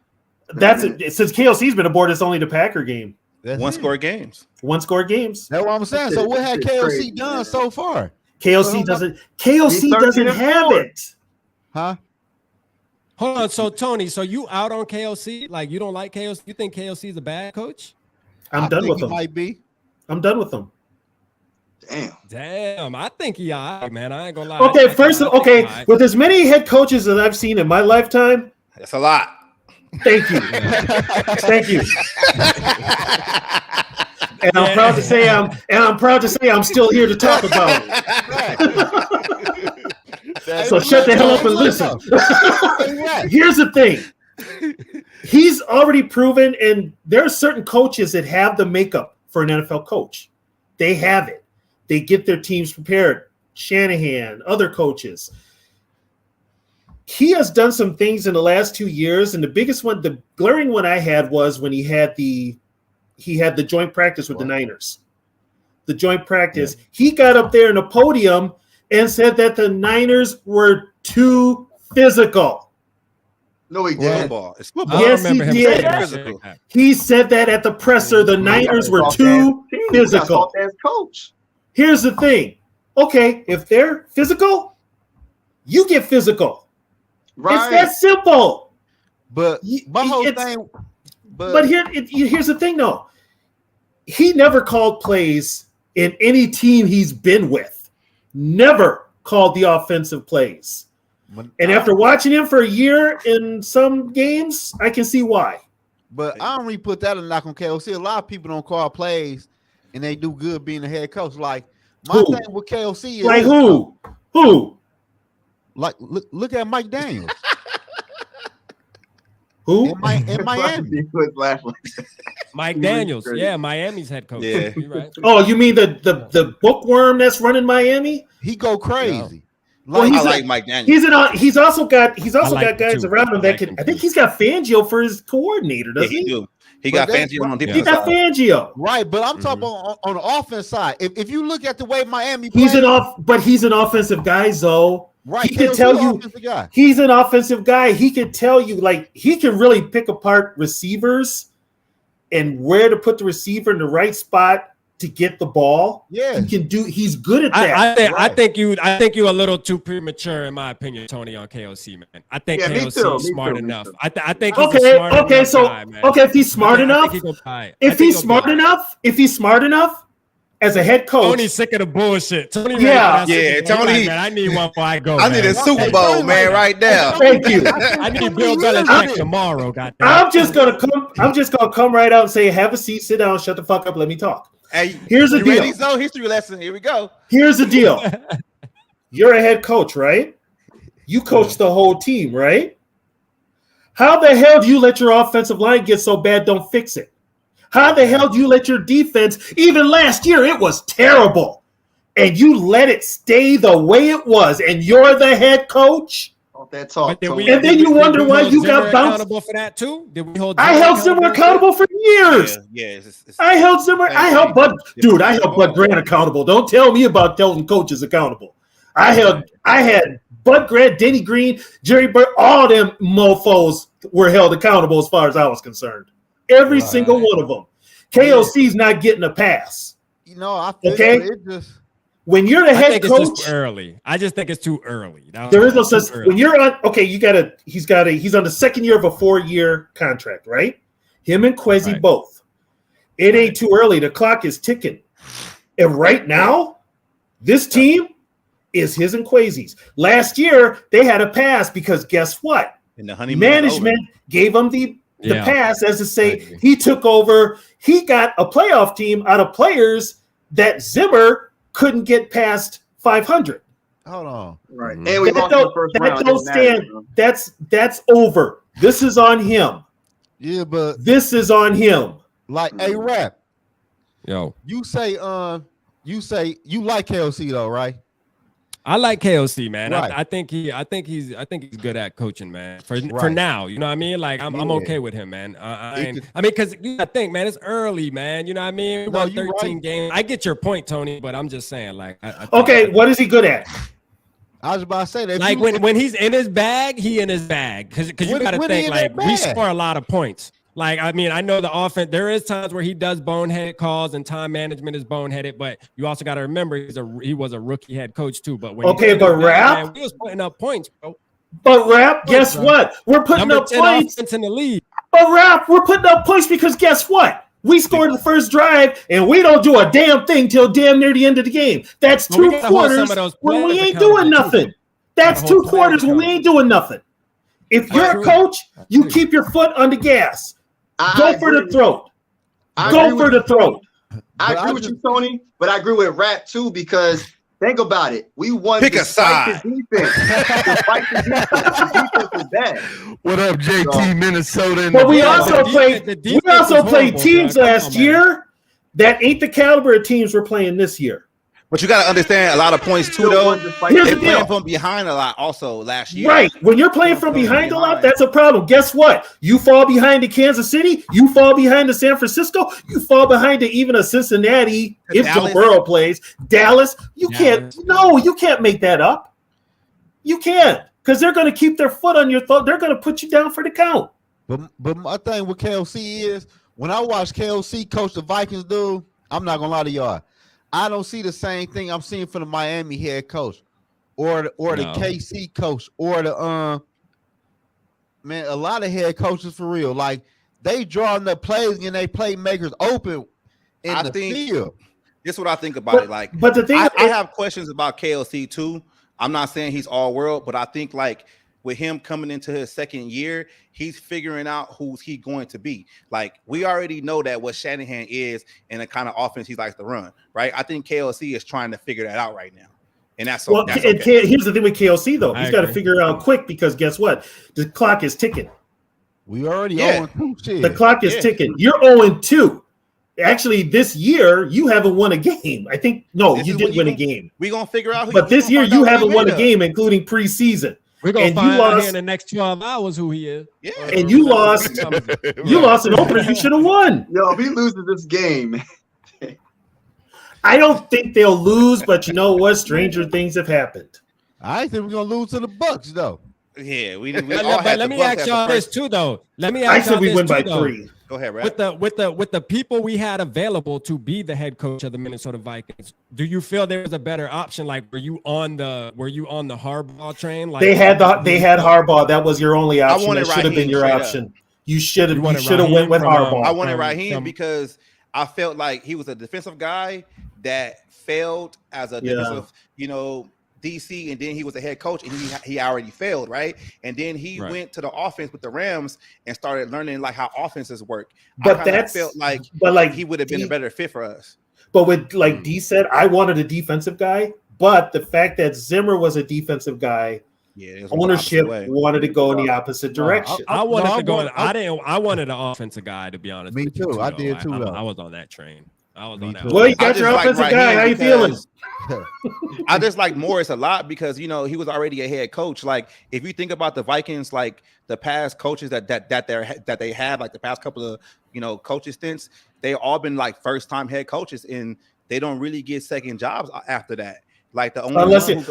Since KLC's been aboard. It's only the Packer game. One-score games. One-score games. That's what I'm saying. So what had KLC done so far? KLC doesn't have it. Huh? Hold on. So Tony, you out on KLC? Like you don't like KLC? You think KLC is a bad coach? I'm done with him. Might be. I'm done with him. Damn. I think he all right, man. I ain't gonna lie. Okay, with as many head coaches that I've seen in my lifetime, that's a lot. Thank you. Thank you. And I'm proud to say I'm still here to talk about it. So shut the hell up and listen. Here's the thing. He's already proven, and there are certain coaches that have the makeup for an NFL coach. They have it. They get their teams prepared. Shanahan, other coaches. he has done some things in the last 2 years, and the biggest one, the glaring one I had was when he had the joint practice with the Niners. The joint practice. He got up there in the podium and said that the Niners were too physical. No, he didn't. It's football. Yes, he did. He said that at the presser. The Niners were too physical. Coach. Here's the thing. Okay, if they're physical, you get physical. Right. It's that simple. But my whole thing. But here's the thing, though. He never called plays in any team he's been with. Never called the offensive plays. And after watching him for a year in some games, I can see why. But I don't really put that a knock on KOC. A lot of people don't call plays, and they do good being a head coach. Like my thing with KOC is like who? Who? Like look at Mike Daniels. Who? In Miami. Mike Daniels. Yeah, Miami's head coach. Yeah. You're right. Oh, you mean the bookworm that's running Miami? He go crazy. Well, I like Mike Daniels. He's also got guys too. around him that can. I think he's got Fangio for his coordinator, doesn't he? He got Fangio on defense. He got Fangio. Right, but I'm talking on the offense side. If you look at the way Miami he's an offensive guy, Zoe. Right, he can tell you he's an offensive guy. He can tell you, like, he can really pick apart receivers and where to put the receiver in the right spot to get the ball. Yeah, he can do. He's good at that. I think you a little too premature, in my opinion, Tony, on KOC, man. I think KOC is smart enough. I think he's a smart enough guy, man. If he's smart enough, if he's smart enough. As a head coach, Tony's sick of the bullshit. Tony, Tony. Man, I need one before I go. I need a Super Bowl, man, right now. Thank you. I need Bill Belichick tomorrow. Goddamn. I'm just gonna come right out and say, have a seat, sit down, shut the fuck up, let me talk. Hey, here's the deal. Ready? So history lesson. Here we go. Here's the deal. You're a head coach, right? You coach the whole team, right? How the hell do you let your offensive line get so bad? Don't fix it. How the hell do you let your defense, even last year, it was terrible, and you let it stay the way it was, and you're the head coach? And then you wonder why you got bounced. Accountable for that too? Did we hold? I held Zimmer accountable for years. Yeah. I held Zimmer. I held Bud Grant accountable. Don't tell me about holding coaches accountable. I had Bud Grant, Denny Green, Jerry Burke, all them mofos were held accountable as far as I was concerned. Every single one of them. KOC's not getting a pass. You know, I feel okay. It just, when you're the head coach, it's too early. I just think it's too early. There is no sense when you're on. Okay, he's on the second year of a 4-year contract, right? Him and Kwesi both. It ain't too early. The clock is ticking, and right now, this team is his and Kwesi's. Last year they had a pass because guess what? Management gave them the pass as to say he took over. He got a playoff team out of players that Zimmer couldn't get past 500. Hold on. Right. And we lost the first round. That's over. This is on him. Yeah, but this is on him. Like a rap. Yo. You say you like KOC though, right? I like KOC, man. Right. I think he's good at coaching, man. For now, you know what I mean? Like I'm okay with him, man. I mean, because you gotta think, man, it's early, man. You know what I mean? We won 13 games. I get your point, Tony, but I'm just saying, like, what is he good at? I was about to say that. Like when he's in his bag, he in his bag. Because you gotta think, like, we score a lot of points. Like, I mean, I know the offense, there is times where he does boneheaded calls and time management is boneheaded, but you also got to remember he was a rookie head coach too. But when he was putting up points, bro. But Rap, guess what? We're putting up points in the league. But Rap, we're putting up points because guess what? We scored the first drive and we don't do a damn thing till damn near the end of the game. That's 2 quarters when we ain't doing nothing. That's 2 quarters when we ain't doing nothing. If you're a coach, you keep your foot on the gas. Go for the throat. Go for the throat. I agree with you, Tony, but I agree with Rap too because think about it. We won. Pick a side. Despite the defense is bad. What up, JT, Minnesota? But we also played teams last year that ain't the caliber of teams we're playing this year. But you got to understand a lot of points too, though. Here's They the playing deal. from behind a lot also last year. Right. When you're playing from behind a lot, that's a problem. Guess what? You fall behind to Kansas City. You fall behind to San Francisco. You fall behind to even a Cincinnati if Joe Burrow plays. Dallas. You can't make that up. You can't, because they're going to keep their foot on your throat. They're going to put you down for the count. But my thing with KOC is, when I watch KOC coach the Vikings, dude, I'm not going to lie to y'all. I don't see the same thing I'm seeing from the Miami head coach or the KC coach or the man, a lot of head coaches for real. Like, they drawing the plays and they playmakers open in the field. This is what I think about it. Like, but the thing I have questions about KLC too. I'm not saying he's all world, but I think like with him coming into his second year, he's figuring out who's he going to be. Like, we already know that what Shanahan is and the kind of offense he likes to run, right? I think KLC is trying to figure that out right now. And that's well. That's and okay. here's the thing with KLC, though. He's got to figure it out quick, because guess what? The clock is ticking. We already 0-2. The clock is ticking. You're 0-2. Actually, this year, you haven't won a game. I think, no, you did win a game. We're going to figure out who. But this year, you haven't won a game, including preseason. We're gonna find out here in the next 12 hours who he is. Yeah, and you lost. You lost an opener you should have won. Yo, if he loses this game, I don't think they'll lose. But you know what? Stranger things have happened. I think we're gonna lose to the Bucks, though. Yeah, but let me ask y'all this too, though. I said we win by 3. Go ahead, Rap. With the people we had available to be the head coach of the Minnesota Vikings, do you feel there was a better option? Like, were you on the Harbaugh train? Like, they had Harbaugh. That was your only option. That should have been your option. You should have went with Harbaugh. I wanted Raheem because I felt like he was a defensive guy that failed as a defensive, DC, and then he was a head coach, and he already failed, right? And then he went to the offense with the Rams and started learning like how offenses work. But I felt like, he would have been a better fit for us. But with like D said, I wanted a defensive guy, but the fact that Zimmer was a defensive guy, ownership wanted to go in the opposite direction. I wanted to go. I wanted an offensive guy, to be honest. Me too. I did too. I was on that train. I was on that. Well, you got your offensive guy. How you feeling? I just like Morris a lot because he was already a head coach. Like, if you think about the Vikings, like the past coaches that they had, like the past couple of coaches stints, they all been like first time head coaches, and they don't really get second jobs after that. Like the only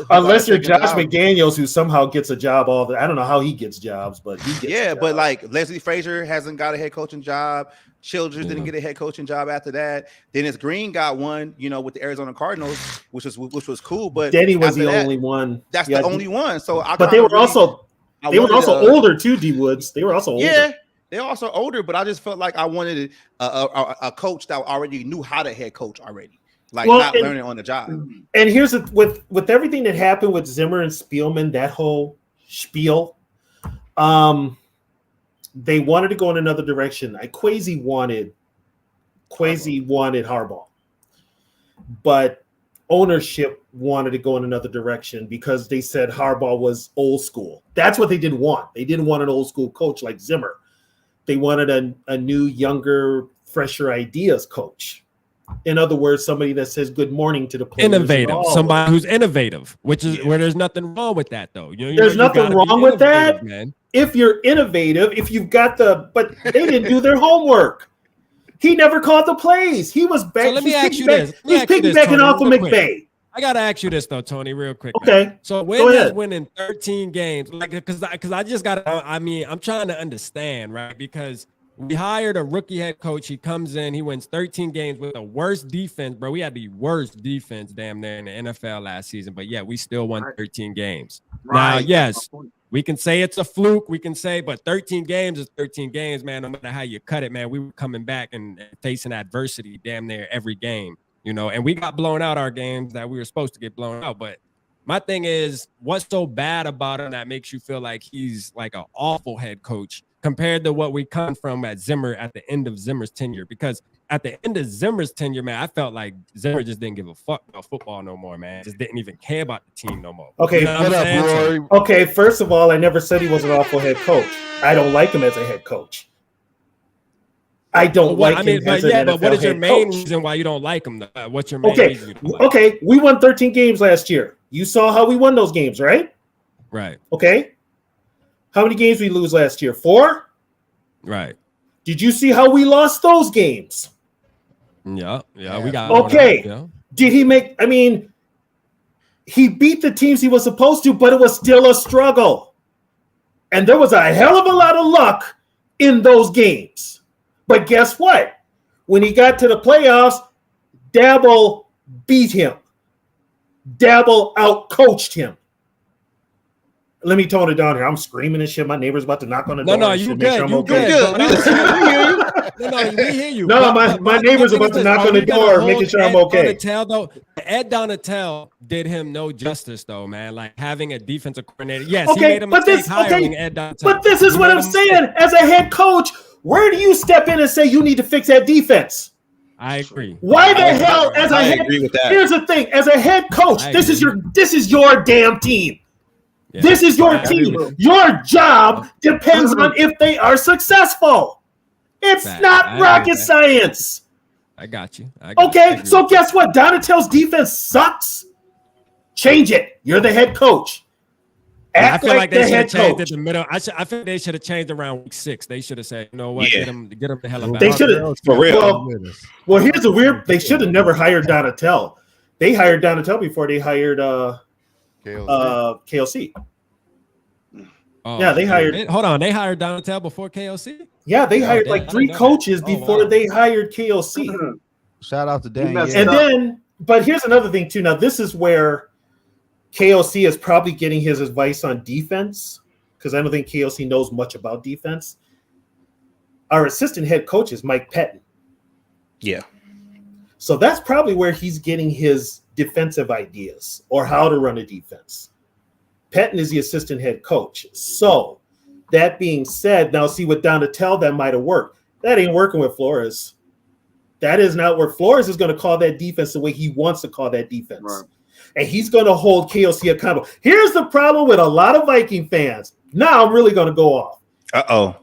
unless you're Josh McDaniels, who somehow gets a job I don't know how he gets jobs, but he gets but like Leslie Frazier hasn't got a head coaching job. Childress didn't get a head coaching job after that. Dennis Green got one, with the Arizona Cardinals, which was cool. But Denny was the only one. That's the only one. So they were also older too. D Woods. They were also older. Yeah, they're also older. But I just felt like I wanted a coach that already knew how to head coach already. Like, not learning on the job. And here's with everything that happened with Zimmer and Spielman, that whole spiel, they wanted to go in another direction. Kwesi wanted Harbaugh, but ownership wanted to go in another direction because they said Harbaugh was old school. That's what they didn't want. They didn't want an old school coach like Zimmer. They wanted a new, younger, fresher ideas coach. In other words, somebody that says good morning to the players. Innovative, somebody who's innovative, which is where there's nothing wrong with that, though. There's nothing wrong with that, man. If you're innovative, if you've got but they didn't do their homework. He never called the plays. He was back. So let me ask you this. He's piggybacking off of McVay. I gotta ask you this though, Tony, real quick. Okay. Man. So when is winning 13 games? Like, because I just gotta. I'm trying to understand, right? Because we hired a rookie head coach. He comes in, he wins 13 games with the worst defense, bro. We had the worst defense damn near in the NFL last season, but yeah, we still won 13 games. Now, yes, we can say it's a fluke. We can say, but 13 games is 13 games, man. No matter how you cut it, man, we were coming back and facing adversity damn near every game, and we got blown out our games that we were supposed to get blown out. But my thing is, what's so bad about him that makes you feel like he's like an awful head coach compared to what we come from at Zimmer at the end of Zimmer's tenure? Because at the end of Zimmer's tenure, man, I felt like Zimmer just didn't give a fuck about football no more, man. Just didn't even care about the team no more. Okay, okay. First of all, I never said he was an awful head coach. I don't like him as a head coach. I don't like him as an NFL but what is your head main coach. reason why you don't like him? What's your main reason you don't like him? Okay, we won 13 games last year. You saw how we won those games, right? Right. Okay. How many games we lose last year? 4? Right. Did you see how we lost those games? Yeah, we got. Okay. Did he make? I mean, he beat the teams he was supposed to, but it was still a struggle. And there was a hell of a lot of luck in those games. But guess what? When he got to the playoffs, Dabble beat him. Dabble outcoached him. Let me tone it down here. I'm screaming and shit. My neighbor's about to knock on the door. No, you good. You good. We hear you. No, my neighbor's about to knock on the door, making sure I'm okay. Ed Donatel did him no justice, though, man. Like having a defensive coordinator. Yes, okay, he made a mistake hiring Ed Donatel. But this is what I'm saying. As a head coach, where do you step in and say you need to fix that defense? I agree. Why the hell, as a head? Here's the thing: as a head coach, this is your damn team. Yeah. This is your team. Your job depends on if they are successful. It's not rocket science. I got you. Okay, so guess what? Donatel's defense sucks. Change it. You're the head coach. I feel like they should have changed it in the middle. I think they should have changed around week 6. They should have said, you know what, get them the hell out. They should have for real. Well, here's the weird. They should have never hired Donatel. They hired Donatel before they hired KLC. Oh, yeah, they hired. Hold on, they hired Donatel before KLC. Yeah, they hired like 3 coaches before they hired KLC. Shout out to Dan. And then, but here's another thing too. Now, this is where KLC is probably getting his advice on defense, because I don't think KLC knows much about defense. Our assistant head coach is Mike Pettin. Yeah. So that's probably where he's getting his defensive ideas or how to run a defense. Pettin is the assistant head coach. So that being said, now see with Donatel, that might have worked. That ain't working with Flores. That is not where Flores is going to call that defense the way he wants to call that defense. Right. And he's going to hold KLC accountable. Here's the problem with a lot of Viking fans. Now I'm really going to go off. Y'all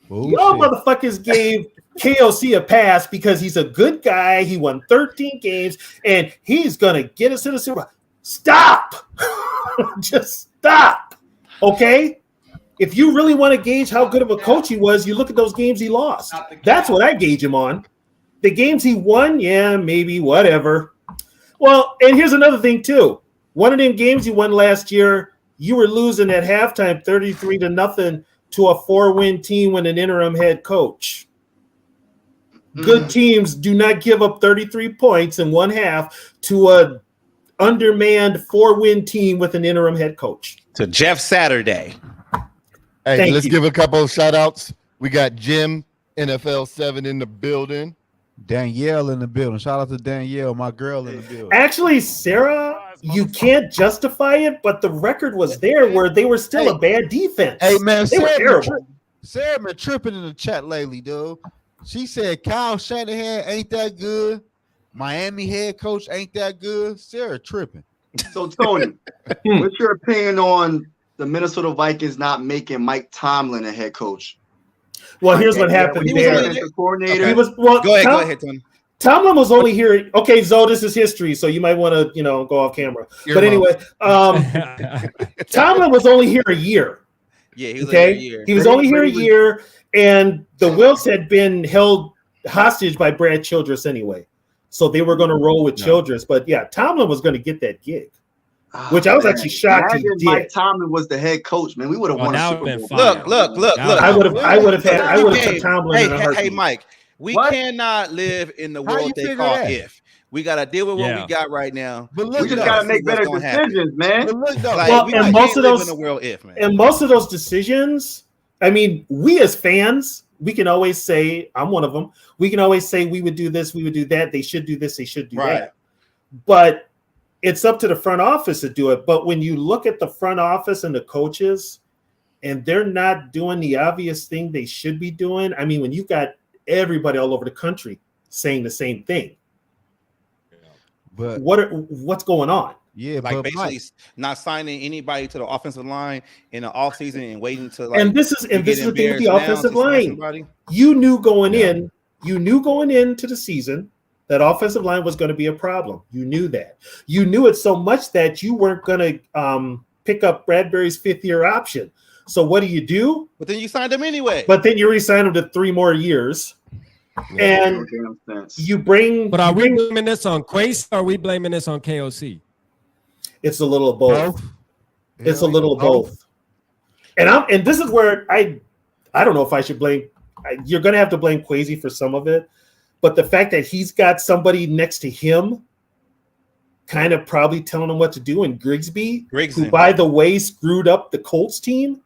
motherfuckers gave KLC a pass because he's a good guy. He won 13 games, and he's going to get us to the Super Bowl. Stop. Just stop. Okay? If you really want to gauge how good of a coach he was, you look at those games he lost. That's what I gauge him on. The games he won, yeah, maybe, whatever. Well, and here's another thing, too. One of them games you won last year, you were losing at halftime 33-0 to a 4-win team with an interim head coach. Good teams do not give up 33 points in one half to a undermanned 4-win team with an interim head coach. To Jeff Saturday. Hey, let's give a couple of shout outs. We got Jim, NFL 7 in the building. Danielle in the building. Shout out to Danielle, my girl in the building. Actually, Sarah, you can't justify it, but the record was there where they were still a bad defense. Hey, man, they were terrible. Sarah been tripping in the chat lately, dude. She said Kyle Shanahan ain't that good. Miami head coach ain't that good. Sarah tripping. So, Tony, what's your opinion on the Minnesota Vikings not making Mike Tomlin a head coach? Well, here's what happened there. Coordinator. Go ahead, Tony. Tomlin was only here. Okay, Zoe, this is history, so you might want to, go off camera. But anyway, Tomlin was only here a year. Yeah, he was only here a year. He was only here a year, and the Wilks had been held hostage by Brad Childress anyway. So they were going to roll with Childress. But yeah, Tomlin was going to get that gig, which I was actually shocked he did. Mike Tomlin was the head coach, man. We would have won a Super Bowl. Look. I would have took Tomlin in a heartbeat. Hey, Mike, we cannot live in the world they call if. We got to deal with what we got right now. But we just got to make better decisions, man. And most of those, and most of those decisions, I mean, we as fans, we can always say, I'm one of them. We can always say we would do this, we would do that. They should do this, they should do that. But it's up to the front office to do it. But when you look at the front office and the coaches, and they're not doing the obvious thing they should be doing, I mean, when you got everybody all over the country saying the same thing, but what's going on? Yeah, like but basically not signing anybody to the offensive line in the offseason and waiting to and this is the thing with the offensive line. You knew going into the season that offensive line was going to be a problem. You knew that. You knew it so much that you weren't going to pick up Bradbury's 5th-year option. So what do? But then you signed him anyway. But then you re-signed him to 3 more years. And you bring. But are we blaming this on Quase or are we blaming this on KOC? It's a little of both. It's a little of both. And this is where I don't know if I should blame. You're going to have to blame Quasi for some of it, but the fact that he's got somebody next to him, kind of probably telling him what to do, and Grigsby, who by the way screwed up the Colts team.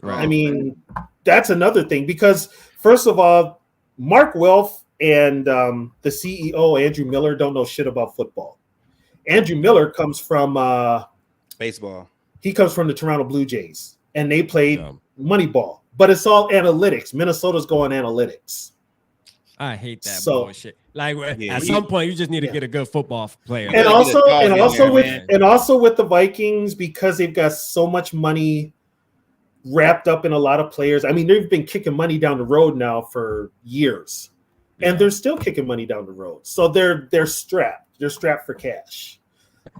Right. I mean, that's another thing because first of all, Mark Welf and the CEO Andrew Miller don't know shit about football. Andrew Miller comes from baseball. He comes from the Toronto Blue Jays, and they played Moneyball. But it's all analytics. Minnesota's going analytics. I hate that bullshit. Like at some point, you just need to get a good football player. And also with the Vikings, because they've got so much money wrapped up in a lot of players. I mean, they've been kicking money down the road now for years, and they're still kicking money down the road. So they're strapped. They're strapped for cash.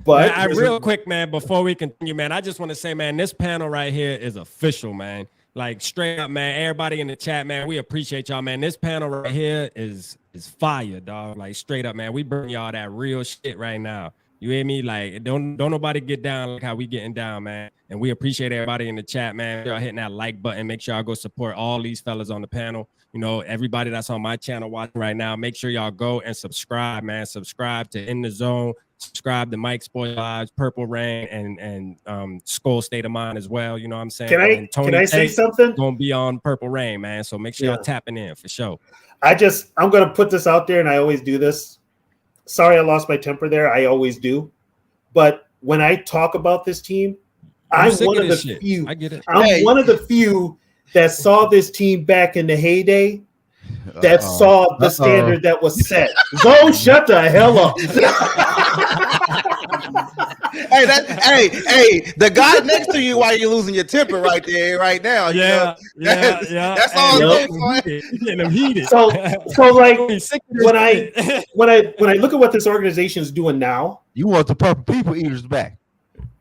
But real quick, man, before we continue, man, I just want to say, man, this panel right here is official, man. Like straight up, man. Everybody in the chat, man, we appreciate y'all, man. This panel right here is fire, dog. Like straight up, man. We bring y'all that real shit right now. You hear me? Like don't nobody get down like how we getting down, man. And we appreciate everybody in the chat, man. Y'all hitting that like button. Make sure y'all go support all these fellas on the panel. You know, everybody that's on my channel watching right now, make sure y'all go and subscribe, man. Subscribe to In the Zone. Subscribe to Mike Spoil Lives, Purple Rain, and Skol State of Mind as well. You know what I'm saying? Can I say something? Gonna be on Purple Rain, man. So make sure y'all tapping in for sure. I'm gonna put this out there, and I always do this. Sorry, I lost my temper there. I always do. But when I talk about this team, I'm one of the few. I get it. I'm one of the few that saw this team back in the heyday. That saw the standard that was set. Go shut the hell up. Hey, the guy next to you while you're losing your temper right there, right now. Yeah. That's all I'm getting them heated. So like when I look at what this organization is doing now, you want the Purple People Eaters back.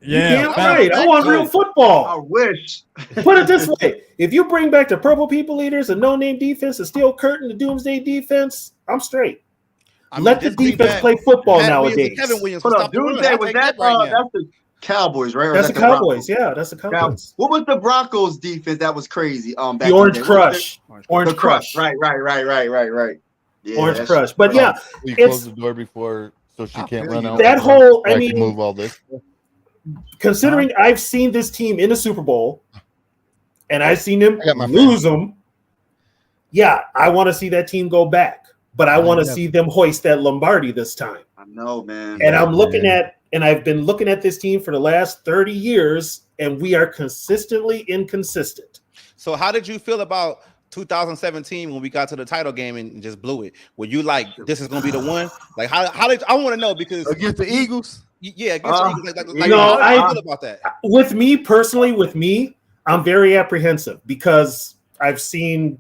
Yeah, right. I want real football. I wish. Put it this way: if you bring back the Purple People Eaters, a no-name defense, a steel curtain, the Doomsday defense, I'm straight. Let the defense play football nowadays. Kevin Williams, Doomsday was that? That's the Cowboys, right? That's the Cowboys. Yeah, that's the Cowboys. What was the Broncos defense that was crazy? The Orange Crush. Orange Crush. Right. Yeah, Orange Crush. But yeah, we closed the door before, so she can't run out. That whole, I mean, move all this. Considering I've seen this team in the Super Bowl and I've seen them lose them, I want to see that team go back, but I want to see them hoist that Lombardi this time. I know, man. And I've been looking at this team for the last 30 years, and we are consistently inconsistent. So how did you feel about 2017 when we got to the title game and just blew it? Were you like, this is going to be the one? Like, how did I want to know because against the Eagles? Yeah, how do you feel about that? With me personally, I'm very apprehensive because I've seen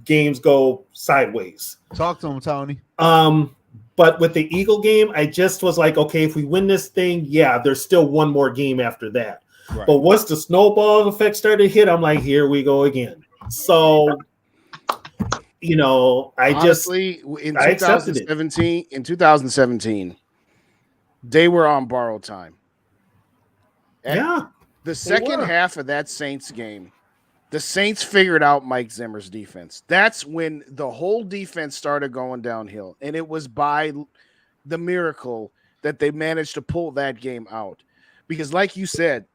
games go sideways. Talk to him, Tony. But with the Eagle game, I just was like, okay, if we win this thing, there's still one more game after that. Right. But once the snowball effect started to hit, I'm like, here we go again. So, honestly, in 2017, they were on borrowed time. The second half of that Saints game, the Saints figured out Mike Zimmer's defense. That's when the whole defense started going downhill. And it was by the miracle that they managed to pull that game out. Because like you said,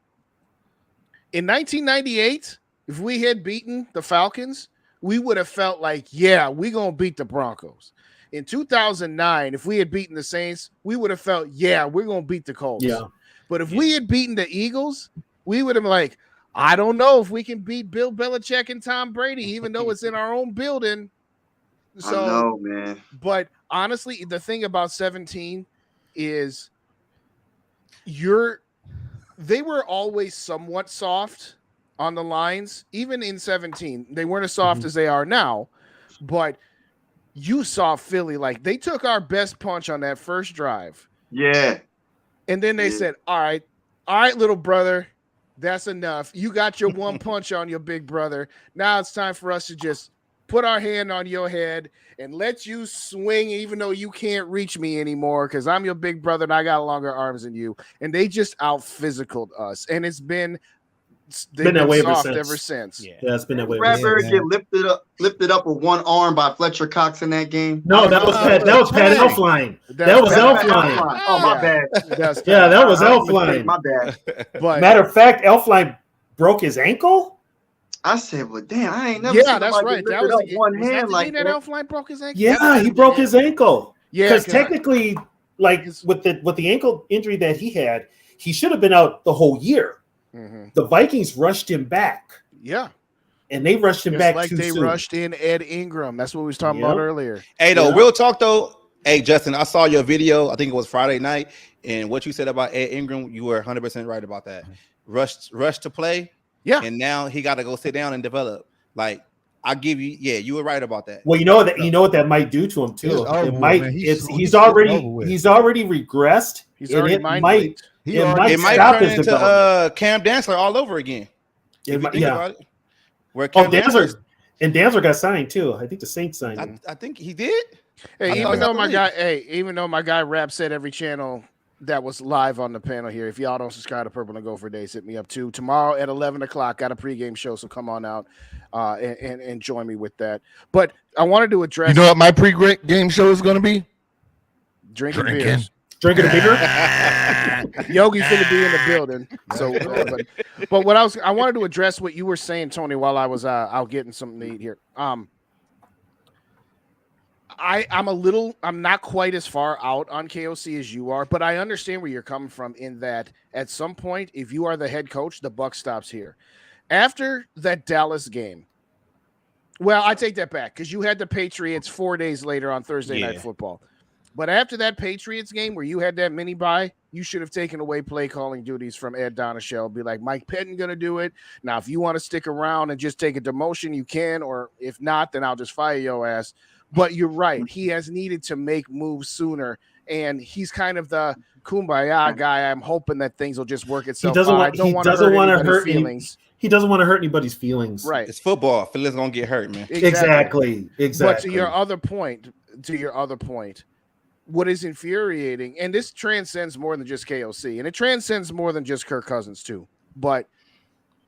in 1998, if we had beaten the Falcons, we would have felt like, we're going to beat the Broncos. In 2009, if we had beaten the Saints, we would have felt, we're going to beat the Colts. Yeah. But if we had beaten the Eagles, we would have been like, I don't know if we can beat Bill Belichick and Tom Brady, even though it's in our own building. So, I know, man. But honestly, the thing about 17 is they were always somewhat soft on the lines, even in 17. They weren't as soft as they are now, but you saw Philly, like they took our best punch on that first drive. Yeah. And then they said, all right, little brother, that's enough. You got your one punch on your big brother. Now it's time for us to just put our hand on your head and let you swing, even though you can't reach me anymore, because I'm your big brother and I got longer arms than you. And they just out-physicaled us. And it's been that way ever since. Yeah, it's been that way. Bradbury get lifted up with one arm by Fletcher Cox in that game. No, that was Pat Elflein. That was Elflein. Oh, my bad. That was Elflein. My bad. But matter of fact, Elflein broke his ankle. I said, well, damn, I ain't never seen that's right. That was one hand like that. Elflein broke his ankle. Yeah, he broke his ankle. Yeah, because technically, like with the ankle injury that he had, he should have been out the whole year. Mm-hmm. The Vikings rushed him back. Yeah. And they rushed him back like too they soon. rushed in Ed Ingram. That's what we was talking about earlier. Hey, though, real talk, though. Hey, Justin, I saw your video. I think it was Friday night. And what you said about Ed Ingram, you were 100% right about that. Rush to play. Yeah. And now he got to go sit down and develop. Like, I give you, you were right about that. Well, you know what that might do to him too. It might. He's already regressed. He's already It might turn into Cam Dantzler all over again. Where Dantzler got signed too. I think the Saints signed him. I think he did. Hey, even though my guy Rap said every channel that was live on the panel here, if y'all don't subscribe to Purple and Go for Days, hit me up too. Tomorrow at 11 o'clock, got a pregame show, so come on out and join me with that. But I wanted to address. You know what my pregame show is going to be? Drinking beers. Drinking a beer. Yogi's going to be in the building. So, but what I wanted to address what you were saying, Tony, while I was out getting something to eat here. I'm not quite as far out on KOC as you are, but I understand where you're coming from in that at some point, if you are the head coach, the buck stops here. After that Dallas game, well, I take that back because you had the Patriots 4 days later on Thursday Night Football. But after that Patriots game where you had that mini bye, you should have taken away play calling duties from Ed Donashell. Be like, Mike Pettin going to do it. Now, if you want to stick around and just take a demotion, you can. Or if not, then I'll just fire your ass. But you're right. He has needed to make moves sooner. And he's kind of the kumbaya guy. I'm hoping that things will just work itself out. I don't want to hurt feelings. He doesn't want to hurt anybody's feelings. Right. It's football. Philly's going to get hurt, man. Exactly. But to your other point, what is infuriating, and this transcends more than just KOC, and it transcends more than just Kirk Cousins too. But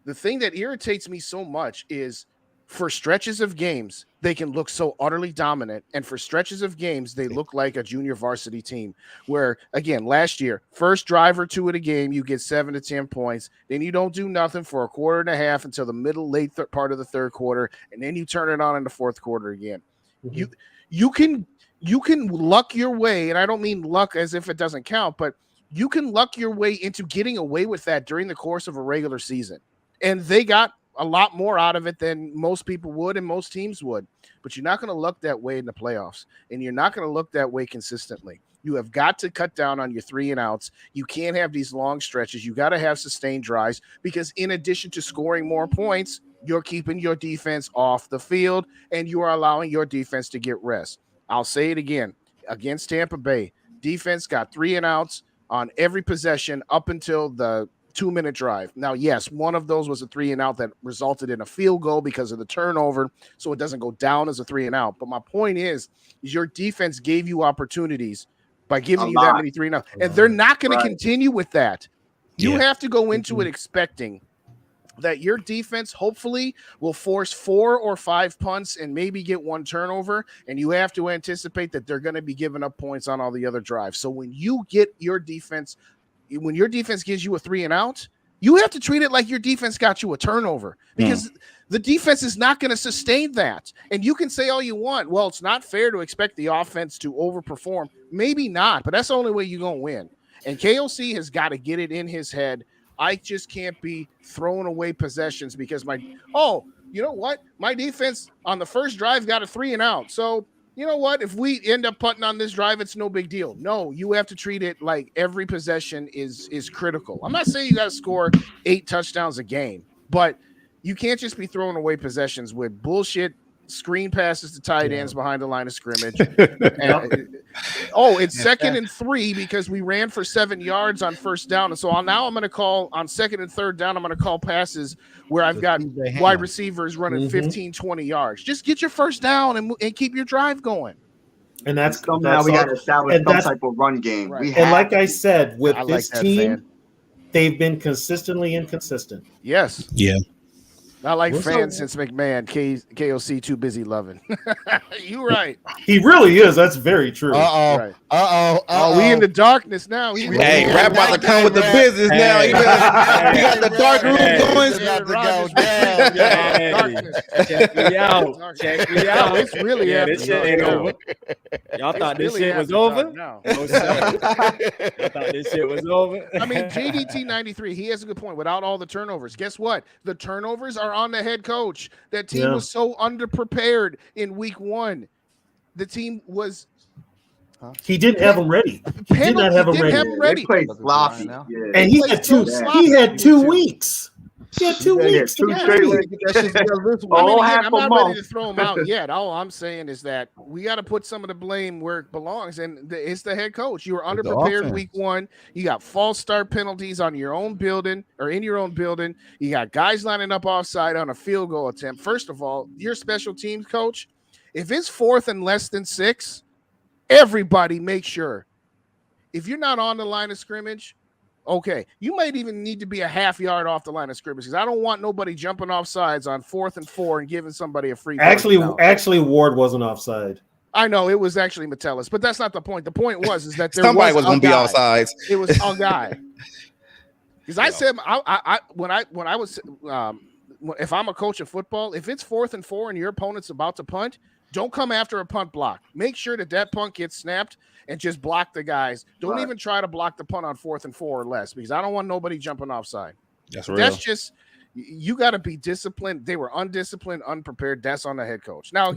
the thing that irritates me so much is for stretches of games, they can look so utterly dominant. And for stretches of games, they look like a junior varsity team where, again, last year, first drive or two of the game, you get 7 to 10 points. Then you don't do nothing for a quarter and a half until the late part of the third quarter. And then you turn it on in the fourth quarter again. Mm-hmm. You can luck your way, and I don't mean luck as if it doesn't count, but you can luck your way into getting away with that during the course of a regular season. And they got a lot more out of it than most people would and most teams would. But you're not going to look that way in the playoffs, and you're not going to look that way consistently. You have got to cut down on your 3 and outs. You can't have these long stretches. You got to have sustained drives because in addition to scoring more points, you're keeping your defense off the field, and you are allowing your defense to get rest. I'll say it again. Against Tampa Bay, defense got 3 and outs on every possession up until the 2-minute drive. Now, yes, one of those was a 3 and out that resulted in a field goal because of the turnover, so it doesn't go down as a 3 and out. But my point is your defense gave you opportunities by giving you that many 3 and out, and they're not going to continue with that. You have to go into it expecting that your defense hopefully will force 4 or 5 punts and maybe get 1 turnover, and you have to anticipate that they're going to be giving up points on all the other drives. So when your defense gives you a 3 and out, you have to treat it like your defense got you a turnover because the defense is not going to sustain that. And you can say all you want, well, it's not fair to expect the offense to overperform. Maybe not, but that's the only way you're going to win. And KOC has got to get it in his head. I just can't be throwing away possessions because you know what? My defense on the first drive got a 3 and out. So you know what? If we end up putting on this drive, it's no big deal. No, you have to treat it like every possession is critical. I'm not saying you got to score 8 touchdowns a game, but you can't just be throwing away possessions with bullshit screen passes to tight ends behind the line of scrimmage. It's 2nd and 3 because we ran for 7 yards on first down. And so now I'm going to call on 2nd and 3rd down. I'm going to call passes where I've got wide receivers running 15, 20 yards. Just get your first down and keep your drive going. And that's somehow we got to establish some type of run game. Right. And like I said, with this team, they've been consistently inconsistent. Yes. Yeah. Not like fans since McMahon. KOC too busy loving. You right. He really is. That's very true. Right. We in the darkness now. Hey, Rap about to come with the business now. You got the dark room going. Check me out. Check me out. It's really this shit ain't over. Y'all thought this shit was over? No, sir. Y'all thought this shit was over? I mean, JDT 93, he has a good point. Without all the turnovers, guess what? The turnovers are on the head coach. That team was so underprepared in week 1. The team was. He didn't have them ready. He did not have them ready. They played sloppy. And he had 2. He had 2 weeks. He had 2 weeks. I'm not ready to throw him out yet. All I'm saying is that we got to put some of the blame where it belongs, and it's the head coach. You were underprepared week 1. You got false start penalties on your own building or in your own building. You got guys lining up offside on a field goal attempt. First of all, your special teams coach, if it's 4th and less than 6, everybody make sure. If you're not on the line of scrimmage, okay, you might even need to be a half yard off the line of scrimmage because I don't want nobody jumping off sides on 4th and 4 and giving somebody a free. Actually, Ward wasn't offside. I know it was actually Metellus, but that's not the point. The point was is that there somebody was going to be offsides. It was a guy. Because I said if I'm a coach of football, if it's 4th and 4 and your opponent's about to punt, don't come after a punt block. Make sure that punt gets snapped and just block the guys. Don't even try to block the punt on 4th and 4 or less because I don't want nobody jumping offside. That's real. That's just you got to be disciplined. They were undisciplined, unprepared. That's on the head coach. Now again,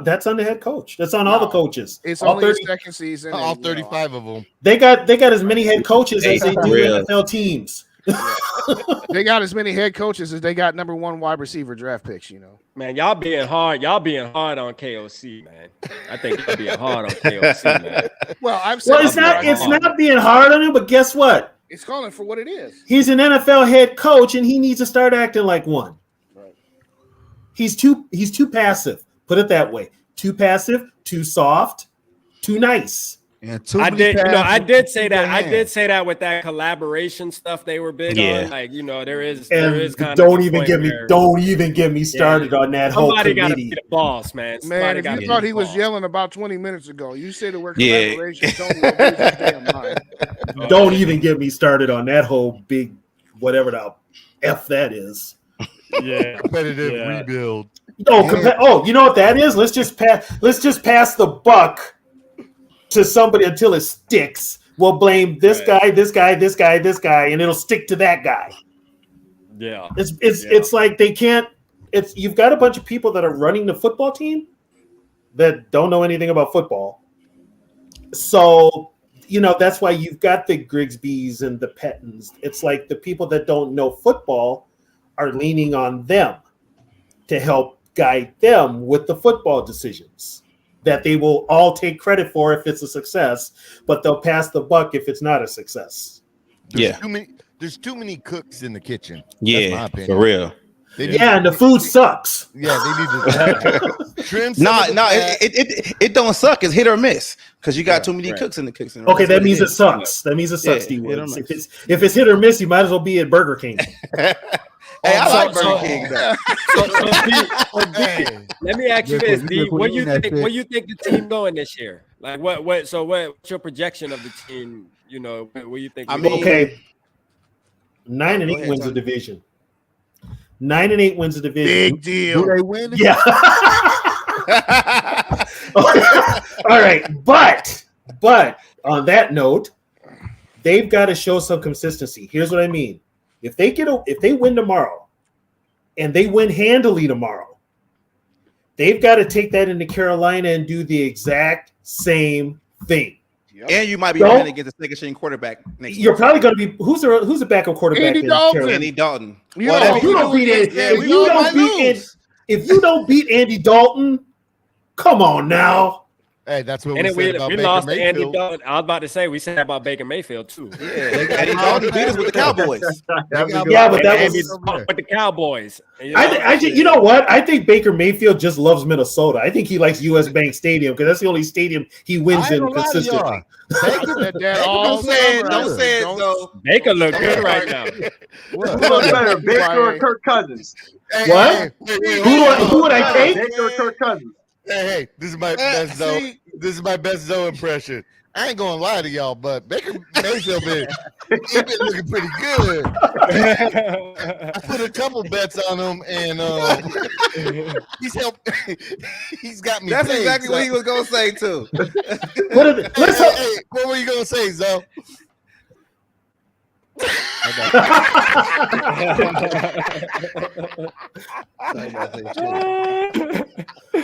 that's on the head coach. That's on all the coaches. It's all only the second season. All 35 of them. They got as many head coaches as they do NFL teams. They got as many head coaches as they got number 1 wide receiver draft picks, Man, y'all being hard on KOC, man. I think y'all being hard on KOC, man. Well, I've said it's not being hard on him, but guess what? It's calling for what it is. He's an NFL head coach and he needs to start acting like one. Right. He's too passive. Put it that way. Too passive, too soft, too nice. And I did say that with that collaboration stuff they were big on. Like, there is kind don't even get me started on that whole committee. Somebody got to be the boss, man. Man, if you thought he was yelling about 20 minutes ago, you said the word collaboration. Don't even get me started on that whole big whatever the F that is. Yeah, competitive rebuild. You know what that is? Let's just pass the buck to somebody until it sticks. We'll blame this guy, this guy, this guy, this guy, and it'll stick to that guy. Yeah. It's like they can't. You've got a bunch of people that are running the football team that don't know anything about football. So, that's why you've got the Grigsbys and the Pettons. It's like the people that don't know football are leaning on them to help guide them with the football decisions that they will all take credit for if it's a success, but they'll pass the buck if it's not a success. There's too many cooks in the kitchen. Yeah, that's my opinion. for real. And the food sucks. Yeah, they need to trim. It don't suck. It's hit or miss because you got too many cooks in the kitchen. Okay, that means it sucks. That means it sucks. If it's hit or miss, you might as well be at Burger King. Hey, I like Burger King. Let me ask you this, D. What do you think the team going this year? Like what's your projection of the team? What do you think? 9-8 wins the division. 9-8 wins the division. Big deal. Do they win? Yeah. All right, but on that note, they've got to show some consistency. Here's what I mean. If they win tomorrow and they win handily tomorrow, They've got to take that into Carolina and do the exact same thing. And you might be playing against a second string quarterback next You're year. probably going to be who's a backup quarterback? Andy Dalton. Well, If you don't beat if you don't beat Andy Dalton, come on now. Hey, that's what and we said about we Baker lost to Mayfield. Andy Dalton. I was about to say we said that about Baker Mayfield too. Yeah, Andy Dalton beat us with the Cowboys. Yeah, but that was with the Cowboys. You know what? I think Baker Mayfield just loves Minnesota. I think he likes US Bank Stadium because that's the only stadium he wins in consistently. Don't say it. So Baker look good right now. Who looks better, Baker or Kirk Cousins? What? Who would I take? Baker or Kirk Cousins? Hey, this is my best Zoe. This is my best Zoe impression. I ain't gonna lie to y'all, but Baker Mayfield been looking pretty good. I put a couple bets on him, and he's helped. He's got me. That's paid, exactly so. what he was gonna say too. What were you gonna say, Zoe?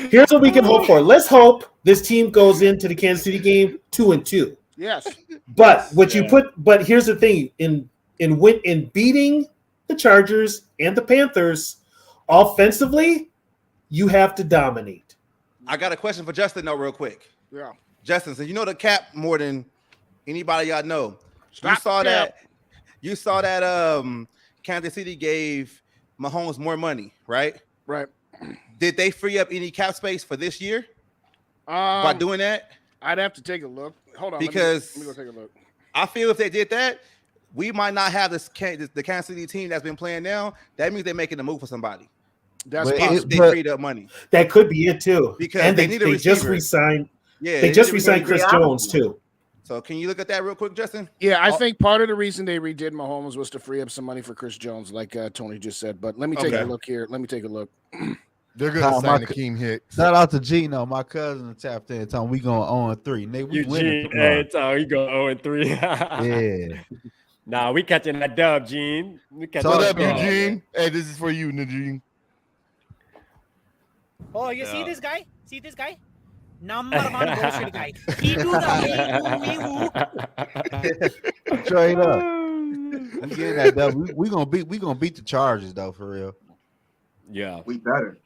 Here's what we can hope for. Let's hope this team goes into the Kansas City game 2-2. Yes. But but here's the thing: in beating the Chargers and the Panthers, offensively, you have to dominate. I got a question for Justin though, real quick. Yeah. Justin, so you know the cap more than anybody y'all know. You saw that Kansas City gave Mahomes more money, right? Right. Did they free up any cap space for this year by doing that? I'd have to take a look. Hold on, because let me go take a look. I feel if they did that, we might not have the Kansas City team that's been playing now. That means they're making a move for somebody. That's possible. They freed up money. That could be it too. Because and they need a receiver. just re-signed. Yeah, they just re-signed Chris Jones too. So can you look at that real quick, Justin? Yeah, I think part of the reason they redid Mahomes was to free up some money for Chris Jones, like Tony just said. But let me take a look here. Let me take a look. They're going to sign Akeem Hicks. Shout out to Gino, my cousin tapped in. Told we going 0-3. Nate, we winning. Hey, he go 0-3. Yeah. Nah, we catching that dub, Gene. What up, Eugene? Hey, this is for you, Eugene. Oh, you see this guy? See this guy? Number one bullshit guy. He do the Straight up. I'm getting that dub. We gonna beat the Chargers though, for real. Yeah, we better.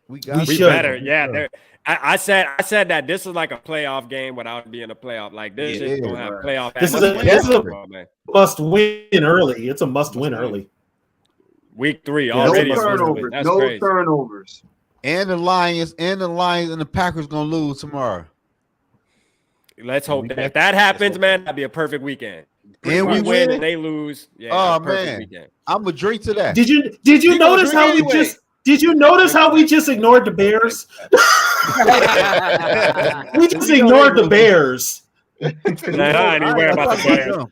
We better. Yeah, I said that this is like a playoff game without being a playoff. Like this is gonna have playoff. This is a must win early. It's a must win early. Week 3 already. No turnovers. No turnovers. And the Lions and the Packers gonna lose tomorrow. Let's hope that if that happens, man, that'd be a perfect weekend. And we win and they lose. Yeah, oh man, weekend. I'm gonna drink to that. Did you notice how we just? Did you notice how we just ignored the Bears? We just ignored the Bears. I ain't even worried about the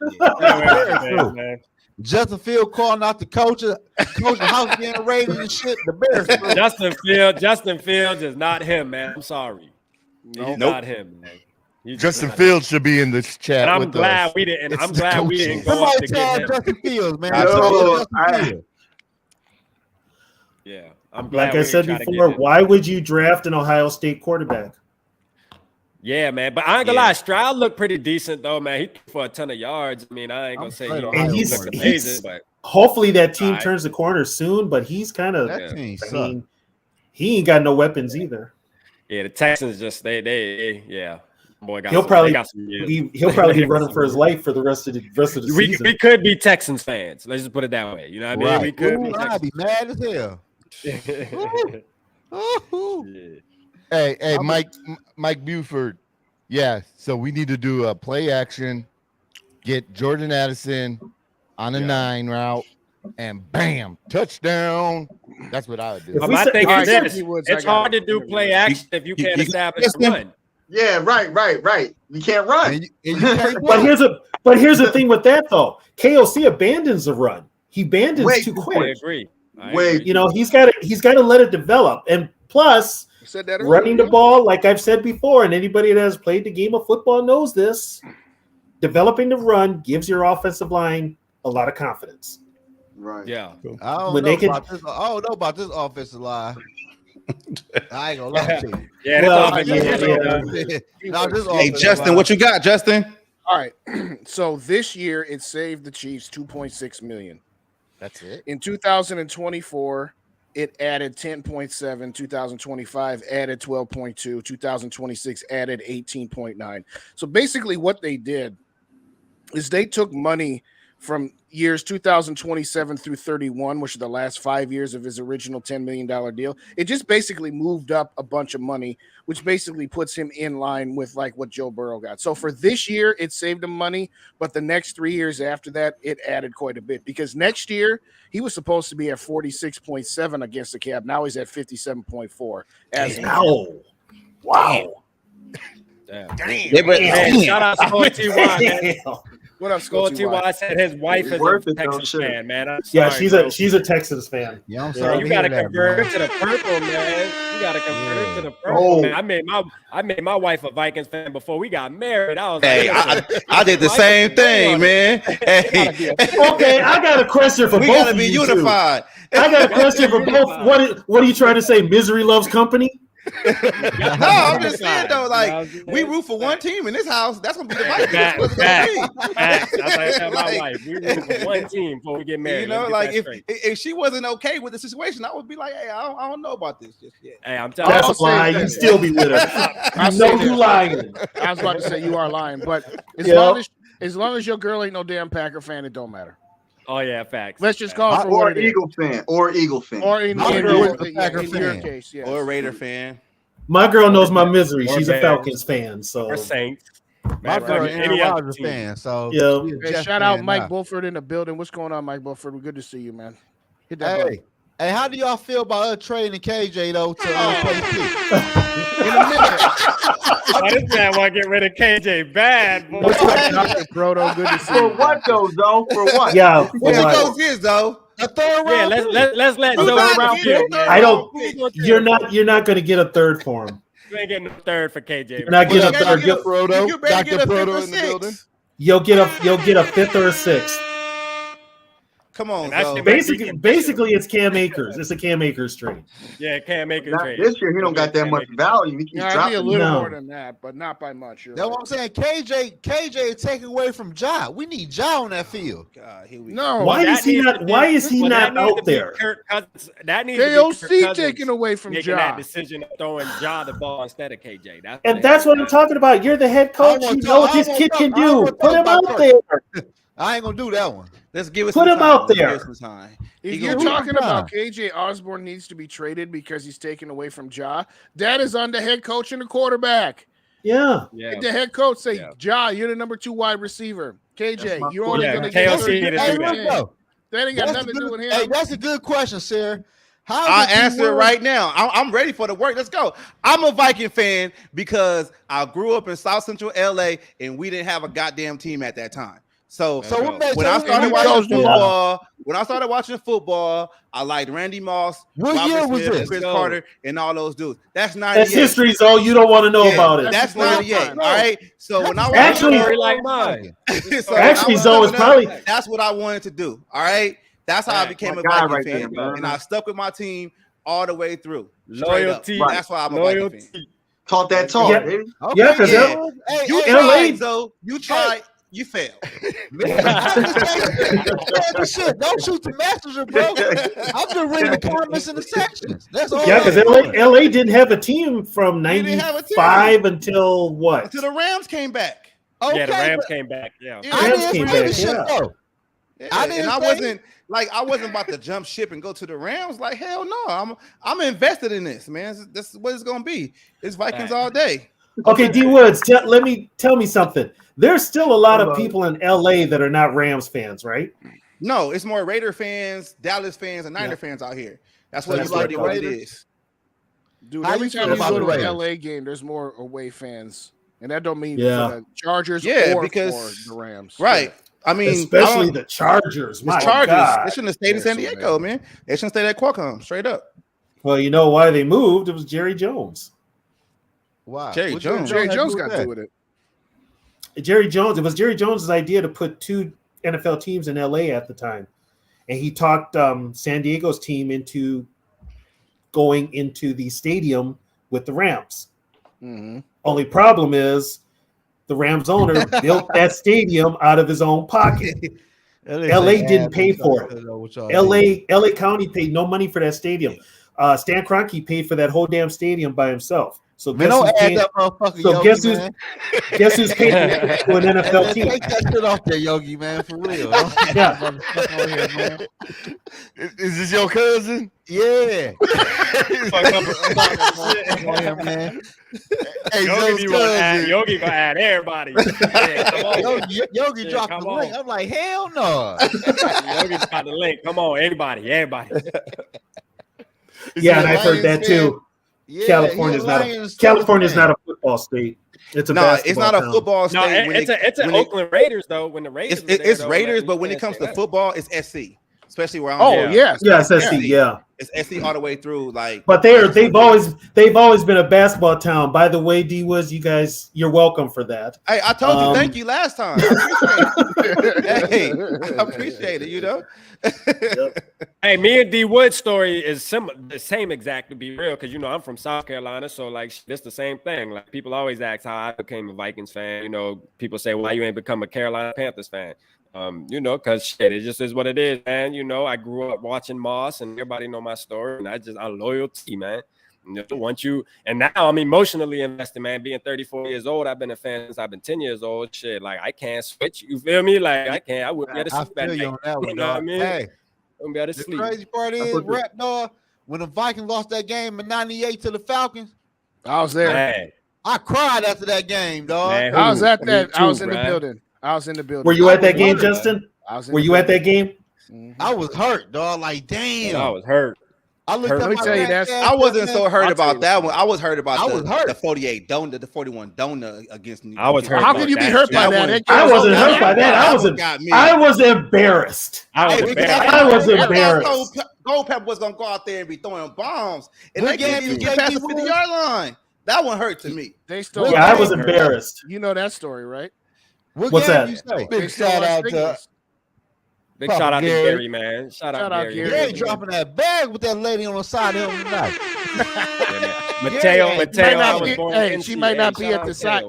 Bears. Justin Field calling out the coach of house getting raided and shit. The Bears. Justin Fields is not him, man. I'm sorry. He's not him, man. Justin Fields should be in this chat. And I'm glad we didn't. I'm glad we didn't go up to get him. Justin Fields, man. Yeah, I'm glad. Like I said before, why would you draft an Ohio State quarterback? Yeah, man. But I ain't gonna lie, Stroud looked pretty decent though, man. He threw for a ton of yards. I mean, I ain't gonna say he looked amazing, but hopefully that team turns the corner soon. But he's kind of. He ain't got no weapons either. Yeah, the Texans just they yeah. Boy, he'll probably be running for his life for the rest of the season. We could be Texans fans. Let's just put it that way. You know what I mean? We could be I'd be mad as hell. Hey, Mike Buford. Yeah, so we need to do a play action, get Jordan Addison on a 9 route, and bam, touchdown. That's what I would do. I think it's hard to do play action if you can't establish a run. Yeah, right. You can't run. But here's the thing with that though. KOC abandons the run. He abandons too quick. I agree. You know, he's got to let it develop. And plus, running the ball, like I've said before, and anybody that has played the game of football knows this, developing the run gives your offensive line a lot of confidence. Right. Yeah. I don't know about this offensive line. I ain't gonna lie to you. Yeah, Hey, Justin, what you got, Justin? All right. So this year it saved the Chiefs $2.6 million. That's it. In 2024, it added 10.7. 2025 added 12.2. 2026 added 18.9. So basically, what they did is they took money from years 2027 through 31, which are the last 5 years of his original $10 million deal. It just basically moved up a bunch of money, which basically puts him in line with like what Joe Burrow got. So for this year, it saved him money, but the next 3 years after that, it added quite a bit because next year he was supposed to be at 46.7 against the cap. Now he's at 57.4. Wow. Damn. Yeah, but shout out to Skol TY, man. What up, Skol TY said his wife is a Texas fan, man. I'm sorry, she's a Texas fan. Yeah, I'm sorry. You gotta convert her to the purple, man. You gotta convert her to the purple, man. I made my wife a Vikings fan before we got married. I was like, I did the same thing, man. Hey. Okay, I got a question for both. We gotta be unified. I got a question for both. What are you trying to say? Misery loves company? No, I'm just saying though, like we root for one team in this house. That's gonna be the Vikings. That's what it's gonna be. That's like my wife. We root for one team before we get married. You know, like if she wasn't okay with the situation, I would be like, hey, I don't know about this just yet. Hey, I'm telling you, that's a lie. You still be with her. I know you lying. I was about to say you are lying, but as long as your girl ain't no damn Packer fan, it don't matter. Oh yeah, facts. Let's just call it for what it is. Eagle fan, or Eagle fan, or in your case, yes. Or a Raider fan. My girl knows my misery. She's a Falcons fan, so or Saints. My girl Aaron Rodgers fan, so yeah. Hey, shout out Mike Bulford in the building. What's going on, Mike Bulford? We're good to see you, man. Hit that button. Hey, how do y'all feel about trading KJ though to play in a minute? This man want to get rid of KJ bad, boy. Brodo, good to see For you. what though, though? For what? Yeah. What you goes is though? A third round. Yeah, let's let Zoe round field. I don't. You're not going to get a third for him. You ain't getting a third for KJ. You're not getting a third. You better get a Proto in the building. You'll get a fifth or a sixth. Come on, basically, it's Cam Akers. It's a Cam Akers trade. Yeah, Cam Akers trade. This year, he don't got that much value. He keeps dropping. A little more than that, but not by much. That's what I'm saying. KJ is taking away from Ja. We need Ja on that field. God, here we go. Why is he not out there? That needs KOC to be taken away from making Ja. that decision of throwing Ja the ball instead of KJ. That's what I'm talking about. You're the head coach. You know what this kid can do. Put him out there. I ain't gonna do that one. Let's give it. Put him out there. If you're talking about KJ Osborne needs to be traded because he's taken away from Ja, that is on the head coach and the quarterback. Yeah. The head coach say, Ja, you're the number 2 wide receiver. KJ, you're only going to get KOC. That ain't got nothing to do with him. Hey, that's a good question, sir. I'll answer it right now. I'm ready for the work. Let's go. I'm a Viking fan because I grew up in South Central LA and we didn't have a goddamn team at that time. So when I started watching football, I liked Randy Moss, what year was this? Chris Carter, and all those dudes. That's 98. That's history, so you don't want to know about it. That's 98. All right. So when I was actually like mine, Zoe is probably that's what I wanted to do. All right. That's how I became a Viking fan, and I stuck with my team all the way through. Loyalty. That's why I'm a Viking fan. Talk that talk, baby. Yeah, because you tried, so you tried. You failed. Don't shoot the messenger, bro. I'm just reading the comments in the sections. That's all. Yeah, because LA didn't have a team from 95 until what? Until the Rams came back. Okay, yeah, the Rams came back. Yeah, Rams came back. I wasn't about to jump ship and go to the Rams. Like, hell no. I'm invested in this, man. This is what it's gonna be. It's Vikings all day. Okay, D Woods, tell me something. There's still a lot of people in LA that are not Rams fans, right? No, it's more Raider fans, Dallas fans, and Niner fans out here. That's what it is. Dude, every time you go to an LA game, there's more away fans. And that don't mean for the Chargers or because, for the Rams. Right. I mean, especially the Chargers. The Chargers. God. They shouldn't have stayed in San Diego, man. They shouldn't stay at Qualcomm, straight up. Well, you know why they moved? It was Jerry Jones. Wow. Jerry Jones got to do with it. Jerry Jones. It was Jerry Jones' idea to put 2 NFL teams in LA at the time. And he talked San Diego's team into going into the stadium with the Rams. Mm-hmm. Only problem is the Rams owner built that stadium out of his own pocket. LA didn't pay for it. LA County paid no money for that stadium. Stan Kroenke paid for that whole damn stadium by himself. So Man, don't add that motherfucker, Yogi, man. Guess who's paying to an NFL team? Take that shit off there, Yogi, man, for real. Yeah. Is this your cousin? Yeah. Man. Hey, Yogi gonna add everybody. Yeah, come on. Yogi dropped the link. I'm like, hell no. Yogi dropped the link. Come on, everybody. Yeah, and I've heard that too. Yeah, California's not a football state. It's a basketball it's not a town. football state. No, it's an Oakland Raiders though. When the Raiders, it's Raiders, but when it comes to football, it's SC. Especially where I'm. Oh yes, it's SC. Yeah, it's SC all the way through. Like, but they've always been a basketball town. By the way, D Woods, you're welcome for that. Hey, I told you thank you last time. I appreciate it. You know. Hey, me and D Wood's story is the same exact, to be real, because I'm from South Carolina, so like it's the same thing. Like people always ask how I became a Vikings fan. People say why you ain't become a Carolina Panthers fan. Because shit, it just is what it is, man. I grew up watching Moss, and everybody know my story, and I loyalty, man. And now I'm emotionally invested, man. Being 34 years old, I've been a fan since I've been 10 years old. Shit, like I can't switch. You feel me? Like I can't. I wouldn't be able to sleep at night. You know what I mean? Hey, wouldn't be able to sleep. The crazy part is, rap dog, when the Vikings lost that game in '98 to the Falcons, I was there. Man. I cried after that game, dog. Man, I was at that. I was in the building. Were you at that game, Justin? Were you at that game? I was hurt, dog. Like, damn. I was hurt. I looked Let me tell you that. I wasn't so hurt about that one. I was hurt about the 48 donut, the 41 donut against New York. I was hurt. How can you be hurt by that? I wasn't hurt by that. I was embarrassed. I was embarrassed. Goldpepper was gonna go out there and be throwing bombs, and that game you get past the 50-yard line. That one hurt to me. I was embarrassed. You know that story, right? What's that? Big shout out to. Big shout out to Gary, man. Shout out Gary. Gary dropping that bag with that lady on the side of him tonight. Mateo, she might not be at the side.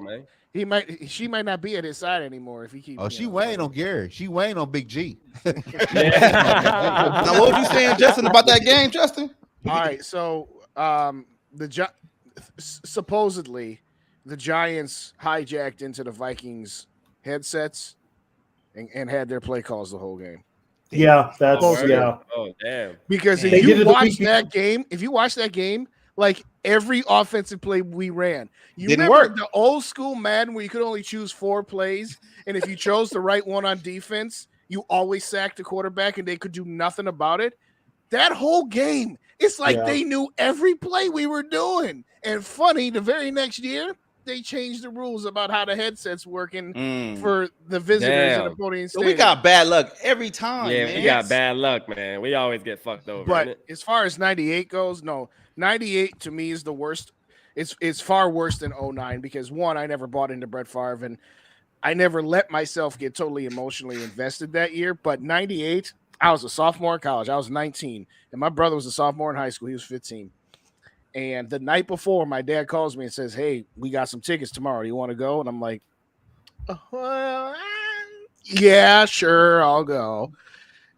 She might not be at his side anymore if he keeps. Oh, she weighing on Gary. She weighing on Big G. Now, what were you saying, Justin, about that game, Justin? All right, so supposedly the Giants hijacked into the Vikings headsets and had their play calls the whole game. Yeah, that's Oh damn! Because if you watch that game, like every offensive play we ran, Didn't work. The old school Madden where you could only choose 4 plays, and if you chose the right one on defense, you always sacked the quarterback, and they could do nothing about it. That whole game, it's like they knew every play we were doing. And funny, the very next year, they changed the rules about how the headsets working for the visitors in the opposing stadium. So we got bad luck every time. Yeah, man. we got bad luck, man. We always get fucked over. But as far as 98 goes, no. 98 to me is the worst. It's far worse than 09 because, one, I never bought into Brett Favre, and I never let myself get totally emotionally invested that year. But 98, I was a sophomore in college. I was 19, and my brother was a sophomore in high school. He was 15. And the night before, my dad calls me and says, "Hey, we got some tickets tomorrow. Do you want to go?" And I'm like, "Yeah, sure, I'll go."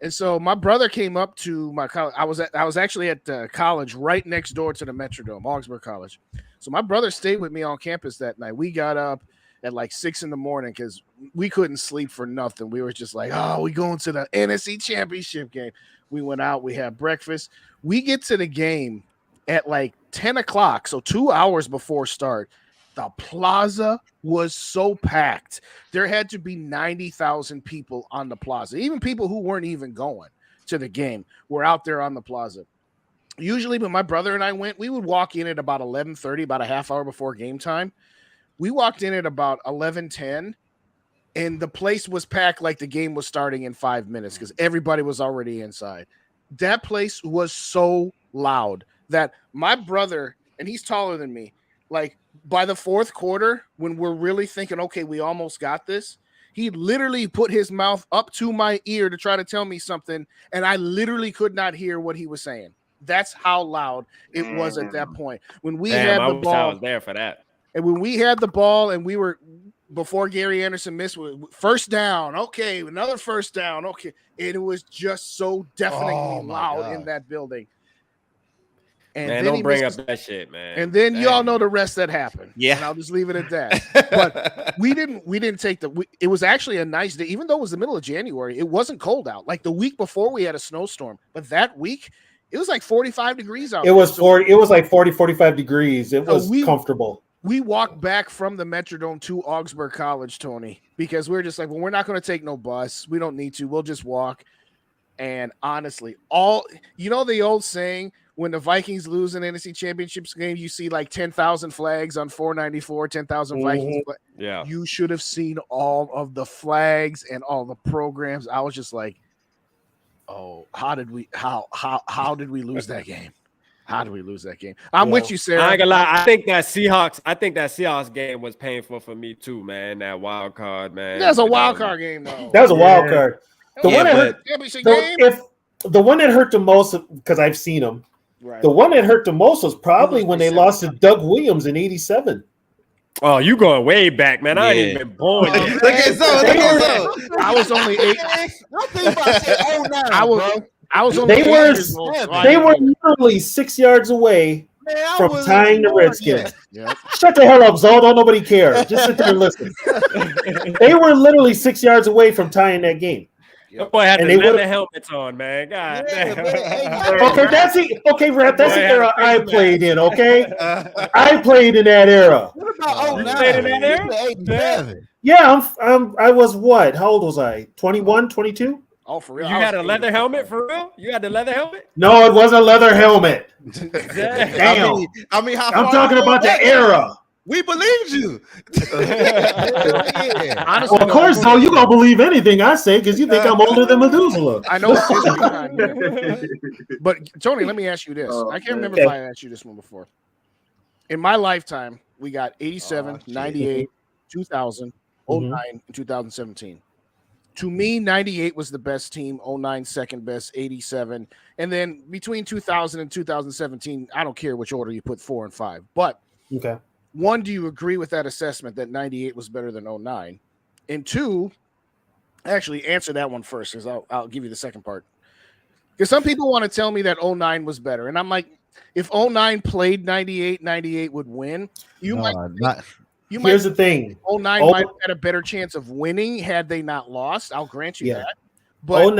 And so my brother came up to my college. I was actually at college right next door to the Metrodome, Augsburg College. So my brother stayed with me on campus that night. We got up at like 6 a.m. because we couldn't sleep for nothing. We were just like, "Oh, we going to the NFC Championship game." We went out. We had breakfast. We get to the game at like 10 o'clock, so 2 hours before start. The plaza was so packed. There had to be 90,000 people on the plaza. Even people who weren't even going to the game were out there on the plaza. Usually when my brother and I went, we would walk in at about 11:30, about a half hour before game time. We walked in at about 11:10, and the place was packed like the game was starting in 5 minutes because everybody was already inside. That place was so loud that my brother, and he's taller than me, like by the fourth quarter, when we're really thinking, okay, we almost got this, he literally put his mouth up to my ear to try to tell me something, and I literally could not hear what he was saying. That's how loud it was at that point. When we had the ball, I was there for that. And when we had the ball and we were before Gary Anderson missed first down, okay, another first down, okay. It was just so deafeningly loud in that building. And man, then don't bring up that shit, man. And then you all know the rest that happened. Yeah, and I'll just leave it at that. But we didn't take it was actually a nice day, even though it was the middle of January. It wasn't cold out. Like the week before, we had a snowstorm, but that week it was like 45 degrees out. It was 40. It was like 40, 45 degrees. It was comfortable. We walked back from the Metrodome to Augsburg College, Tony, because we're just like, well, we're not going to take no bus. We don't need to. We'll just walk. And honestly, the old saying, when the Vikings lose an NFC Championships game, you see like 10,000 flags on 494, 10,000 Vikings. Yeah. You should have seen all of the flags and all the programs. I was just like, oh, how did we lose that game? How did we lose that game? I'm with you, Sarah. I ain't gonna lie. I think that Seahawks game was painful for me too, man. That wild card, man. That's a wild card game, though. That was a wild card. The one that hurt, game? The one that hurt the most, because I've seen them. Right. The one that hurt the most was probably when they lost to Doug Williams in '87. Oh, you going way back, man. I ain't even born yet. Look at so. I was only 8. They were literally 6 yards away from tying the Redskins. Yep. Shut the hell up, Zoe. Don't nobody care. Just sit there and listen. They were literally 6 yards away from tying that game. That boy had the leather helmets on, man. God damn. Okay, Rap. That's the era I played in. Okay, I played in that era. What about you played in that era? Yeah, I was what? How old was I? 21, 22? Oh, for real? You had a leather helmet for real? You had the leather helmet? No, it wasn't a leather helmet. Damn. I mean, how I'm talking about the era. We believed you. Honestly, of course, though, you gonna believe anything I say because you think I'm older than Methuselah. I know. But Tony, let me ask you this. I can't remember if I asked you this one before. In my lifetime, we got 87, 98, 2000, 09, and 2017. To me, 98 was the best team, 09 second best, 87. And then between 2000 and 2017, I don't care which order you put 4 and 5. But one, do you agree with that assessment that 98 was better than 09? And two, actually answer that one first because I'll give you the second part. Because some people want to tell me that 09 was better. And I'm like, if 09 played 98, 98 would win. Here's the thing. 09 might have had a better chance of winning had they not lost. I'll grant you that. But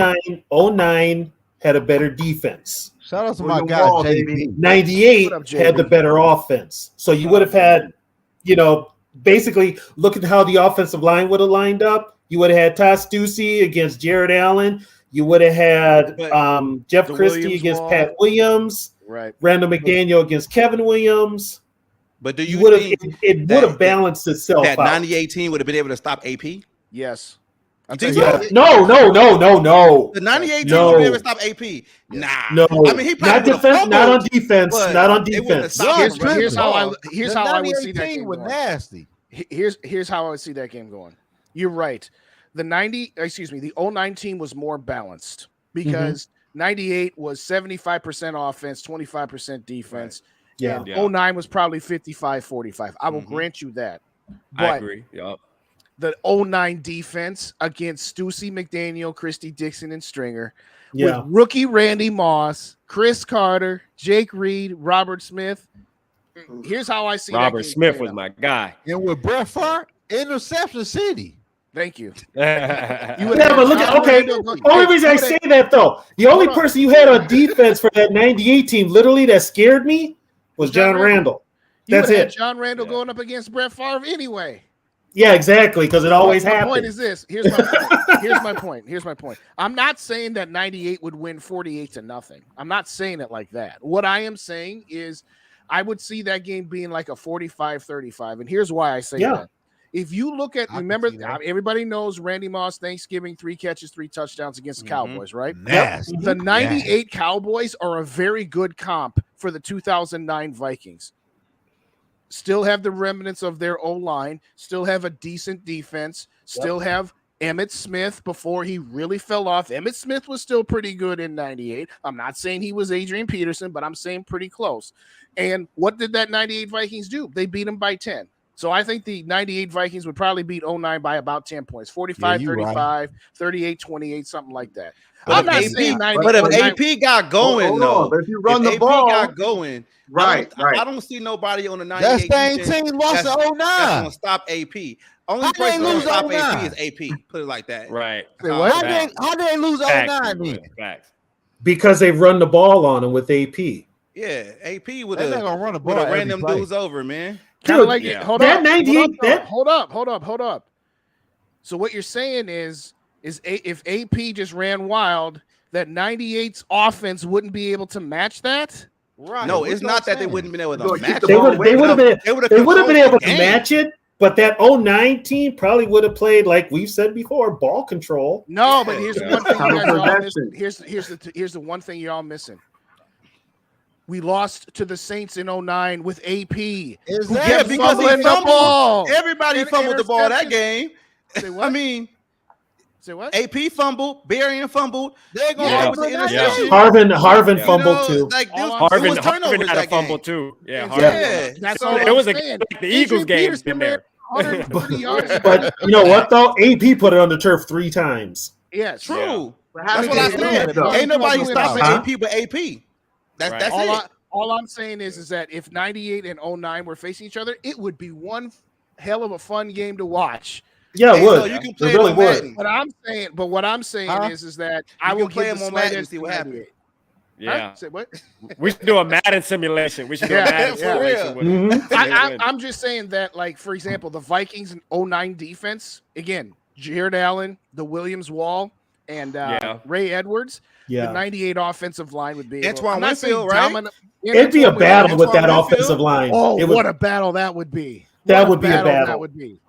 09 had a better defense. Shout out to my guy, JB. 98 had the better offense. So you would have had, basically look at how the offensive line would have lined up. You would have had Todd Stussy against Jared Allen. You would have had Jeff Christie against Pat Williams. Right. Randall McDaniel against Kevin Williams. But do you think it would have balanced itself that out? 98 would have been able to stop AP? Yes. No. The 98 team would be able to stop AP. Nah. No. I mean, he probably not on defense. Not on defense. Here's how I would see that game going. Nasty. Here's how I would see that game going. You're right. The 09 team was more balanced because 98 was 75% offense, 25% defense. Right. Yeah. 09 was probably 55-45. I will grant you that. But I agree. Yep. The 09 defense against Stussy, McDaniel, Christie, Dixon, and Stringer with rookie Randy Moss, Chris Carter, Jake Reed, Robert Smith. Here's how I see Robert Smith was my guy. And with Brett Favre, Interception City. Thank you. But look at only reason I say that though, the only person you had on defense for that 98 team, literally that scared me, was John Randall. That's it. John Randall going up against Brett Favre anyway. Yeah, exactly, because it always happens. My point is this. Here's my point. Here's my point. I'm not saying that 98 would win 48-0. I'm not saying it like that. What I am saying is I would see that game being like a 45-35. And here's why I say that. If you look at, remember, everybody knows Randy Moss, Thanksgiving, 3 catches, 3 touchdowns against the Cowboys, right? Nasty. The 98 Cowboys are a very good comp for the 2009 Vikings. Still have the remnants of their O-line, still have a decent defense, still have Emmitt Smith before he really fell off. Emmitt Smith was still pretty good in 98. I'm not saying he was Adrian Peterson, but I'm saying pretty close. And what did that 98 Vikings do? They beat him by 10. So I think the 98 Vikings would probably beat 09 by about 10 points, 45-35, right. 38-28, something like that. But I'm not saying 90. But if AP got going, though, if you run the ball, got going, right. I don't see nobody on the 98. That same team lost to 09. That's gonna stop AP. Only person gonna stop AP is AP. Put it like that. Right. How did they lose 09 then? Facts. Because they run the ball on him with AP. Yeah, AP would have run the ball. Ran them dudes over, man. Kind of like hold up. 98. Hold up. So what you're saying is if AP just ran wild, that 98's offense wouldn't be able to match that? Right. No, it's not that they wouldn't been able to match it. They would have been able to match it, but that 09 team probably would have played, like we've said before, ball control. No, but here's the one thing you guys are all missing. Here's the one thing you're all missing. We lost to the Saints in 09 with AP. Because he fumbled the ball. Everybody fumbled the ball that game. Say what? I mean, say what? AP fumbled, Berrien fumbled. They're going with the interception. Harvin fumbled too. Like Harvin had a fumble too. Yeah. That's all. It was like the Eagles game in there. But you know what though? AP put it on the turf 3 times. Yeah, true. That's what I said. Ain't nobody stopping AP but AP. That's it. All I'm saying is that if 98 and 09 were facing each other, it would be one hell of a fun game to watch. Yeah, it would. So you can play it really would. What I'm saying is that I will play give them on Madden and see what happens. Yeah. Say what? We should do a Madden simulation. We should do a Madden simulation. I'm just saying that, like, for example, the Vikings in 09 defense, again, Jared Allen, the Williams Wall, and Ray Edwards. Yeah. The 98 offensive line would be Antoine Winfield, right? It'd be a battle with that offensive line. Oh, what a battle that would be. That would be a battle. That would be.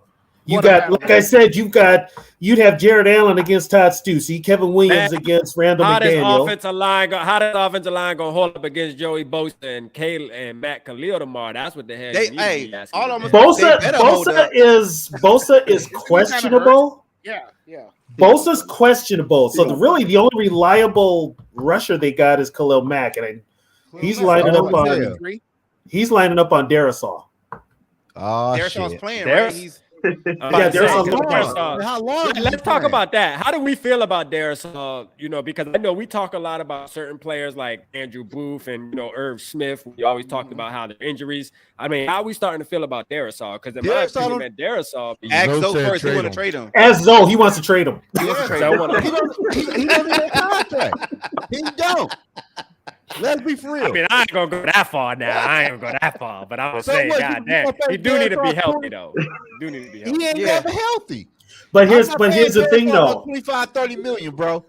You got, like I said, you'd have Jared Allen against Todd Stussy, Kevin Williams against Randall McDaniel. How does offensive line gonna hold up against Joey Bosa and Matt Khalil tomorrow? That's what the heck. Bosa is questionable. Yeah. Bosa's questionable. So the only reliable rusher they got is Khalil Mack, and he's lining up on Darisaw. Oh, Darisaw's playing, right? How long? Let's talk about that. How do we feel about Darisaw? Because I know we talk a lot about certain players like Andrew Booth and Irv Smith. We always talked about how their injuries. I mean, how are we starting to feel about Darisaw? Because in my opinion, man, Darisaw. Ask Zoe first. He want to trade him. Ask Zoe. He wants to trade him. He don't need a contract. He don't. Let's be for real. I mean, I ain't gonna go that far now. But I'm gonna say, goddamn, he do need to be healthy though. He ain't never healthy. But here's the thing though. 25-30 million, bro.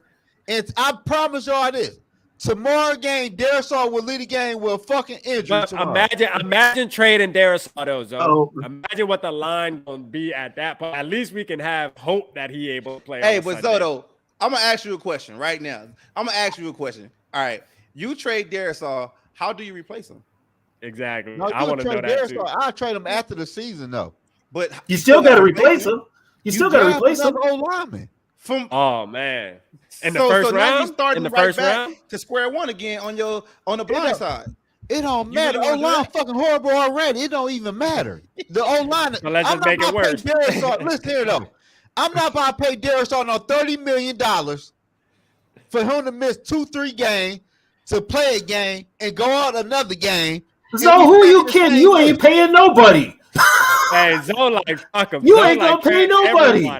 And I promise y'all this. Tomorrow game, Darisaw will lead the game with a fucking injury. Imagine trading Darisaw though, Zoe. Imagine what the line gonna be at that point. At least we can have hope that he able to play. Hey, but Zoto, I'm gonna ask you a question right now. All right. You trade Darisaw, how do you replace him? Exactly. No, I want to know that too. I'll trade him after the season, though. But you still got to replace him. You still got to replace him. Oh man! In the first round, in the first round, to square one again on the blind side. It don't matter. O-line fucking horrible already. It don't even matter. The O-line. So let's just make it worse. Listen here though. I'm not about to pay Darisaw no $30 million for him to miss 2-3 games. To play a game and go out another game. So who you kidding? You ain't paying nobody. Hey, Zoe, like fuck him. You ain't gonna pay nobody.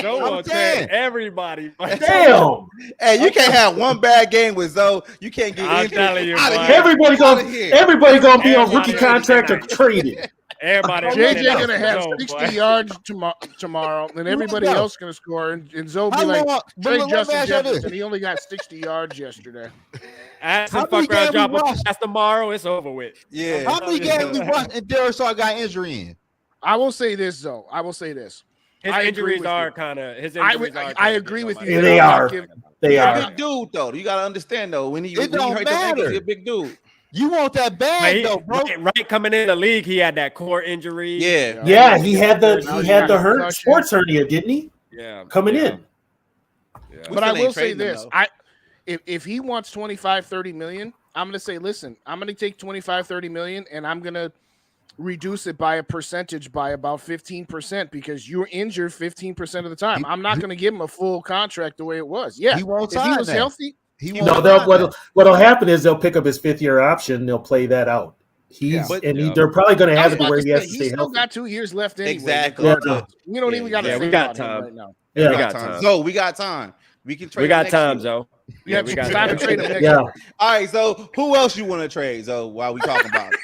Zoe will trade everybody. Damn. Hey, you can't have one bad game with Zoe. You can't get I'm telling you, everybody gonna be on rookie contract or traded. Everybody, JJ gonna have 60 yards tomorrow, and everybody else gonna score. And Zoe be like, trade Justin Jefferson. He only got 60 yards yesterday. Ask him fuck around, drop a pass tomorrow. It's over with. Yeah. How many games we watched and Darisaw got injury in? I will say this though. His injuries are kind of. I agree with you. They are. He's a big dude though. You gotta understand though. When he hurt the ankle, he's a big dude. You want that bad though, bro? Right, coming in the league, he had that core injury. Yeah. Yeah, he had the hurt sports hernia, didn't he? coming in. Yeah. But I will say this: if he wants 25, 30 million, I'm going to say, listen, I'm going to take 25, 30 million, and I'm going to reduce it by a percentage by about 15% because you're injured 15% of the time. I'm not going to give him a full contract the way it was. Yeah, he won't if he was healthy. What'll happen is they'll pick up his 5th-year option. They'll play that out. They're probably going to have it to where he has to stay healthy. He's still got 2 years left anyway. Exactly. We don't even got to. We got time right now. Yeah, we got time. So we got time. We can trade. We got time, Zoe. Yeah, we got time to trade him next year. All right, so who else you want to trade, Zoe? While we talking about it.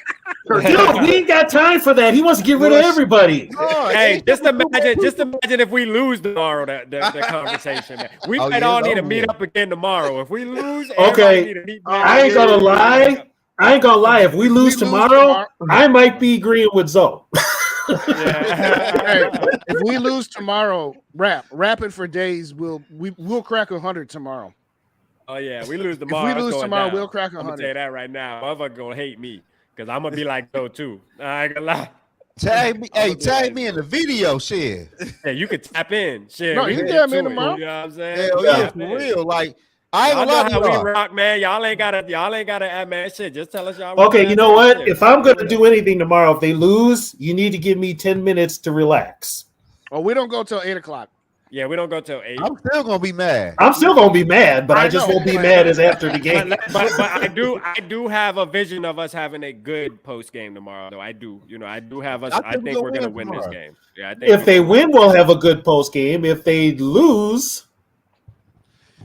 Dude, we ain't got time for that. He wants to get rid of everybody. Hey, just imagine if we lose tomorrow. The conversation, man. We might all need to meet up again tomorrow. If we lose, okay. I ain't gonna lie. If we lose tomorrow, I might be agreeing with Zoe. Hey, if we lose tomorrow, rapping for days, we'll crack 100 tomorrow. Oh yeah, we lose tomorrow. If we lose tomorrow, we'll crack 100. I'm gonna tell you that right now. Motherfucker gonna hate me because I'm gonna be like Zoe too. I ain't gonna lie. Tag me in the video, shit. Yeah, you could tap in. Shit, no, you can tap in tomorrow. You know what I'm saying? Hell yeah, for real. Like I ain't know how we rock, man. Y'all ain't gotta add man shit. Just tell us y'all. Okay, you know what? If I'm gonna do anything tomorrow, if they lose, you need to give me 10 minutes to relax. Oh, we don't go till 8:00. Yeah, we don't go till 8. I'm still gonna be mad. I'm still gonna be mad, but I just won't be mad as after the game. But I do have a vision of us having a good post game tomorrow. Though I do have us. I think we're gonna win this game. Yeah, I think if they win, we'll have a good post game. If they lose,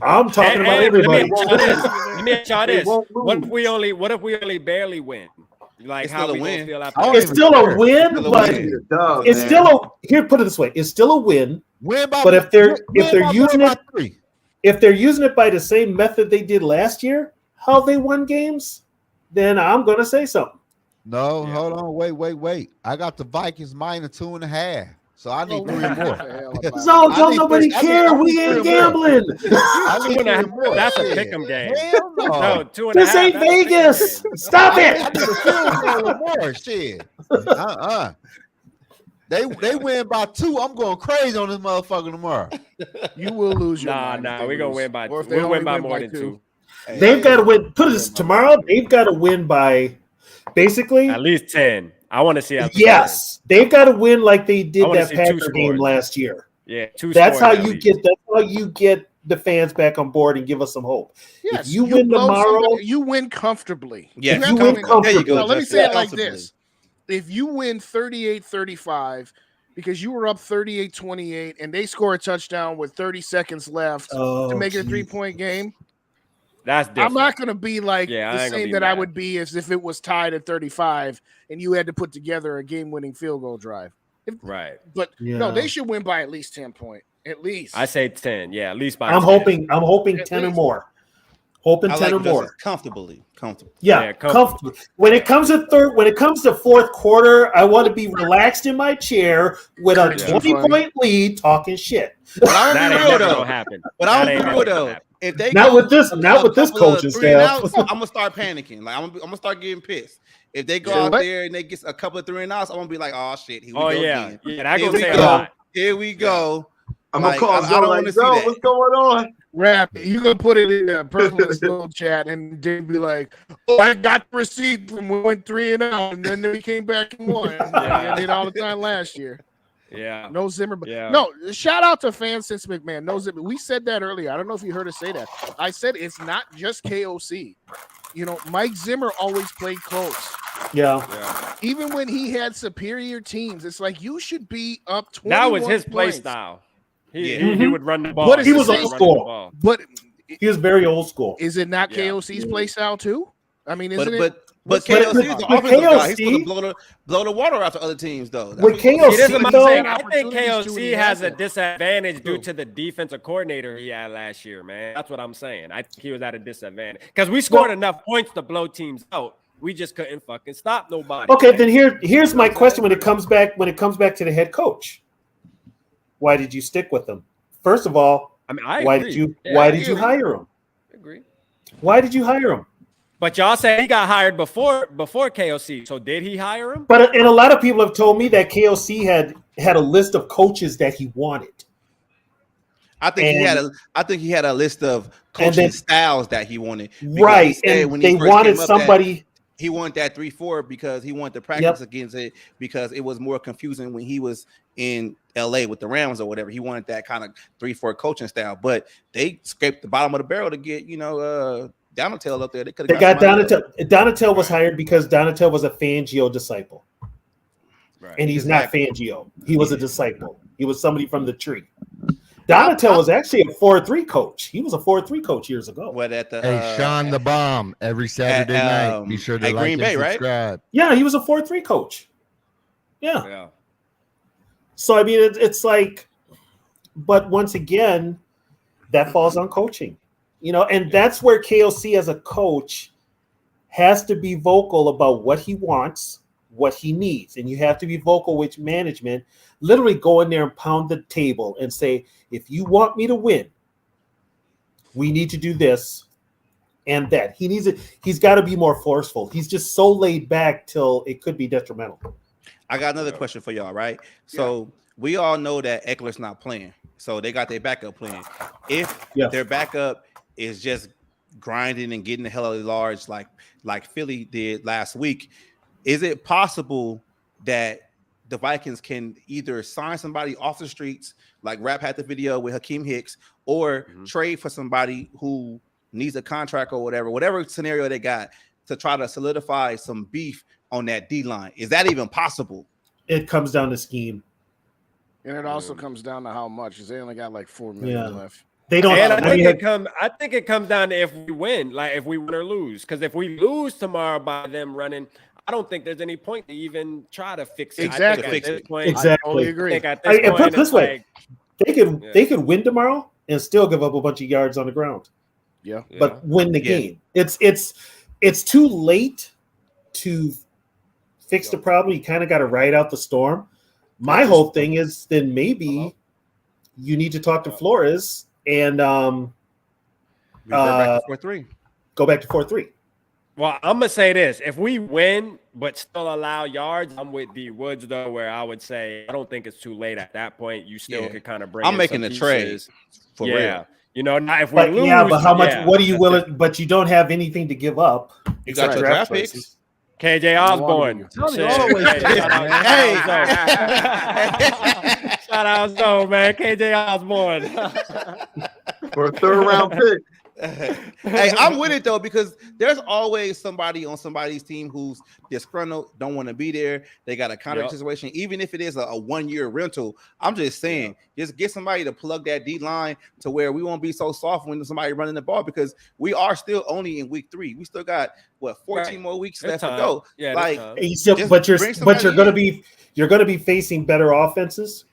I'm talking about everybody. Let me ask y'all this. What if we only barely win? Like how we gonna feel after it's still a win, but it's still a here. Put it this way: it's still a win. But if they're using it by the same method they did last year, how they won games, then I'm gonna say something. No, hold on, wait. I got the Vikings minus 2.5. So I need 3 more. So don't nobody care. We ain't gambling. I need 3 more. That's a pick'em game. Hell no. No, 2.5. This ain't Vegas. Stop it. I need a field more. Shit. They win by 2. I'm going crazy on this motherfucker tomorrow. You will lose your Nah. We're gonna win by 2. We'll win by more than 2. They've got to win. Put this tomorrow. They've got to win by basically at least 10. I want to see. Yes, they've got to win like they did that Packer game last year. Yeah, 2. That's how you get. That's how you get the fans back on board and give us some hope. Yes, if you win tomorrow, you win comfortably. Yeah, you win comfortably. There you go. Let me say it like this: if you win 38-35. Because you were up 38-28 and they score a touchdown with 30 seconds left to make it a 3-point game. That's different. I'm not going to be like the same that I would be as if it was tied at 35 and you had to put together a game-winning field goal drive. Right. But no, they should win by at least 10 points. At least. I say 10. Yeah, at least by I'm 10. hoping 10 or more. Hoping 10 or more. Comfortably. Yeah, comfortably. When it comes to fourth quarter, I want to be relaxed in my chair with a 20-point lead, talking shit. But I'm real though. If they not with this coaching staff, I'm gonna start panicking. Like I'm gonna start getting pissed. If they go out there and they get a couple of 3 and outs, I'm gonna be like, oh shit, here we go again. Yeah, that gonna say a lot. Here we go. I'm gonna call Zoe like, Zoe, what's going on? Rap, you gonna put it in the Purple and Skol'd chat, and they'd be like, "Oh, I got the receipt from we went 3 and out, and then we came back and won." I did all the time last year. Yeah, no Zimmer, but no. Shout out to fans since McMahon. No Zimmer. We said that earlier. I don't know if you heard us say that. I said it's not just KOC. You know, Mike Zimmer always played close. Yeah. Even when he had superior teams, it's like you should be up 21 That was his play points. style. He would run the ball. But he was old school. But he was very old school. Is it not KOC's play style too? I mean, isn't it? But KOC is the offensive guy. He's supposed to blow the water out to other teams, though. With KOC, I think KOC has a disadvantage due to the defensive coordinator he had last year, man. That's what I'm saying. I think he was at a disadvantage because we scored enough points to blow teams out. We just couldn't fucking stop nobody. Okay, man. Then here's my question when it comes back to the head coach. Why did you stick with him? First of all, why did you hire him? I agree. Why did you hire him? But y'all said he got hired before KOC. So did he hire him? And a lot of people have told me that KOC had a list of coaches that he wanted. I think he had a list of coaching styles that he wanted. Right, and when they wanted somebody. He wanted that 3-4 because he wanted to practice against it because it was more confusing when he was in LA with the Rams or whatever. He wanted that kind of 3-4 coaching style, but they scraped the bottom of the barrel to get Donatel up there. They got Donatel. Donatel was hired because Donatel was a Fangio disciple, right? And he's not Fangio. He was a disciple. He was somebody from the tree. Donatel was actually a 4-3 coach. He was a 4-3 coach years ago. What at the Sean the Bomb every Saturday night. Be sure to like Green Bay, and subscribe. Right? Yeah, he was a 4-3 coach. Yeah. So I mean, it's like, but once again, that falls on coaching, and that's where KOC as a coach has to be vocal about what he wants, what he needs, and you have to be vocal with management. Literally go in there and pound the table and say, if you want me to win, we need to do this and that. He's got to be more forceful. He's just so laid back till it could be detrimental. I got another question for y'all, right? So we all know that Eckler's not playing. So they got their backup plan. If their backup is just grinding and getting the hell out of large like Philly did last week, is it possible that the Vikings can either sign somebody off the streets, like Rap had the video with Hakeem Hicks, or trade for somebody who needs a contract or whatever scenario they got to try to solidify some beef on that D line? Is that even possible? It comes down to scheme. And it also comes down to how much, because they only got like $4 million left. They don't. And I think it comes down to if we win, like if we win or lose. Because if we lose tomorrow by them running, I don't think there's any point to even try to fix it. Exactly. I totally agree. And put it this way, they could win tomorrow and still give up a bunch of yards on the ground. Yeah. But win the game. It's too late to fix the problem. You kind of got to ride out the storm. My whole thing is then maybe you need to talk to Flores and go back to 4-3. Go back to 4-3. Well, I'm gonna say this: if we win but still allow yards, I'm with D Woods though, where I would say I don't think it's too late at that point. You still could kind of bring. I'm making the trade for real. Not if we lose. Yeah, but how much? What are you willing? But you don't have anything to give up. You got your draft picks. KJ Osborne. Shout out Zone, man. KJ Osborne for a 3rd round pick. Hey, I'm with it though, because there's always somebody on somebody's team who's disgruntled, don't want to be there. They got a contract situation, even if it is a 1-year rental. I'm just saying, just get somebody to plug that D line to where we won't be so soft when somebody running the ball, because we are still only in week 3. We still got 14 more weeks left to go. Yeah, like, but you're going to be facing better offenses,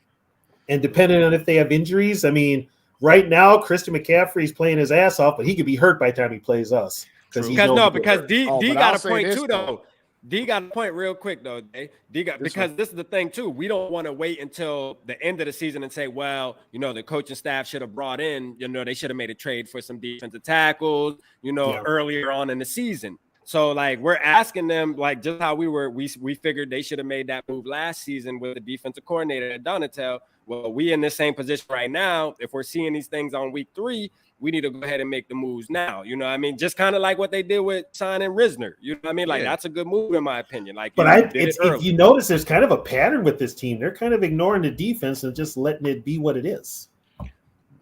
and depending on if they have injuries, I mean. Right now, Christian McCaffrey's playing his ass off, but he could be hurt by the time he plays us. Because D got a point too, though. D got a point real quick though. Because this is the thing too. We don't want to wait until the end of the season and say, well, the coaching staff should have brought in, they should have made a trade for some defensive tackles, earlier on in the season. So like we're asking them, like just how we figured they should have made that move last season with the defensive coordinator at Donatel. Well, we in the same position right now. If we're seeing these things on week 3, we need to go ahead and make the moves now. You know what I mean? Just kind of like what they did with signing Risner. You know what I mean? Like that's a good move in my opinion. Like, but if you notice, there's kind of a pattern with this team. They're kind of ignoring the defense and just letting it be what it is.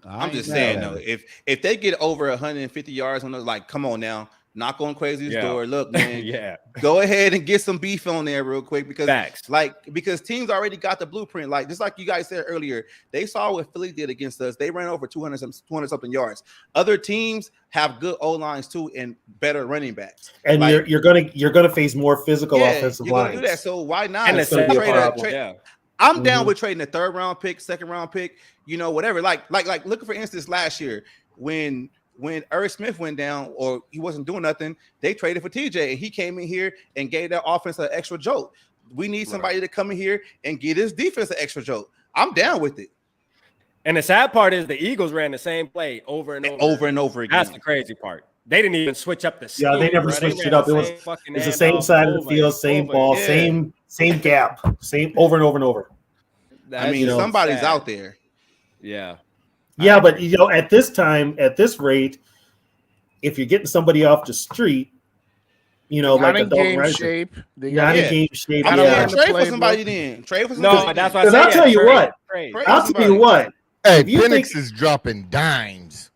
I'm just saying though, if they get over 150 yards on the, like, come on now. Knock on Crazy's door. Look, man. Go ahead and get some beef on there real quick because teams already got the blueprint. Like just like you guys said earlier, they saw what Philly did against us. They ran over 200 something yards. Other teams have good O lines too and better running backs. And like, you're gonna face more physical offensive you're lines. Gonna do that. So why not? And I'm down with trading a 3rd round pick, 2nd round pick. Whatever. Like look for instance last year when Irv Smith went down or he wasn't doing nothing, they traded for TJ and he came in here and gave that offense an extra jolt. We need somebody to come in here and give this defense an extra jolt. I'm down with it. And the sad part is the Eagles ran the same play over and over again. That's the crazy part. They didn't even switch up the scheme. Yeah, they never switched it up. It was the same side of the field, same ball, same gap, same over and over and over. I mean, somebody's out there. Yeah. Yeah, but at this time, at this rate, if you're getting somebody off the street, not like in game shape, not in game shape. I'm saying trade for somebody then. Trade for somebody. No, that's why I Because said I'll tell you what. Trade I'll tell you what. Hey, Penix is dropping dimes.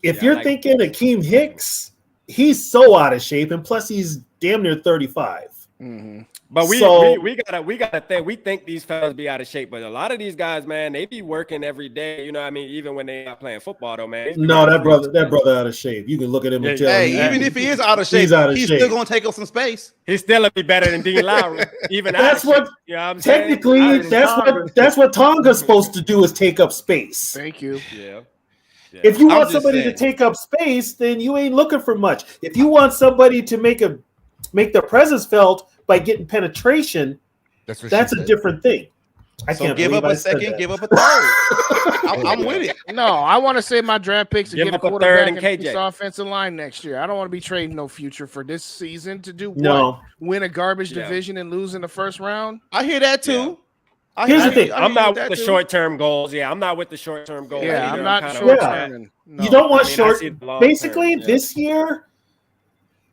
If you're thinking Akeem Hicks, he's so out of shape, and plus he's damn near 35. Mm-hmm. But we gotta think. We think these fellas be out of shape, but a lot of these guys, man, they be working every day. You know what I mean? Even when they not playing football, though, man. No, that brother out of shape. You can look at him and tell. Hey, even if he is out of shape, he's still gonna take up some space. He's still be better than Dean Lowry. Even that's what. You know what I'm technically, that's what Tonga's supposed to do is take up space. Thank you. Yeah. If you want somebody to take up space, then you ain't looking for much. If you want somebody to make their presence felt by getting penetration, that's a different thing. I can't give up a second, give up a third. I'm with it. No, I want to save my draft picks and Give get a up a quarterback third and and this KJ. offensive line next year. I don't want to be trading no future for this season to do what? No. Win a garbage division and lose in the first round. I hear that too. Here's the thing. I'm not with the short-term goals. Yeah, I'm not with the short-term goals. Yeah, either. I'm not kinda short-term. You don't want short. I see the long Basically, term, this year,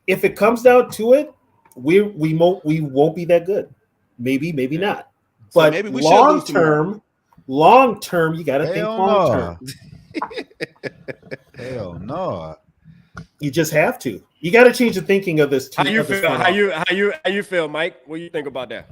if it comes down to it, we won't be that good. Maybe not. So But maybe we long term, you got to think Hell long no. term. Hell no. You just have to. You got to change the thinking of this team. How you feel? How you feel, Mike? What do you think about that?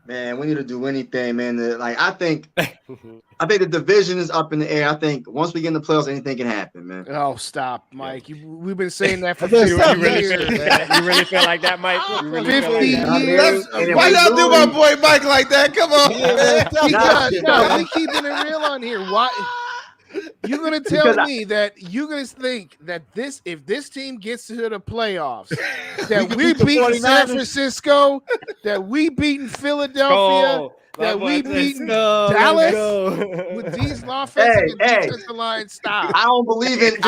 Man, we need to do anything, man. I think the division is up in the air. I think once we get in the playoffs, anything can happen, man. Oh, stop, Mike. We've been saying that for You 50 really years. feel like that, Mike? You really feel 50 like that? years. Why y'all do my boy Mike like that? Come on, man. No, we keeping it real on here. Why? You're gonna tell me that you're gonna think that if this team gets to the playoffs, that we beat San Francisco, that we beating Philadelphia, that we beating Dallas with these offensive and defensive line. Stop. I don't believe in the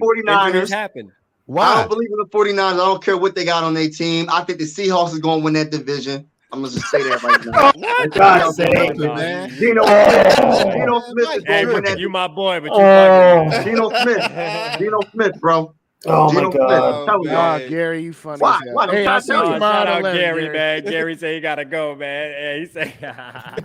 49ers. Why? I don't believe in the 49ers. I don't care what they got on their team. I think the Seahawks is going to win that division. I'm going to just say that right now. God's sake, man. Geno Smith is going to win that. You my boy, but you Geno Smith, bro. Oh Geno my God! Smith. Gary, you funny. Why? Hey, I'll see you Shout tomorrow. out Gary, man. Gary said he gotta go, man. Yeah, he said.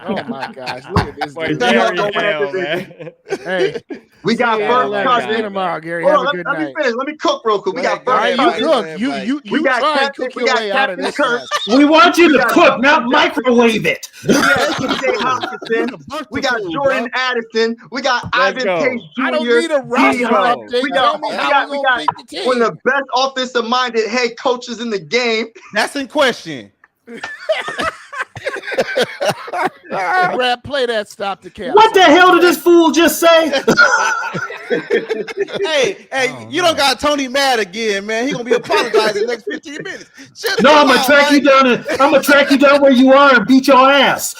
Oh my gosh! Look at this. Boy, Dude. Gary, hell, man. Hey, we got first cousin tomorrow, Gary. Hold Have on, a good let night. me finish. Let me cook real quick. We got first cousin. You cook. You try and cook your way out of this. We want you to cook, not microwave it. We got Jordan Addison. We got Ivan Pace Jr. I don't need a roster update. We Tell me how we gonna beat the team. one of the best offensive-minded head coaches in the game. That's in question. Brad, play that stop the cap. What the hell did this fool just say? Hey, you don't got Tony mad again, man. He gonna be apologizing the next 15 minutes. No, I'm gonna track you down. I'm gonna track you down where you are and beat your ass.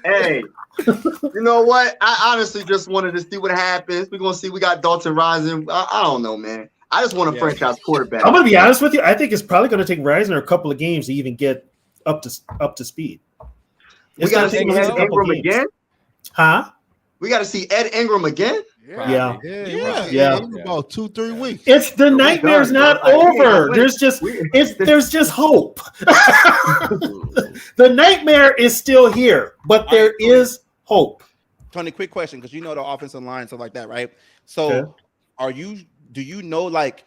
Hey, you know what? I honestly just wanted to see what happens. We're gonna see. We got Dalton Rising. I don't know, man. I just want a franchise quarterback. I'm gonna be honest with you. I think it's probably gonna take Reisner a couple of games to even get up to speed. We got to see Ed Ingram again, huh? We got to see Ed Ingram again. Yeah. About 2-3 weeks. It's the nightmare's not over. There's just hope. The nightmare is still here, but there is hope. Tony, quick question, because you know the offensive line and stuff like that, right? So, do you know like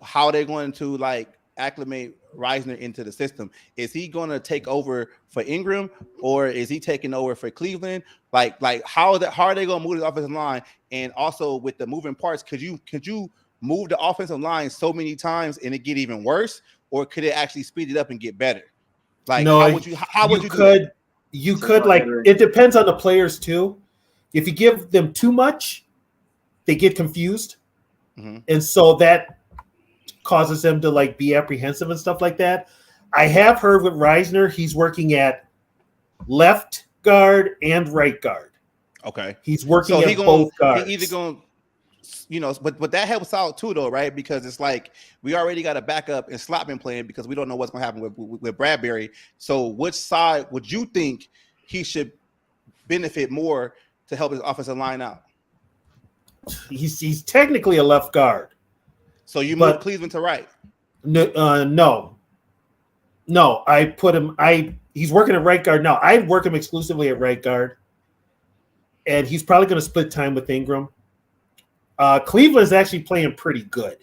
how they're going to like acclimate Reisner into the system? Is he going to take over for Ingram, or is he taking over for Cleveland? Like how are they going to move the offensive line? And also with the moving parts, could you move the offensive line so many times and it get even worse, or could it actually speed it up and get better? Like, no, how would you could like it depends on the players too. If you give them too much, they get confused, and so that causes them to like be apprehensive and stuff like that. I have heard with Reisner, he's working at left guard and right guard. Okay, he's working at both guards. He either going, but that helps out too, though, right? Because it's like we already got a backup and Slot been playing because we don't know what's going to happen with Bradbury. So, which side would you think he should benefit more to help his offensive line out? He's technically a left guard. So you move Cleveland to right? No. I put him. He's working at right guard now. I work him exclusively at right guard, and he's probably going to split time with Ingram. Cleveland's actually playing pretty good.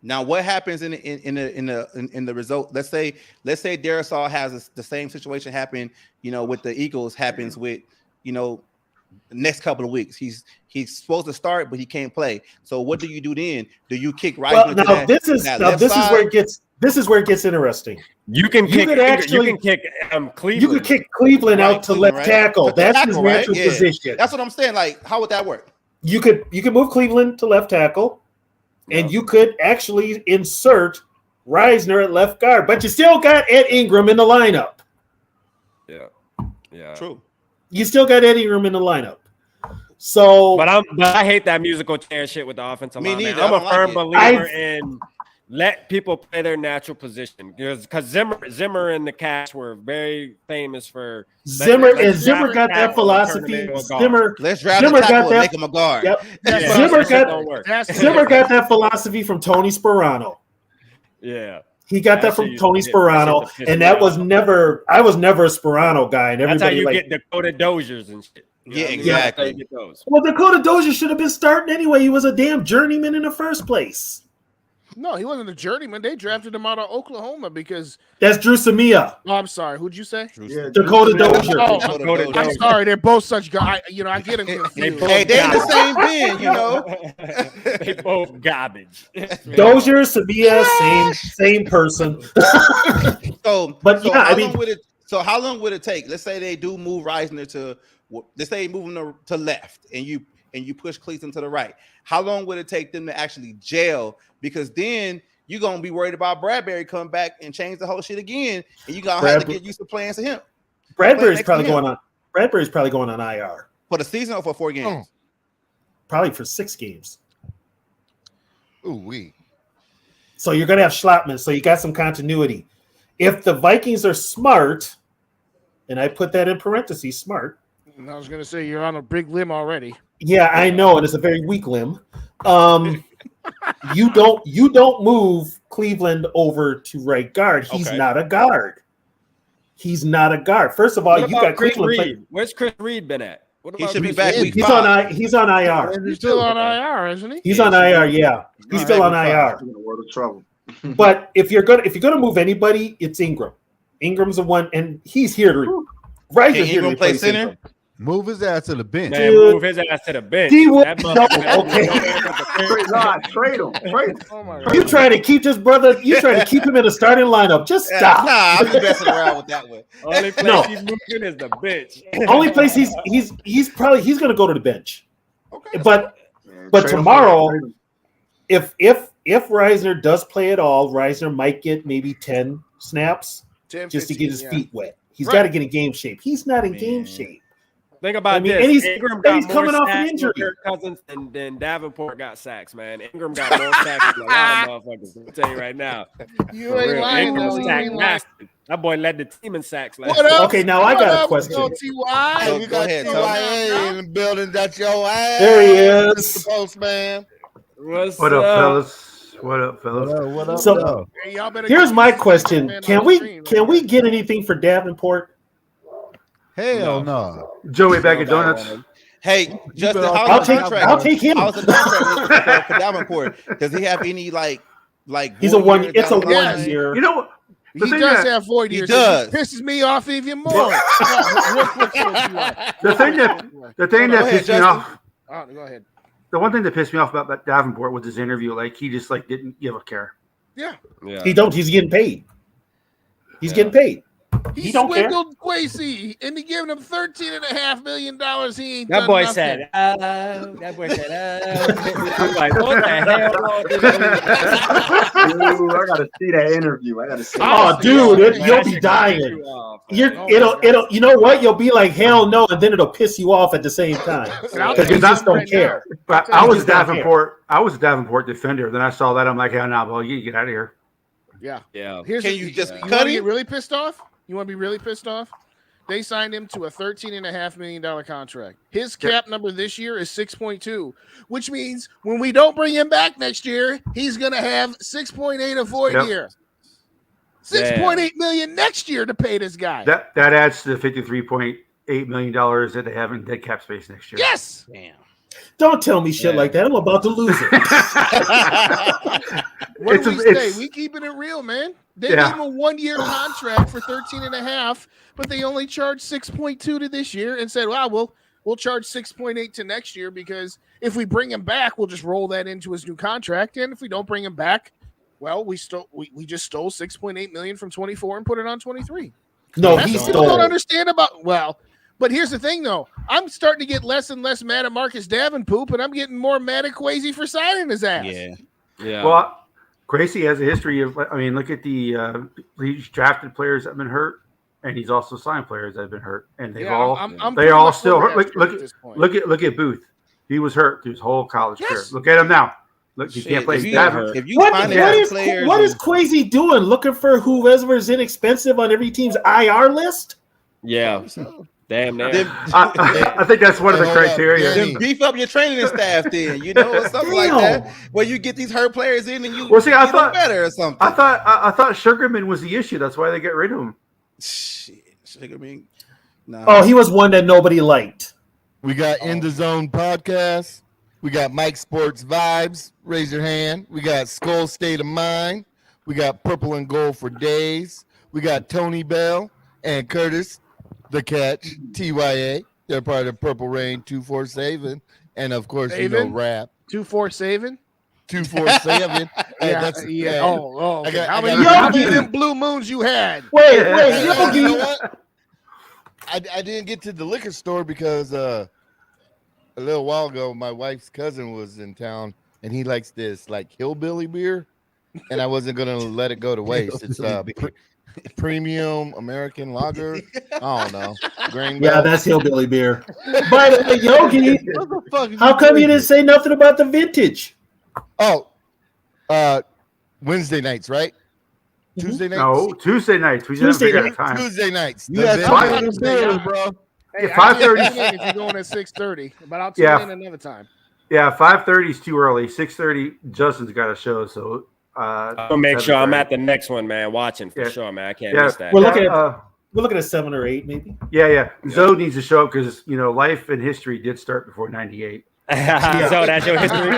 Now, what happens in the result? Let's say Darisaw has the same situation happen, with the Eagles happens with, the next couple of weeks. He's supposed to start, but he can't play. So what do you do then? Do you kick Reisner? Well, this is where it gets interesting. You can kick Cleveland. You could kick Cleveland out to left tackle. That's his natural position. That's what I'm saying. Like, how would that work? You could move Cleveland to left tackle, and you could actually insert Reisner at left guard, but you still got Ed Ingram in the lineup. Yeah, true. You still got Ed Ingram in the lineup. So, but I hate that musical chair shit with the offensive line. Neither. I'm a firm believer in let people play their natural position, because Zimmer and the Cats were very famous for Zimmer got that philosophy. Let's draft a tackle and make him a guard. Yep. Zimmer got that philosophy from Tony Sperano. Yeah. He got that from Tony Sperano, and I was never a Sperano guy. And that's how you get Dakota Doziers and shit. Yeah, exactly. Well, Dakota Dozier should have been starting anyway. He was a damn journeyman in the first place. No, he wasn't a journeyman. They drafted him out of Oklahoma because that's Drew Samia. Oh, I'm sorry. Who'd you say? Dakota Dozier. I'm sorry. They're both such guys. I get them confused. They the same bin, They both garbage. Dozier, Samia, same person. How long would it take? Let's say they do move Reisner to. Let's say move him to left, and you push Cleveland to the right. How long would it take them to actually gel? Because then you're gonna be worried about Bradbury coming back and change the whole shit again, and you gonna have to get used to playing to him. Bradbury's probably going on IR for the season or for 4 games. Probably for 6 games. Ooh-wee. So you're gonna have Schlottman. So you got some continuity. If the Vikings are smart, and I put that in parentheses, smart. I was going to say you're on a big limb already. Yeah, I know, and it's a very weak limb. You don't move Cleveland over to right guard. He's not a guard. He's not a guard. First of all, you got Cleveland. Where's Chris Reed been at? He should be back. He's on IR. He's still on IR, isn't he? He's on IR. Yeah, he's still on IR. In a world of trouble. But if you're gonna move anybody, it's Ingram. Ingram's the one, and he's here to. Reisner's here to play center. Ingram. Move his ass to the bench. Man, move his ass to the bench. He would Trade him. You trying to keep this brother? You trying to keep him in the starting lineup? Just stop. Nah, I'm just messing around with that one. Only place he's moving is the bench. Only place he's going to go to the bench. Okay. But tomorrow, if Reisner does play at all, Reisner might get maybe 10 snaps 10, just 15, to get his feet wet. He's got to get in game shape. He's not in game shape. Think about this. And he's coming off an injury. Kirk Cousins and Davenport got sacks, man. Ingram got more sacks than a lot of motherfuckers. I'll tell you right now. You ain't lying. That boy led the team in sacks last year. Okay, now I got a question. Go ahead, Ty. In the building, that's your ass. There he is. Mr. Postman. What up, fellas? What up, fellas? What up? So here's my question: Can we get anything for Davenport? Hell no. Joey bag of donuts. Hey, Justin, I'll take him. How's the contract for Davenport? Does he have any like? He's a one. It's a 1 year. You know what? He does have 4 years. He does. It pisses me off even more. The thing that pissed me off. Go ahead. The one thing that pissed me off about Davenport was his interview. Like he just didn't give a care. Yeah. He don't. He's getting paid. He's getting paid. He swindled Quasey, and he giving him $13.5 million. He ain't that boy said. I'm like, what the hell? Dude, I gotta see that interview. Oh, dude, you'll be dying. It'll. You know what? You'll be like, hell no, and then it'll piss you off at the same time because you just don't care. But I was a Davenport defender. Then I saw that. I'm like, hell no, well, you get out of here. Yeah. Can you just cut him? Really pissed off? You want to be really pissed off? They signed him to a $13.5 million contract. His cap number this year is 6.2, which means when we don't bring him back next year, he's going to have 6.8 a void year. $6.8 million next year to pay this guy. That adds to the $53.8 million that they have in dead cap space next year. Yes. Damn. Don't tell me shit like that. I'm about to lose it. What do we say? We keeping it real, man. They gave him a 1-year contract for 13.5, but they only charged 6.2 to this year and said, "Wow, we'll charge 6.8 to next year because if we bring him back, we'll just roll that into his new contract, and if we don't bring him back, well, we just stole 6.8 million from 24 and put it on 23." No, he stole. People don't understand about But here's the thing, though. I'm starting to get less and less mad at Marcus Davenport, and I'm getting more mad at Kwesi for signing his ass. Yeah. Well, Kwesi has a history of. I mean, look at the he's drafted players that have been hurt, and he's also signed players that have been hurt, and they've all still hurt. Look at Booth. He was hurt through his whole college career. Look at him now. Look, he can't play. What is Kwesi doing? Looking for whoever's inexpensive on every team's IR list? Yeah. Damn, I think that's one of the criteria. Then beef up your training staff, then or something like that, where you get these hurt players in and you I thought better or something. I thought Sugarman was the issue. That's why they get rid of him. Sugarman, no. Oh, he was one that nobody liked. We got In the Zone podcast. We got Mike Sports Vibes. Raise your hand. We got Skull State of Mind. We got Purple and Gold for Days. We got Tony Bell and Curtis the Catch, TYA. They're part of Purple Rain 247. And of course, rap. 247? 247. Yeah. Oh. Okay. How many of them blue moons you had? Wait, you know what? I didn't get to the liquor store because a little while ago, my wife's cousin was in town, and he likes this like hillbilly beer, and I wasn't gonna let it go to waste. It's premium American lager. I don't know. Yeah, that's hillbilly beer. By the way, Yogi, how come you didn't say nothing about the vintage? Oh, Wednesday nights, right? Tuesday nights? No, Tuesday nights. Tuesday nights. You got 5 beers, bro. Hey, 5:30 if you're going at 6:30, but I'll tune in another time. Yeah, 5:30 is too early. 6:30, Justin's got a show, so I'll make sure I'm at the next one, man. Watching for sure, man. I can't miss that. We're looking at 7 or 8, maybe. Yeah. Zoe needs to show up because life and history did start before '98. So that's your history.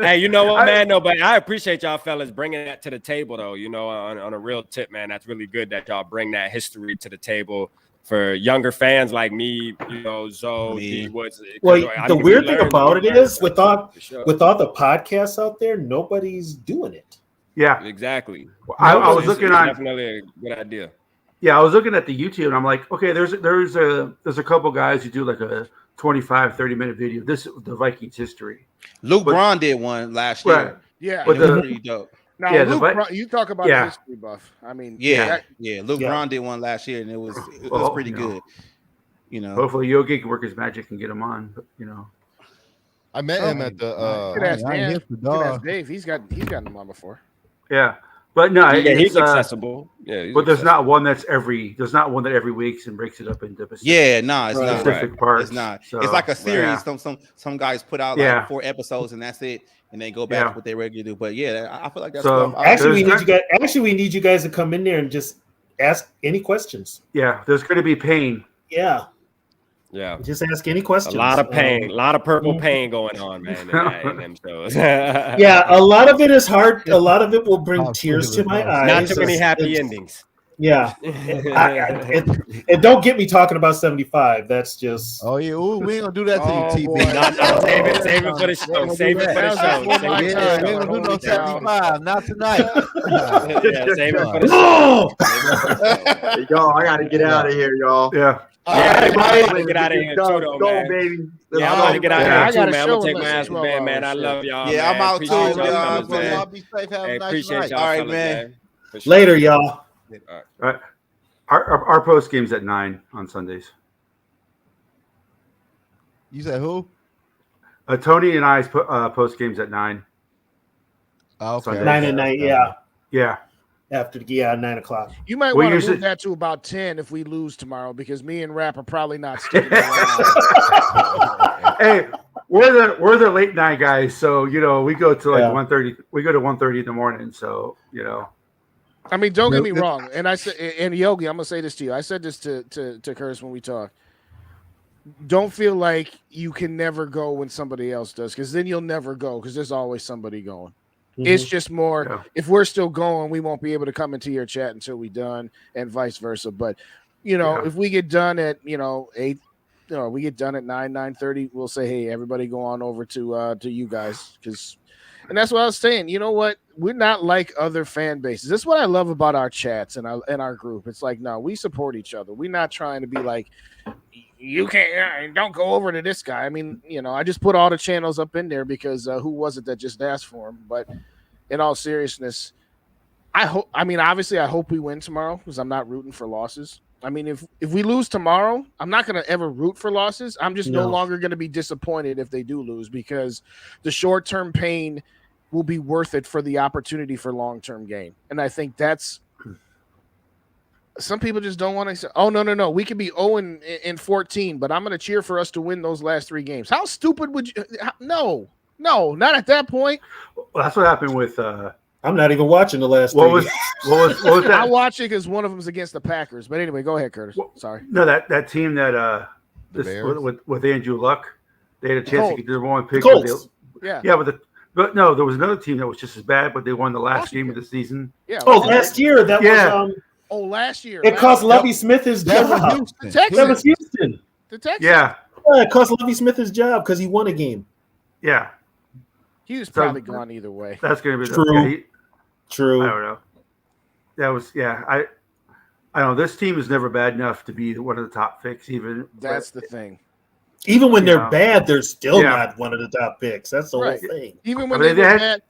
Hey, you know what, man? No, but I appreciate y'all fellas bringing that to the table, though. On a real tip, man. That's really good that y'all bring that history to the table for younger fans like me. Zoe, D Woods. Well, the weird thing about it is, with all the podcasts out there, nobody's doing it. Yeah, exactly. I was looking on. Definitely a good idea. Yeah, I was looking at the YouTube and I'm like, okay, there's a couple guys who do like a 25-30-minute video. This is the Vikings history. Luke Braun did one last year. Right. Yeah, it was pretty dope. Now, you talk about a history buff. I mean, Luke Braun did one last year and it was pretty good. Hopefully Yogi can work his magic and get him on. But, I met him at the. Could ask Dave. He's gotten him on before. Yeah. But no, he's accessible. Yeah, but there's not one that every week and breaks it up into it's not specific parts. It's not. So, it's like a series. Some guys put out 4 episodes and that's it, and they go back to what they regularly do. But I feel like that's we need you guys to come in there and just ask any questions. Yeah, there's going to be pain. Yeah. Yeah, just ask any questions. A lot of pain, a lot of purple pain going on, man. In them shows. Yeah, a lot of it is hard. A lot of it will bring tears to my eyes. Not too many happy endings. Yeah, and don't get me talking about 75. That's just. Oh yeah, we ain't gonna do that to you, TB. No, save it for the show. Save it for the show. Yeah, we ain't gonna do no 75. Not tonight. Save it for the show. Y'all, I gotta get out of here, y'all. Yeah. I'm gonna get out of here too, though, man. Baby. Yeah, I'm gonna get out of here too, man. I'm gonna take my ass to bed, man. I love y'all. Yeah, I'm out too, y'all. Y'all be safe. Have a nice night. All right, man. Later, y'all. All right. Our post game's at 9 on Sundays. You said who? Tony and I's post game's at 9. Okay. Sundays. 9 at night. Yeah. Yeah. after 9 o'clock. You might want to move that to about 10 if we lose tomorrow, because me and Rap are probably not sticking around. Hey, we're the late night guys, so we go to like 1:30. We go to 1:30 in the morning, so I mean, don't get me wrong. And I said, and Yogi, I'm gonna say this to you. I said this to Curtis when we talked. Don't feel like you can never go when somebody else does, because then you'll never go, because there's always somebody going. Mm-hmm. It's just more if we're still going, we won't be able to come into your chat until we're done, and vice versa. But if we get done at 8, we get done at 9:30, we'll say, hey, everybody go on over to you guys, and that's what I was saying. You know what? We're not like other fan bases. That's what I love about our chats and our group. It's like, no, we support each other. We're not trying to be like, you can't, don't go over to this guy. I mean, I just put all the channels up in there because who was it that just asked for him? But in all seriousness, obviously I hope we win tomorrow, because I'm not rooting for losses. I mean, if we lose tomorrow, I'm not going to ever root for losses. I'm just no longer going to be disappointed if they do lose, because the short-term pain will be worth it for the opportunity for long-term gain. And I think that's some people just don't want to say, oh, no. We could be 0-14, but I'm going to cheer for us to win those last 3 games. How stupid would you? No, not at that point. Well, that's what happened with I'm not even watching the last. What was that? I watch it because one of them is against the Packers. But anyway, go ahead, Curtis. Sorry. No, that team that with Andrew Luck, they had a chance to get the one pick. But no, there was another team that was just as bad, but they won the last game of the season. Yeah. Last year that was. Last year. It cost Lovie Smith his job. That was Houston. The Texans. Yeah. It cost Lovie Smith his job because he won a game. Yeah. He was probably gone either way. That's going to be true. True. I don't know. That was I don't know. This team is never bad enough to be one of the top picks. That's the thing. Even when they're bad, they're still not one of the top picks. That's the whole thing. Even when they were bad,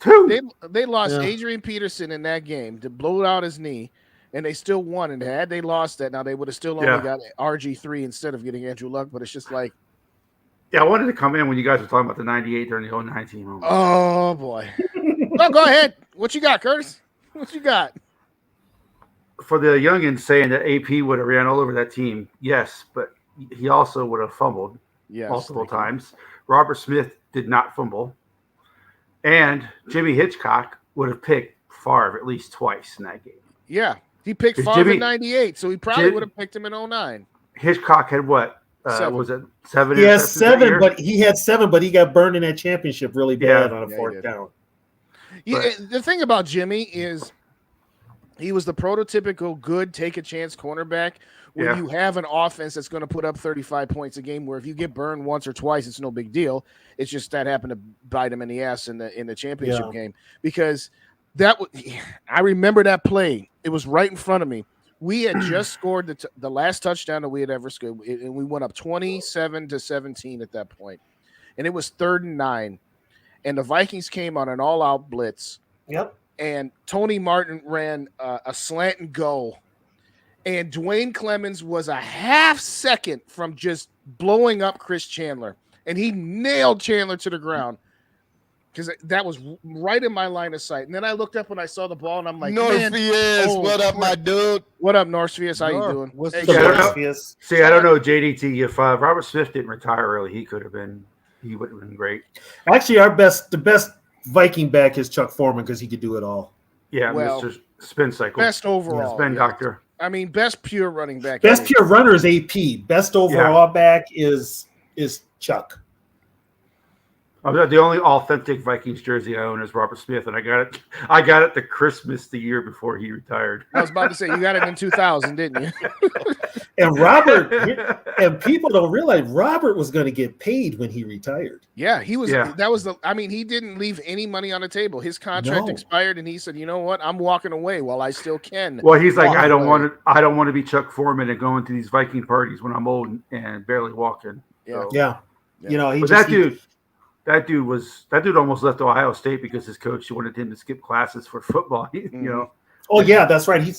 they lost Adrian Peterson in that game to blow out his knee, and they still won. And had they lost that, now they would have still only got RG3 instead of getting Andrew Luck. But it's just like, I wanted to come in when you guys were talking about the 98 during the 09 team. Oh boy. No, go ahead. What you got, Curtis? What you got? For the youngins saying that AP would have ran all over that team, yes, but he also would have fumbled multiple times. Robert Smith did not fumble. And Jimmy Hitchcock would have picked Favre at least twice in that game. Yeah, he picked Favre in 98, so he probably would have picked him in 09. Hitchcock had what? Was it 7? He has 7, but he had 7, but he got burned in that championship really bad on a 4th down. Yeah, the thing about Jimmy is he was the prototypical good take a chance cornerback when you have an offense that's going to put up 35 points a game, where if you get burned once or twice, it's no big deal. It's just that happened to bite him in the ass in the championship game, because I remember that play. It was right in front of me. We had just scored the last touchdown that we had ever scored, and we went up 27-17 at that point, and it was 3rd and 9. And the Vikings came on an all-out blitz. Yep. And Tony Martin ran a slant and go. And Dwayne Clemens was a half second from just blowing up Chris Chandler. And he nailed Chandler to the ground, because that was right in my line of sight. And then I looked up when I saw the ball, and I'm like, Norpheus, what up, my dude? What up, Norpheus? How you doing? I don't know, JDT. If Robert Smith didn't retire early, he would have been great. Actually, the best Viking back is Chuck Foreman, because he could do it all. Yeah, Mr. Spin Cycle. Best overall. Spin Doctor. I mean, best pure running back. Best pure runner is AP. Best overall back is Chuck. The only authentic Vikings jersey I own is Robert Smith, and I got it to Christmas the year before he retired. I was about to say, you got it in 2000, didn't you? And Robert, and people don't realize Robert was going to get paid when he retired. Yeah, he was. Yeah. That was he didn't leave any money on the table. His contract expired, and he said, "You know what? I'm walking away while I still can." Well, he's like, I don't want to be Chuck Foreman and going to these Viking parties when I'm old and barely walking. Yeah, so. You know, That dude almost left Ohio State because his coach wanted him to skip classes for football. You know. Oh yeah, that's right. He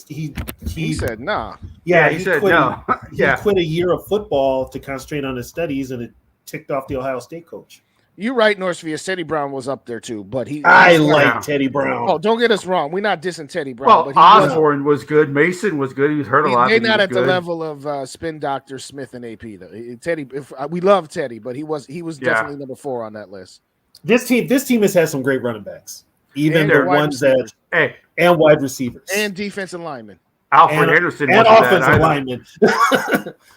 said no. Yeah, he said no. He quit a year of football to concentrate on his studies, and it ticked off the Ohio State coach. You're right, Northfield. Teddy Brown was up there too, but I like Teddy Brown. Oh, don't get us wrong. We're not dissing Teddy Brown. Well, but Osborne was good. Mason was good. He was hurt a lot. They're not at the level of Spin Doctor Smith and AP though. Teddy, we love Teddy, but he was definitely number 4 on that list. This team has had some great running backs, even the ones that and wide receivers and defensive linemen. Alfred Anderson and offensive linemen.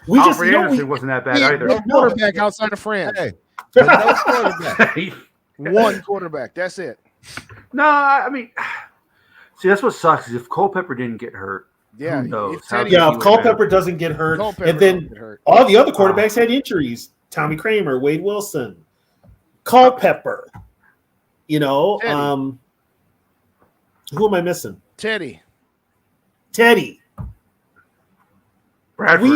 Alfred Anderson wasn't that bad either. No quarterback outside of Fran. Hey, but no quarterback. One quarterback. That's it. No, I mean, see, that's what sucks is if Culpepper didn't get hurt. Yeah, who knows? If Culpepper doesn't get hurt, and then all the other quarterbacks had injuries. Tommy Kramer, Wade Wilson, Culpepper. You know, who am I missing? Teddy. Bradford.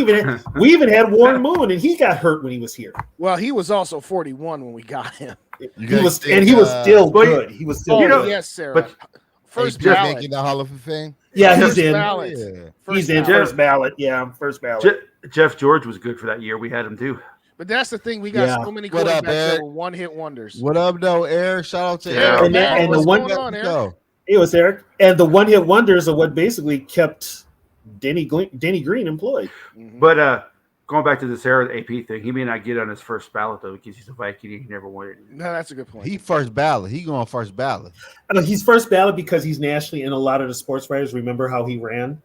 We even had Warren Moon, and he got hurt when he was here. Well, he was also 41 when we got him. He was still good. He was still good. Yes, Sarah. But first ballot. Making the Hall of Fame. Yeah, he's in. Ballot. Yeah. He's in first ballot. Yeah, first ballot. Jeff George was good for that year. We had him too. But that's the thing. We got so many quarterbacks that were one-hit wonders. What up, though, Eric? Shout out to Eric. And the one Eric? It was Eric. And the one-hit wonders are what basically kept Denny Green employed. But going back to the Sarah AP thing, he may not get on his first ballot though because he's a Viking. He never won it. No, that's a good point. He first ballot. He going first ballot. I know he's first ballot because he's nationally, and a lot of the sports writers remember how he ran,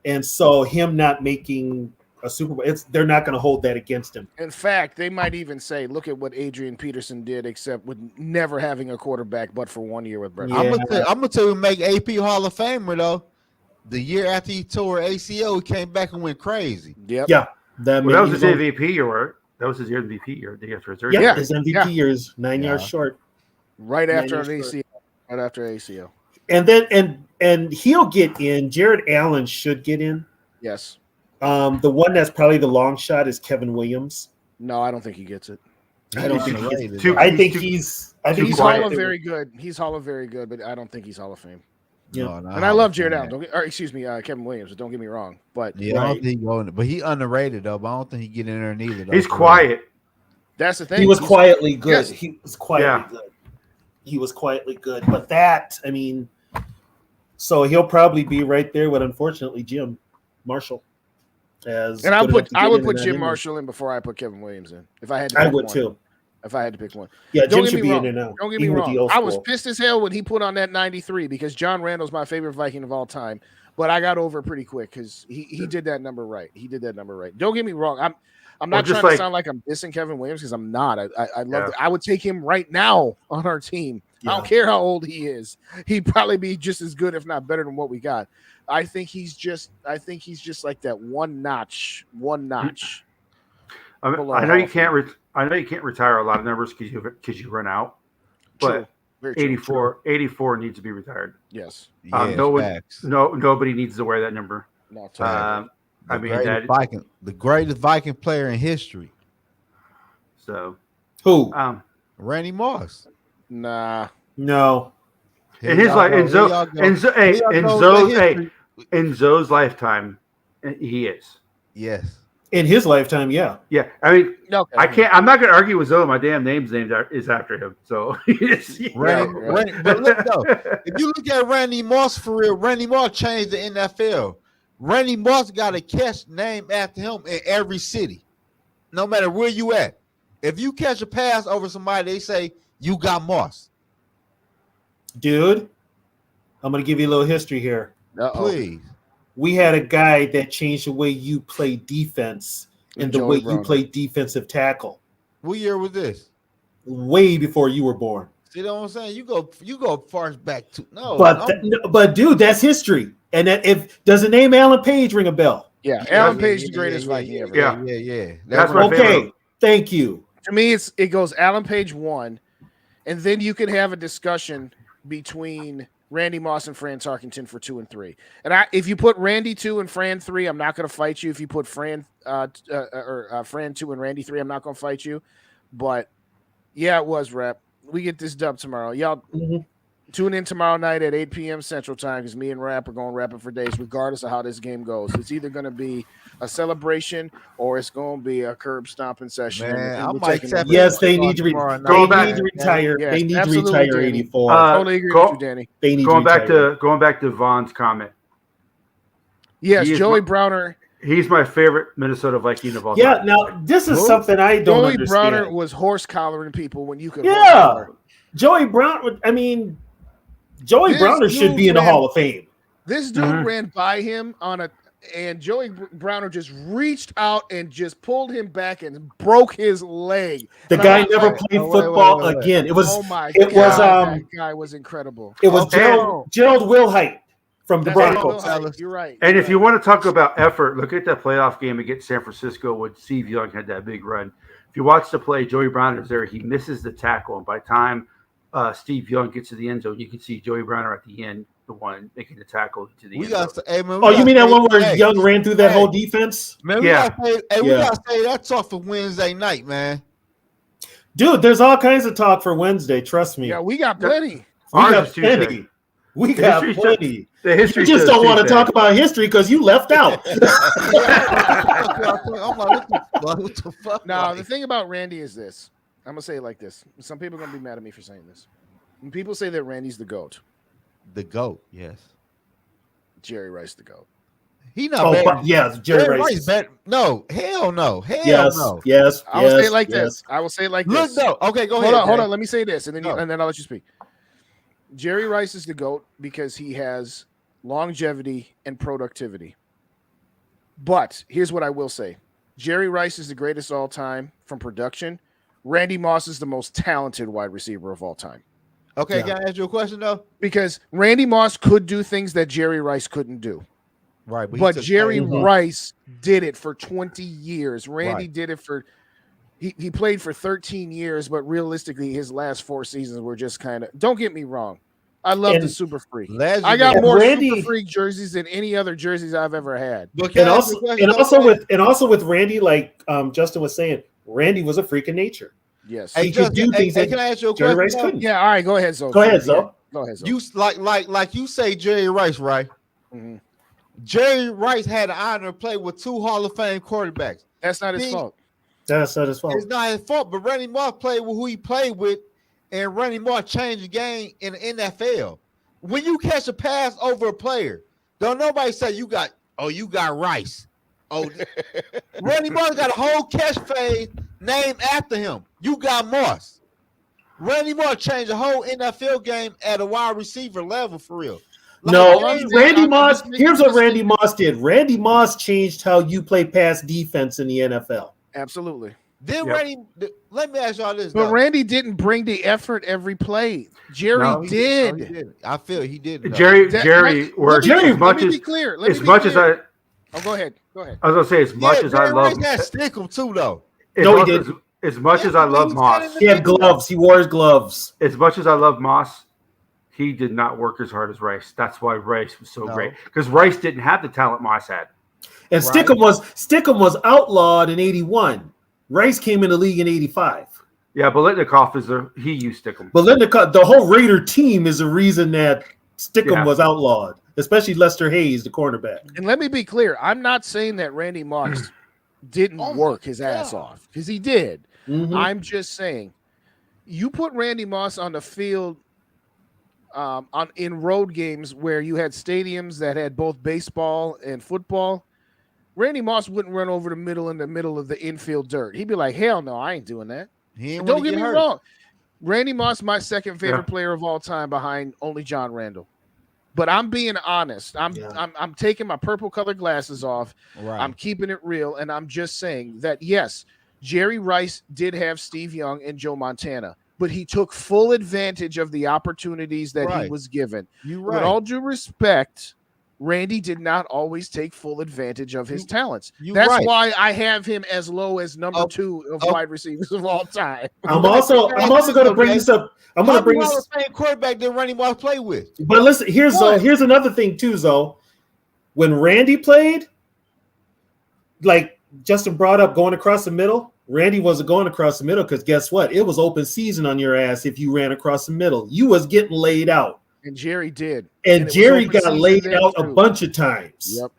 and so him not making a Super Bowl, they're not going to hold that against him. In fact, they might even say, "Look at what Adrian Peterson did, except with never having a quarterback, but for 1 year with Brett." Yeah. I'm gonna tell you, make AP Hall of Famer though. The year after he tore ACL, he came back and went crazy. Yep. Yeah. That was his MVP year. That was his MVP year. Yeah, his MVP year is 9 yards short. Right after an ACL. Right after ACL. And then and he'll get in. Jared Allen should get in. Yes. The one that's probably the long shot is Kevin Williams. No, I don't think he gets it. I don't think he gets it. I think he's Hall of very good. He's Hall of very good, but I don't think he's Hall of Fame. Yeah, and I love Jared Allen. Kevin Williams. Don't get me wrong, but I don't think he going. But he underrated though. But I don't think he get in there neither. He's quiet. That's the thing. He was quietly good. Yes. He was quietly good. He was quietly good. But that, I mean, so he'll probably be right there with, unfortunately, Jim Marshall. And I would put Jim Marshall in before I put Kevin Williams in. If I had to pick one. Too. If I had to pick one. Yeah, Jim should be in there now. Don't get me wrong. I was pissed as hell when he put on that 93 because John Randall's my favorite Viking of all time. But I got over it pretty quick because he did that number right. He did that number right. Don't get me wrong. I'm not trying to sound like I'm dissing Kevin Williams because I'm not. I love it. I would take him right now on our team. Yeah. I don't care how old he is. He'd probably be just as good, if not better than what we got. I think he's just like that one notch. I know you can't retire a lot of numbers because you run out. But 84 needs to be retired. Yes. Nobody needs to wear that number. No, the greatest Viking player in history. So who? Randy Moss. Nah. No. In his life, in Zoe's lifetime, he is. Yes. In his lifetime, yeah. Yeah. I mean, I'm not going to argue with Zoe. My damn name's is after him. So, Randy, but look though, if you look at Randy Moss for real, Randy Moss changed the NFL. Randy Moss got a catch named after him in every city, no matter where you at. If you catch a pass over somebody, they say you got Moss. Dude, I'm going to give you a little history here. Please. We had a guy that changed the way you play defense and the way you play defensive tackle. What year was this? Way before you were born. See what I'm saying? You go first back to but dude, that's history. And does the name Alan Page ring a bell? Yeah, Alan Page, the greatest Viking ever. Yeah. That's my favorite. Thank you. To me, it goes Alan Page 1, and then you can have a discussion between Randy Moss and Fran Tarkenton for 2 and 3. And if you put Randy 2 and Fran 3, I'm not going to fight you. If you put Fran 2 and Randy 3, I'm not going to fight you. But yeah, it was rep. We get this dub tomorrow. Y'all Tune in tomorrow night at 8 p.m. Central Time because me and Rap are going rapping for days, regardless of how this game goes. It's either going to be a celebration or it's going to be a curb stomping session. Man, and yes, they need to retire. Yes, they need to absolutely, retire Danny. 84. Totally agree with you, Danny. They need going to retire. going back to Vaughn's comment. Yes, Joey Browner. He's my favorite Minnesota Viking of all Yeah, time. now this is something I don't Joey understand. Browner was horse collaring people when you could. Yeah, Joey Brown. I mean, Joey Browner should be in the Hall of Fame. This dude ran by him and Joey Browner just reached out and just pulled him back and broke his leg. The guy never played football again. It was. Oh my it God, was. That guy was incredible. It was Gerald Wilhite from the Broncos. You're right. And if you want to talk about effort, look at that playoff game against San Francisco when Steve Young had that big run. If you watch the play, Joey Browner's there. He misses the tackle, and by the time Steve Young gets to the end zone, you can see Joey Browner at the end, the one making the tackle to the end zone. Oh, you mean that one where Young ran through that whole defense? Man, we gotta say that talk for Wednesday night, man. Dude, there's all kinds of talk for Wednesday. Trust me. Yeah, we got plenty. We got plenty. We got plenty. You just don't want to talk about history because you left out. I'm like, what the fuck? Now, the thing about Randy is this. I'm going to say it like this. Some people are going to be mad at me for saying this. When people say that Randy's the GOAT. The GOAT, yes. Jerry Rice the GOAT. He not bad. Yes, Jerry Rice. No, hell no. Hell no. Yes. I will say it like this. I will say it like this. Look, no. Okay, go ahead. Hold on. Let me say this, and then I'll let you speak. Jerry Rice is the GOAT because he has longevity and productivity. But here's what I will say. Jerry Rice is the greatest all time from production. Randy Moss is the most talented wide receiver of all time. Okay, can I ask you a question, though? Because Randy Moss could do things that Jerry Rice couldn't do. Right. But Jerry Rice did it for 20 years. Randy did it for he played for 13 years, but realistically, his last 4 seasons were just kind of, don't get me wrong. I love the Super Freak. I got more Super Freak jerseys than any other jerseys I've ever had. And also with Randy, like Justin was saying, Randy was a freak of nature. Yes, he could do things that can I ask you a Jerry question? Rice couldn't. Yeah, all right, go ahead, Zo. Go ahead, Zo. You like you say Jerry Rice, right? Mm-hmm. Jerry Rice had the honor to play with 2 Hall of Fame quarterbacks. That's not his fault. That's not his fault. It's not his fault, but Randy Moss played with who he played with, and Randy Moss changed the game in the NFL. When you catch a pass over a player, don't nobody say you got Rice. Oh, Randy Moss got a whole catchphrase named after him. You got Moss. Randy Moss changed the whole NFL game at a wide receiver level for real. Randy Moss. Here's what Randy Moss did. Randy Moss changed how you play pass defense in the NFL. Absolutely. Then Randy, let me ask y'all this. But Randy didn't bring the effort every play. Jerry did. No, he did. I feel he did. Jerry worked as much as clear. Oh, go ahead. I was gonna say as much as I love. He had Stickum too, though. No, he did. As much as I love Moss, he had gloves. He wore his gloves. As much as I love Moss, he did not work as hard as Rice. That's why Rice was so great, because Rice didn't have the talent Moss had. And Stickum was outlawed in '81. Rice came in the league in '85. Yeah, Biletnikoff he used Stickum. Biletnikoff, the whole Raider team is the reason that Stickum was outlawed, especially Lester Hayes, the cornerback. And let me be clear, I'm not saying that Randy Moss didn't work his ass off, because he did. Mm-hmm. I'm just saying, you put Randy Moss on the field in road games where you had stadiums that had both baseball and football. Randy Moss wouldn't run over the middle of the infield dirt. He'd be like, hell no, I ain't doing that. Don't get me wrong. Randy Moss, my second favorite player of all time behind only John Randall. But I'm being honest. I'm taking my purple colored glasses off. Right. I'm keeping it real. And I'm just saying that, yes, Jerry Rice did have Steve Young and Joe Montana, but he took full advantage of the opportunities that he was given. With all due respect, Randy did not always take full advantage of his talents. That's why I have him as low as number 2 of wide receivers of all time. I'm also going to bring this up. I'm going to bring this. Same quarterback that Randy Moss played with. But listen, here's another thing too, Zo. When Randy played, like Justin brought up going across the middle. Randy wasn't going across the middle because guess what? It was open season on your ass if you ran across the middle. You was getting laid out. And Jerry did. And Jerry got laid out a bunch of times. Yep.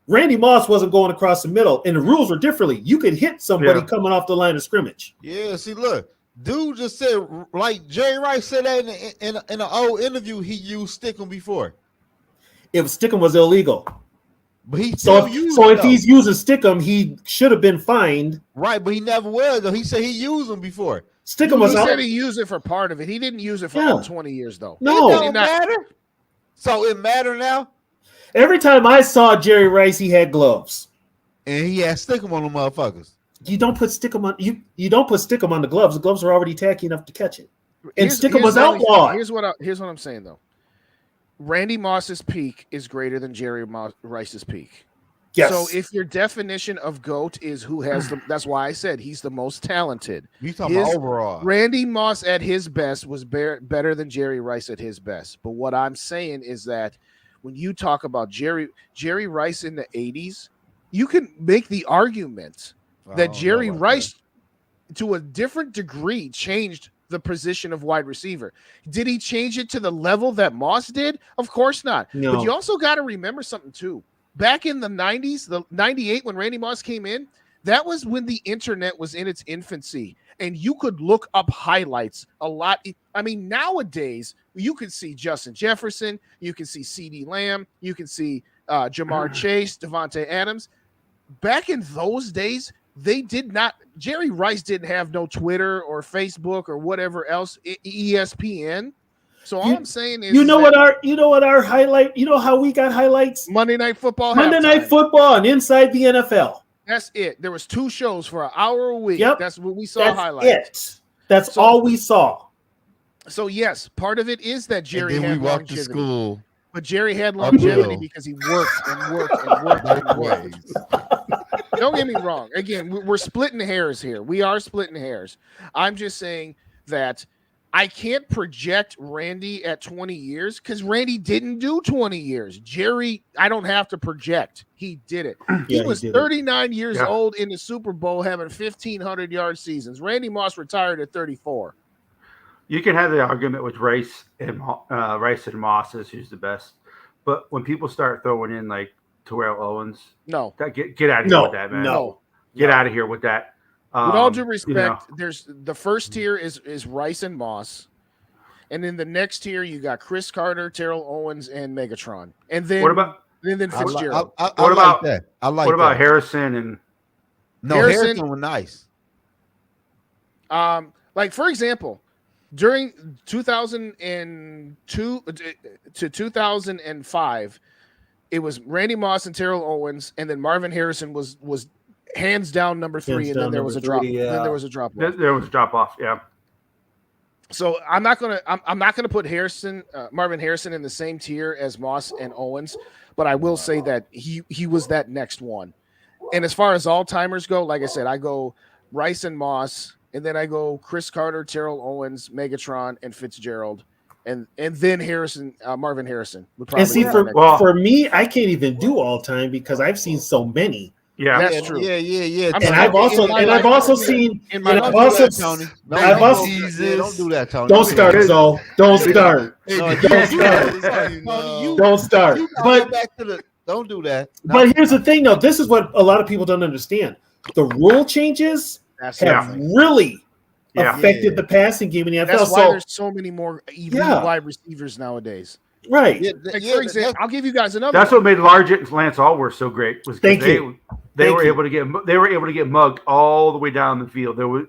Randy Moss wasn't going across the middle, and the rules were differently. You could hit somebody coming off the line of scrimmage. Yeah, see, look, dude just said, like Jerry Rice said that in an old interview, he used stickum before. If stickum was illegal. But he so if he's using stickum, he should have been fined. Right, but he never was, though. He said he used them before. Stickum was out. He said he used it for part of it. He didn't use it for all 20 years, though. No. It don't matter. So it matter now? Every time I saw Jerry Rice, he had gloves. And he had stickum on the motherfuckers. You don't put stickum on you don't put stickum on the gloves. The gloves are already tacky enough to catch it. And stickum was outlawed. Here's what I'm saying though. Randy Moss's peak is greater than Jerry Rice's peak. Yes. So if your definition of GOAT is who has the, that's why I said he's the most talented. You talking about overall? Randy Moss at his best was better than Jerry Rice at his best. But what I'm saying is that when you talk about Jerry Rice in the 80s, you can make the argument that Jerry Rice, to a different degree, changed the position of wide receiver. Did he change it to the level that Moss did? Of course not. No. But you also got to remember something too. Back in the 90s, the 98, when Randy Moss came in, that was when the internet was in its infancy. And you could look up highlights a lot. I mean, nowadays, you can see Justin Jefferson, you can see CeeDee Lamb, you can see Jamar Chase, Devontae Adams. Back in those days, Jerry Rice didn't have no Twitter or Facebook or whatever else, ESPN. So all I'm saying is, you know what our highlight, you know how we got highlights? Monday Night Football. Monday Night Football and Inside the NFL. That's it. There was 2 shows for an hour a week. Yep. That's what we saw highlights. That's all we saw. So yes, part of it is that Jerry had longevity. To school. But Jerry had longevity because he worked and worked and worked and worked. Don't get me wrong. Again, we're splitting hairs here. We are splitting hairs. I'm just saying that I can't project Randy at 20 years because Randy didn't do 20 years. Jerry, I don't have to project. He did it. He was 39 years old in the Super Bowl having 1,500-yard seasons. Randy Moss retired at 34. You can have the argument with Rice and Moss as who's the best. But when people start throwing in like Terrell Owens, no, get out of here with that, man. Get out of here with that. With all due respect, there's the first tier is Rice and Moss, and then the next tier you got Chris Carter, Terrell Owens, and Megatron, and then then Fitzgerald. What about that? I like. What about Harrison and? No, Harrison was nice. Like for example, during 2002 to 2005, it was Randy Moss and Terrell Owens, and then Marvin Harrison was hands down number 3, and then there was a drop. Then there was a drop off. There was a drop off. Yeah. So I'm not gonna put Marvin Harrison in the same tier as Moss and Owens, but I will say that he was that next one. And as far as all timers go, like I said, I go Rice and Moss, and then I go Chris Carter, Terrell Owens, Megatron, and Fitzgerald, and then Marvin Harrison would probably. And see, for me, I can't even do all time because I've seen so many. Yeah, that's true. Yeah. And I've also seen. Don't do that, Tony. Don't start, Zoe. Don't start. Don't start. Don't do that. But here's the thing, though. This is what a lot of people don't understand. The rule changes have really affected the passing game in the NFL. That's why there's so many more elite wide receivers nowadays. Right. For example, I'll give you guys another. That's what made Largent and Lance Allworth so great. Was they were able to get mugged all the way down the field. There was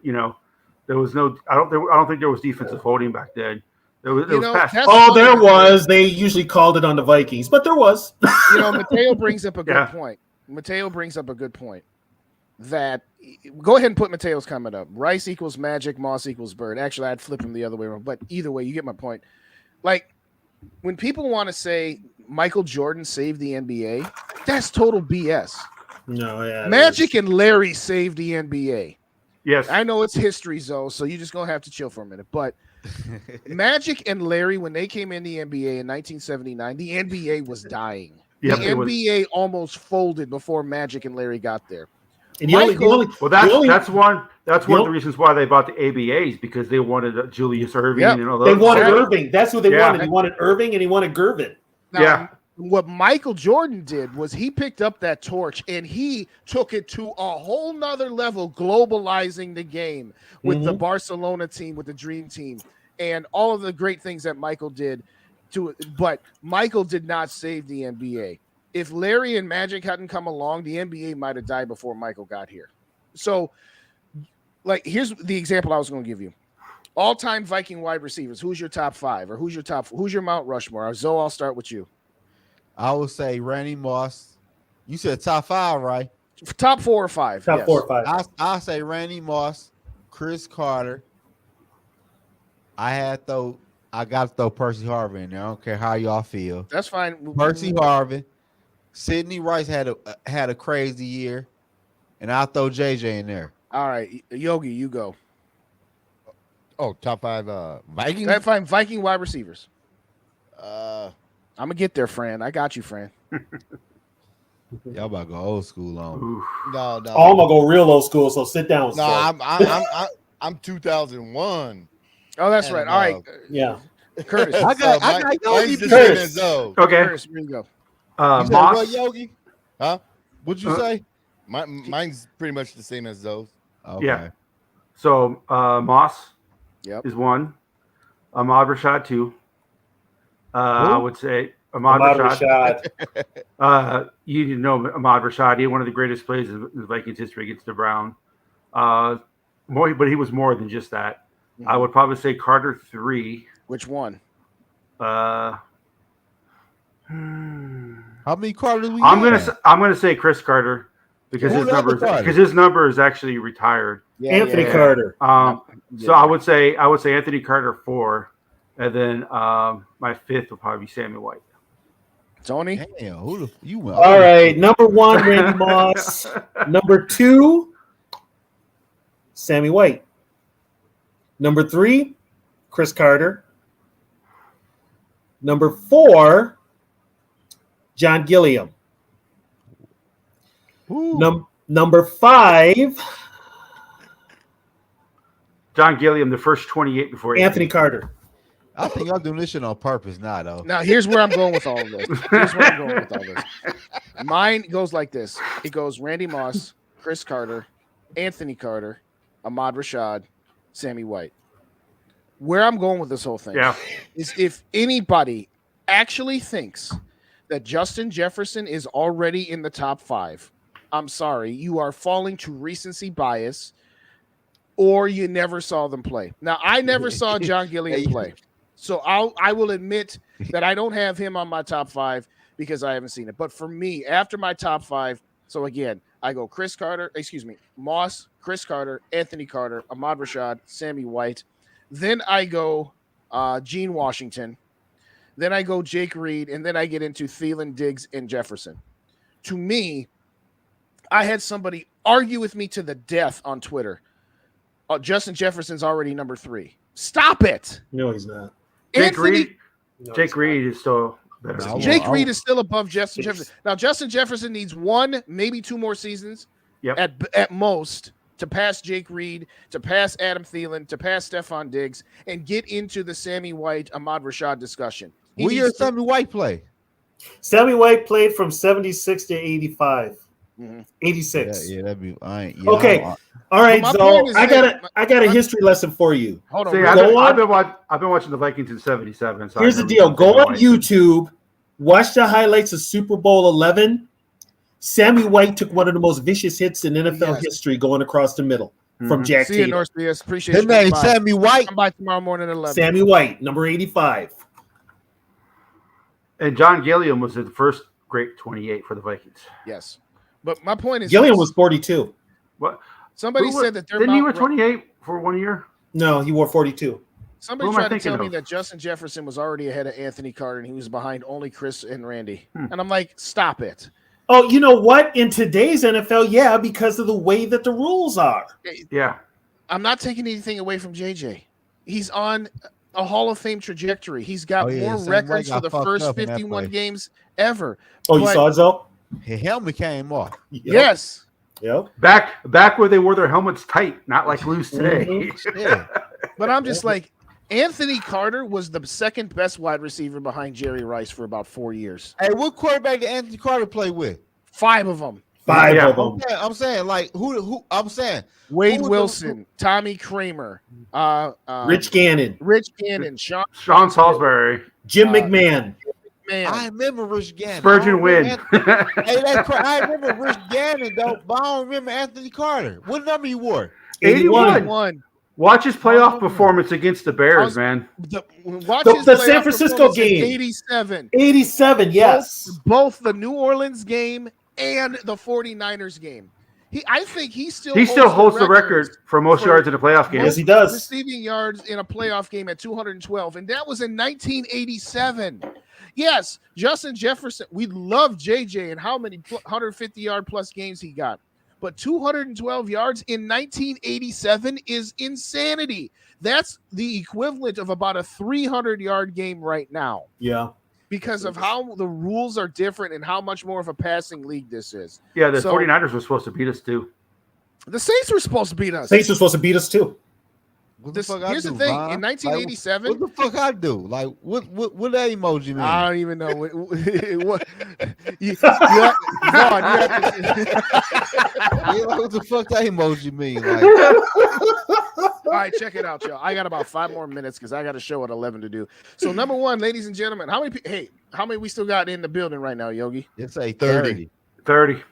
no. I don't think there was defensive holding back then. There was pass. There was. They usually called it on the Vikings, but there was. Mateo brings up a good point. Mateo brings up a good point. That go ahead and put Mateo's comment up. Rice equals Magic, Moss equals Bird. Actually, I'd flip him the other way around. But either way, you get my point. Like. When people want to say Michael Jordan saved the NBA, that's total BS. No, yeah. Magic and Larry saved the NBA. Yes. I know it's history, Zoe, so you're just going to have to chill for a minute. But Magic and Larry, when they came in the NBA in 1979, the NBA was dying. Yep, the NBA almost folded before Magic and Larry got there. And that's one of the reasons why they bought the ABAs, because they wanted Julius Irving and all those. They wanted Irving. That's what they wanted. He wanted Irving and he wanted Gervin. Now, what Michael Jordan did was he picked up that torch and he took it to a whole nother level, globalizing the game with the Barcelona team, with the Dream Team, and all of the great things that Michael did to it. But Michael did not save the NBA. If Larry and Magic hadn't come along, the NBA might have died before Michael got here. So, like, here's the example I was going to give you. All-time Viking wide receivers. Who's your top 5, or who's your Mount Rushmore? Zoe, I'll start with you. I would say Randy Moss. You said top 5, right? Top 4 or 5. Top 4 or 5. I'll say Randy Moss, Chris Carter. I got to throw Percy Harvin in there. I don't care how y'all feel. That's fine. Percy Harvin. Sidney Rice had a crazy year, and I'll throw JJ in there. All right, Yogi, you go. Oh, top 5 Vikings? Top 5 Viking wide receivers. I'm going to get there, Fran. I got you, Fran. Y'all about to go old school on. No. I'm going to go real old school, so sit down. No, I'm 2001. Oh, that's right. All right. Yeah. Curtis. I got Yogi. Curtis. Okay. Curtis, here you go. You said Moss. what, Yogi? Huh? What'd you say? Mine's pretty much the same as those. Okay. Yeah. So Moss is 1. Ahmad Rashad 2. I would say Ahmad Rashad. You didn't know Ahmad Rashad. He had one of the greatest plays in the Vikings history against the Brown. But he was more than just that. I would probably say Carter 3. Which one? How many Carters we I'm gonna say Chris Carter because his number is actually retired. Anthony Carter. So I would say Anthony Carter 4, and then my 5th would probably be Sammy White. Tony. Damn, you all right, number 1, Randy Moss. Number 2, Sammy White. Number 3, Chris Carter. Number 4, John Gilliam. Number 5, John Gilliam, the first 28 before Anthony Carter. I think I'm doing this shit on purpose now, though. Now, here's where I'm going with all of this. Mine goes like this. It goes Randy Moss, Chris Carter, Anthony Carter, Ahmad Rashad, Sammy White. Where I'm going with this whole thing is if anybody actually thinks that Justin Jefferson is already in the top 5, I'm sorry, you are falling to recency bias, or you never saw them play. Now, I never saw John Gilliam play, so I will admit that I don't have him on my top 5 because I haven't seen it. But for me, after my top 5, so again, I go Moss, Chris Carter, Anthony Carter, Ahmad Rashad, Sammy White. Then I go Gene Washington. Then I go Jake Reed, and then I get into Thielen, Diggs, and Jefferson. To me, I had somebody argue with me to the death on Twitter. Justin Jefferson's already number 3. Stop it. No, he's not. Jake Reed is still better. Jake Reed is still above Justin Jefferson. Now, Justin Jefferson needs 1, maybe 2 more seasons at most to pass Jake Reed, to pass Adam Thielen, to pass Stephon Diggs, and get into the Sammy White, Ahmad Rashad discussion. What year did Sammy White play? Sammy White played from 76 to 85. 86. Yeah, that'd be okay. All right, so I got a history lesson for you. Hold on. I've been watching the Vikings in 77. So here's the deal. Go on YouTube, watch the highlights of Super Bowl 11. Sammy White took one of the most vicious hits in NFL history going across the middle from Jack See you, Tatum. North. Appreciate His name Sammy White. Come by tomorrow morning at 11. Sammy White, number 85. And John Gilliam was the first great 28 for the Vikings. Yes. But my point is Gilliam was 42. What? Somebody said that they're didn't he wear 28 for 1 year? No, he wore 42. Somebody tried to tell me that Justin Jefferson was already ahead of Anthony Carter and he was behind only Chris and Randy. And I'm like, stop it. Oh, you know what? In today's NFL, because of the way that the rules are. Yeah. I'm not taking anything away from JJ. He's on a Hall of Fame trajectory. He's got more records for the first 51 games ever. Oh, you saw it, Zoe? His helmet came off. Yes. Yep. Back where they wore their helmets tight, not like loose today. Mm-hmm. But I'm just like, Anthony Carter was the second best wide receiver behind Jerry Rice for about 4 years. Hey, what quarterback did Anthony Carter play with? 5 of them. 5 of them. I'm saying, like, who? I'm saying Wade Wilson, Tommy Kramer, Rich Gannon, Sean Salisbury, Jim McMahon. I remember Rich Gannon. Spurgeon Wynn. I remember Rich Gannon, though, but I don't remember Anthony Carter. What number he wore? 81. Watch his playoff performance against the Bears, man. The San Francisco game. 87. 87, yes. Both the New Orleans game and the 49ers game. I think he still holds the record for most yards in a playoff game. Yes, he does. Receiving yards in a playoff game at 212, and that was in 1987. Yes, Justin Jefferson. We love JJ and how many 150-yard plus games he got. But 212 yards in 1987 is insanity. That's the equivalent of about a 300-yard game right now. Yeah. Because of how the rules are different and how much more of a passing league this is. Yeah, the 49ers were supposed to beat us too. The Saints were supposed to beat us. Saints were supposed to beat us too. Here's the thing. In 1987, what the fuck I do? Like, what that emoji mean? I don't even know what the fuck that emoji mean? Like, all right, check it out, y'all. I got about 5 more minutes because I got a show at 11 to do. So, number one, ladies and gentlemen, how many we still got in the building right now, Yogi? It's a 30. 30.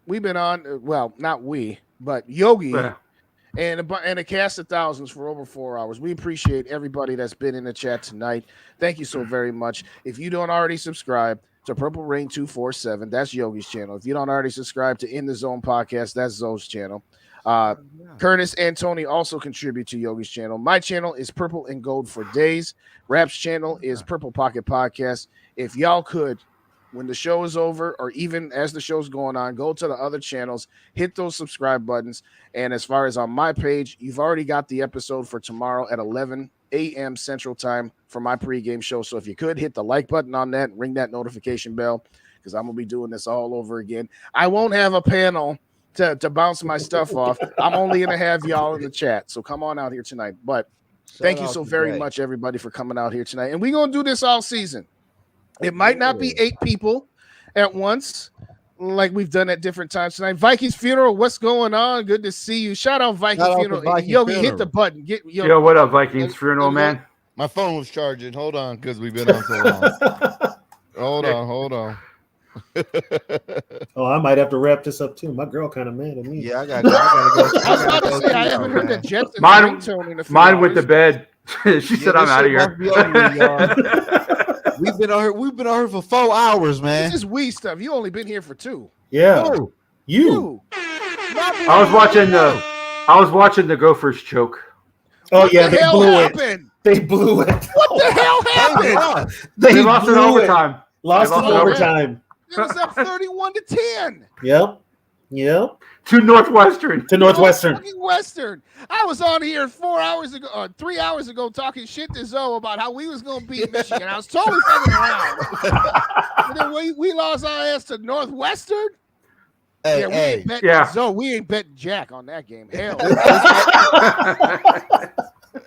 We've been on, well, not we, but Yogi. Yeah. And a cast of thousands for over 4 hours. We appreciate everybody that's been in the chat tonight. Thank you so very much. If you don't already subscribe to Purple Rain 247, that's Yogi's channel. If you don't already subscribe to In the Zone podcast, that's Zoe's channel. Curtis and Tony also contribute to Yogi's channel. My channel is Purple and Gold for Days. Rap's channel is Purple Pocket Podcast. If y'all could, when the show is over, or even as the show's going on, go to the other channels, hit those subscribe buttons. And as far as on my page, you've already got the episode for tomorrow at 11 a.m. Central Time for my pregame show. So if you could hit the like button on that, ring that notification bell, because I'm going to be doing this all over again. I won't have a panel to bounce my stuff off. I'm only going to have y'all in the chat. So come on out here tonight. But thank you so very much, everybody, for coming out here tonight. And we're going to do this all season. It might not be 8 people at once, like we've done at different times tonight. Vikings Funeral, what's going on? Good to see you. Shout out Vikings Funeral. Yogi, hit the button. Yo, what up, Vikings Funeral, man? My phone was charging. Hold on, because we've been on so long. Hold on. Oh, I might have to wrap this up too. My girl kind of mad at me. Yeah, I gotta go. I haven't heard the Jets. Mine went to bed. She said, "I'm out of here." We've been on here for 4 hours, man. This is we stuff. You only been here for 2. Yeah. Oh, you. I was watching the Gophers choke. Oh yeah, they blew it. They blew it. What the hell happened? They lost in overtime. Lost in overtime. It was up 31-10. Yep. To Northwestern. Western. I was on here 4 hours ago, 3 hours ago, talking shit to Zoe about how we was gonna beat Michigan. I was totally fucking around. And then we lost our ass to Northwestern. Zoe, we ain't betting Jack on that game. Hell.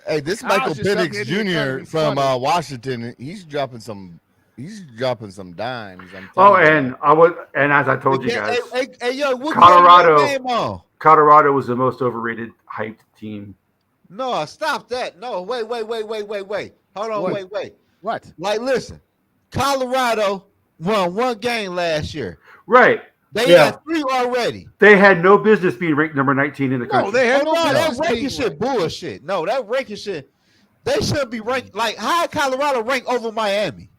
Hey, this Michael Penix Jr. from Washington, he's dropping some dimes. And as I told you guys, Colorado was the most overrated, hyped team. No, stop that. No, wait. Hold on, wait. What? Like, listen, Colorado won 1 game last year. Right. They had 3 already. They had no business being ranked number 19 in the country. No, they had that ranking shit bullshit. No, that ranking shit, they shouldn't be ranked. Like, how Colorado rank over Miami?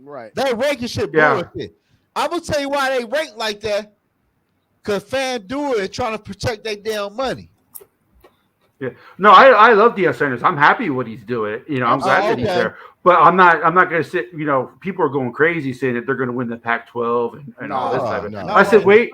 Right. That ranking shit bullshit. I'm going to tell you why they rank like that. Because FanDuel is trying to protect their damn money. Yeah. No, I love Deion Sanders. I'm happy with what he's doing. I'm glad that he's there. But I'm not going to sit, people are going crazy saying that they're going to win the Pac-12 and all this type of thing. I said, wait.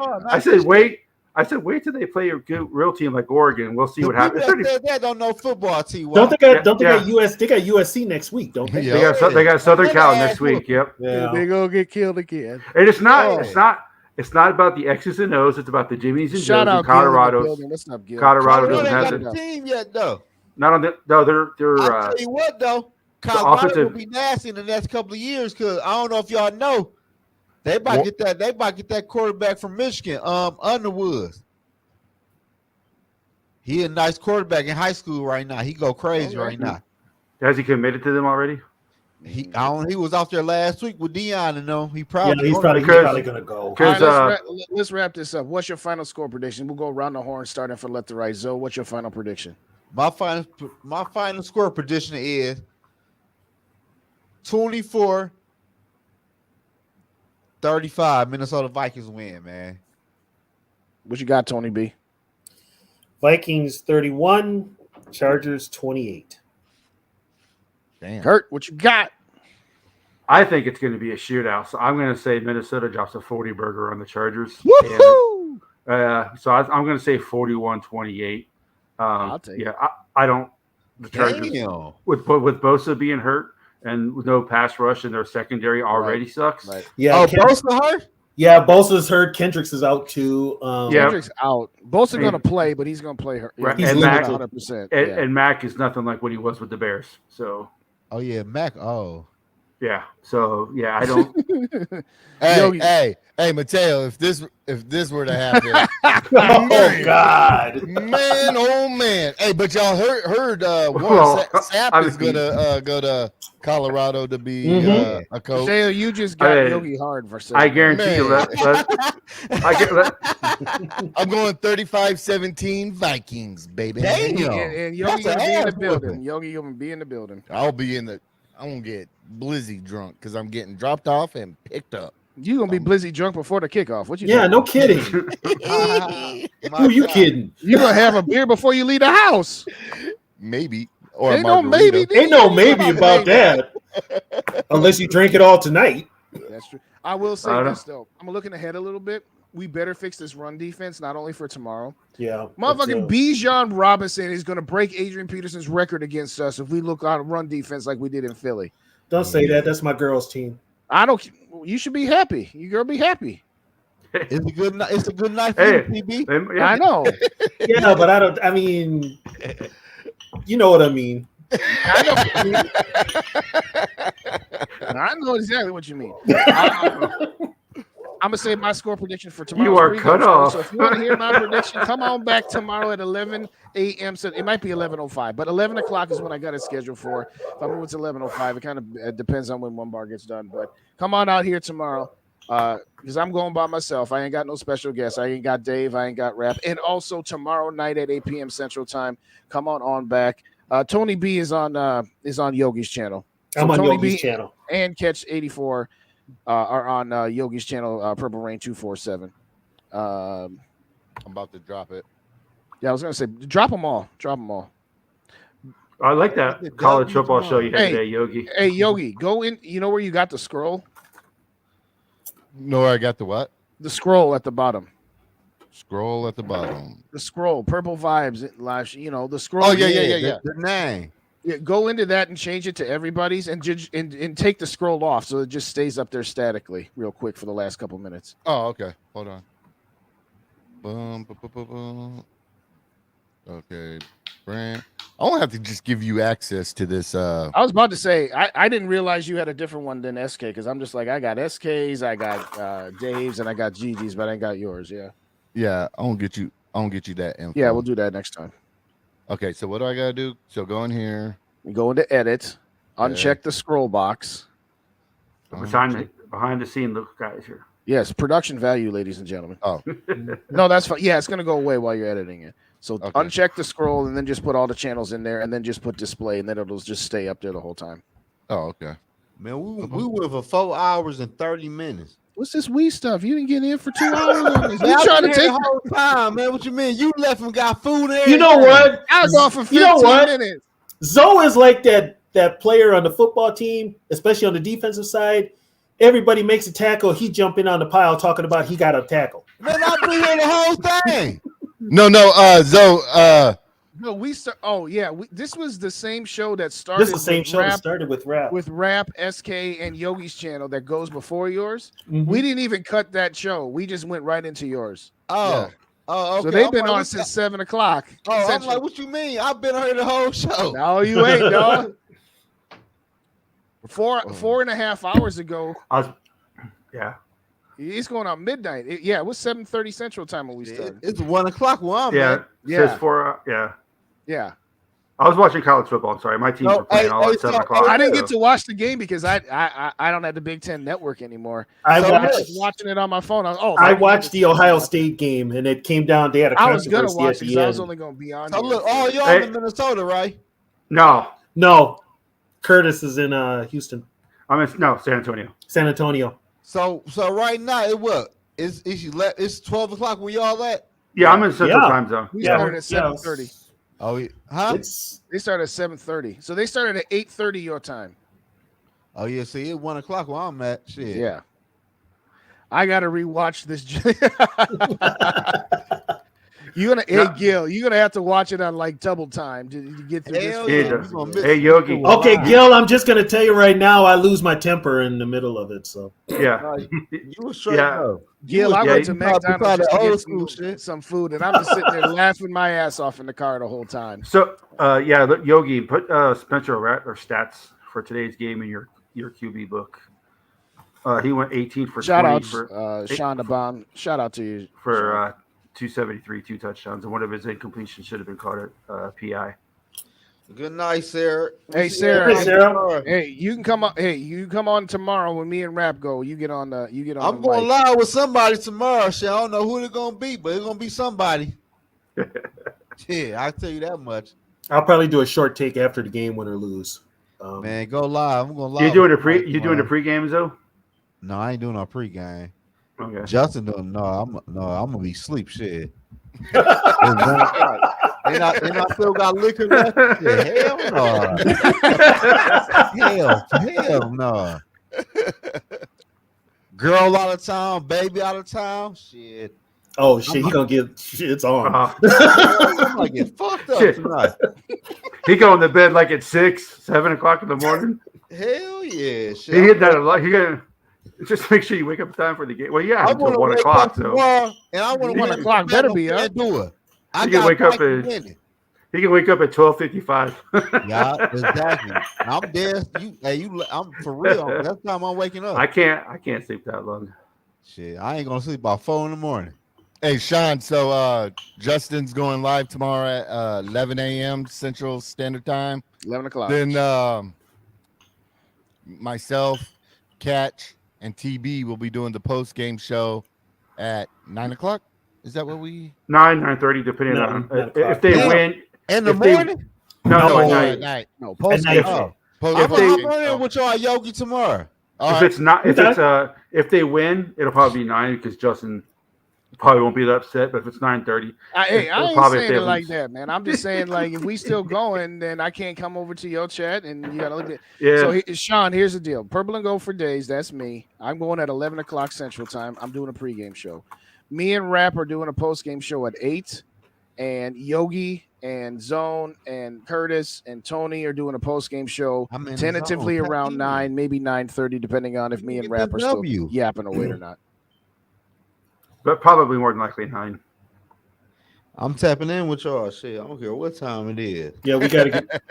I said, wait till they play a good real team like Oregon. We'll see what happens. They don't know football, T.Y. Don't they got USC next week, don't they? They got Southern Cal next week. Yep. Yeah. They're gonna get killed again. And it's not It's not about the X's and O's. It's about the Jimmies and Shout Joes out and Colorado's. What's up, Gil? Colorado Colorado doesn't ain't have got it. a team yet, though. Not on the. No, they're. I'll tell you what, though. Colorado offensive will be nasty in the next couple of years because I don't know if y'all know. They might get that. They might get that quarterback from Michigan, Underwood. He a nice quarterback in high school right now. He go crazy right now. Has he committed to them already? He was out there last week with Dion and them. He's probably going to go. All right, let's wrap this up. What's your final score prediction? We'll go around the horn, starting from left to right. Zoe, what's your final prediction? My final score prediction is 24-35. Minnesota Vikings win, man. What you got, Tony B? Vikings 31, Chargers 28. Damn. Kurt, what you got? I think it's going to be a shootout. So I'm going to say Minnesota drops a 40 burger on the Chargers. Woohoo! So I'm going to say 41-28. I'll take it. I don't. The Chargers with Bosa being hurt and with no pass rush and their secondary already sucks. Right. Yeah, Bosa hurt. Yeah, Bosa's hurt. Kendricks is out too. Kendricks out. Bosa's going to play, but he's going to play hurt. Right. He's and Mac, 100%. And Mac is nothing like what he was with the Bears. So. Oh yeah, Mac. Oh. Yeah. So yeah, I don't. Hey, Mateo, if this were to happen, oh God, man, oh man. Hey, but y'all heard Sapp is gonna go to Colorado to be a coach. Mateo, you just got Yogi hard for saying. I guarantee you that. I'm going 35-17 Vikings, baby. Damn. And Yogi gonna be in the building. Yogi gonna be in the building. I'm gonna get blizzy drunk because I'm getting dropped off and picked up. You gonna be blizzy drunk before the kickoff? What you? Yeah, no kidding. Who are you kidding? You gonna have a beer before you leave the house? Maybe. Or ain't no maybe. Ain't no maybe about that. Unless you drink it all tonight. That's true. I will say this though. I'm looking ahead a little bit. We better fix this run defense, not only for tomorrow. Yeah. Motherfucking Bijan Robinson is going to break Adrian Peterson's record against us if we look on run defense like we did in Philly. Don't say that. That's my girls' team. I don't. You should be happy. You girl be happy. It's a good night. It's a good night for you, PB. I know. Yeah, but I don't. I mean, you know what I mean. I know exactly what you mean. I'm gonna say my score prediction for tomorrow. You are cut off. So if you want to hear my prediction, come on back tomorrow at 11 a.m. So it might be 11:05, but 11 o'clock is when I got it scheduled for. If I move it to 11:05, it kind of depends on when one bar gets done. But come on out here tomorrow, because I'm going by myself. I ain't got no special guests. I ain't got Dave. I ain't got Rap. And also tomorrow night at 8 p.m. Central Time. Come on back. Tony B is on Yogi's channel. So I'm on Tony Yogi's B channel. And Catch 84 are on Yogi's channel, Purple Rain 247. I'm about to drop it. Yeah, I was gonna say drop them all. Drop them all. I like that college football show you had today, Yogi. Hey, Yogi, go in. You know where you got the scroll? No, I got the what? The scroll at the bottom. Scroll at the bottom. The scroll, Purple Vibes live. You know the scroll. Oh yeah. The name. Yeah, go into that and change it to everybody's and take the scroll off so it just stays up there statically, real quick for the last couple minutes. Oh, okay. Hold on. Boom. Okay, Brand. I don't have to just give you access to this. I was about to say I didn't realize you had a different one than SK because I'm just like I got SK's, I got Dave's, and I got Gigi's, but I ain't got yours. Yeah. Yeah, I won't get you that info. Yeah, we'll do that next time. Okay, so what do I gotta do? So go in here. You go into edit, uncheck the scroll box. Behind the scene look guys here. Yes, production value, ladies and gentlemen. Oh. No, that's fine. Yeah, it's gonna go away while you're editing it. So uncheck the scroll and then just put all the channels in there and then just put display and then it'll just stay up there the whole time. Oh, okay. Man, we went for 4 hours and 30 minutes. What's this Wii stuff? You didn't get in for 2 hours on this. Man, You trying to take the whole time, man. What you mean? You left and got food there. You know what? I was off for 15 minutes. Zoe is like that player on the football team, especially on the defensive side. Everybody makes a tackle. He jump in on the pile talking about he got a tackle. Man, I've been here the whole thing. No, Zoe. No, we start. Oh yeah, this was the same show that started. This is the same show that started with Rap. With Rap, SK, and Yogi's channel that goes before yours. Mm-hmm. We didn't even cut that show. We just went right into yours. Oh. Yeah. Oh, okay. So they've been on since 7 o'clock. Oh, I'm like, what you mean? I've been here the whole show. No, you ain't, dog. 4.5 hours ago. Yeah. It's going on midnight. It was 7:30 Central Time when we started. It's 1 o'clock where I'm Yeah. at. Yeah. Says 4. Yeah. Yeah. I was watching college football. I'm sorry, my teams were playing all at 7 o'clock. I didn't get to watch the game because I don't have the Big Ten Network anymore. I was just watching it on my phone. I watched the Ohio State game, and it came down. They had a I was gonna controversy watch at it the because I end. was only gonna be on. So look, y'all in Minnesota, right? No. Curtis is in Houston. I'm in San Antonio. San Antonio. So right now it's 12 o'clock where y'all at? Yeah, I'm in Central Time Zone. We started at 7:30. Oh, huh? They started at 7:30. So they started at 8:30 your time. Oh yeah, see, it's 1 o'clock where I'm at. Shit. Yeah. I gotta rewatch this. Hey Gil, you're gonna have to watch it on like double time to get through this. Hey Yogi. Okay, Gil, I'm just gonna tell you right now, I lose my temper in the middle of it. So yeah, you were straight up. Gil, I went to McDonald's just to get some food, and I'm just sitting there laughing my ass off in the car the whole time. So Yogi, put Spencer or stats for today's game in your QB book. He went 18 for shout 20 out for Sean the Bomb. Shout out to you for 273, 2 touchdowns, and one of his incompletions should have been caught at PI. Good night, Sarah. Hey, Sarah. Hey, you can come on. Hey, you come on tomorrow when me and Rap go. You get on. I'm going live with somebody tomorrow. Shit, I don't know who they're gonna be, but it's gonna be somebody. Yeah, I'll tell you that much. I'll probably do a short take after the game, win or lose. Man, go live. I'm going live. You doing the pregame though? No, I ain't doing no pregame. Okay. Justin doing I'm gonna be sleep shit. And I still got liquor left. Yeah, hell no. hell no. Girl out of town, baby out of town. Shit. Oh shit, he gonna get shit's on. I'm gonna get fucked up tonight. He going to bed like at 6, 7 o'clock in the morning. Hell yeah. Shit. He hit that a lot. He got just make sure you wake up in time for the game. Well, yeah, until 1 o'clock. So. And I want 1 o'clock better be up. He can wake up at 12:55. Yeah, exactly. I'm dead. I'm for real. That's the time I'm waking up. I can't sleep that long. Shit, I ain't gonna sleep about 4 in the morning. Hey, Sean. So Justin's going live tomorrow at 11 a.m. Central Standard Time. 11 o'clock. Then myself, Catch, and TB will be doing the post game show at 9 o'clock. Is that what we? 9:30, depending on if they win. In the morning? No, at night. No, post game. I'm running with y'all Yogi tomorrow. If they win, it'll probably be 9 because Justin probably won't be that upset. But if it's 9:30, I ain't saying it like that, man. I'm just saying like if we still going, then I can't come over to your chat and you gotta look at. Yeah. So Sean, here's the deal: Purple and Gold for days. That's me. I'm going at 11 o'clock Central Time. I'm doing a pregame show. Me and Rap are doing a postgame show at 8, and Yogi and Zone and Curtis and Tony are doing a postgame show tentatively around 9, maybe 9:30, depending on if me and Rap are still yapping away or not. But probably more than likely 9. I'm tapping in with y'all. Shit, I don't care what time it is. Yeah, we gotta get.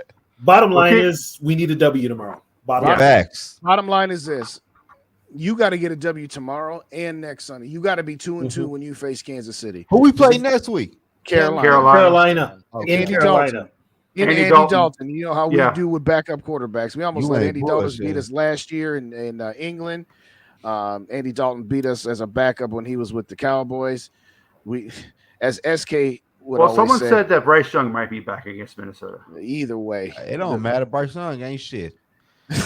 Bottom line is we need a W tomorrow. Bottom line is this. You got to get a W tomorrow and next Sunday. You got to be 2-2 when you face Kansas City. Who we play next week? Carolina. Okay. Andy Dalton. Andy Dalton. You know how we do with backup quarterbacks. We almost let Andy Dalton beat us last year in England. Andy Dalton beat us as a backup when he was with the Cowboys. We, as SK would always someone say, said that Bryce Young might be back against Minnesota. Either way, it don't matter. Bryce Young ain't shit.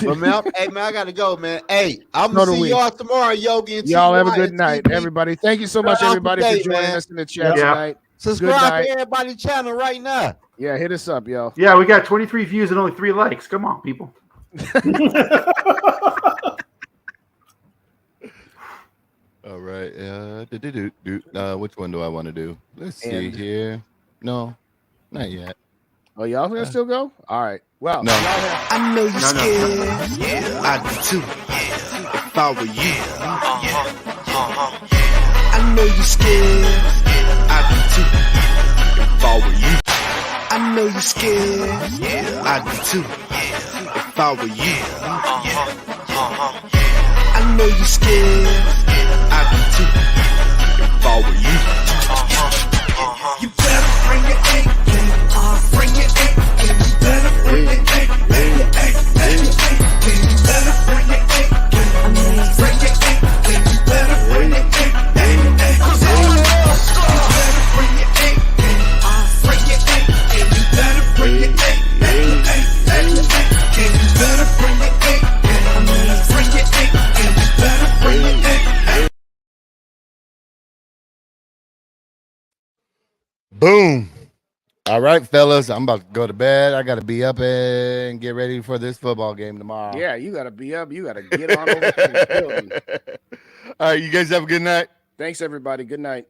But man, hey man, I gotta go, man. Hey, I'm gonna see y'all tomorrow, Yogi. And y'all have a good night, everybody. Thank you so much, everybody, for joining us in the chat tonight. Subscribe to everybody's channel right now. Yeah, hit us up, yo. Yeah, we got 23 views and only 3 likes. Come on, people. All right. Which one do I want to do? Let's see here. No, not yet. Oh, y'all gonna still go? All right. Well, no. I know you're scared. Yeah, I do too. Yeah, if I were you. I know you're scared. I do too. If I were you. I know you're scared. Yeah, I do too. Yeah, if I were you. I know you're scared. I do too. If I were you. You better bring your A game. Bring your A game. You better bring your A game. Bring your A game. You better bring your A game. Bring your A game. You better bring your A game. 'Cause all I know is you better bring your A game. Bring your A game. You better bring your A game. You better bring your A game. Bring your A game. You better bring your A game. Boom. All right, fellas. I'm about to go to bed. I got to be up and get ready for this football game tomorrow. Yeah, you got to be up. You got to get on over to the building. All right, you guys have a good night. Thanks, everybody. Good night.